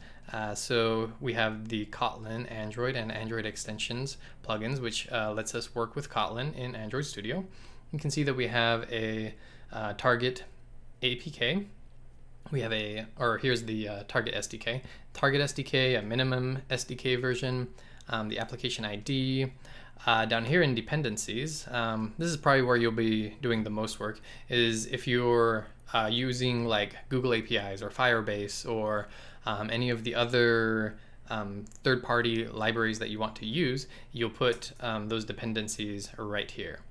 So we have the Kotlin Android and Android extensions plugins, which lets us work with Kotlin in Android Studio. You can see that we have a target APK. We have here's the target SDK. Target SDK, a minimum SDK version, the application ID. Down here in dependencies, this is probably where you'll be doing the most work, is if you're using like Google APIs or Firebase or any of the other third-party libraries that you want to use, you'll put those dependencies right here.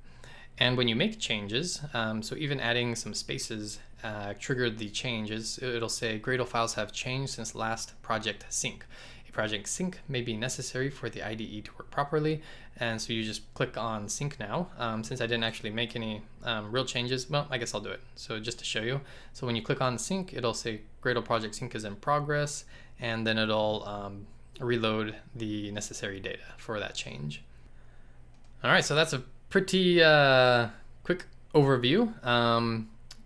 And when you make changes, so even adding some spaces triggered the changes, it'll say Gradle files have changed since last project sync. A project sync may be necessary for the IDE to work properly, and so you just click on sync now. Since I didn't actually make any real changes, well, I guess I'll do it. So just to show you, so when you click on sync, it'll say Gradle project sync is in progress, and then it'll reload the necessary data for that change. All right, so that's a pretty quick overview.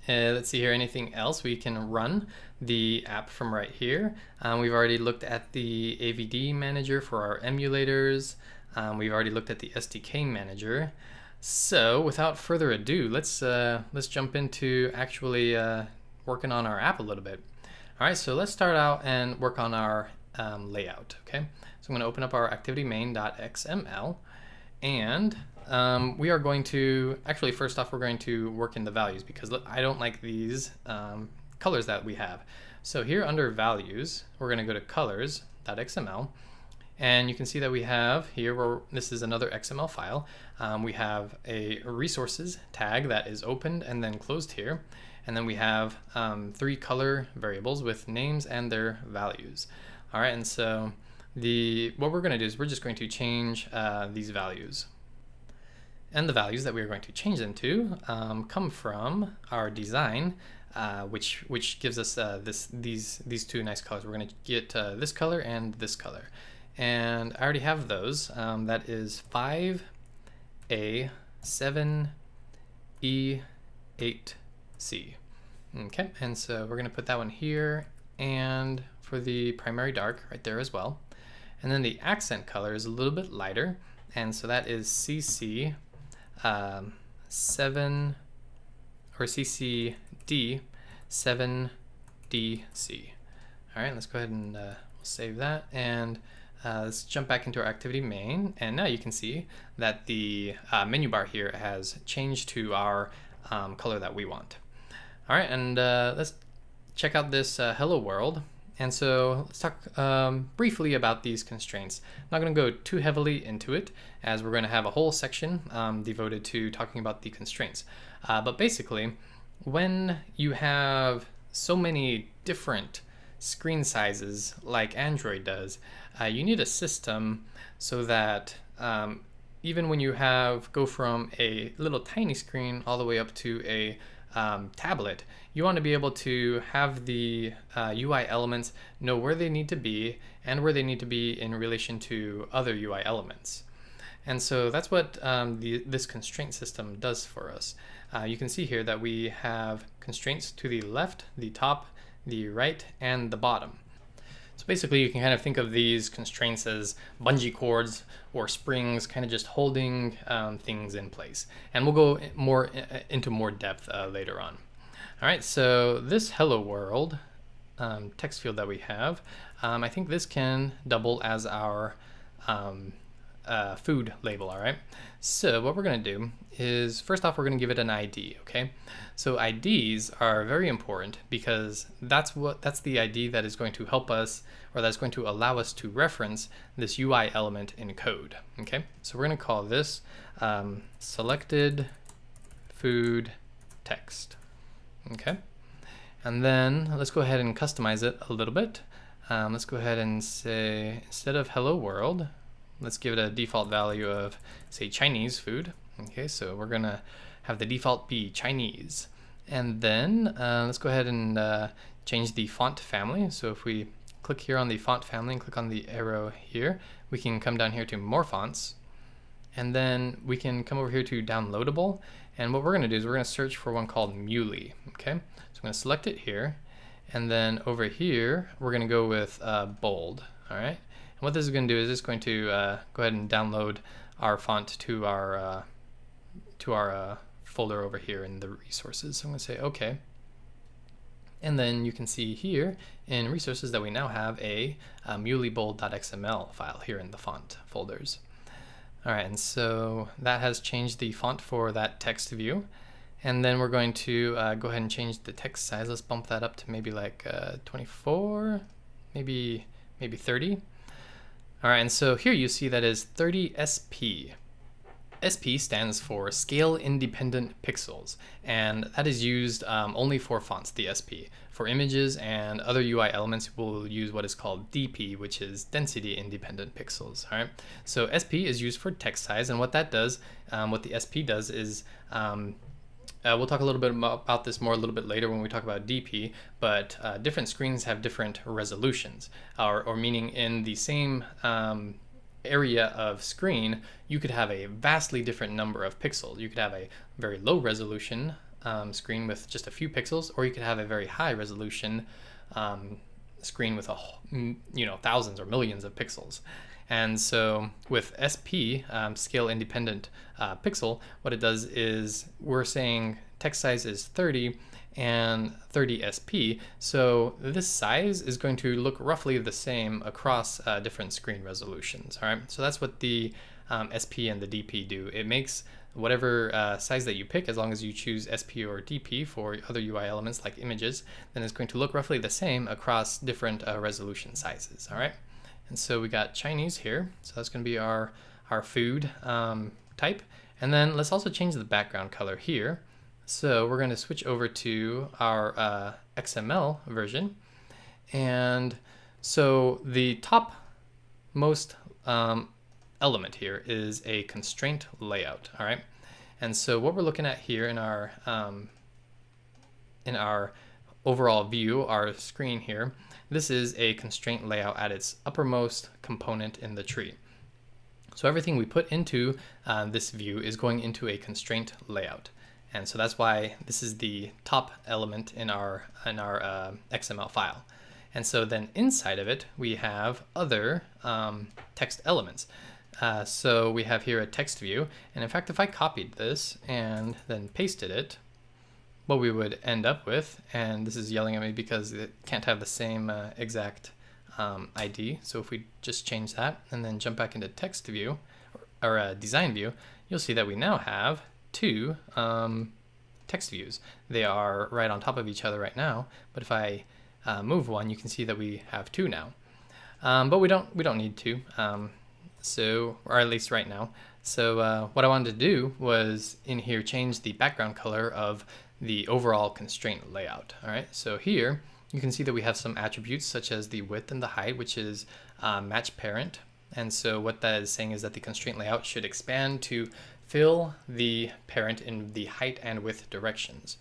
Let's see here, anything else? We can run the app from right here. We've already looked at the AVD manager for our emulators. We've already looked at the SDK manager. So without further ado, let's jump into actually working on our app a little bit. All right, so let's start out and work on our layout. Okay, so I'm going to open up our activity main.xml, and we are going to, actually first off, we're going to work in the values because I don't like these colors that we have. So here under values, we're going to go to colors.xml, and you can see that we have here, where this is another XML file. We have a resources tag that is opened and then closed here. And then we have 3 color variables with names and their values. All right, and so what we're going to do is we're just going to change these values. And the values that we are going to change them to come from our design, which gives us these 2 nice colors. We're going to get this color and this color. And I already have those. That is 5A, 7E, 8C. Okay, and so we're going to put that one here, and for the primary dark right there as well. And then the accent color is a little bit lighter, and so that is CC 7 or CCD 7DC. All right, let's go ahead and we'll save that, and let's jump back into our activity main, and now you can see that the menu bar here has changed to our color that we want. All right, and let's check out this hello world. And so let's talk briefly about these constraints. I'm not going to go too heavily into it, as we're going to have a whole section devoted to talking about the constraints. But basically, when you have so many different screen sizes like Android does, you need a system so that even when you go from a little tiny screen all the way up to a tablet, you want to be able to have the UI elements know where they need to be and where they need to be in relation to other UI elements. And so that's what this constraint system does for us. You can see here that we have constraints to the left, the top, the right, and the bottom. So basically you can kind of think of these constraints as bungee cords or springs kind of just holding things in place. And we'll go into more depth later on. All right, so this hello world text field that we have, I think this can double as our food label, all right? So what we're gonna do is, first off, we're gonna give it an ID, okay? So IDs are very important because that's the ID that is going to help us, or that's going to allow us to reference this UI element in code, okay? So we're gonna call this selected food text, okay? And then let's go ahead and customize it a little bit. Let's go ahead and say, instead of hello world, let's give it a default value of, say, Chinese food. Okay, so we're gonna have the default be Chinese. And then let's go ahead and change the font family. So if we click here on the font family and click on the arrow here, we can come down here to more fonts. And then we can come over here to downloadable. And what we're gonna do is we're gonna search for one called Muley, okay? So I'm gonna select it here. And then over here, we're gonna go with bold, all right? And what this is going to do is it's going to go ahead and download our font to our folder over here in the resources. So I'm going to say OK. And then you can see here in resources that we now have a muleybold.xml file here in the font folders. All right, and so that has changed the font for that text view. And then we're going to go ahead and change the text size. Let's bump that up to maybe like 24, maybe 30. All right, and so here you see that is 30 SP. SP stands for Scale Independent Pixels, and that is used only for fonts, the SP. For images and other UI elements, we'll use what is called DP, which is Density Independent Pixels. All right, so SP is used for text size, and what that does, what the SP does is, we'll talk a little bit about this more a little bit later when we talk about DP, but different screens have different resolutions, or meaning in the same area of screen, you could have a vastly different number of pixels. You could have a very low resolution screen with just a few pixels, or you could have a very high resolution screen with thousands or millions of pixels. And so with SP, scale independent pixel, what it does is we're saying text size is 30 and 30 SP. So this size is going to look roughly the same across different screen resolutions. All right, so that's what the SP and the DP do. It makes whatever size that you pick, as long as you choose SP or DP for other UI elements like images, then it's going to look roughly the same across different resolution sizes. All right. And so we got Chinese here, so that's going to be our food type. And then let's also change the background color here. So we're going to switch over to our XML version. And so the top most element here is a constraint layout, all right? And so what we're looking at here in our overall view, our screen here, this is a constraint layout at its uppermost component in the tree. So everything we put into this view is going into a constraint layout. And so that's why this is the top element in our XML file. And so then inside of it, we have other text elements. So we have here a text view. And in fact, if I copied this and then pasted it, what we would end up with, and this is yelling at me because it can't have the same exact ID. So if we just change that and then jump back into text view or design view, you'll see that we now have two text views. They are right on top of each other right now, but if I move one, you can see that we have two now. But we don't need to, or at least right now. So what I wanted to do was in here change the background color of the overall constraint layout. All right, so here you can see that we have some attributes such as the width and the height, which is match parent. And so what that is saying is that the constraint layout should expand to fill the parent in the height and width directions.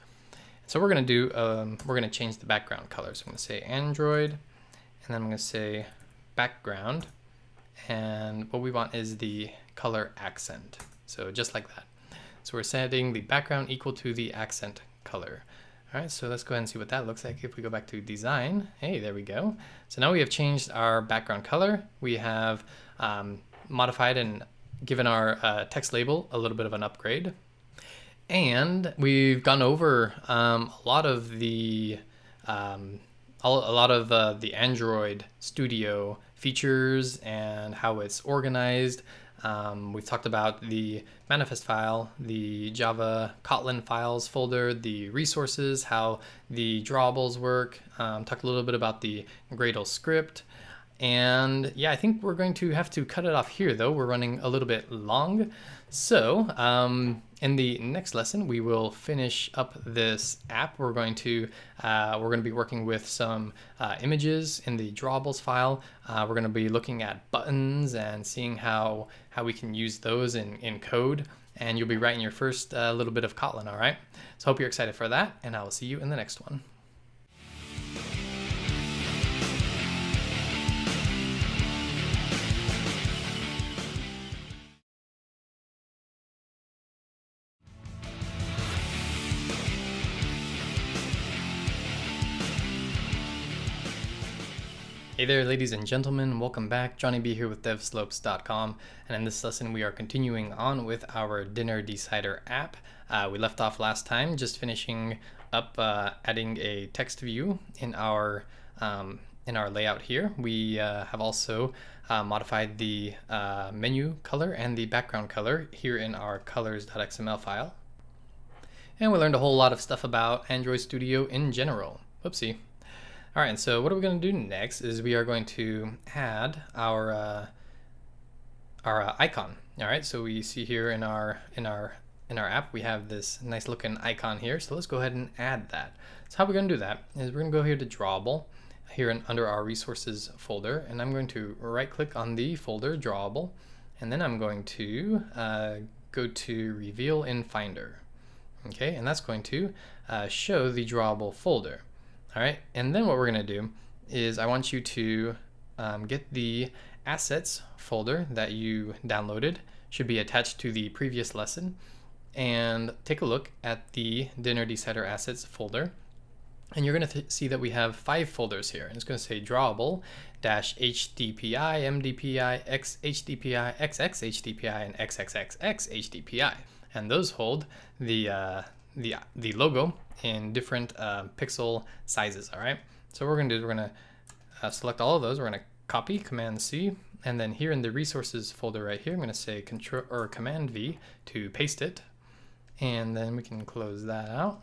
So we're going to do, we're going to change the background color. So I'm going to say Android, and then I'm going to say background, and what we want is the color accent. So just like that. So we're setting the background equal to the accent color. All right, so let's go ahead and see what that looks like. If we go back to design, hey, there we go. So now we have changed our background color. We have modified and given our text label a little bit of an upgrade. And we've gone over a lot of the Android Studio features and how it's organized. We've talked about the manifest file, the Java Kotlin files folder, the resources, how the drawables work, talked a little bit about the Gradle script. And yeah, I think we're going to have to cut it off here though. We're running a little bit long. So in the next lesson, we will finish up this app. We're going to be working with some images in the drawables file. We're going to be looking at buttons and seeing how we can use those in code. And you'll be writing your first little bit of Kotlin, all right? So hope you're excited for that, and I will see you in the next one. Hey there, ladies and gentlemen, welcome back. Johnny B here with devslopes.com, and in this lesson we are continuing on with our Dinner Decider app. We left off last time just finishing up adding a text view in our layout here. We have also modified the menu color and the background color here in our colors.xml file. And we learned a whole lot of stuff about Android Studio in general. Whoopsie. All right, and so what are we going to do next is we are going to add our icon. All right, so we see here in our app we have this nice looking icon here. So let's go ahead and add that. So how we're going to do that is we're going to go here to Drawable here under our resources folder, and I'm going to right click on the folder Drawable, and then I'm going to go to Reveal in Finder. Okay, and that's going to show the Drawable folder. All right, and then what we're going to do is I want you to get the assets folder that you downloaded, should be attached to the previous lesson, and take a look at the Dinner Decider assets folder. And you're going to see that we have 5 folders here. And it's going to say drawable -HDPI, MDPI, XHDPI, XXHDPI, and XXXXHDPI. And those hold the logo in different pixel sizes. All right, so what we're going to do is we're going to select all of those. We're going to copy, Command C, and then here in the resources folder right here, I'm going to say Command V to paste it, and then we can close that out.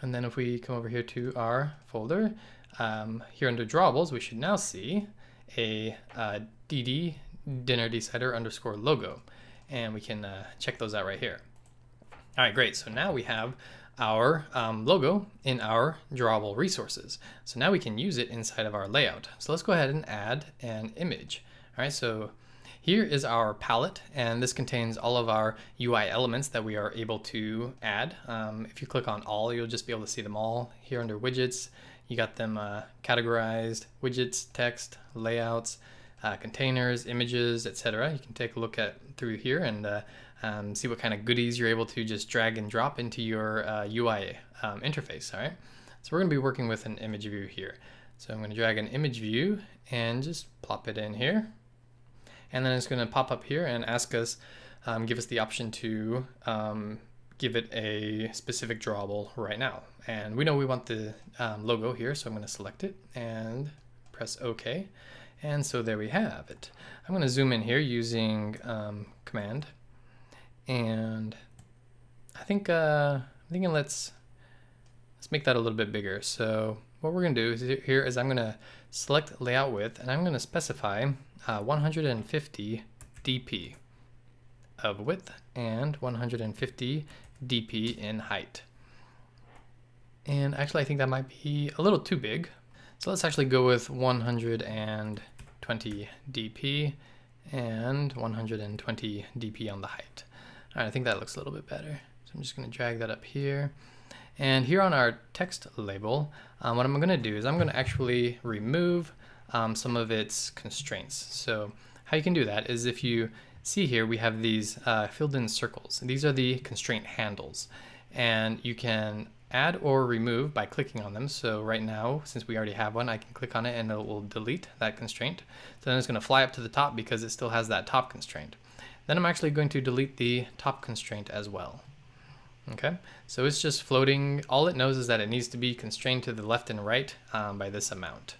And then if we come over here to our folder, here under drawables, we should now see a DD Dinner Decider _ logo, and we can check those out right here. All right, great. So now we have our logo in our drawable resources. So now we can use it inside of our layout. So let's go ahead and add an image. All right, so here is our palette, and this contains all of our UI elements that we are able to add. If you click on all, you'll just be able to see them all. Here under widgets, you got them categorized: widgets, text, layouts, containers, images, etc. You can take a look through here and see what kind of goodies you're able to just drag and drop into your UI interface. All right, so we're going to be working with an image view here. So I'm going to drag an image view and just plop it in here, and then it's going to pop up here and ask us, give us the option to give it a specific drawable right now. And we know we want the logo here, so I'm going to select it and press OK. And so there we have it. I'm going to zoom in here using Command, and I think I'm thinking let's make that a little bit bigger. So what we're going to do here is I'm going to select layout width, and I'm going to specify 150 dp of width and 150 dp in height. And actually I think that might be a little too big. So let's actually go with 120 dp and 120 dp on the height. All right, I think that looks a little bit better. So I'm just going to drag that up here. And here on our text label, what I'm going to do is I'm going to actually remove some of its constraints. So how you can do that is, if you see here, we have these filled in circles. These are the constraint handles, and you can add or remove by clicking on them. So right now, since we already have one, I can click on it and it will delete that constraint. So then it's going to fly up to the top because it still has that top constraint. Then I'm actually going to delete the top constraint as well. Okay, so it's just floating. All it knows is that it needs to be constrained to the left and right by this amount.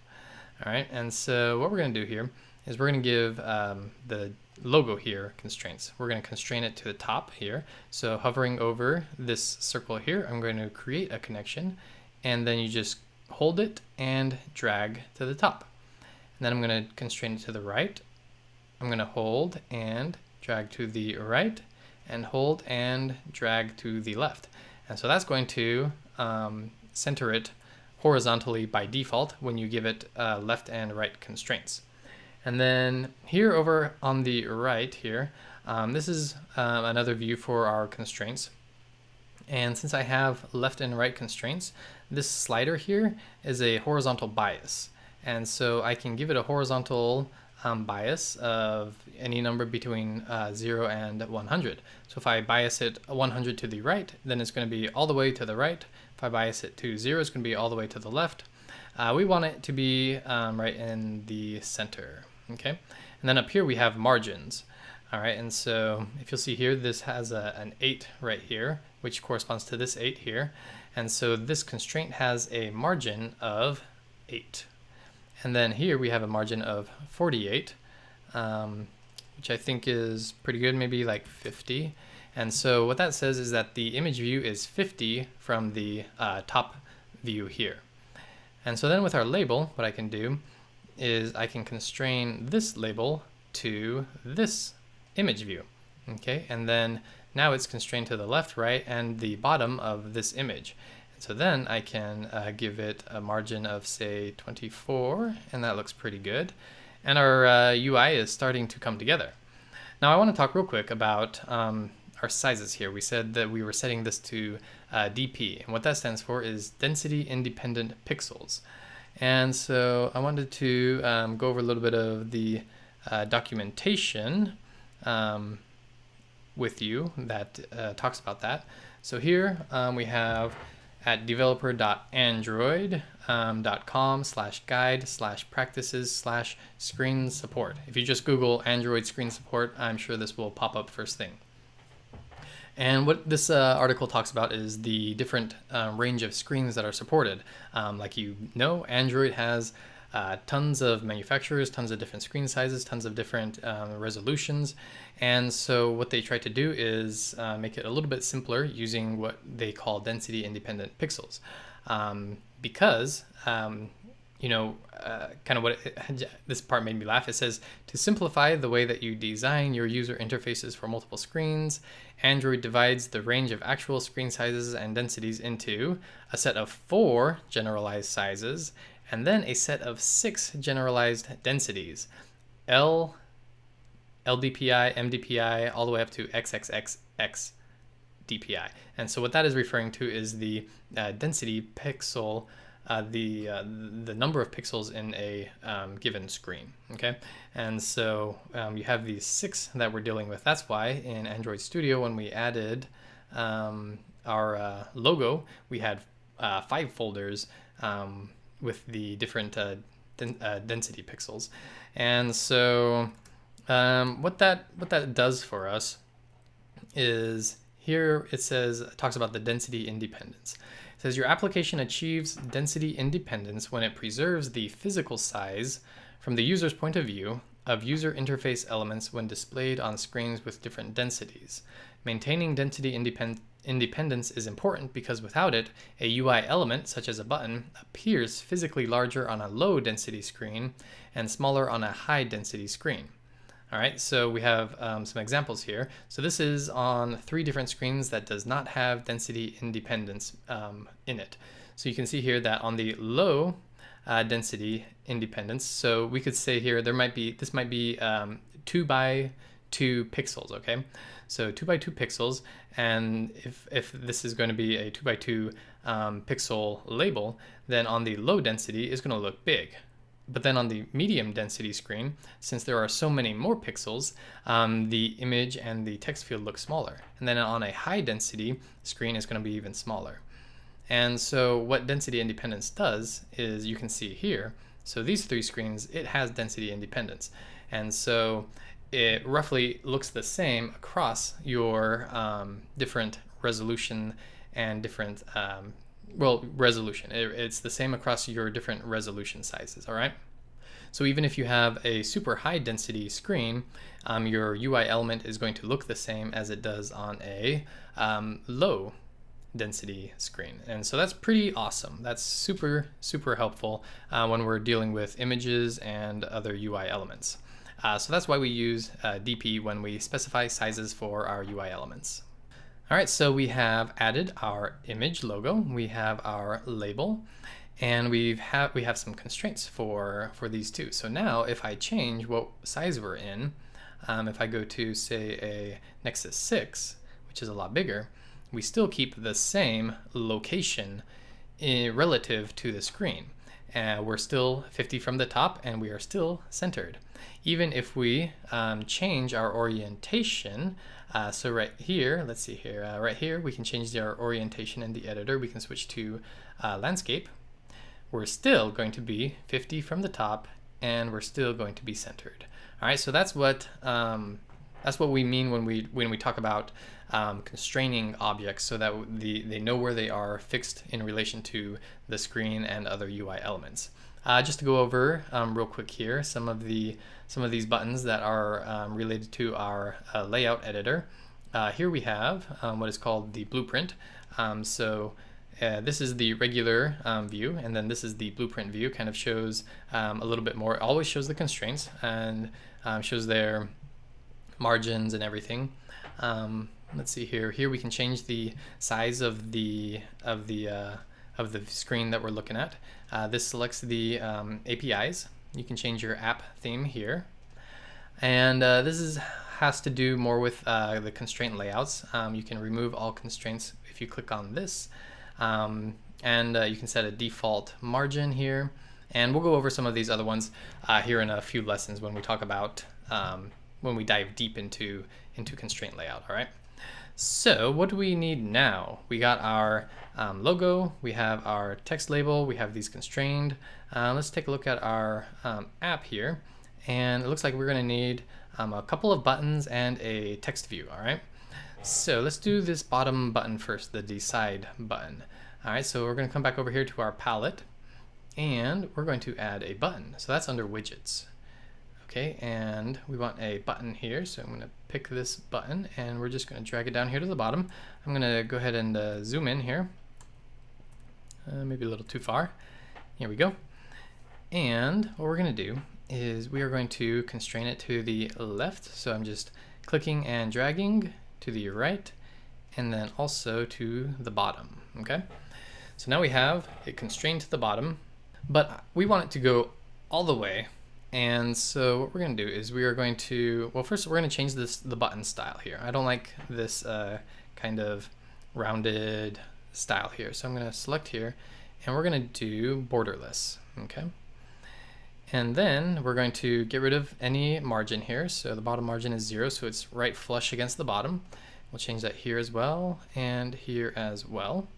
All right, and so what we're going to do here is we're going to give the logo here constraints. We're going to constrain it to the top here. So hovering over this circle here, I'm going to create a connection, and then you just hold it and drag to the top. And then I'm going to constrain it to the right. I'm going to hold and drag to the right, and hold and drag to the left. And so that's going to center it horizontally by default when you give it left and right constraints. And then here over on the right here, this is another view for our constraints. And since I have left and right constraints, this slider here is a horizontal bias. And so I can give it a horizontal bias of any number between 0 and 100. So if I bias it 100 to the right, then it's going to be all the way to the right. If I bias it to 0, it's going to be all the way to the left. We want it to be right in the center. Okay, and then up here we have margins. All right, and so if you'll see here, this has an 8 right here, which corresponds to this 8 here. And so this constraint has a margin of 8. And then here we have a margin of 48, which I think is pretty good, maybe like 50. And so what that says is that the image view is 50 from the top view here. And so then with our label, what I can do is I can constrain this label to this image view. Okay, and then now it's constrained to the left, right, and the bottom of this image. And so then I can give it a margin of, say, 24, and that looks pretty good. And our UI is starting to come together. Now I want to talk real quick about our sizes here. We said that we were setting this to DP, and what that stands for is density independent pixels. And so I wanted to go over a little bit of the documentation with you that talks about that. So here we have at developer.android.com/guide/practices/screen support. If you just Google Android screen support, I'm sure this will pop up first thing. And what this article talks about is the different range of screens that are supported. Like you know, Android has tons of manufacturers, tons of different screen sizes, tons of different resolutions. And so what they try to do is make it a little bit simpler using what they call density independent pixels. Because kind of this part made me laugh. It says, to simplify the way that you design your user interfaces for multiple screens, Android divides the range of actual screen sizes and densities into a set of 4 generalized sizes and then a set of 6 generalized densities, L, LDPI, MDPI, all the way up to XXXX DPI. And so what that is referring to is the density pixel, the number of pixels in a given screen. Okay, and so you have these 6 that we're dealing with. That's why in Android Studio, when we added our logo, we had 5 folders with the different density pixels. And so what that does for us is, here it talks about the density independence. It says your application achieves density independence when it preserves the physical size from the user's point of view of user interface elements when displayed on screens with different densities. Maintaining density independence is important because without it, a UI element, such as a button, appears physically larger on a low density screen and smaller on a high density screen. All right, so we have some examples here. So this is on 3 different screens that does not have density independence in it. So you can see here that on the low density independence, so we could say here this might be 2 by 2 pixels, okay? So 2 by 2 pixels, and if this is going to be a 2 by 2 pixel label, then on the low density is going to look big. But then on the medium density screen, since there are so many more pixels, the image and the text field look smaller. And then on a high density screen is going to be even smaller. And so what density independence does is you can see here, so these 3 screens, it has density independence. And so it roughly looks the same across your different resolution and different resolution. It's the same across your different resolution sizes, all right? So even if you have a super high density screen, your UI element is going to look the same as it does on a low density screen. And so that's pretty awesome. That's super, super helpful when we're dealing with images and other UI elements. So that's why we use DP when we specify sizes for our UI elements. All right, so we have added our image logo, we have our label, and we have some constraints for these two. So now if I change what size we're in, if I go to say a Nexus 6, which is a lot bigger, we still keep the same location relative to the screen. We're still 50 from the top and we are still centered. Even if we change our orientation, so right here, let's see here, right here we can change our orientation in the editor. We can switch to landscape. We're still going to be 50 from the top and we're still going to be centered. All right, so that's what we mean when we talk about constraining objects, so that they know where they are fixed in relation to the screen and other UI elements. Just to go over real quick here, some of these buttons that are related to our layout editor. Here we have what is called the blueprint. This is the regular view, and then this is the blueprint view. Kind of shows a little bit more. It always shows the constraints and shows their margins and everything. Let's see here. Here we can change the size of the screen that we're looking at. This selects the APIs. You can change your app theme here, and this has to do more with the constraint layouts. You can remove all constraints if you click on this, and you can set a default margin here. And we'll go over some of these other ones here in a few lessons when we talk about when we dive deep into constraint layout. All right. So what do we need now? We got our logo, we have our text label, we have these constrained. Let's take a look at our app here, and it looks like we're going to need a couple of buttons and a text view. All right. So let's do this bottom button first, the decide button. All right. So we're going to come back over here to our palette, and we're going to add a button. So that's under widgets. Okay, and we want a button here, so I'm going to pick this button and we're just going to drag it down here to the bottom. I'm going to go ahead and zoom in here, maybe a little too far. Here we go. And what we're going to do is we are going to constrain it to the left, so I'm just clicking and dragging to the right and then also to the bottom. Okay, so now we have it constrained to the bottom, but we want it to go all the way. And so what we're going to do is we are going to, well, first we're going to change the button style here. I don't like this kind of rounded style here. So I'm going to select here and we're going to do borderless. Okay. And then we're going to get rid of any margin here. So the bottom margin is 0, so it's right flush against the bottom. We'll change that here as well and here as well.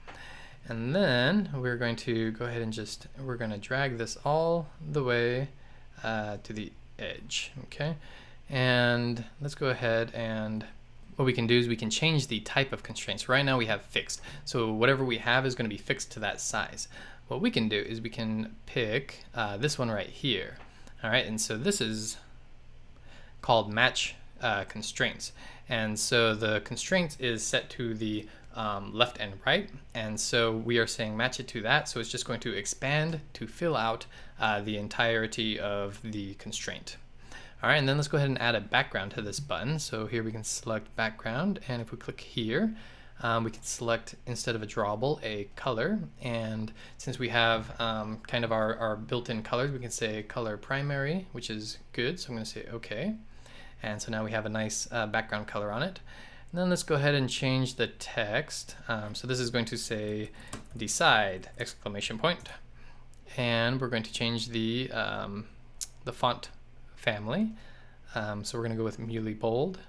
And then we're going to go ahead and we're going to drag this all the way to the edge. Okay, and let's go ahead and what we can do is we can change the type of constraints. Right now we have fixed. So whatever we have is going to be fixed to that size. What we can do is we can pick this one right here. All right, and so this is called match constraints. And so the constraint is set to the left and right. And so we are saying match it to that. So it's just going to expand to fill out the entirety of the constraint. All right, and then let's go ahead and add a background to this button. So here we can select background, and if we click here, we can select, instead of a drawable, a color. And since we have kind of our built-in colors, we can say color primary, which is good. So I'm going to say OK. And so now we have a nice background color on it. And then let's go ahead and change the text. So this is going to say decide exclamation point. And we're going to change the font family. So we're going to go with Mutability bold.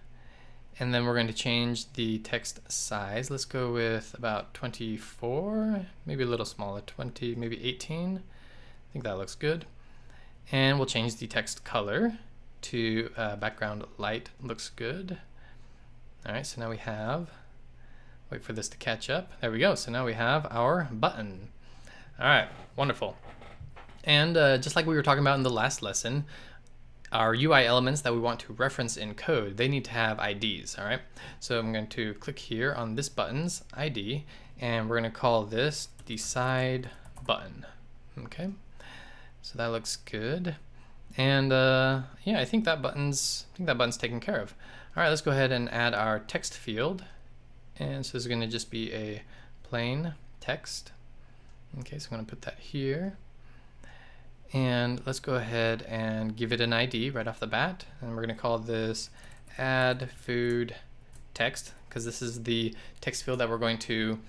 And then we're going to change the text size. Let's go with about 24, maybe a little smaller, 20, maybe 18. I think that looks good. And we'll change the text color to background light. Looks good. All right, so now we have, wait for this to catch up. There we go. So now we have our button. All right, wonderful. And just like we were talking about in the last lesson, our UI elements that we want to reference in code, they need to have IDs, all right? So I'm going to click here on this button's ID, and we're going to call this decide button, okay? So that looks good. And yeah, I think that button's taken care of. All right, let's go ahead and add our text field. And so this is going to just be a plain text. Okay, so I'm going to put that here. And let's go ahead and give it an ID right off the bat. And we're going to call this add food text, because this is the text field that we're going to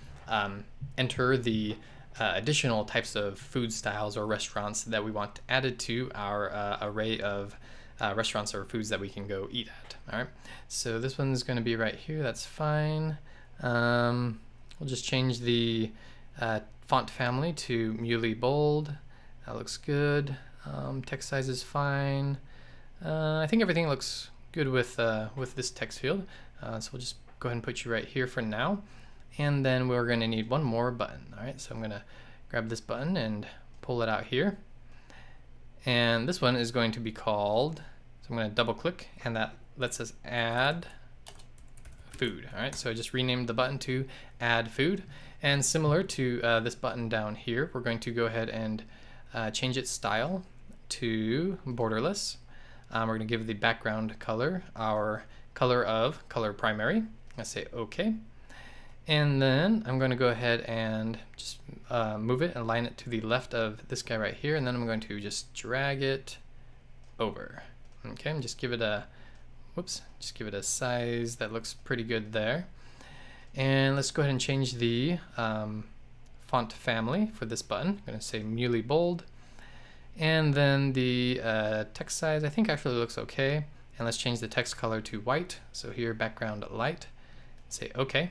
enter the additional types of food styles or restaurants that we want added to our array of restaurants or foods that we can go eat at. All right, so this one's going to be right here. That's fine. We'll just change the font family to Mutability bold. That looks good. Text size is fine. I think everything looks good with this text field. So we'll just go ahead and put you right here for now. And then we're going to need one more button. All right, so I'm going to grab this button and pull it out here. And this one is going to be called, so I'm going to double click, and that lets us add food. All right, so I just renamed the button to add food. And similar to this button down here, we're going to go ahead and change its style to borderless. We're going to give the background color our color primary. I say OK. And then I'm going to go ahead and just move it and align it to the left of this guy right here. And then I'm going to just drag it over. Okay, and just give it a, just give it a size that looks pretty good there. And let's go ahead and change the font family for this button. I'm going to say Mutability bold. And then the text size, I think actually looks okay. And let's change the text color to white. So here, background light. Say OK.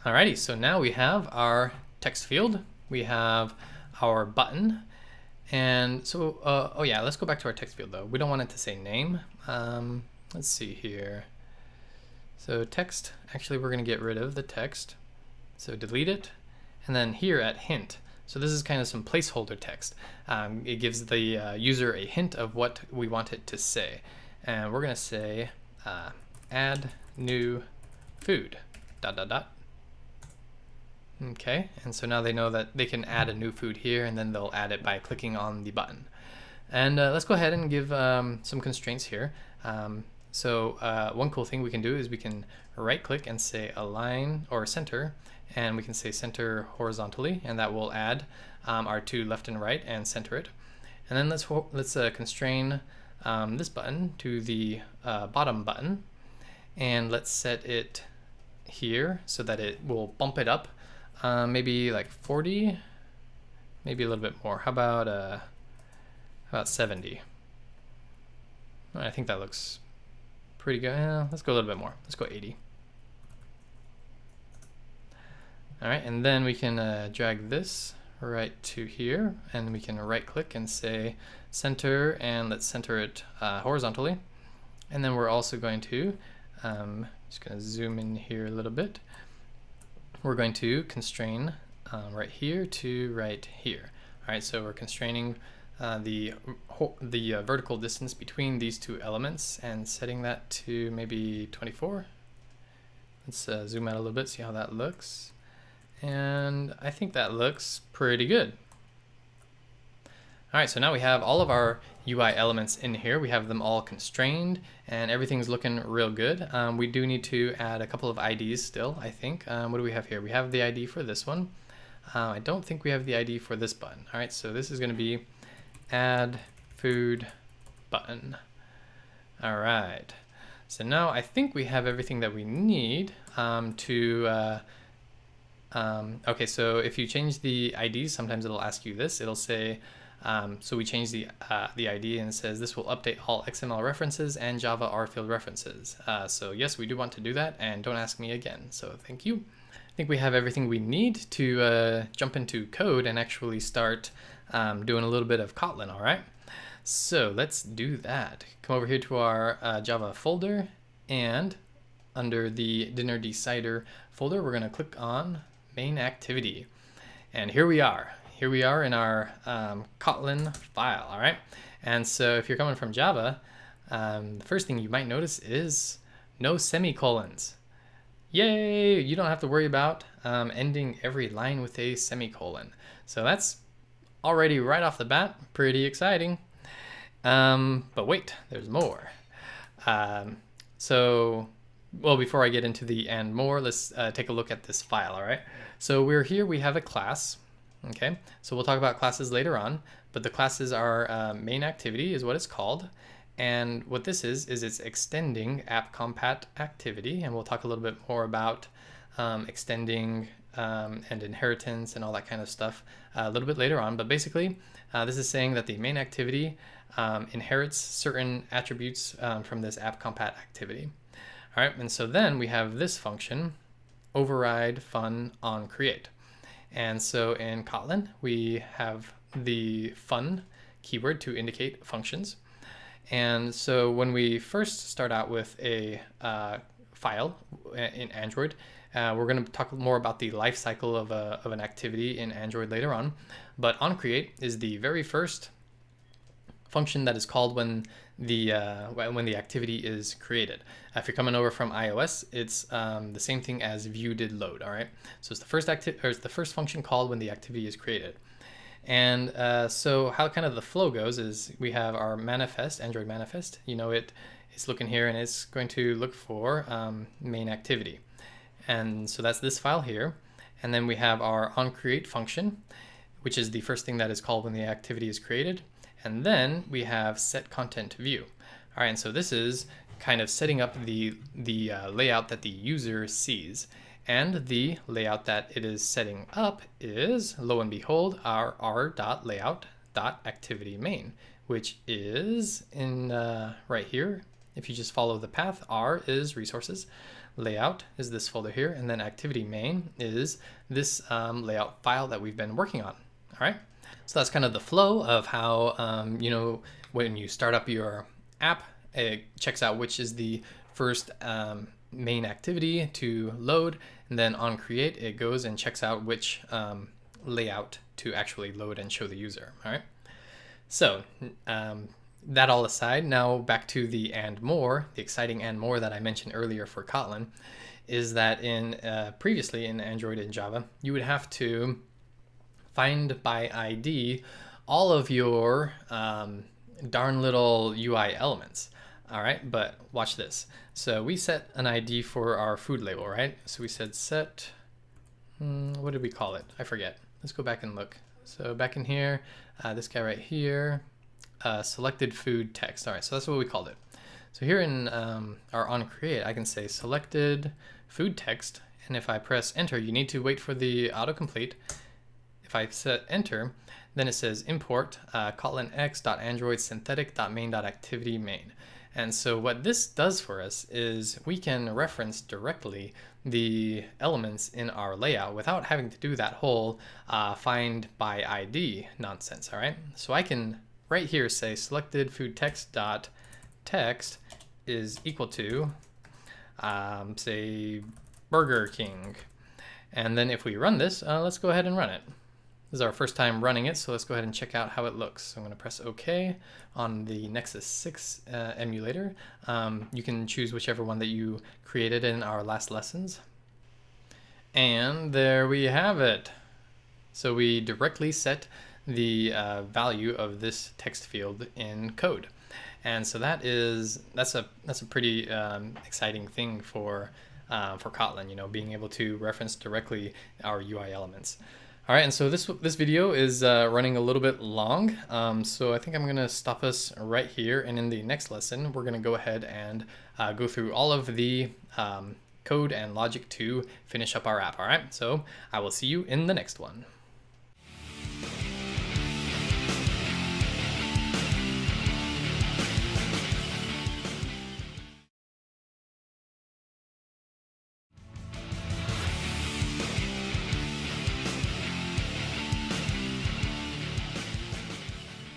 Alrighty, so now we have our text field. We have our button. And so, oh yeah, let's go back to our text field though. We don't want it to say name. Let's see here. So text, actually we're going to get rid of the text. So delete it. And then here at hint. So this is kind of some placeholder text. It gives the user a hint of what we want it to say. And we're going to say add new food, ... Okay, and so now they know that they can add a new food here, and then they'll add it by clicking on the button. And let's go ahead and give some constraints here. So one cool thing we can do is we can right click and say align or center, and we can say center horizontally, and that will add our two left and right and center it. And then let's constrain this button to the bottom button, and let's set it here so that it will bump it up maybe like 40, maybe a little bit more. How about 70? I think that looks pretty good. Let's go a little bit more. Let's go 80. All right, and then we can drag this right to here, and we can right click and say center, and let's center it horizontally. And then we're also going to, just going to zoom in here a little bit. We're going to constrain right here to right here. All right, so we're constraining the vertical distance between these two elements and setting that to maybe 24. Let's zoom out a little bit, see how that looks. And I think that looks pretty good. All right, so now we have all of our UI elements in here. We have them all constrained and everything's looking real good. We do need to add a couple of IDs still, I think. What do we have here? We have the ID for this one. I don't think we have the ID for this button. All right, so this is going to be add food button. All right, so now I think we have everything that we need okay, so if you change the IDs, sometimes it'll ask you this. It'll say, so we change the ID and it says this will update all XML references and Java R field references. So yes, we do want to do that, and don't ask me again. So thank you. I think we have everything we need to jump into code and actually start doing a little bit of Kotlin, all right? So let's do that. Come over here to our Java folder, and under the Dinner Decider folder, we're gonna click on main activity. And here we are. Here we are in our Kotlin file, all right? And so if you're coming from Java, the first thing you might notice is no semicolons. Yay! You don't have to worry about ending every line with a semicolon. So that's already right off the bat pretty exciting. But wait, there's more. Well, before I get into the and more, let's take a look at this file, all right? So we're here, we have a class, okay? So we'll talk about classes later on, but the class is our main activity is what it's called. And what this is it's extending app-compat activity, and we'll talk a little bit more about extending and inheritance and all that kind of stuff a little bit later on. But basically, this is saying that the main activity inherits certain attributes from this app-compat activity. All right, and so then we have this function, override fun on create. And so in Kotlin, we have the fun keyword to indicate functions. And so when we first start out with a file in Android, we're going to talk more about the life cycle of an activity in Android later on. But onCreate is the very first function that is called when the activity is created. If you're coming over from iOS, it's the same thing as view.did.load. All right, so it's the first function called when the activity is created. And so how kind of the flow goes is we have our manifest, Android manifest. You know, it's looking here and it's going to look for main activity. And so that's this file here. And then we have our onCreate function, which is the first thing that is called when the activity is created. And then we have set content view. All right, and so this is kind of setting up the layout that the user sees. And the layout that it is setting up is, lo and behold, our r.layout.activity_main, which is in right here. If you just follow the path, R is resources, layout is this folder here, and then activity main is this layout file that we've been working on. All right, so that's kind of the flow of how you know, when you start up your app, it checks out which is the first main activity to load, and then on create it goes and checks out which layout to actually load and show the user. All right, so that all aside, now back to the and more, the exciting and more that I mentioned earlier for Kotlin, is that in previously in Android and Java, you would have to find by ID all of your darn little UI elements. All right, but watch this. So we set an ID for our food label, right? So we said set, what did we call it? I forget. Let's go back and look. So back in here, this guy right here, selected food text. All right, so that's what we called it. So here in our onCreate, I can say selected food text, and if I press enter, you need to wait for the autocomplete. If I set enter, then it says import Kotlin x.android synthetic.main.activity_main. And so what this does for us is we can reference directly the elements in our layout without having to do that whole find by ID nonsense, all right? So I can right here say selected food text.text is equal to, say, Burger King. And then if we run this, let's go ahead and run it. This is our first time running it, so let's go ahead and check out how it looks. So I'm going to press OK on the Nexus 6 emulator. You can choose whichever one that you created in our last lessons. And there we have it. So we directly set the value of this text field in code. And so that's a pretty exciting thing for Kotlin, you know, being able to reference directly our UI elements. All right, and so this video is running a little bit long, so I think I'm gonna stop us right here, and in the next lesson, we're gonna go ahead and go through all of the code and logic to finish up our app, all right? So I will see you in the next one.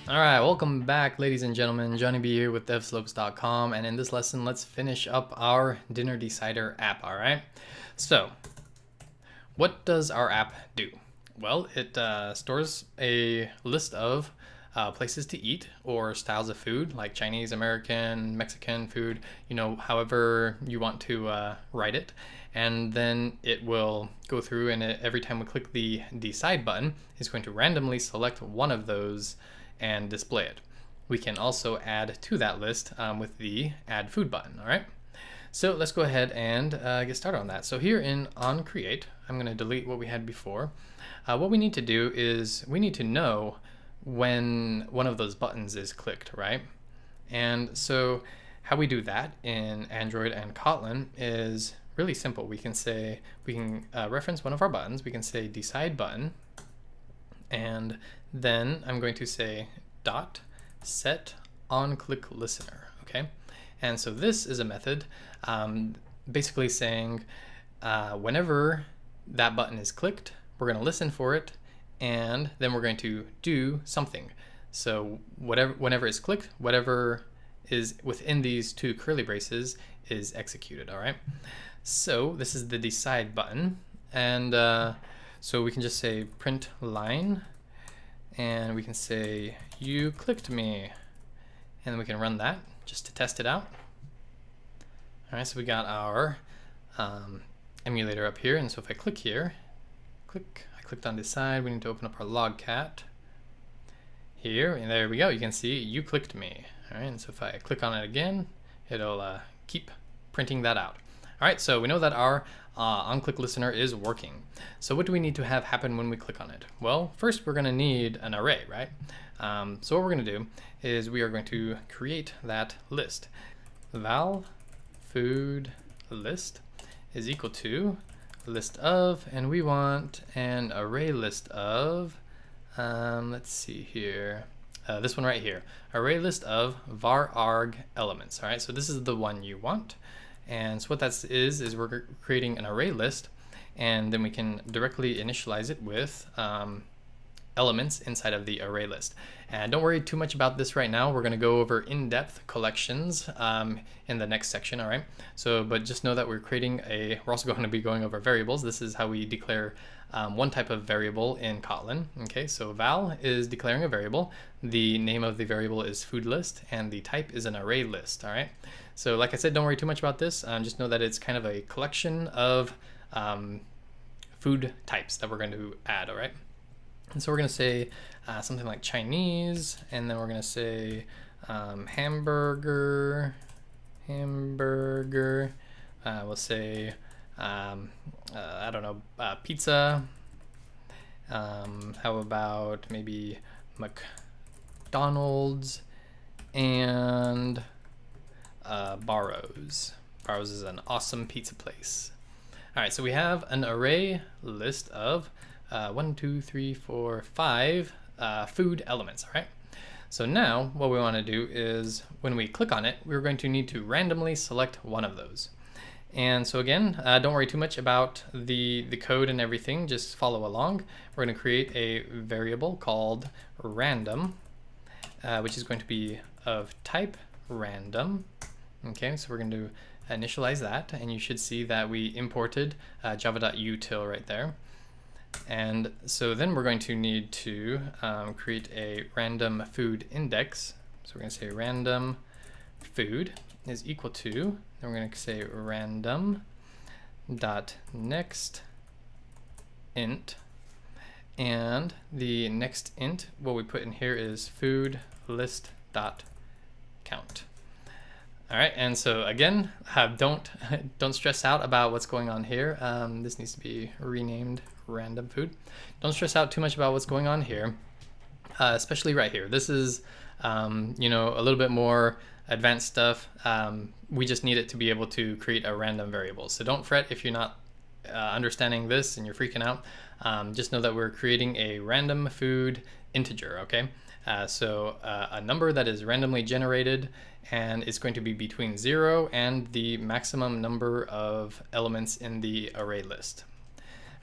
All right, welcome back, ladies and gentlemen. Johnny B here with devslopes.com, and in this lesson, let's finish up our dinner decider app, all right? So, what does our app do? Well, it stores a list of places to eat or styles of food, like Chinese, American, Mexican food, you know, however you want to write it. And then it will go through, and every time we click the decide button, it's going to randomly select one of those and display it. We can also add to that list with the add food button, all right? So let's go ahead and get started on that. So here in onCreate, I'm gonna delete what we had before. What we need to do is we need to know when one of those buttons is clicked, right? And so how we do that in Android and Kotlin is really simple. We can reference one of our buttons. We can say decide button, and then I'm going to say dot set onClick listener, okay? And so this is a method basically saying whenever that button is clicked, we're going to listen for it, and then we're going to do something. So whenever it's clicked, whatever is within these two curly braces is executed, all right? So this is the decide button, and so we can just say print line, and we can say you clicked me, and then we can run that just to test it out. All right, so we got our emulator up here, and so if I click here, I clicked on decide, we need to open up our logcat here, and there we go, you can see you clicked me. All right, and so if I click on it again, it'll keep printing that out. All right, so we know that our onClick listener is working. So what do we need to have happen when we click on it? Well, first we're going to need an array, right? So what we're going to do is we are going to create that list. Val food list is equal to list of, and we want an array list of, let's see here, this one right here, array list of var arg elements. All right, so this is the one you want. And so what that is we're creating an array list, and then we can directly initialize it with elements inside of the array list. And don't worry too much about this right now. We're going to go over in-depth collections in the next section, all right? So, but just know that we're also going to be going over variables. This is how we declare one type of variable in Kotlin. Okay, so val is declaring a variable. The name of the variable is food list, and the type is an array list, all right? So like I said, don't worry too much about this. Just know that it's kind of a collection of food types that we're going to add, all right? And so we're going to say something like Chinese, and then we're going to say hamburger. We'll say, I don't know, pizza. How about maybe McDonald's and Barrows. Barrows is an awesome pizza place. All right, so we have an array list of 1, 2, 3, 4, 5 food elements, all right? So now what we want to do is when we click on it, we're going to need to randomly select one of those. And so again, don't worry too much about the code and everything, just follow along. We're going to create a variable called random, which is going to be of type random, Okay, so we're going to initialize that, and you should see that we imported java.util right there. And so then we're going to need to create a random food index. So we're going to say random food is equal to, then we're going to say random dot next int, and the next int, what we put in here is food list dot count. All right, and so again, don't stress out about what's going on here. This needs to be renamed random food. Don't stress out too much about what's going on here, especially right here. This is you know, a little bit more advanced stuff. We just need it to be able to create a random variable. So don't fret if you're not understanding this and you're freaking out. Just know that we're creating a random food integer, okay? So a number that is randomly generated, and it's going to be between 0 and the maximum number of elements in the array list.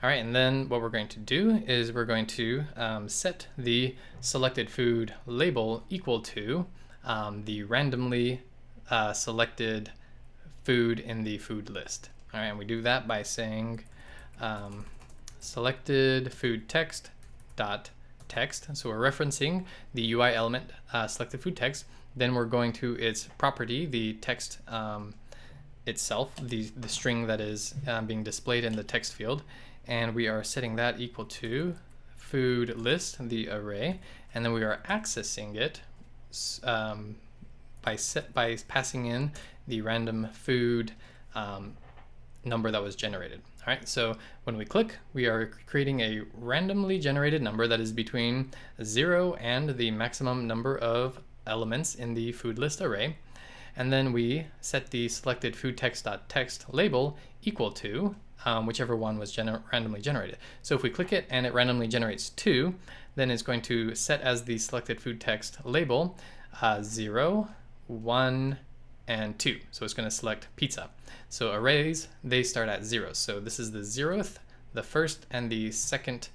All right, and then what we're going to do is we're going to set the selected food label equal to the randomly selected food in the food list. All right, and we do that by saying selected food text dot text. So we're referencing the UI element selected food text. Then we're going to its property, the text itself, the string that is being displayed in the text field, and we are setting that equal to food list, the array, and then we are accessing it by passing in the random food number that was generated. All right, so when we click, we are creating a randomly generated number that is between 0 and the maximum number of elements in the food list array. And then we set the selected food text.text label equal to whichever one was randomly generated. So if we click it and it randomly generates 2, then it's going to set as the selected food text label 0, 1, and 2. So it's going to select pizza. So arrays, they start at 0. So this is the 0th, the first, and the second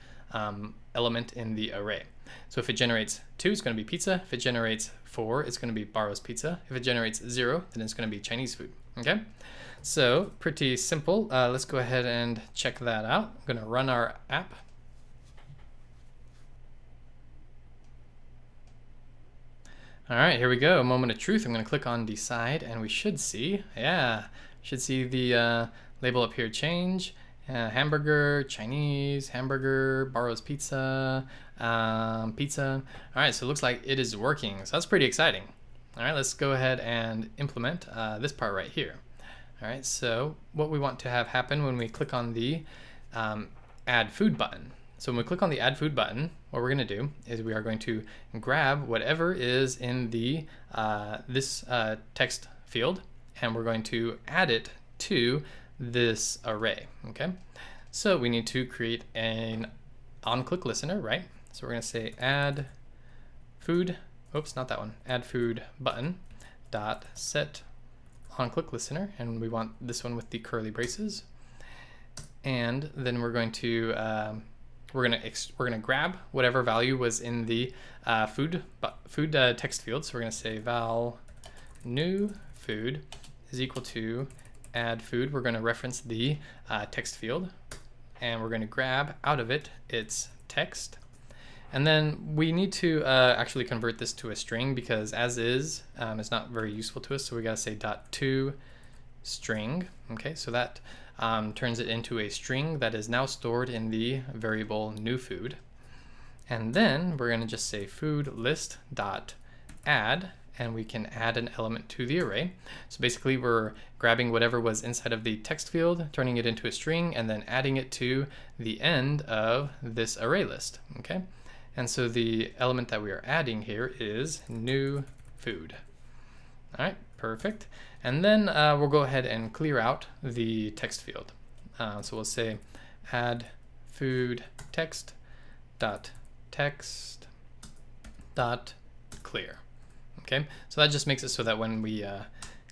element in the array. So if it generates 2, it's going to be pizza. If it generates 4, it's going to be Barro's Pizza. If it generates 0, then it's going to be Chinese food. Okay, so pretty simple. Let's go ahead and check that out. I'm going to run our app. All right, here we go. Moment of truth. I'm going to click on decide, and we should see, the label up here change. Hamburger, Chinese, hamburger, Barro's Pizza, pizza. All right, so it looks like it is working. So that's pretty exciting. All right, let's go ahead and implement this part right here. All right, so what we want to have happen when we click on the add food button. So when we click on the add food button, what we're going to do is we are going to grab whatever is in the this text field, and we're going to add it to this array. Okay, so we need to create an on-click listener, right? So we're going to say add food, oops, not that one, add food button dot set on-click listener, and we want this one with the curly braces. And then we're going to we're gonna grab whatever value was in the food text field. So we're gonna say val new food is equal to add food. We're gonna reference the text field, and we're gonna grab out of it its text. And then we need to actually convert this to a string, because as is it's not very useful to us. So we gotta say .to string. Okay, so that turns it into a string that is now stored in the variable new food. And then we're going to just say food list dot add, and we can add an element to the array. So basically we're grabbing whatever was inside of the text field, turning it into a string, and then adding it to the end of this array list. Okay, and so the element that we are adding here is new food. All right, perfect. And then we'll go ahead and clear out the text field. So we'll say add food text dot clear. Okay, so that just makes it so that when we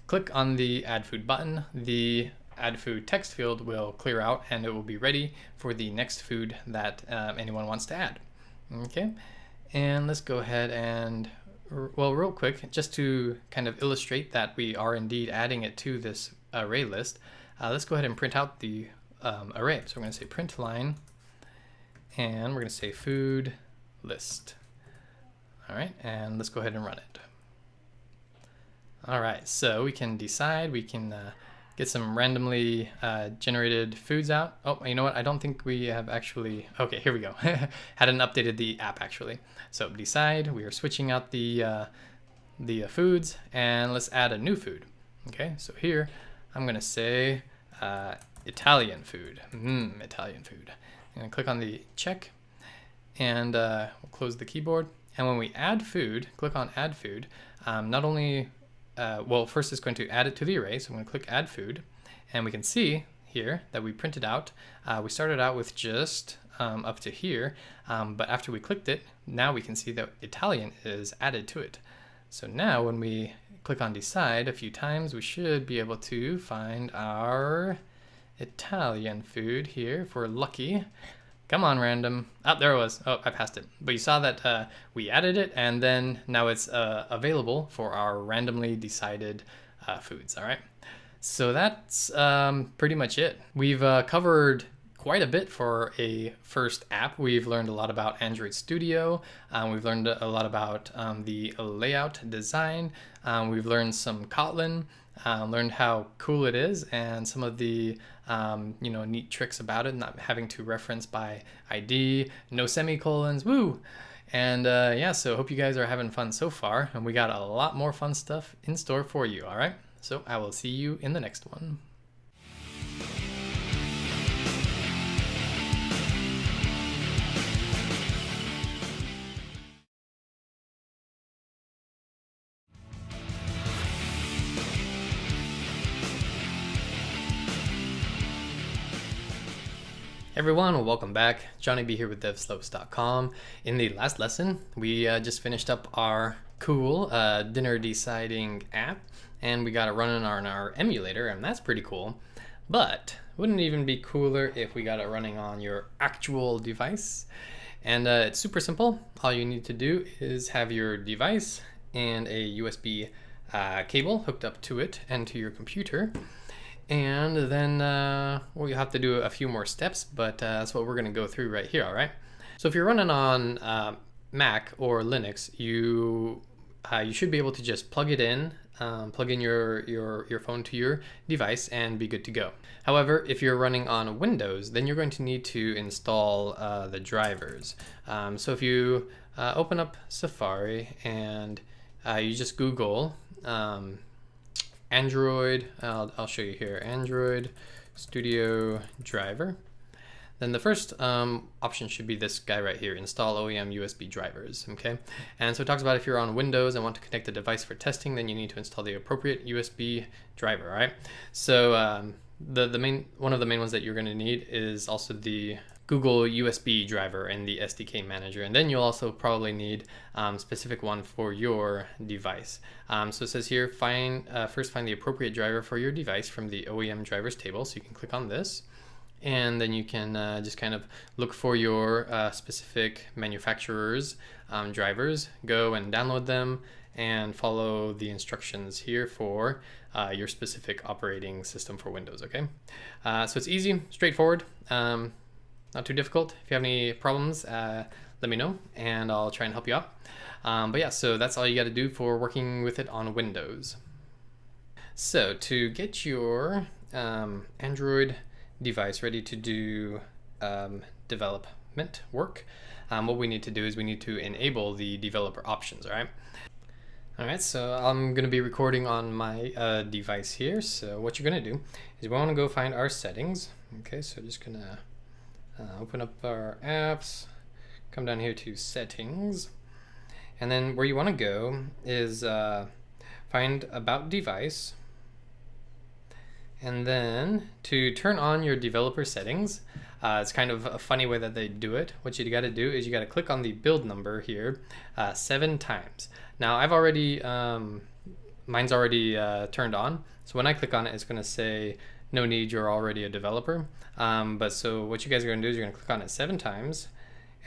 click on the add food button, the add food text field will clear out, and it will be ready for the next food that anyone wants to add. Okay, and let's go ahead and Well, real quick, just to kind of illustrate that we are indeed adding it to this array list, let's go ahead and print out the array. So we're going to say print line, and we're going to say food list. All right, and let's go ahead and run it. All right, so we can decide, we can get some randomly generated foods out. Oh, you know what? I don't think we have actually, okay, here we go. Hadn't updated the app actually. So decide, we are switching out the foods, and let's add a new food. Okay, so here I'm gonna say Italian food. Italian food. I'm gonna click on the check, and we'll close the keyboard. And when we add food, click on add food, not only well, first it's going to add it to the array, so I'm going to click add food, and we can see here that we printed out. We started out with just up to here, but after we clicked it, now we can see that Italian is added to it. So now when we click on decide a few times, we should be able to find our Italian food here if we're lucky. Come on, random. Oh, there it was. Oh, I passed it. But you saw that we added it, and then now it's available for our randomly decided foods, all right? So that's pretty much it. We've covered quite a bit for a first app. We've learned a lot about Android Studio. We've learned a lot about the layout design. We've learned some Kotlin. Learned how cool it is and some of the neat tricks about it, not having to reference by ID, no semicolons, woo! And yeah, so hope you guys are having fun so far, and we got a lot more fun stuff in store for you, all right? So I will see you in the next one. Everyone, welcome back. Johnny B here with devslopes.com. In the last lesson, we just finished up our cool dinner deciding app, and we got it running on our emulator, and that's pretty cool. But wouldn't it even be cooler if we got it running on your actual device? And it's super simple. All you need to do is have your device and a USB cable hooked up to it and to your computer. And then we'll have to do a few more steps, but that's what we're going to go through right here, all right? So if you're running on Mac or Linux, you should be able to just plug it in, plug in your phone to your device and be good to go. However, if you're running on Windows, then you're going to need to install the drivers. So if you open up Safari and you just Google Android, I'll show you here, Android Studio Driver. Then the first option should be this guy right here, install OEM USB drivers, okay? And so it talks about if you're on Windows and want to connect the device for testing, then you need to install the appropriate USB driver, all right? So one of the main ones that you're gonna need is also the Google USB driver and the Sdk Manager, and then you'll also probably need specific one for your device. So it says here, first find the appropriate driver for your device from the OEM drivers table. So you can click on this, and then you can just kind of look for your specific manufacturer's drivers, go and download them, and follow the instructions here for your specific operating system for Windows, okay? So it's easy, straightforward. Not too difficult. If you have any problems, let me know and I'll try and help you out. But yeah, so that's all you got to do for working with it on Windows. So to get your Android device ready to do development work, what we need to do is we need to enable the developer options, all right? All right, so I'm going to be recording on my device here. So what you're going to do is we want to go find our settings. Okay, so just going to open up our apps, come down here to settings, and then where you want to go is find about device, and then to turn on your developer settings. It's kind of a funny way that they do it. What you got to do is you got to click on the build number here 7 times. Now I've already mine's already turned on, so when I click on it, it's going to say no need, you're already a developer. But so what you guys are going to do is you're going to click on it 7 times,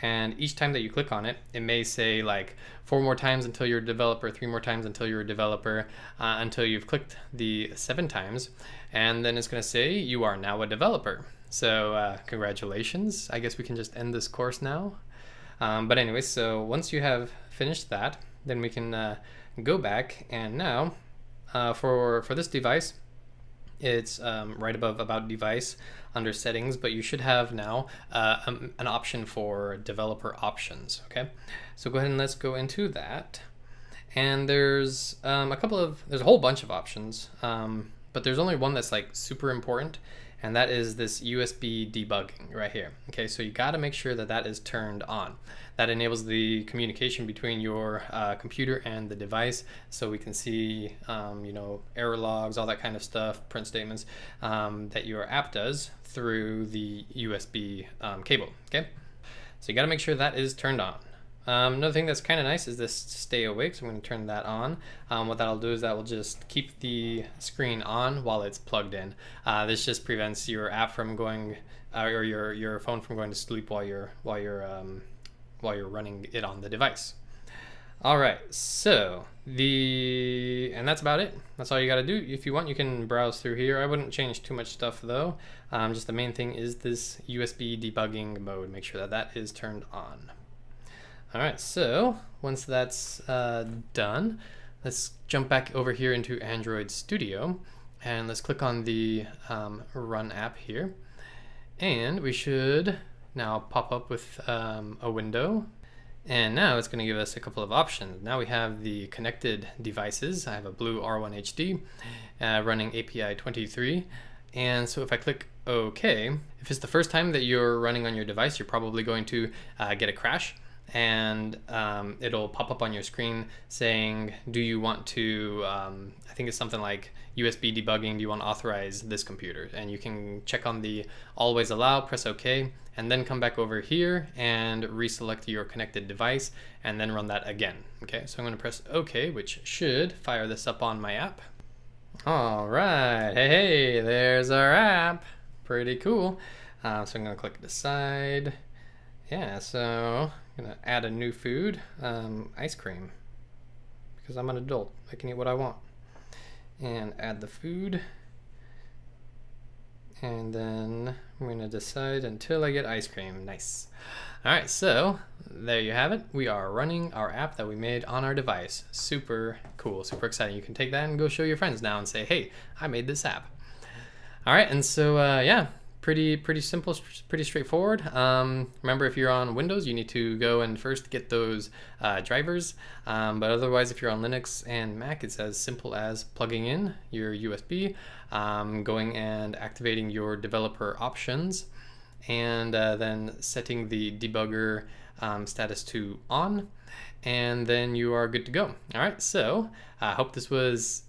And each time that you click on it, it may say like 4 more times until you're a developer, 3 more times until you're a developer, until you've clicked the 7 times. And then it's going to say you are now a developer. So congratulations. I guess we can just end this course now. But anyway, so once you have finished that, then we can go back, and now for this device, it's right above About Device under Settings, but you should have now an option for Developer Options, okay? So go ahead and let's go into that. And there's there's a whole bunch of options, but there's only one that's like super important, and that is this USB debugging right here. Okay, so you got to make sure that that is turned on. That enables the communication between your computer and the device, so we can see, you know, error logs, all that kind of stuff, print statements that your app does through the USB cable. Okay, so you got to make sure that is turned on. Another thing that's kind of nice is this stay awake, so I'm going to turn that on. What that'll do is that will just keep the screen on while it's plugged in. This just prevents your app from going, or your phone from going to sleep while you're running it on the device. All right, so and that's about it. That's all you got to do. If you want, you can browse through here. I wouldn't change too much stuff though. Just the main thing is this USB debugging mode. Make sure that that is turned on. All right, so once that's done, let's jump back over here into Android Studio, and let's click on the Run app here. And we should now pop up with a window. And now it's going to give us a couple of options. Now we have the connected devices. I have a blue R1 HD running API 23. And so if I click OK, if it's the first time that you're running on your device, you're probably going to get a crash. And it'll pop up on your screen saying, do you want to, I think it's something like USB debugging, do you want to authorize this computer? And you can check on the always allow, press OK, and then come back over here and reselect your connected device and then run that again. Okay, so I'm going to press OK, which should fire this up on my app. All right, hey, there's our app. Pretty cool. So I'm going to click decide. Yeah, so I'm gonna add a new food, ice cream, because I'm an adult. I can eat what I want. And add the food. And then I'm gonna decide until I get ice cream. Nice. All right, so there you have it. We are running our app that we made on our device. Super cool, super exciting. You can take that and go show your friends now and say, hey, I made this app. All right, and so yeah. Pretty simple, pretty straightforward. Remember, if you're on Windows, you need to go and first get those drivers. But otherwise, if you're on Linux and Mac, it's as simple as plugging in your USB, going and activating your developer options, and then setting the debugger status to on, and then you are good to go. All right, so I hope this was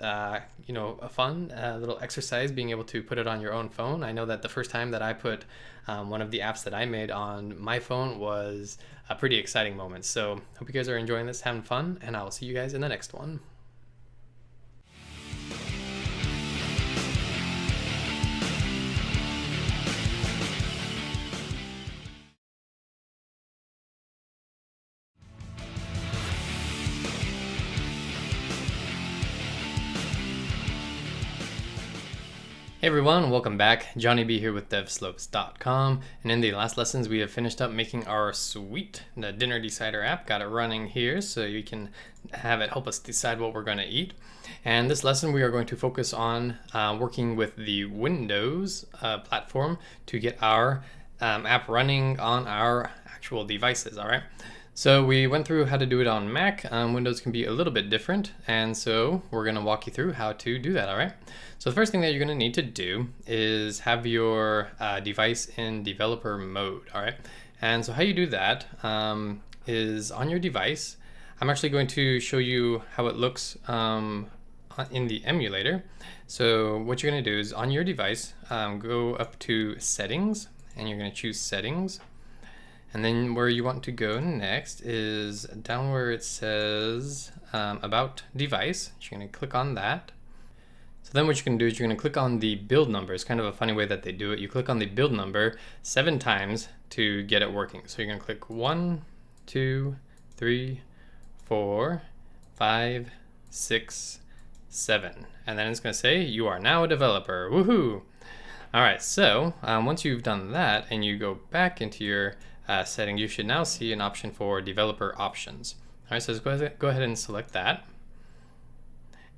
you know, a fun little exercise, being able to put it on your own phone. I know that the first time that I put one of the apps that I made on my phone was a pretty exciting moment. So hope you guys are enjoying this, having fun, and I will see you guys in the next one. Hey everyone, welcome back. Johnny B here with devslopes.com, and in the last lessons we have finished up making our sweet dinner decider app. Got it running here so you can have it help us decide what we're going to eat. And this lesson we are going to focus on working with the Windows platform to get our app running on our actual devices. All right. So we went through how to do it on Mac. Windows can be a little bit different, and so we're going to walk you through how to do that, all right? So the first thing that you're going to need to do is have your device in developer mode, all right? And so how you do that is on your device. I'm actually going to show you how it looks in the emulator. So what you're going to do is on your device, go up to Settings, and you're going to choose Settings. And then where you want to go next is down where it says About Device. You're going to click on that. So then what you're going to do is you're going to click on the build number. It's kind of a funny way that they do it. You click on the build number 7 times to get it working. So you're going to click 1, 2, 3, 4, 5, 6, 7. And then it's going to say, you are now a developer. Woohoo! All right, so once you've done that and you go back into your settings, you should now see an option for developer options. All right, so let's go ahead and select that.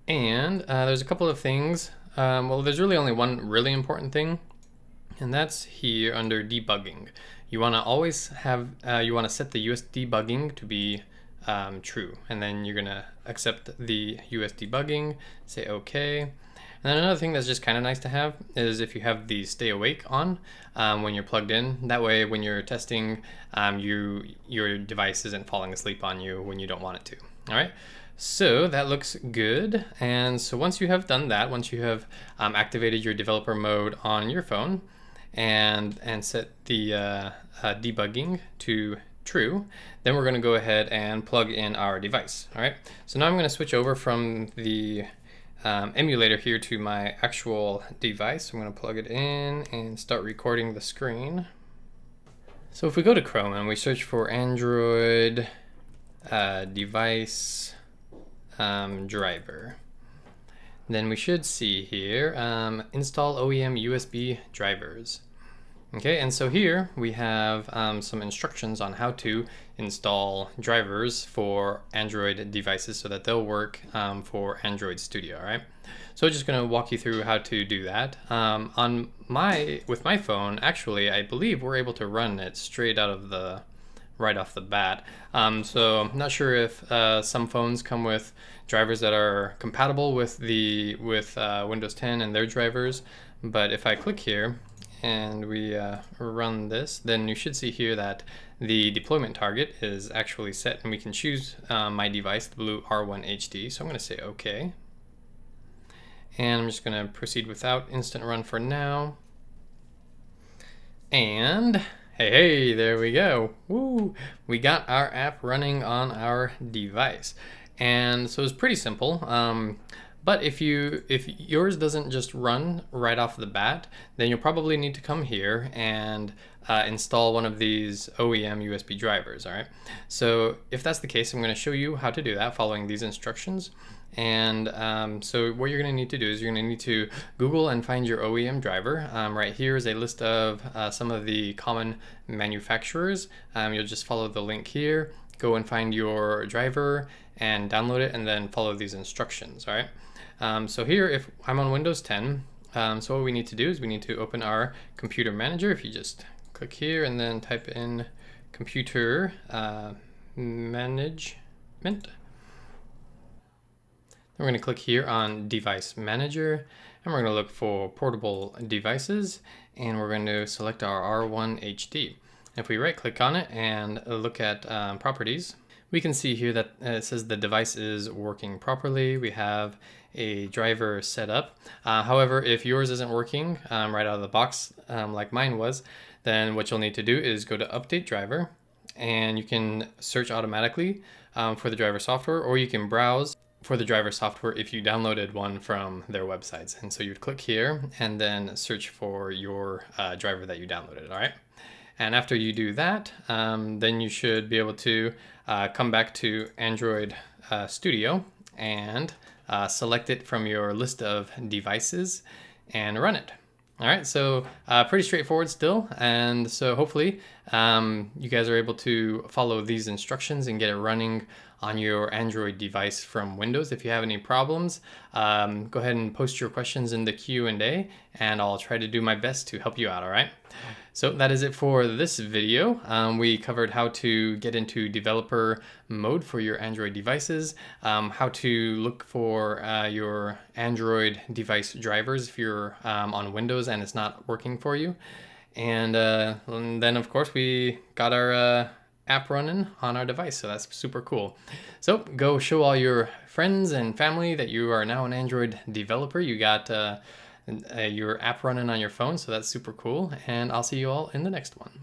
And there's a couple of things. Well, there's really only one really important thing, and that's here under debugging. You want to always have, you want to set the US debugging to be true, and then you're going to accept the US debugging, say OK. And then another thing that's just kind of nice to have is if you have the stay awake on when you're plugged in. That way, when you're testing, your device isn't falling asleep on you when you don't want it to. All right. So that looks good. And so once you have done that, once you have activated your developer mode on your phone and set the debugging to true, then we're going to go ahead and plug in our device. All right. So now I'm going to switch over from the emulator here to my actual device. I'm going to plug it in and start recording the screen. So if we go to Chrome and we search for Android device driver, then we should see here install OEM USB drivers. Okay, and so here we have some instructions on how to install drivers for Android devices so that they'll work for Android Studio. All right, so I'm just going to walk you through how to do that. With my phone, actually, I believe we're able to run it straight out of right off the bat. So I'm not sure if some phones come with drivers that are compatible with Windows 10 and their drivers, but if I click here and we run this, then you should see here that the deployment target is actually set, and we can choose my device, the blue R1 HD. So I'm going to say OK. And I'm just going to proceed without instant run for now. And hey, there we go. Woo! We got our app running on our device. And so it's pretty simple. But if yours doesn't just run right off the bat, then you'll probably need to come here and install one of these OEM USB drivers. All right. So if that's the case, I'm going to show you how to do that following these instructions. And so what you're going to need to do is you're going to need to Google and find your OEM driver. Right here is a list of some of the common manufacturers. You'll just follow the link here, go and find your driver and download it, and then follow these instructions. All right. So here, if I'm on Windows 10, so what we need to do is we need to open our computer manager. If you just click here and then type in computer management. We're going to click here on Device Manager, and we're going to look for Portable Devices, and we're going to select our R1 HD. If we right click on it and look at Properties, we can see here that it says the device is working properly. We have a driver set up. However, if yours isn't working right out of the box like mine was, then what you'll need to do is go to Update Driver, and you can search automatically for the driver software, or you can browse for the driver software if you downloaded one from their websites. And so you'd click here and then search for your driver that you downloaded. All right. And after you do that, then you should be able to come back to Android Studio and select it from your list of devices and run it. All right, so pretty straightforward still. And so hopefully you guys are able to follow these instructions and get it running on your Android device from Windows. If you have any problems, go ahead and post your questions in the Q&A, and I'll try to do my best to help you out, all right? So that is it for this video. We covered how to get into developer mode for your Android devices, how to look for your Android device drivers if you're on Windows and it's not working for you. And then, of course, we got our app running on our device, so that's super cool. So go show all your friends and family that you are now an Android developer. You got your app running on your phone, so that's super cool, and I'll see you all in the next one.